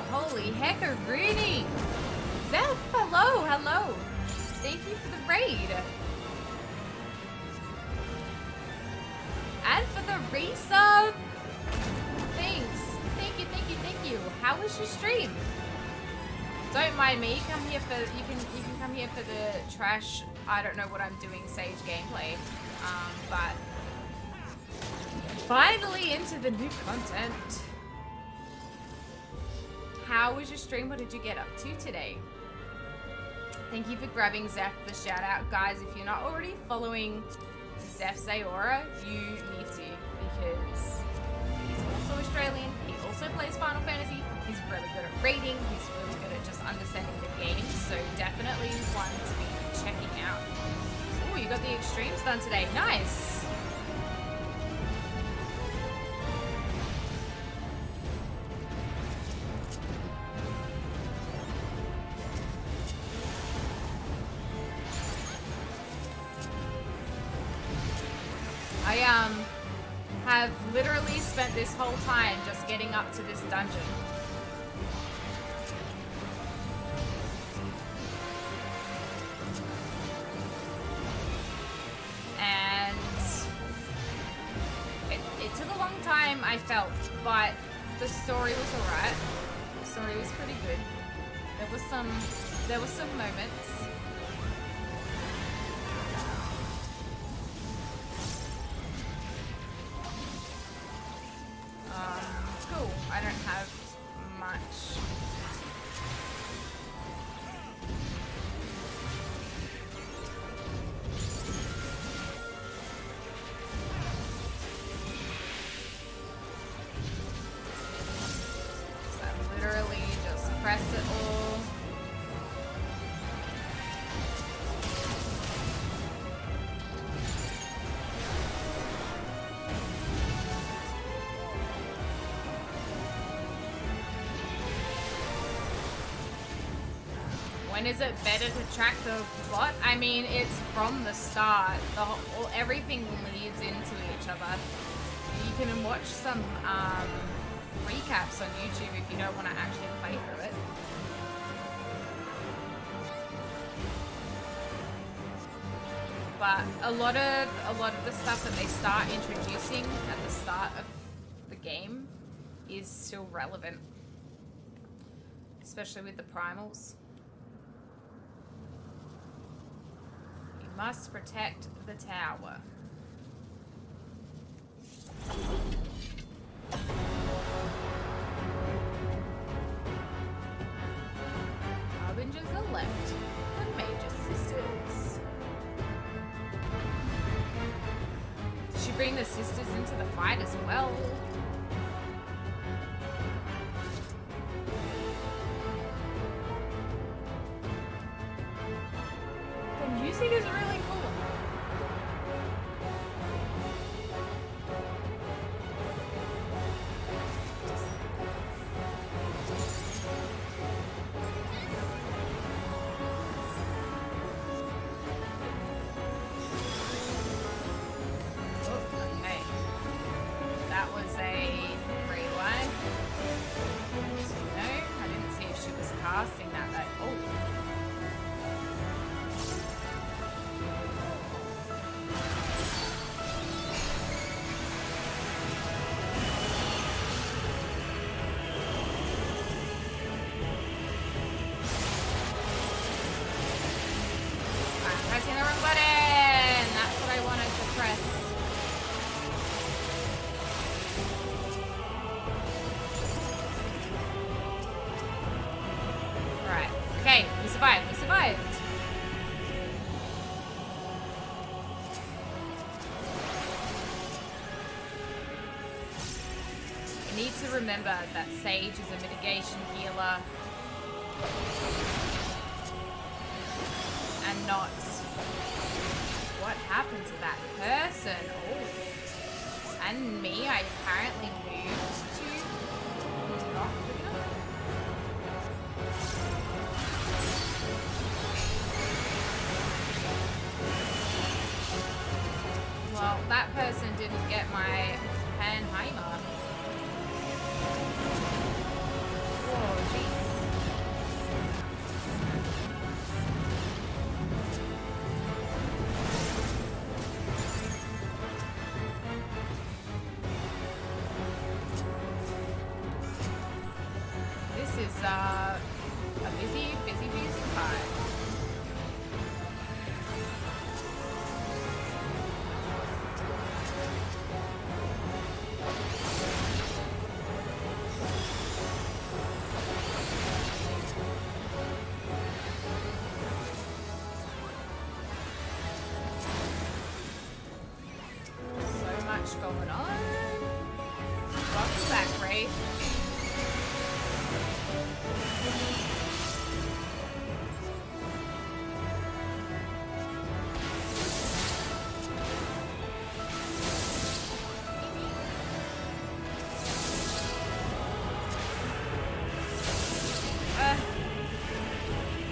Holy heck, a greeting! Zeph, hello, hello! Thank you for the raid! And for the resub! Thanks! Thank you, thank you, thank you! How was your stream? Don't mind me, come here for, you can come here for the trash, I don't know what I'm doing, Sage gameplay. But finally into the new content. How was your stream? What did you get up to today? Thank you for grabbing Zeph the shout out. Guys, if you're not already following Zeph Zayora, you need to, because he's also Australian. He also plays Final Fantasy. He's really good at reading. He's really good at just understanding the game. So definitely one to be checking out. Oh, you got the extremes done today. Nice. I have literally spent this whole time just getting up to this dungeon. And it took a long time, I felt, but the story was alright. The story was pretty good. There were some moments. Cool. I don't have much. So I literally just press it all. When is it better to track the plot? I mean, it's from the start. Everything leads into each other. You can watch some recaps on YouTube if you don't want to actually play through it. But a lot of the stuff that they start introducing at the start of the game is still relevant, especially with the primals. Must protect the tower. Harbingers are left. The Major Sisters. Did she bring the sisters into the fight as well? The music is really cool. survived. We survived. I need to remember that Sage is a mitigation healer. And not what happened to that person. Oh. And me, I apparently moved to not good enough. Well, that person didn't get my Panheimer. Whoa, jeez. This is a busy part. So much going on. Welcome back, Ray.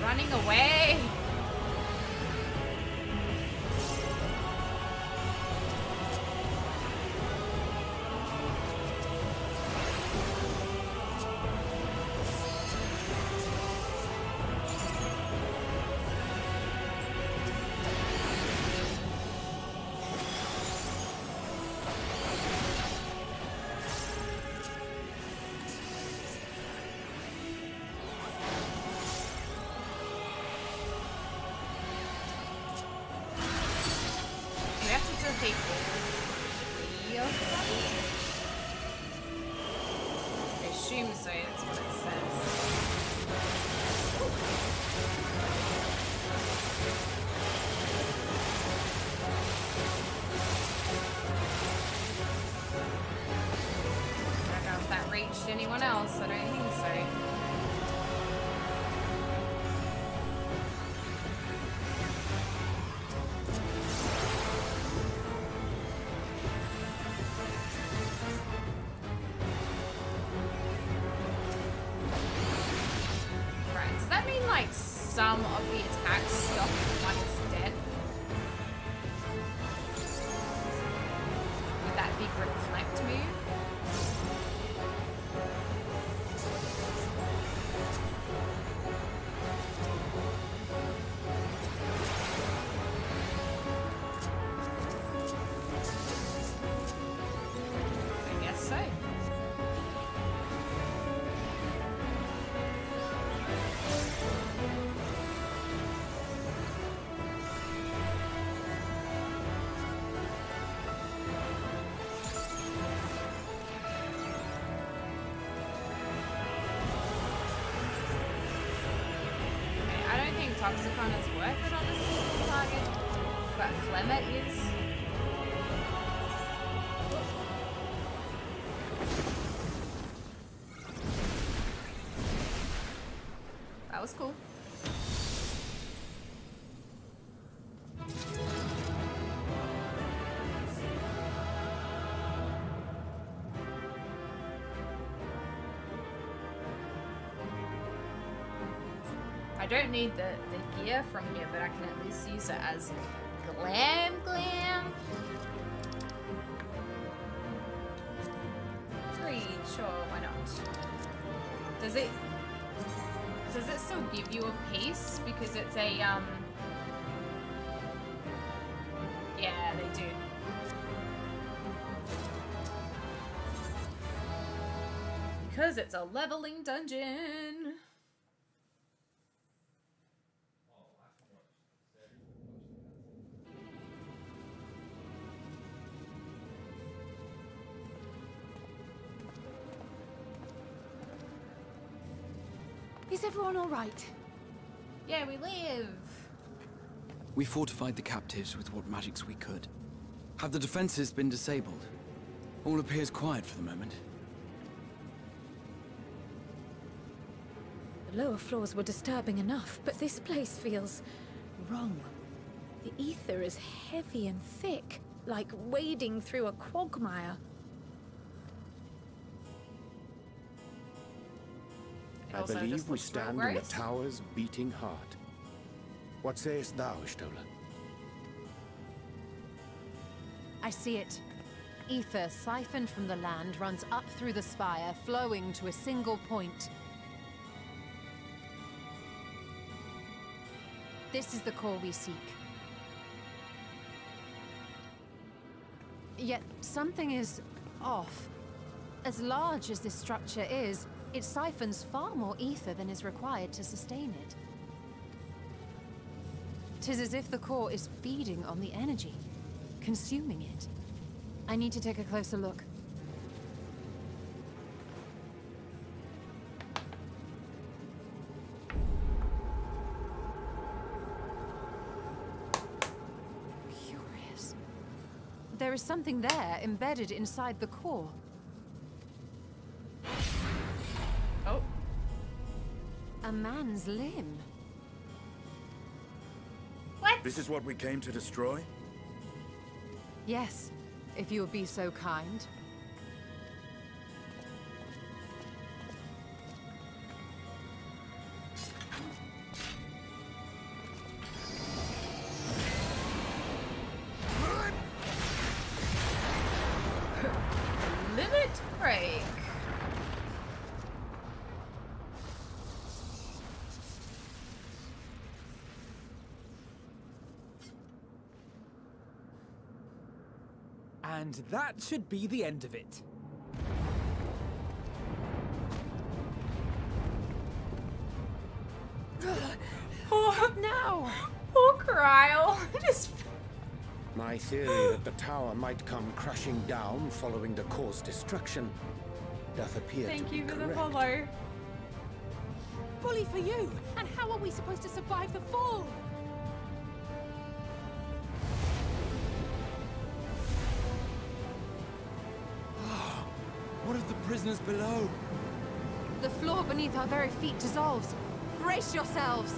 Running away. Anyone else? I don't think so. Right, does that mean like some of the attacks stop when it's dead? With that big reflect move? Toxicon is worth it on a single target, but Phlegma is. That was cool. I don't need the gear from here, but I can at least use it as glam. Greed, sure, why not? Does it still give you a piece because it's a yeah, they do. Because it's a leveling dungeon. Is everyone all right? Yeah, we live. We fortified the captives with what magics we could. Have the defenses been disabled? All appears quiet for the moment. The lower floors were disturbing enough, but this place feels wrong. The ether is heavy and thick, like wading through a quagmire. I believe we stand in the tower's beating heart. What sayest thou, Stola? I see it. Ether siphoned from the land runs up through the spire, flowing to a single point. This is the core we seek. Yet something is off. As large as this structure is, it siphons far more ether than is required to sustain it. 'Tis as if the core is feeding on the energy, consuming it. I need to take a closer look. Curious. There is something there embedded inside the core. Oh. A man's limb. What? This is what we came to destroy? Yes, if you would be so kind. Limit break. And that should be the end of it. Oh, no! Poor Krile. Just... My theory that the tower might come crashing down following the core's destruction doth appear to be correct. Thank you for the follow. Bully for you! And how are we supposed to survive the fall? What of the prisoners below? The floor beneath our very feet dissolves. Brace yourselves!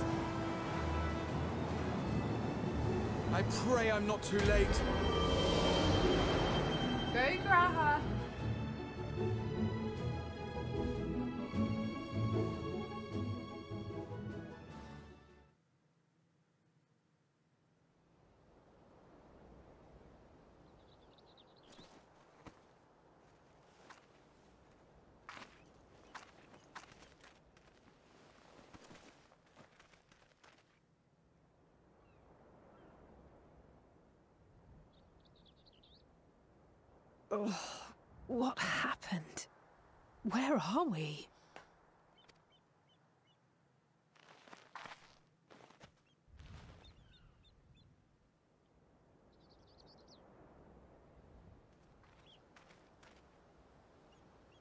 I pray I'm not too late. Go, Graha. Oh, what happened? Where are we?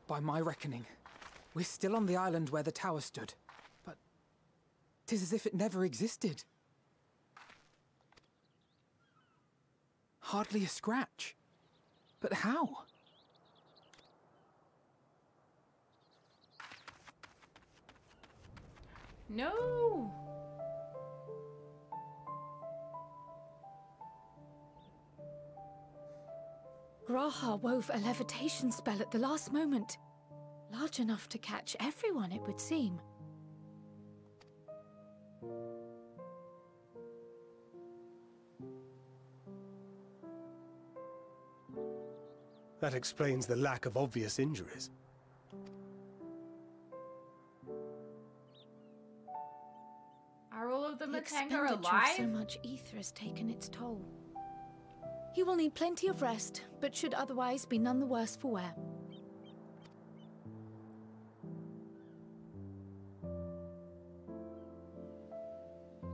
By my reckoning, we're still on the island where the tower stood, but 'tis as if it never existed. Hardly a scratch. But how? No! Graha wove a levitation spell at the last moment. Large enough to catch everyone, it would seem. That explains the lack of obvious injuries. Are all of the The Matanga expenditure of alive? so much ether has taken its toll. He will need plenty of rest, but should otherwise be none the worse for wear.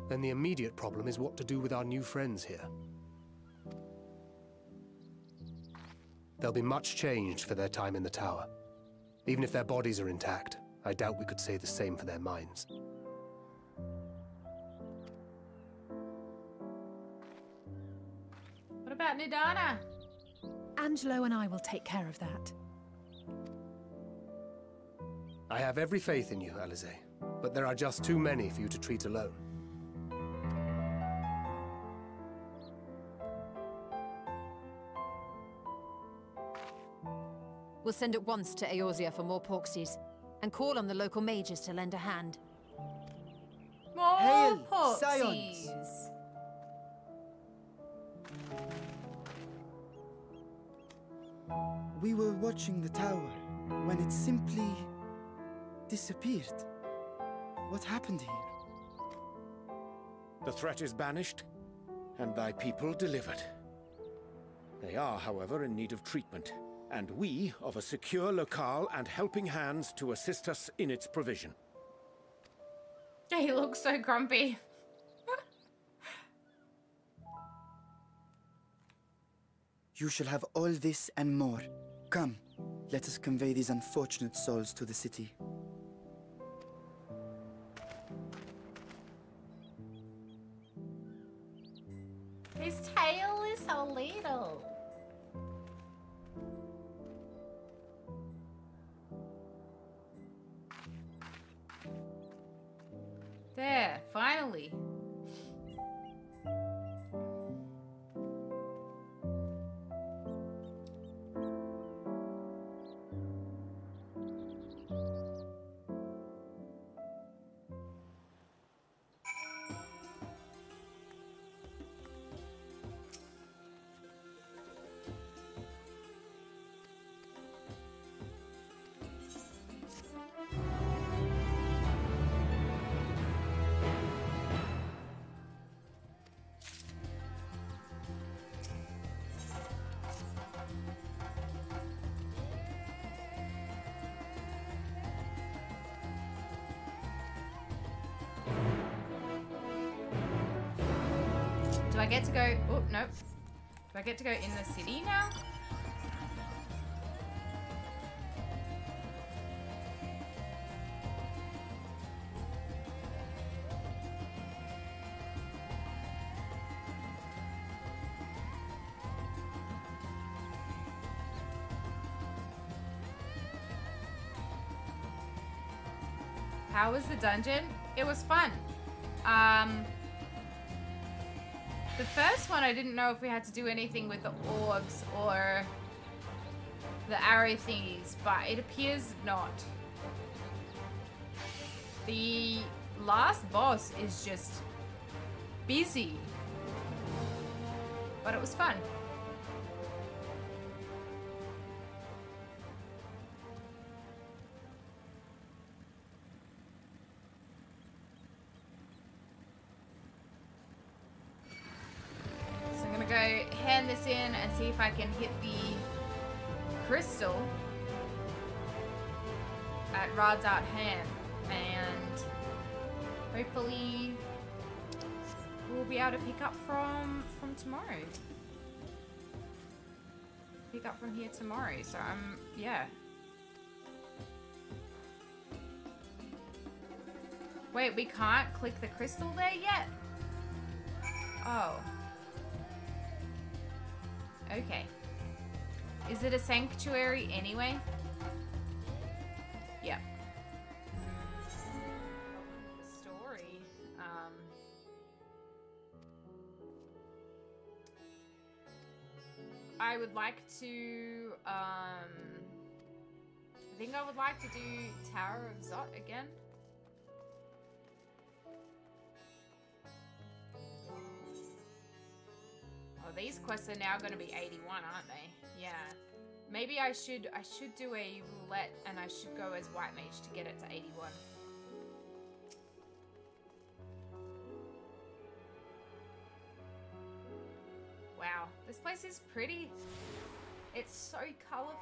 Then the immediate problem is what to do with our new friends here. They'll be much changed for their time in the tower. Even if their bodies are intact, I doubt we could say the same for their minds. about Nidhana? Angelo and I will take care of that. I have every faith in you, Alisaie, but there are just too many for you to treat alone. We'll send at once to Eorzea for more Porksies, and call on the local mages to lend a hand. More Hail, Porksies! Scions! We were watching the tower when it simply disappeared. What happened here? The threat is banished, and thy people delivered. They are, however, in need of treatment, and we of a secure locale and helping hands to assist us in its provision. He looks so grumpy. You shall have all this and more. Come, let us convey these unfortunate souls to the city. His tail is so little. There, finally. Do I get to go? Oh, nope. Do I get to go in the city now? How was the dungeon? It was fun. The first one, I didn't know if we had to do anything with the orbs or the arrow thingies, but it appears not. The last boss is just busy, but it was fun. Hand this in and see if I can hit the crystal at Radz-at-Han, and hopefully we'll be able to pick up from tomorrow. Pick up from here tomorrow. So yeah. Wait, we can't click the crystal there yet? Oh. Okay. Is it a sanctuary anyway? Yeah. Story. I would like to, I think I would like to do Tower of Zot again. These quests are now going to be 81, aren't they? Yeah. Maybe I should do a roulette and I should go as White Mage to get it to 81. Wow, this place is pretty. It's so colorful.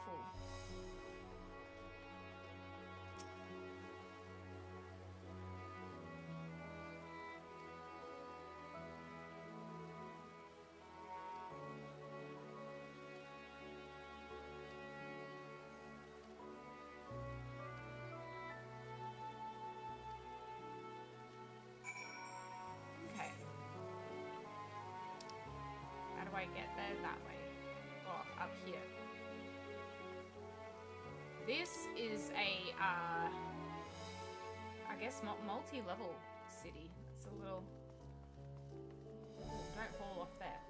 get there? That way. Or up here. This is a, I guess, multi-level city. It's a little... Ooh, don't fall off there.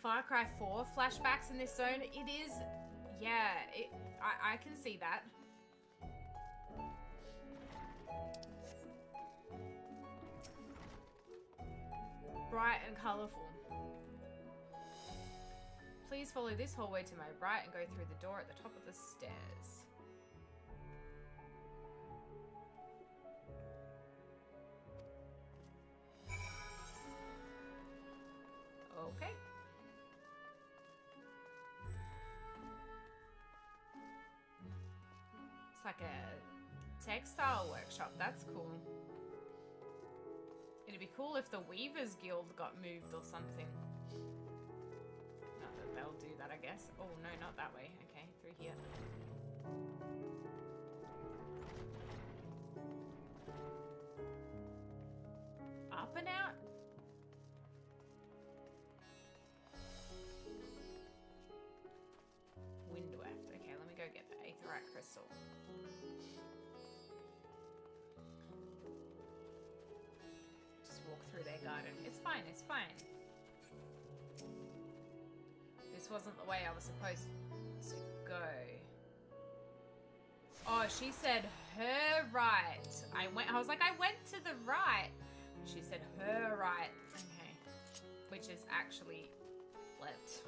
Far Cry 4 flashbacks in this zone. It is... Yeah, I can see that. Bright and colourful. Please follow this hallway to my right and go through the door at the top of the stairs. Okay. It's like a textile workshop. That's cool. It'd be cool if the Weavers Guild got moved or something. Not that they'll do that, I guess. Oh, no, not that way. Okay, through here. Up and out? Wind weft. Okay, let me go get the Aetherite Crystal. Walk through their garden. It's fine, it's fine. This wasn't the way I was supposed to go. Oh, she said her right. I was like, I went to the right. She said her right. Okay. Which is actually left.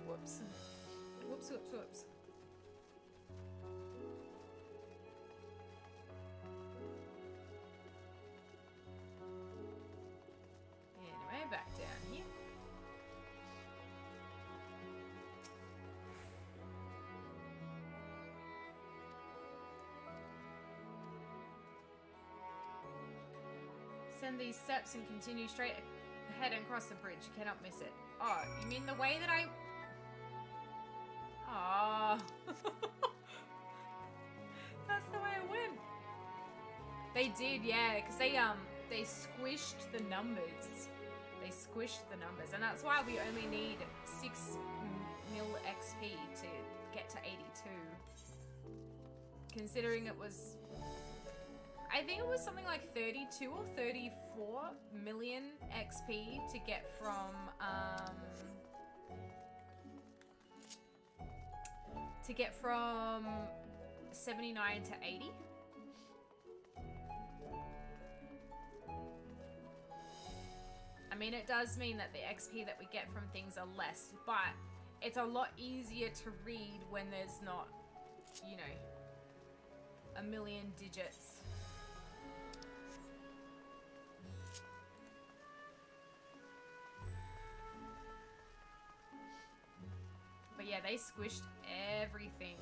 Whoops. Whoops, whoops, whoops. Back down here. Send these steps and continue straight ahead and cross the bridge. You cannot miss it. Oh, you mean the way that I... Oh. That's the way it went. They did, yeah, because they squished the numbers. They squished the numbers, and that's why we only need 6 mil XP to get to 82. Considering it was... I think it was something like 32 or 34 million XP to get from... 79 to 80. I mean, it does mean that the XP that we get from things are less, but it's a lot easier to read when there's not, you know, a million digits. But yeah, they squished everything.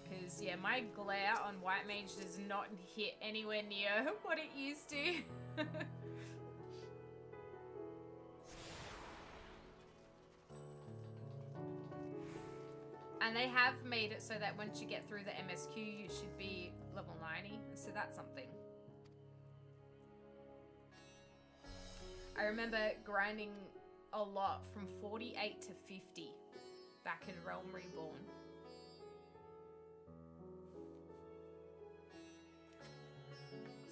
Because, yeah, my glare on White Mage does not hit anywhere near what it used to. And they have made it so that once you get through the MSQ, you should be level 90. So that's something. I remember grinding a lot from 48 to 50 back in Realm Reborn.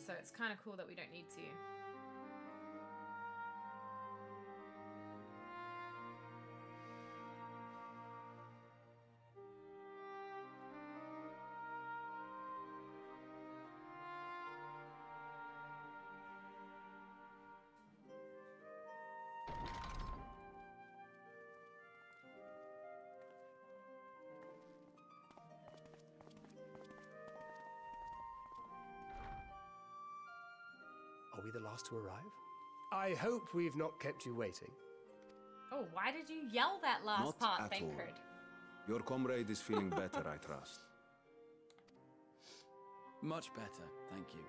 So it's kind of cool that we don't need to. Are we the last to arrive? I hope we've not kept you waiting. Oh, why did you yell that last part, Thancred? Your comrade is feeling better, I trust. Much better, thank you.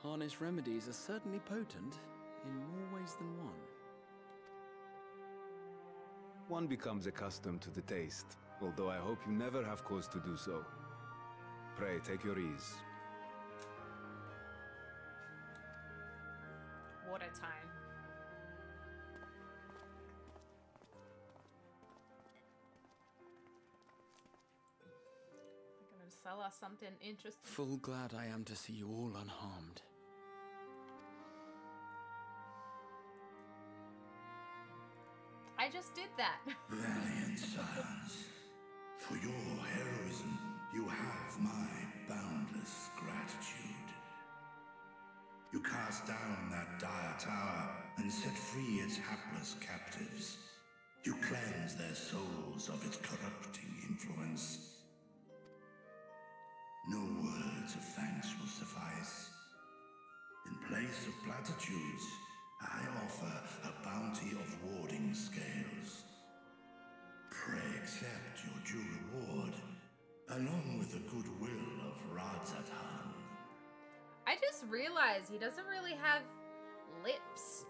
Harness remedies are certainly potent in more ways than one. One becomes accustomed to the taste, although I hope you never have cause to do so. Pray, take your ease. water time. They're gonna sell us something interesting. Full glad I am to see you all unharmed. I just did that. Valiant sons, for your heroism, you have my boundless gratitude. You cast down that dire tower and set free its hapless captives. You cleanse their souls of its corrupting influence. No words of thanks will suffice. In place of platitudes, I offer a bounty of warding scales. Pray accept your due reward, along with the goodwill of Radz-at-Han. I just realized he doesn't really have lips.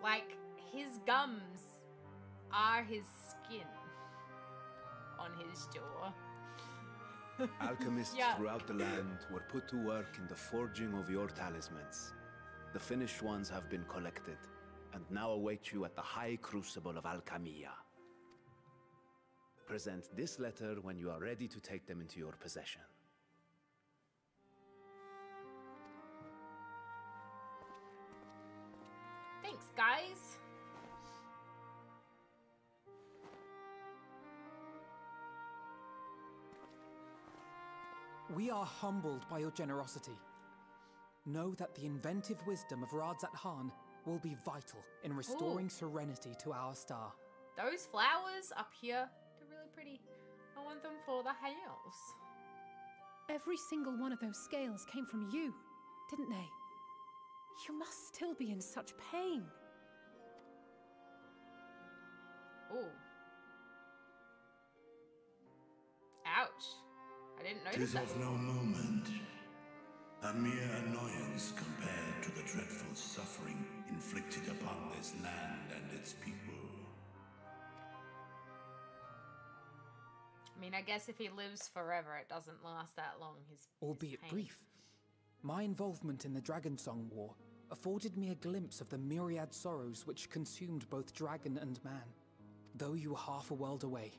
Like, his gums are his skin on his jaw. Alchemists Yeah. throughout the land were put to work in the forging of your talismans. The finished ones have been collected, and now await you at the High Crucible of Alchemia. Present this letter when you are ready to take them into your possession. Thanks, guys. We are humbled by your generosity. Know that the inventive wisdom of Radz-at-Han will be vital in restoring serenity to our star. Those flowers up here, they're really pretty. I want them for the house. Every single one of those scales came from you, didn't they? You must still be in such pain. Ooh. Ouch. I didn't notice that. 'Tis of no moment. A mere annoyance compared to the dreadful suffering inflicted upon this land and its people. I mean, I guess if he lives forever, it doesn't last that long. His Albeit pain. brief. My involvement in the Dragonsong War afforded me a glimpse of the myriad sorrows which consumed both dragon and man. Though you were half a world away,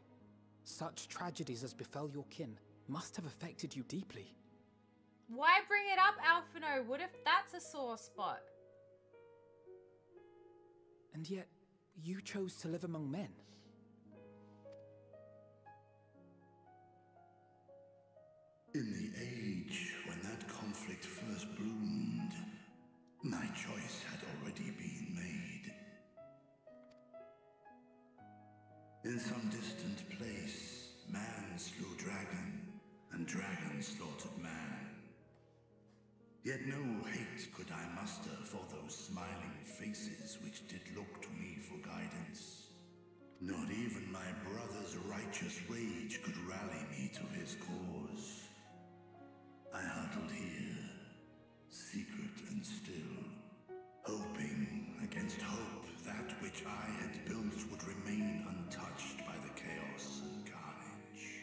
such tragedies as befell your kin must have affected you deeply. Why bring it up, Alphino? What if that's a sore spot? And yet, you chose to live among men. In the age when that conflict first bloomed, my choice had already been made. In some distant place, man slew dragon, and dragon slaughtered man. Yet no hate could I muster for those smiling faces which did look to me for guidance. Not even my brother's righteous rage could rally me to his cause. I huddled here, secret and still, hoping against hope that which I had built would remain untouched by the chaos and carnage.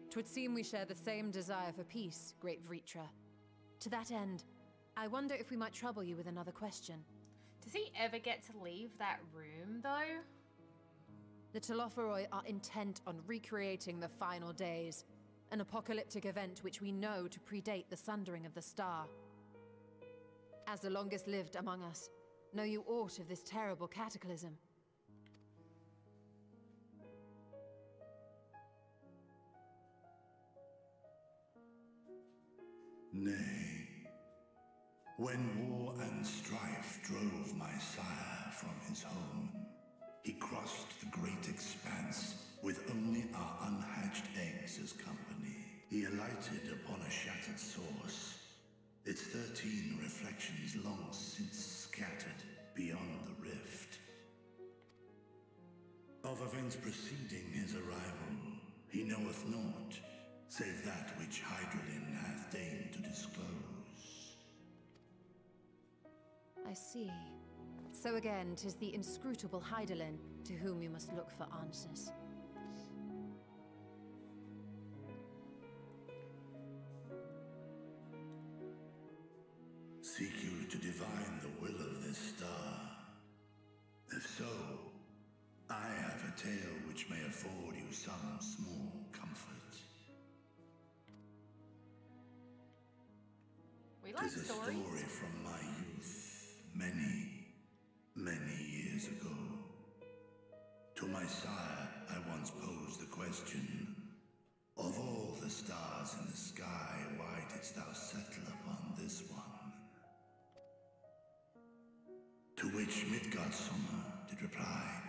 Twould seem we share the same desire for peace, great Vrtra. To that end, I wonder if we might trouble you with another question. Does he ever get to leave that room, though? The Telophoroi are intent on recreating the final days, an apocalyptic event which we know to predate the sundering of the star. As the longest lived among us, know you aught of this terrible cataclysm? Nay. When war and strife drove my sire from his home, he crossed the great expanse with only our unhatched eggs as company. He alighted upon a shattered source, its 13 reflections long since scattered beyond the rift. Of events preceding his arrival, he knoweth naught, save that which Hydaelyn hath deigned to disclose. I see. So again, 'tis the inscrutable Hydaelyn to whom you must look for answers. tale which may afford you some small comfort. We like stories. 'Tis a story from my youth, many years ago. To my sire, I once posed the question, of all the stars in the sky, why didst thou settle upon this one? To which Midgardsummer did reply,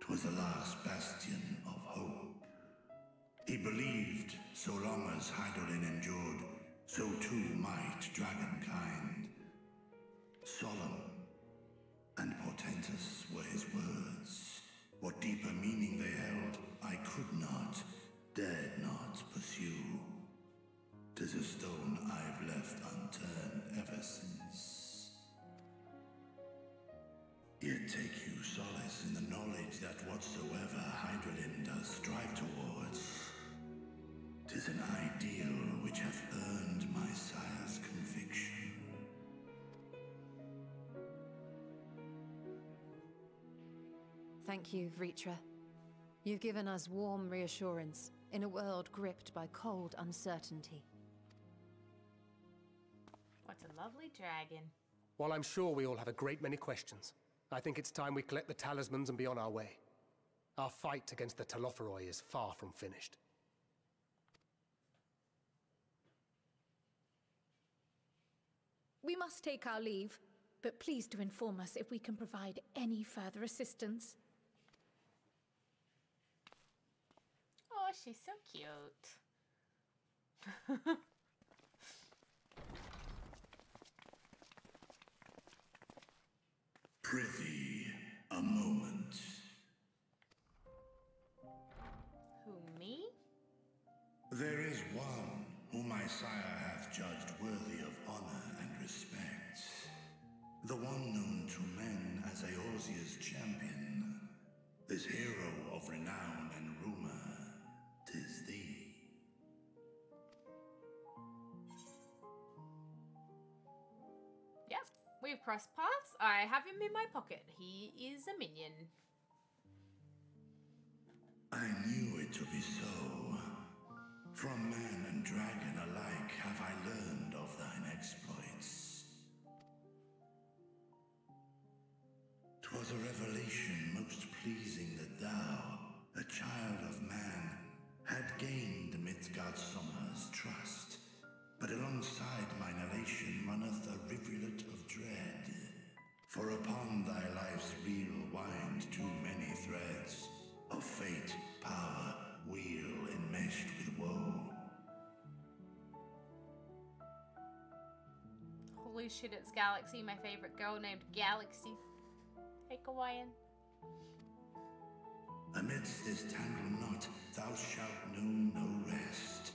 'twas the last bastion of hope. He believed so long as Hydaelyn endured, so too might dragonkind. Solemn and portentous were his words. What deeper meaning they held, I could not, dared not pursue. 'Tis a stone I've left unturned ever since. Yet take you solace in the knowledge that whatsoever Hydaelyn does strive towards, 'tis an ideal which hath earned my sire's conviction. Thank you, Vrtra. You've given us warm reassurance in a world gripped by cold uncertainty. What a lovely dragon. While I'm sure we all have a great many questions, I think it's time we collect the talismans and be on our way. Our fight against the Telophoroi is far from finished. We must take our leave, but please do inform us if we can provide any further assistance. Oh, she's so cute. Prithee, a moment. Who, me? There is one whom my sire hath judged worthy of honor and respect. The one known to men as Eorzea's champion. This hero of renown and rumor, 'tis thee. Yep, we've crossed paths. I have him in my pocket. He is a minion. I knew it to be so. From man and dragon alike have I learned of thine exploits. 'Twas a revelation most pleasing that thou, a child of man, had gained Midgardsummer's trust. But alongside mine elation runneth a rivulet of dread. For upon thy life's reel wind too many threads of fate, power, wheel enmeshed with woe. Holy shit, it's Galaxy, my favorite girl named Galaxy. Hey, Kawaiian. Amidst this tangled knot, thou shalt know no rest.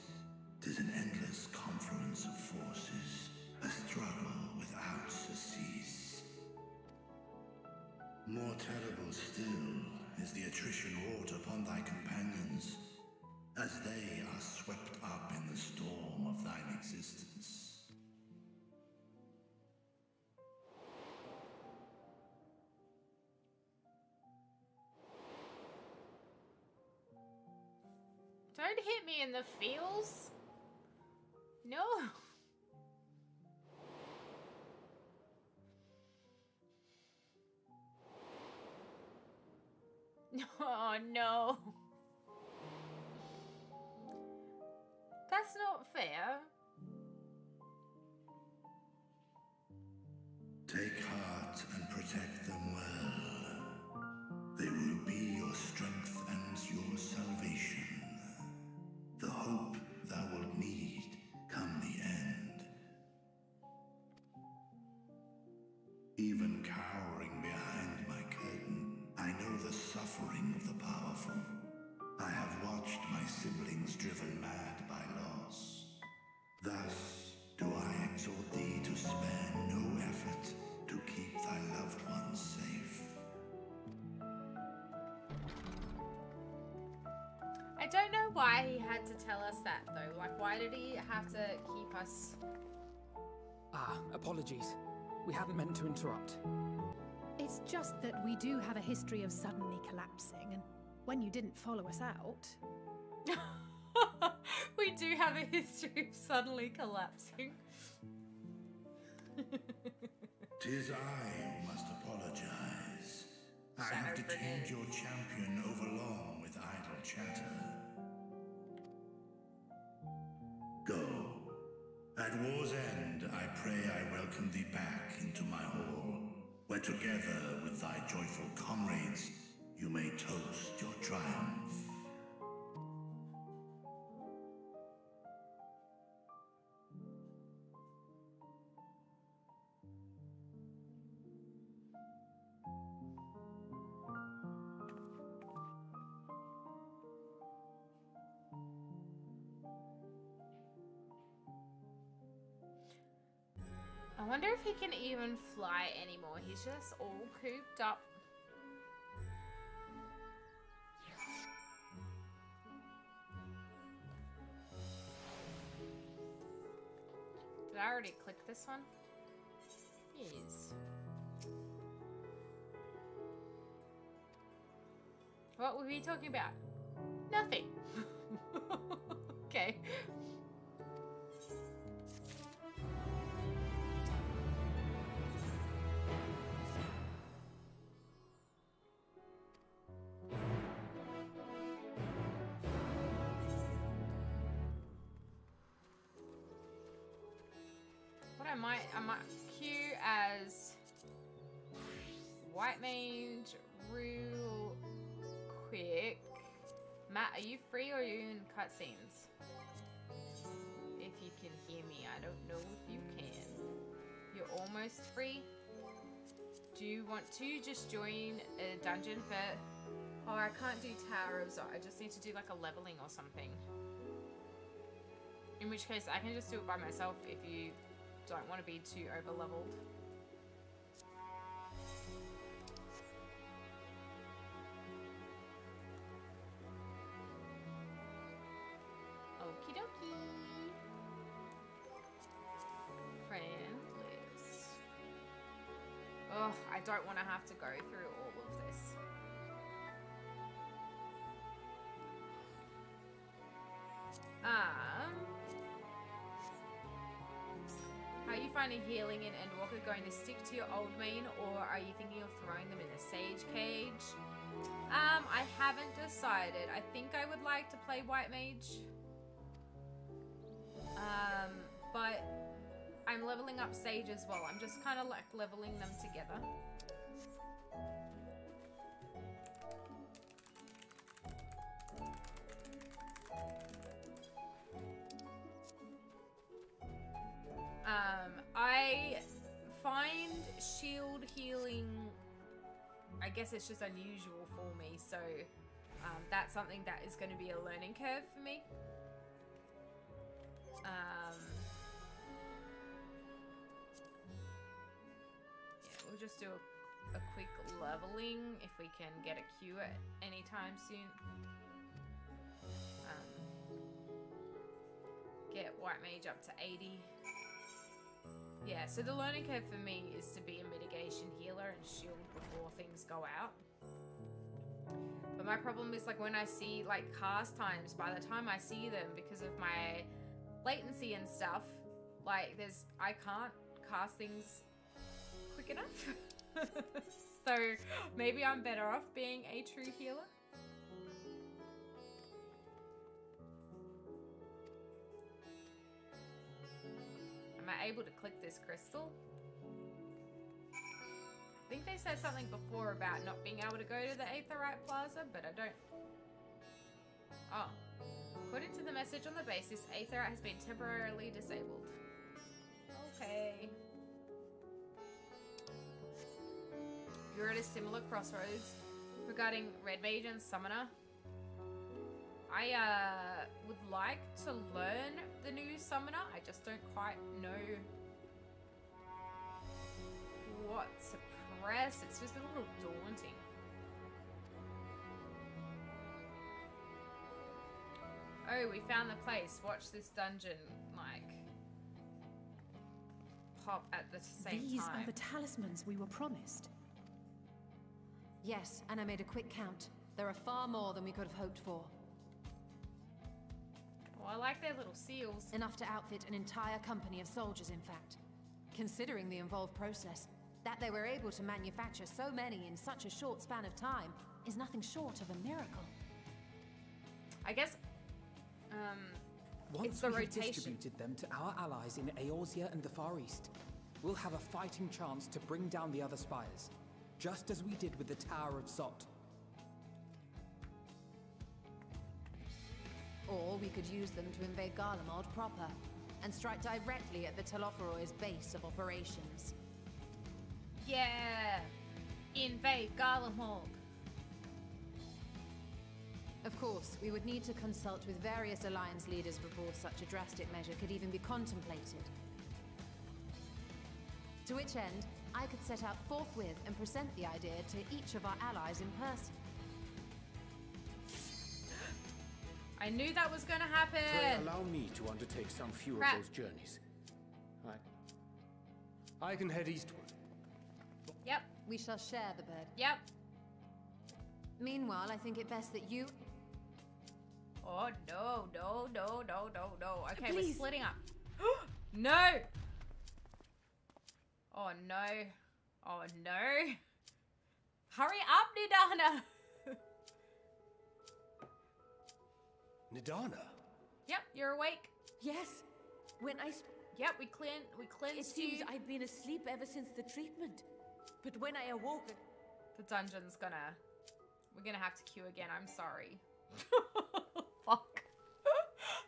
'Tis an endless confluence of forces, a struggle without surcease. More terrible still is the attrition wrought upon thy companions, as they are swept up in the storm of thine existence. Don't hit me in the feels. No. Oh no. That's not fair. Take heart and protect them well. They will be your strength and your salvation. The hope thou wilt need come the end. Even cowering behind my curtain, I know the suffering of the powerful. I have watched my siblings driven mad by loss. Thus do I exhort thee to spare no effort to keep thy loved ones safe. I don't know why he had to tell us that though. Like, why did he have to keep us? Ah, apologies. We hadn't meant to interrupt. It's It's just that we do have a history of suddenly collapsing, and when you didn't follow us out... We do have a history of suddenly collapsing. 'Tis I who must apologize. I have detained your champion overlong with idle chatter. Go. At war's end, I pray I welcome thee back into my hall, where together with thy joyful comrades, you may toast your triumph. I wonder if he can even fly anymore. He's just all cooped up. Did I already click this one? Yes. What were we talking about? Nothing. Okay. I might queue as White Mage real quick. Matt, are you free or are you in cutscenes? If you can hear me, I don't know if you can. You're almost free. Do you want to just join a dungeon for... Oh, I can't do Tower of Zot. I just need to do like a leveling or something. In which case, I can just do it by myself if you don't want to be too over-leveled. Okie dokie. Friend list. Oh, I don't want to have to go through all of this. How are you finding healing in Endwalker? Going to stick to your old main, or are you thinking of throwing them in a sage cage? I haven't decided. I think I would like to play White Mage. But I'm leveling up Sage as well. I'm just kind of like leveling them together. I find shield healing, I guess it's just unusual for me, so that's something that is going to be a learning curve for me. Yeah, we'll just do a quick leveling if we can get a queue at any time soon. Get White Mage up to 80. Yeah, so the learning curve for me is to be a mitigation healer and shield before things go out. But my problem is like when I see like cast times, by the time I see them, because of my latency and stuff, like I can't cast things quick enough. So maybe I'm better off being a true healer. Am I able to click this crystal? I think they said something before about not being able to go to the Aetherite Plaza, but I don't... Oh. According to the message on the basis, Aetherite has been temporarily disabled. Okay. You're at a similar crossroads regarding Red Mage and Summoner. I would like to learn the new Summoner. I just don't quite know what to press. It's just a little daunting. Oh, we found the place. Watch this dungeon, like, pop at the same time. These are the talismans we were promised. Yes, and I made a quick count. There are far more than we could have hoped for. Oh, I like their little seals. Enough to outfit an entire company of soldiers, in fact. Considering the involved process, that they were able to manufacture so many in such a short span of time is nothing short of a miracle. I guess, Once it's the we have rotation. distributed them to our allies in Eorzea and the Far East, we'll have a fighting chance to bring down the other spires, just as we did with the Tower of Zot. Or we could use them to invade Garlemald proper, and strike directly at the Telophoroid's base of operations. Yeah! Invade Garlemald! Of course, we would need to consult with various Alliance leaders before such a drastic measure could even be contemplated. To which end, I could set out forthwith and present the idea to each of our allies in person. I knew that was gonna happen! Pray allow me to undertake some few of those journeys. I can head eastward. Yep, we shall share the bird. Yep. Meanwhile, I think it best that you... Oh, no, no, no, no, no, no. Okay, Please. we're splitting up. No! Oh, no. Oh, no. Hurry up, Nidhana! Nidhana? Yep, you're awake. Yes. When I... Yep, we cleansed It seems you. I've been asleep ever since the treatment. But when I awoke... The dungeon's gonna... We're gonna have to queue again, I'm sorry. Fuck.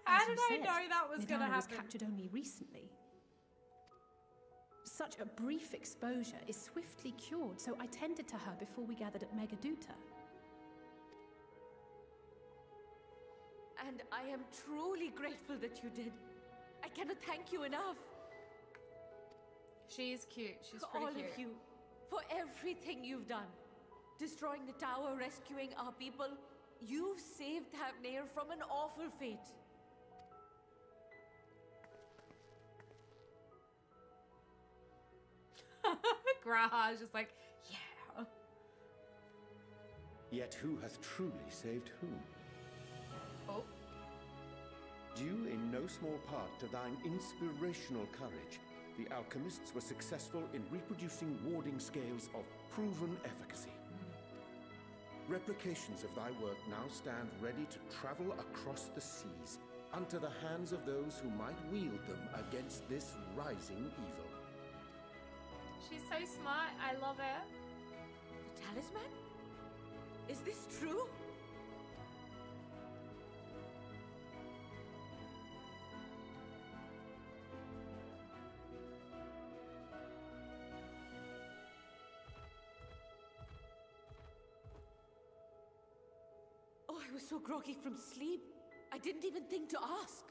How As did you I said, know that was gonna Nidhana was happen? captured only recently. Such a brief exposure is swiftly cured, so I tended to her before we gathered at Megaduta. And I am truly grateful that you did. I cannot thank you enough. She's cute. She's pretty All cute. of you, for everything you've done. Destroying the tower, rescuing our people. You've saved Thavnair from an awful fate. Graha's just like, yeah. Yet who hath truly saved whom? Oh. Due in no small part to thine inspirational courage, the alchemists were successful in reproducing warding scales of proven efficacy. Replications of thy work now stand ready to travel across the seas, unto the hands of those who might wield them against this rising evil. She's so smart. I love her. The talisman? Is this true? Oh, I was so groggy from sleep. I didn't even think to ask.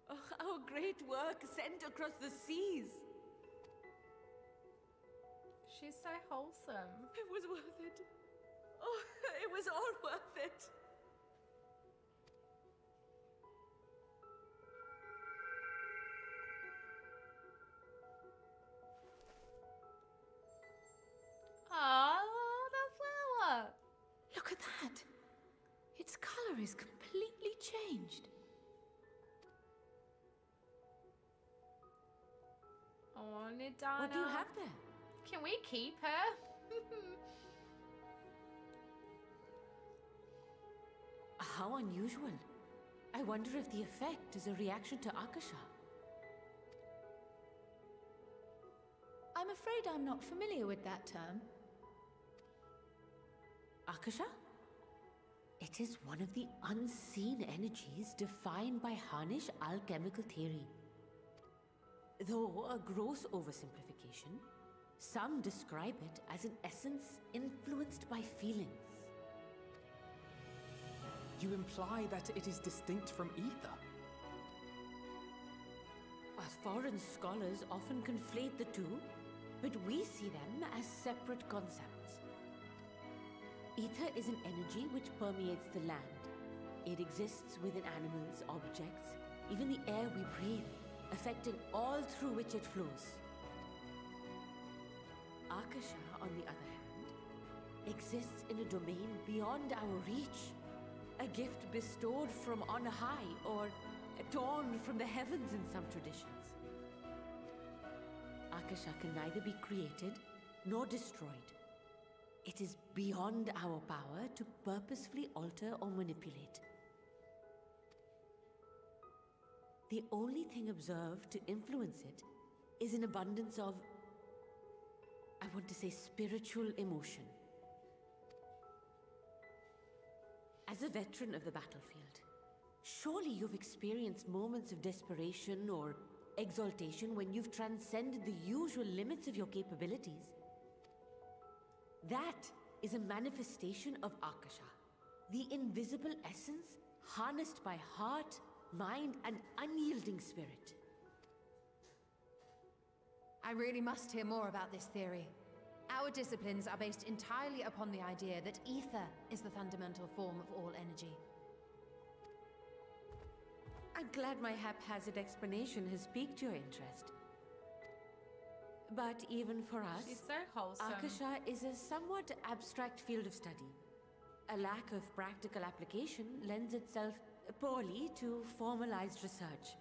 Oh, our great work sent across the seas. She's so wholesome. It was worth it. Oh, it was all worth it. Oh, the flower. Look at that. Its color is completely changed. Oh, Nidhana. What do you have there? Can we keep her? How unusual. I wonder if the effect is a reaction to Akasa. I'm afraid I'm not familiar with that term. Akasa? It is one of the unseen energies defined by Harnish alchemical theory. Though a gross oversimplification, some describe it as an essence influenced by feelings. You imply that it is distinct from ether? Foreign scholars often conflate the two, but we see them as separate concepts. Ether is an energy which permeates the land. It exists within animals, objects, even the air we breathe, affecting all through which it flows. Akasa, on the other hand, exists in a domain beyond our reach. A gift bestowed from on high, or torn from the heavens in some traditions. Akasa can neither be created nor destroyed. It is beyond our power to purposefully alter or manipulate. The only thing observed to influence it is an abundance of, I want to say, spiritual emotion. As a veteran of the battlefield, surely you've experienced moments of desperation or exaltation when you've transcended the usual limits of your capabilities. That is a manifestation of Akasa, the invisible essence harnessed by heart, mind, and unyielding spirit. I really must hear more about this theory. Our disciplines are based entirely upon the idea that ether is the fundamental form of all energy. I'm glad my haphazard explanation has piqued your interest. But even for us, she's so wholesome. Akasa is a somewhat abstract field of study. A lack of practical application lends itself poorly to formalized research.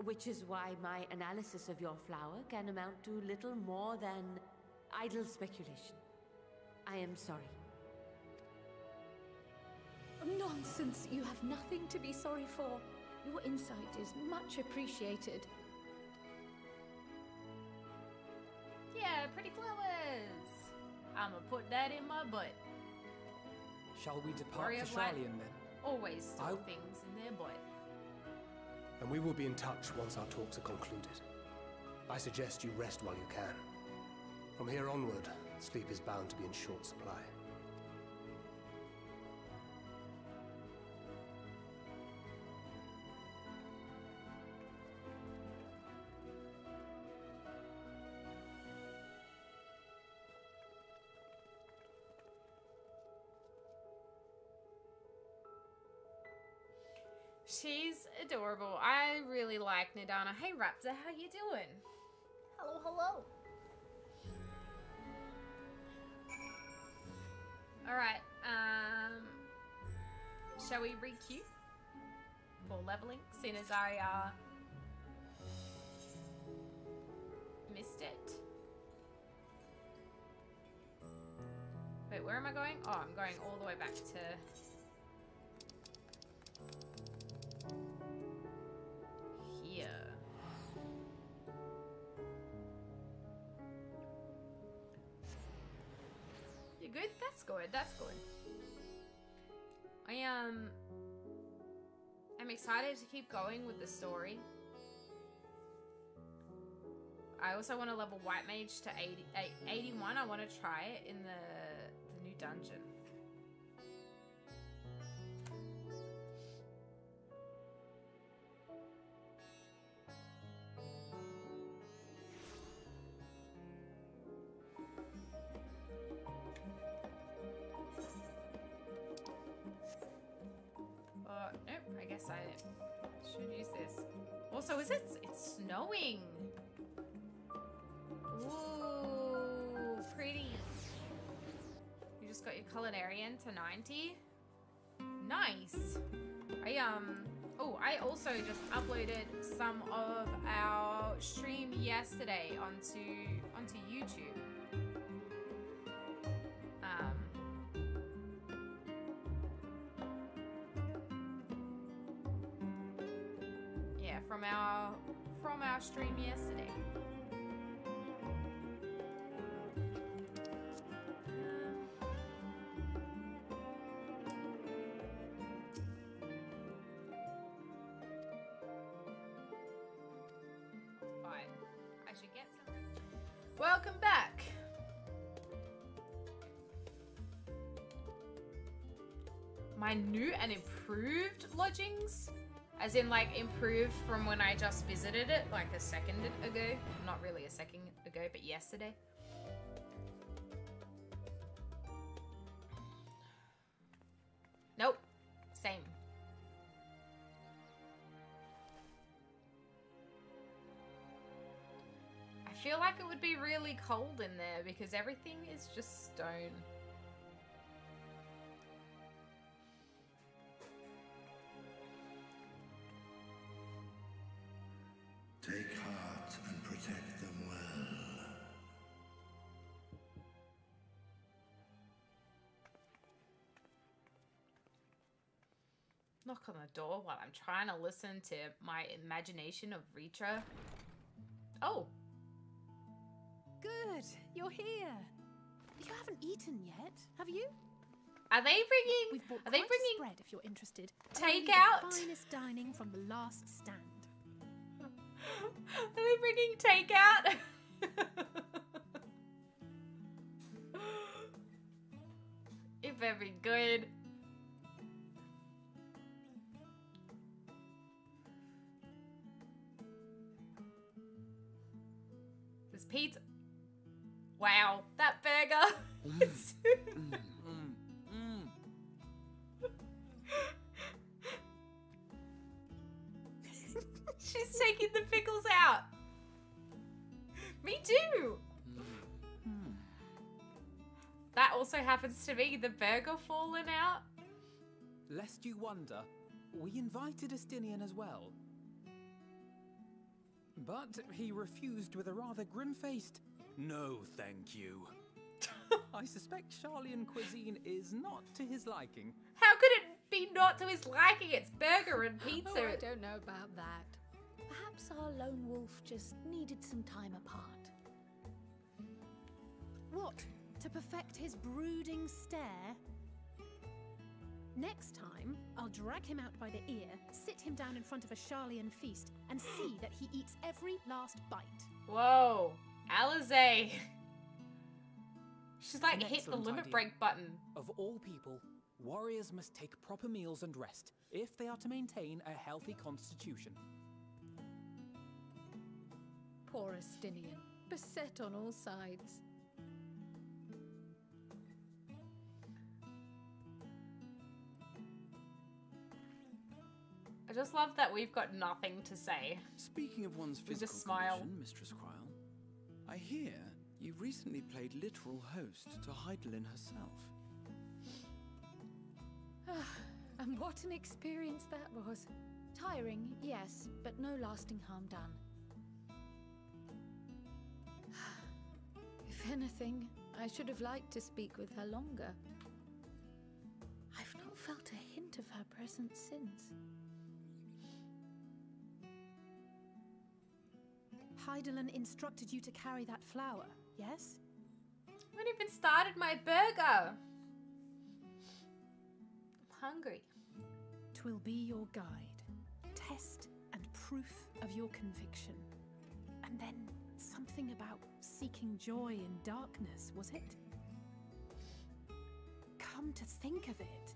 Which is why my analysis of your flower can amount to little more than idle speculation. I am sorry. Nonsense! You have nothing to be sorry for. Your insight is much appreciated. Yeah, pretty flowers! I'ma put that in my butt. Shall we depart for Sharlayan then? Always store things in their butt. And we will be in touch once our talks are concluded. I suggest you rest while you can. From here onward, sleep is bound to be in short supply. She's adorable. I really like Nidhana. Hey Raptor, how you doing? Hello, hello. Alright, shall we re-queue for leveling, seeing as I missed it? Wait, where am I going? Oh, I'm going all the way back to here. You good? That's good. That's good. I'm excited to keep going with the story. I also want to level White Mage to 81. I want to try it in the new dungeon. Nope, I guess I should use this. Also, it's snowing. Ooh, pretty. You just got your Culinarian to 90. Nice. I also just uploaded some of our stream yesterday onto YouTube. Yeah, from our stream yesterday. Welcome back. My new and improved lodgings? As in, like, improved from when I just visited it, like a second ago. Not really a second ago, but yesterday. Nope. Same. I feel like it would be really cold in there because everything is just stone. Take heart and protect them well. Knock on the door while I'm trying to listen to my imagination of Vrtra. Oh. Good, you're here. You haven't eaten yet, have you? Are they bringing? Are they bringing bread? If you're interested, takeout. The finest dining from the last stand. Are they bringing takeout? It better be good. This pizza. Wow, that burger. She's taking the pickles out. Me too. That also happens to me. The burger falling out. Lest you wonder, we invited Estinien as well. But he refused with a rather grim-faced, "No, thank you." I suspect Sharlayan cuisine is not to his liking. How could it be not to his liking? It's burger and pizza. Oh, I don't know about that. Perhaps our lone wolf just needed some time apart. What? To perfect his brooding stare? Next time, I'll drag him out by the ear, sit him down in front of a Sharlayan feast, and see that he eats every last bite. Whoa. Alisaie. She's like hit the limit idea. break button. Of all people, warriors must take proper meals and rest if they are to maintain a healthy constitution. Poor Estinien, beset on all sides. I just love that we've got nothing to say. Speaking of one's physical just smile. condition, Mistress Krile, I hear you recently played literal host to Hydaelyn herself. And what an experience that was. Tiring, yes, but no lasting harm done. If anything, I should have liked to speak with her longer. I've not felt a hint of her presence since. Hydaelyn instructed you to carry that flower, yes? I haven't even started my burger. I'm hungry. 'Twill be your guide, test and proof of your conviction. And then something about seeking joy in darkness, was it? Come to think of it,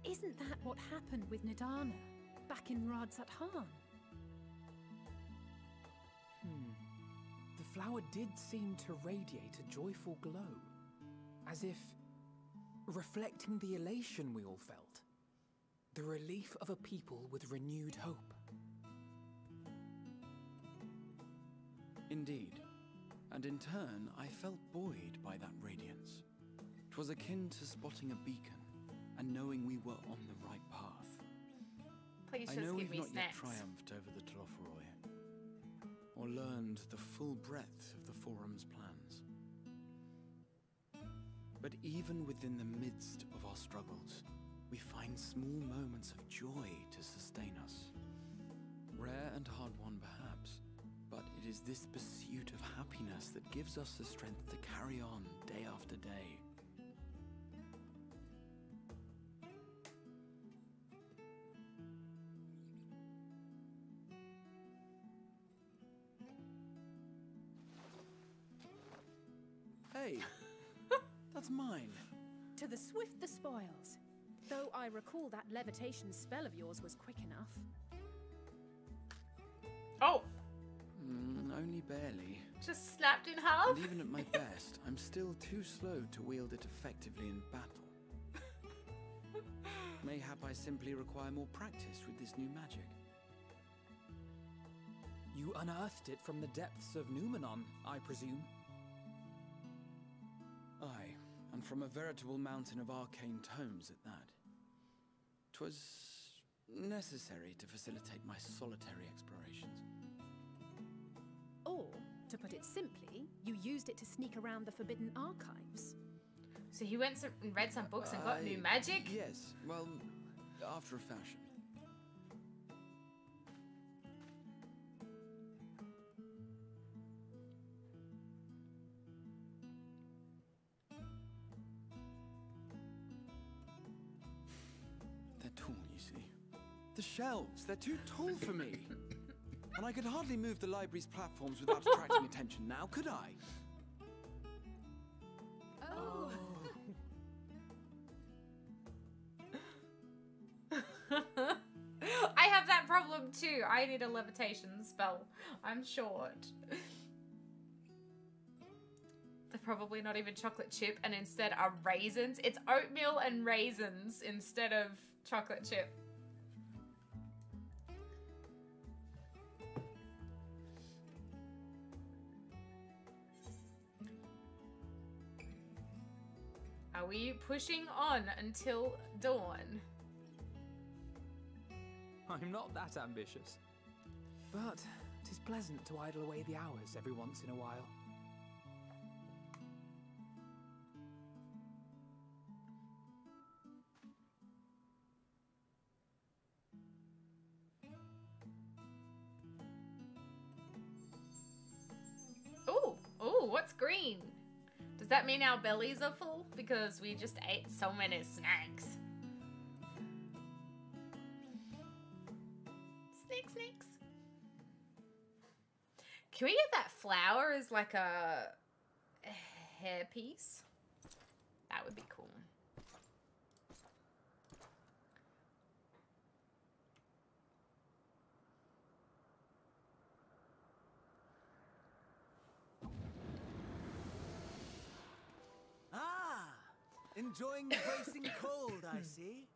isn't that what happened with Nidhana back in Radz-at-Han? The flower did seem to radiate a joyful glow, as if reflecting the elation we all felt, the relief of a people with renewed hope. Indeed, and in turn, I felt buoyed by that radiance. 'Twas akin to spotting a beacon and knowing we were on the right path. Please I just know give we've me not snacks. yet triumphed over the Tlofuroi, or learned the full breadth of the Forum's plans. But even within the midst of our struggles, we find small moments of joy to sustain us. Rare and hard-won perhaps, but it is this pursuit of happiness that gives us the strength to carry on day after day. Hey, that's mine. To the swift the spoils. Though I recall that levitation spell of yours was quick enough. Oh! Only barely. Just snapped in half? And even at my best, I'm still too slow to wield it effectively in battle. Mayhap I simply require more practice with this new magic. You unearthed it from the depths of Numenon, I presume? Aye, and from a veritable mountain of arcane tomes at that. 'Twas necessary to facilitate my solitary explorations. Or, to put it simply, you used it to sneak around the Forbidden Archives. So he went and read some books and got new magic? Yes, well, after a fashion. They're tall, you see. The shelves, they're too tall for me. And I could hardly move the library's platforms without attracting attention now, could I? Oh. I have that problem too. I need a levitation spell. I'm short. They're probably not even chocolate chip and instead are raisins. It's oatmeal and raisins instead of chocolate chip. Are we pushing on until dawn? I'm not that ambitious. But 'tis pleasant to idle away the hours every once in a while. Ooh, what's green? Does that mean our bellies are full? Because we just ate so many snacks. Snakes. Can we get that flower as like a hairpiece? That would be cool. Enjoying the bracing cold, I see.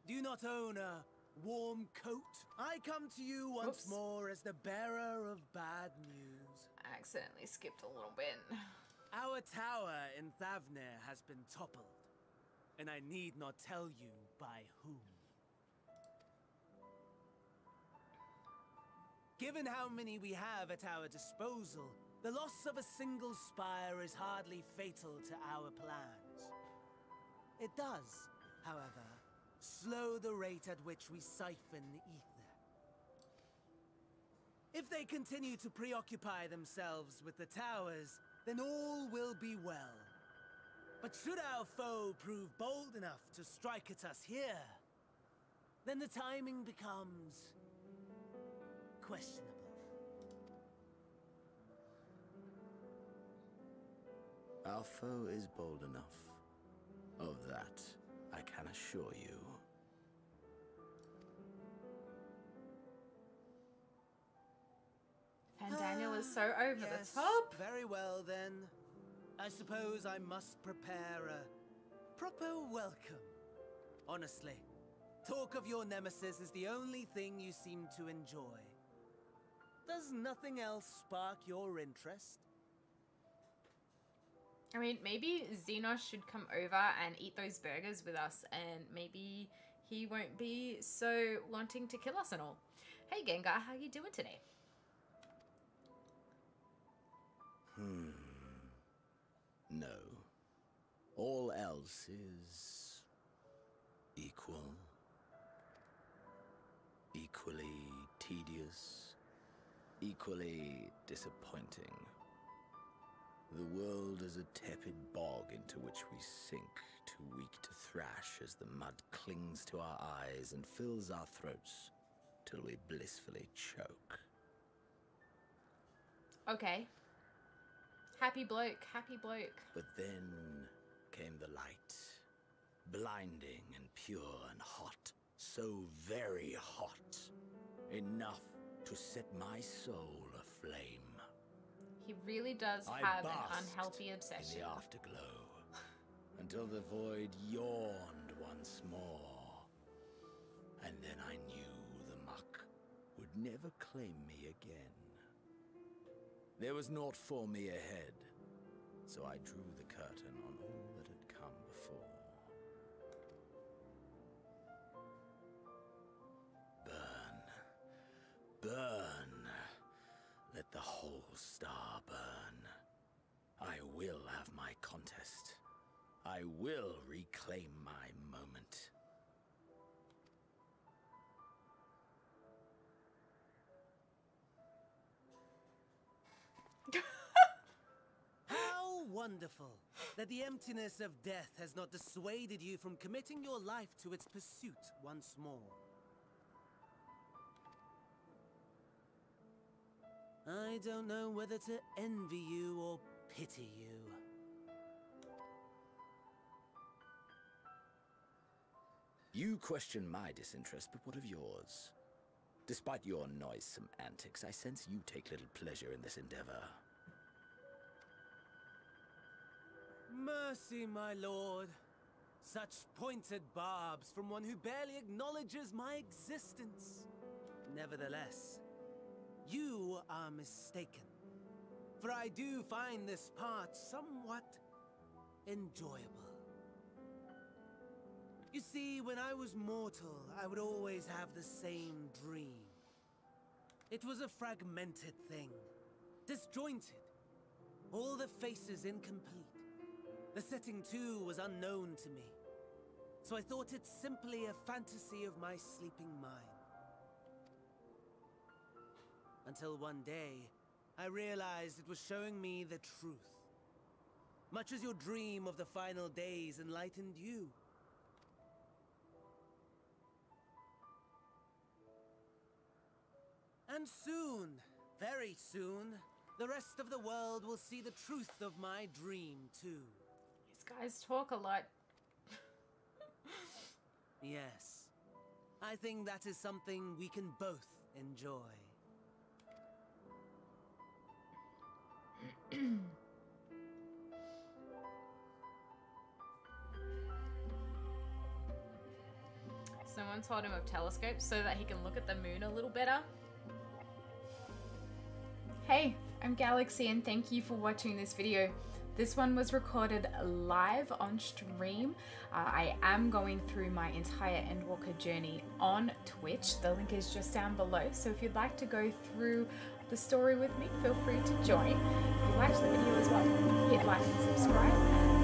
Do you not own a warm coat? I come to you once more as the bearer of bad news. I accidentally skipped a little bit. Our tower in Thavnair has been toppled, and I need not tell you by whom. Given how many we have at our disposal, the loss of a single spire is hardly fatal to our plans. It does, however, slow the rate at which we siphon ether. If they continue to preoccupy themselves with the towers, then all will be well. But should our foe prove bold enough to strike at us here, then the timing becomes questionable. Our foe is bold enough. Of that, I can assure you. Fandaniel is so over the top. Very well then. I suppose I must prepare a proper welcome. Honestly, talk of your nemesis is the only thing you seem to enjoy. Does nothing else spark your interest? I mean, maybe Zenos should come over and eat those burgers with us, and maybe he won't be so wanting to kill us and all. Hey Gengar, how you doing today? No. All else is equal. Equally tedious. Equally disappointing. The world is a tepid bog into which we sink, too weak to thrash as the mud clings to our eyes and fills our throats till we blissfully choke. Okay. Happy bloke, happy bloke. But then came the light, blinding and pure and hot, so very hot, enough to set my soul aflame. He really does have an unhealthy obsession. In the afterglow, until the void yawned once more. And then I knew the muck would never claim me again. There was naught for me ahead, so I drew the curtain on all that had come before. Burn. Burn. Let the whole star burn. I will have my contest. I will reclaim my moment. How wonderful that the emptiness of death has not dissuaded you from committing your life to its pursuit once more. I don't know whether to envy you or pity you. You question my disinterest, but what of yours? Despite your noisome antics, I sense you take little pleasure in this endeavor. Mercy, my lord. Such pointed barbs from one who barely acknowledges my existence. Nevertheless, you are mistaken. For I do find this part somewhat enjoyable. You see, when I was mortal, I would always have the same dream. It was a fragmented thing, disjointed, all the faces incomplete. The setting, too, was unknown to me, so I thought it simply a fantasy of my sleeping mind. Until one day, I realized it was showing me the truth. Much as your dream of the final days enlightened you. And soon, very soon, the rest of the world will see the truth of my dream, too. These guys talk a lot. Yes. I think that is something we can both enjoy. Someone told him of telescopes so that he can look at the moon a little better. Hey, I'm Galaxy and thank you for watching this video. This one was recorded live on stream. I am going through my entire Endwalker journey on Twitch. The link is just down below. So if you'd like to go through the story with me, feel free to join. If you liked the video as well, hit like and subscribe.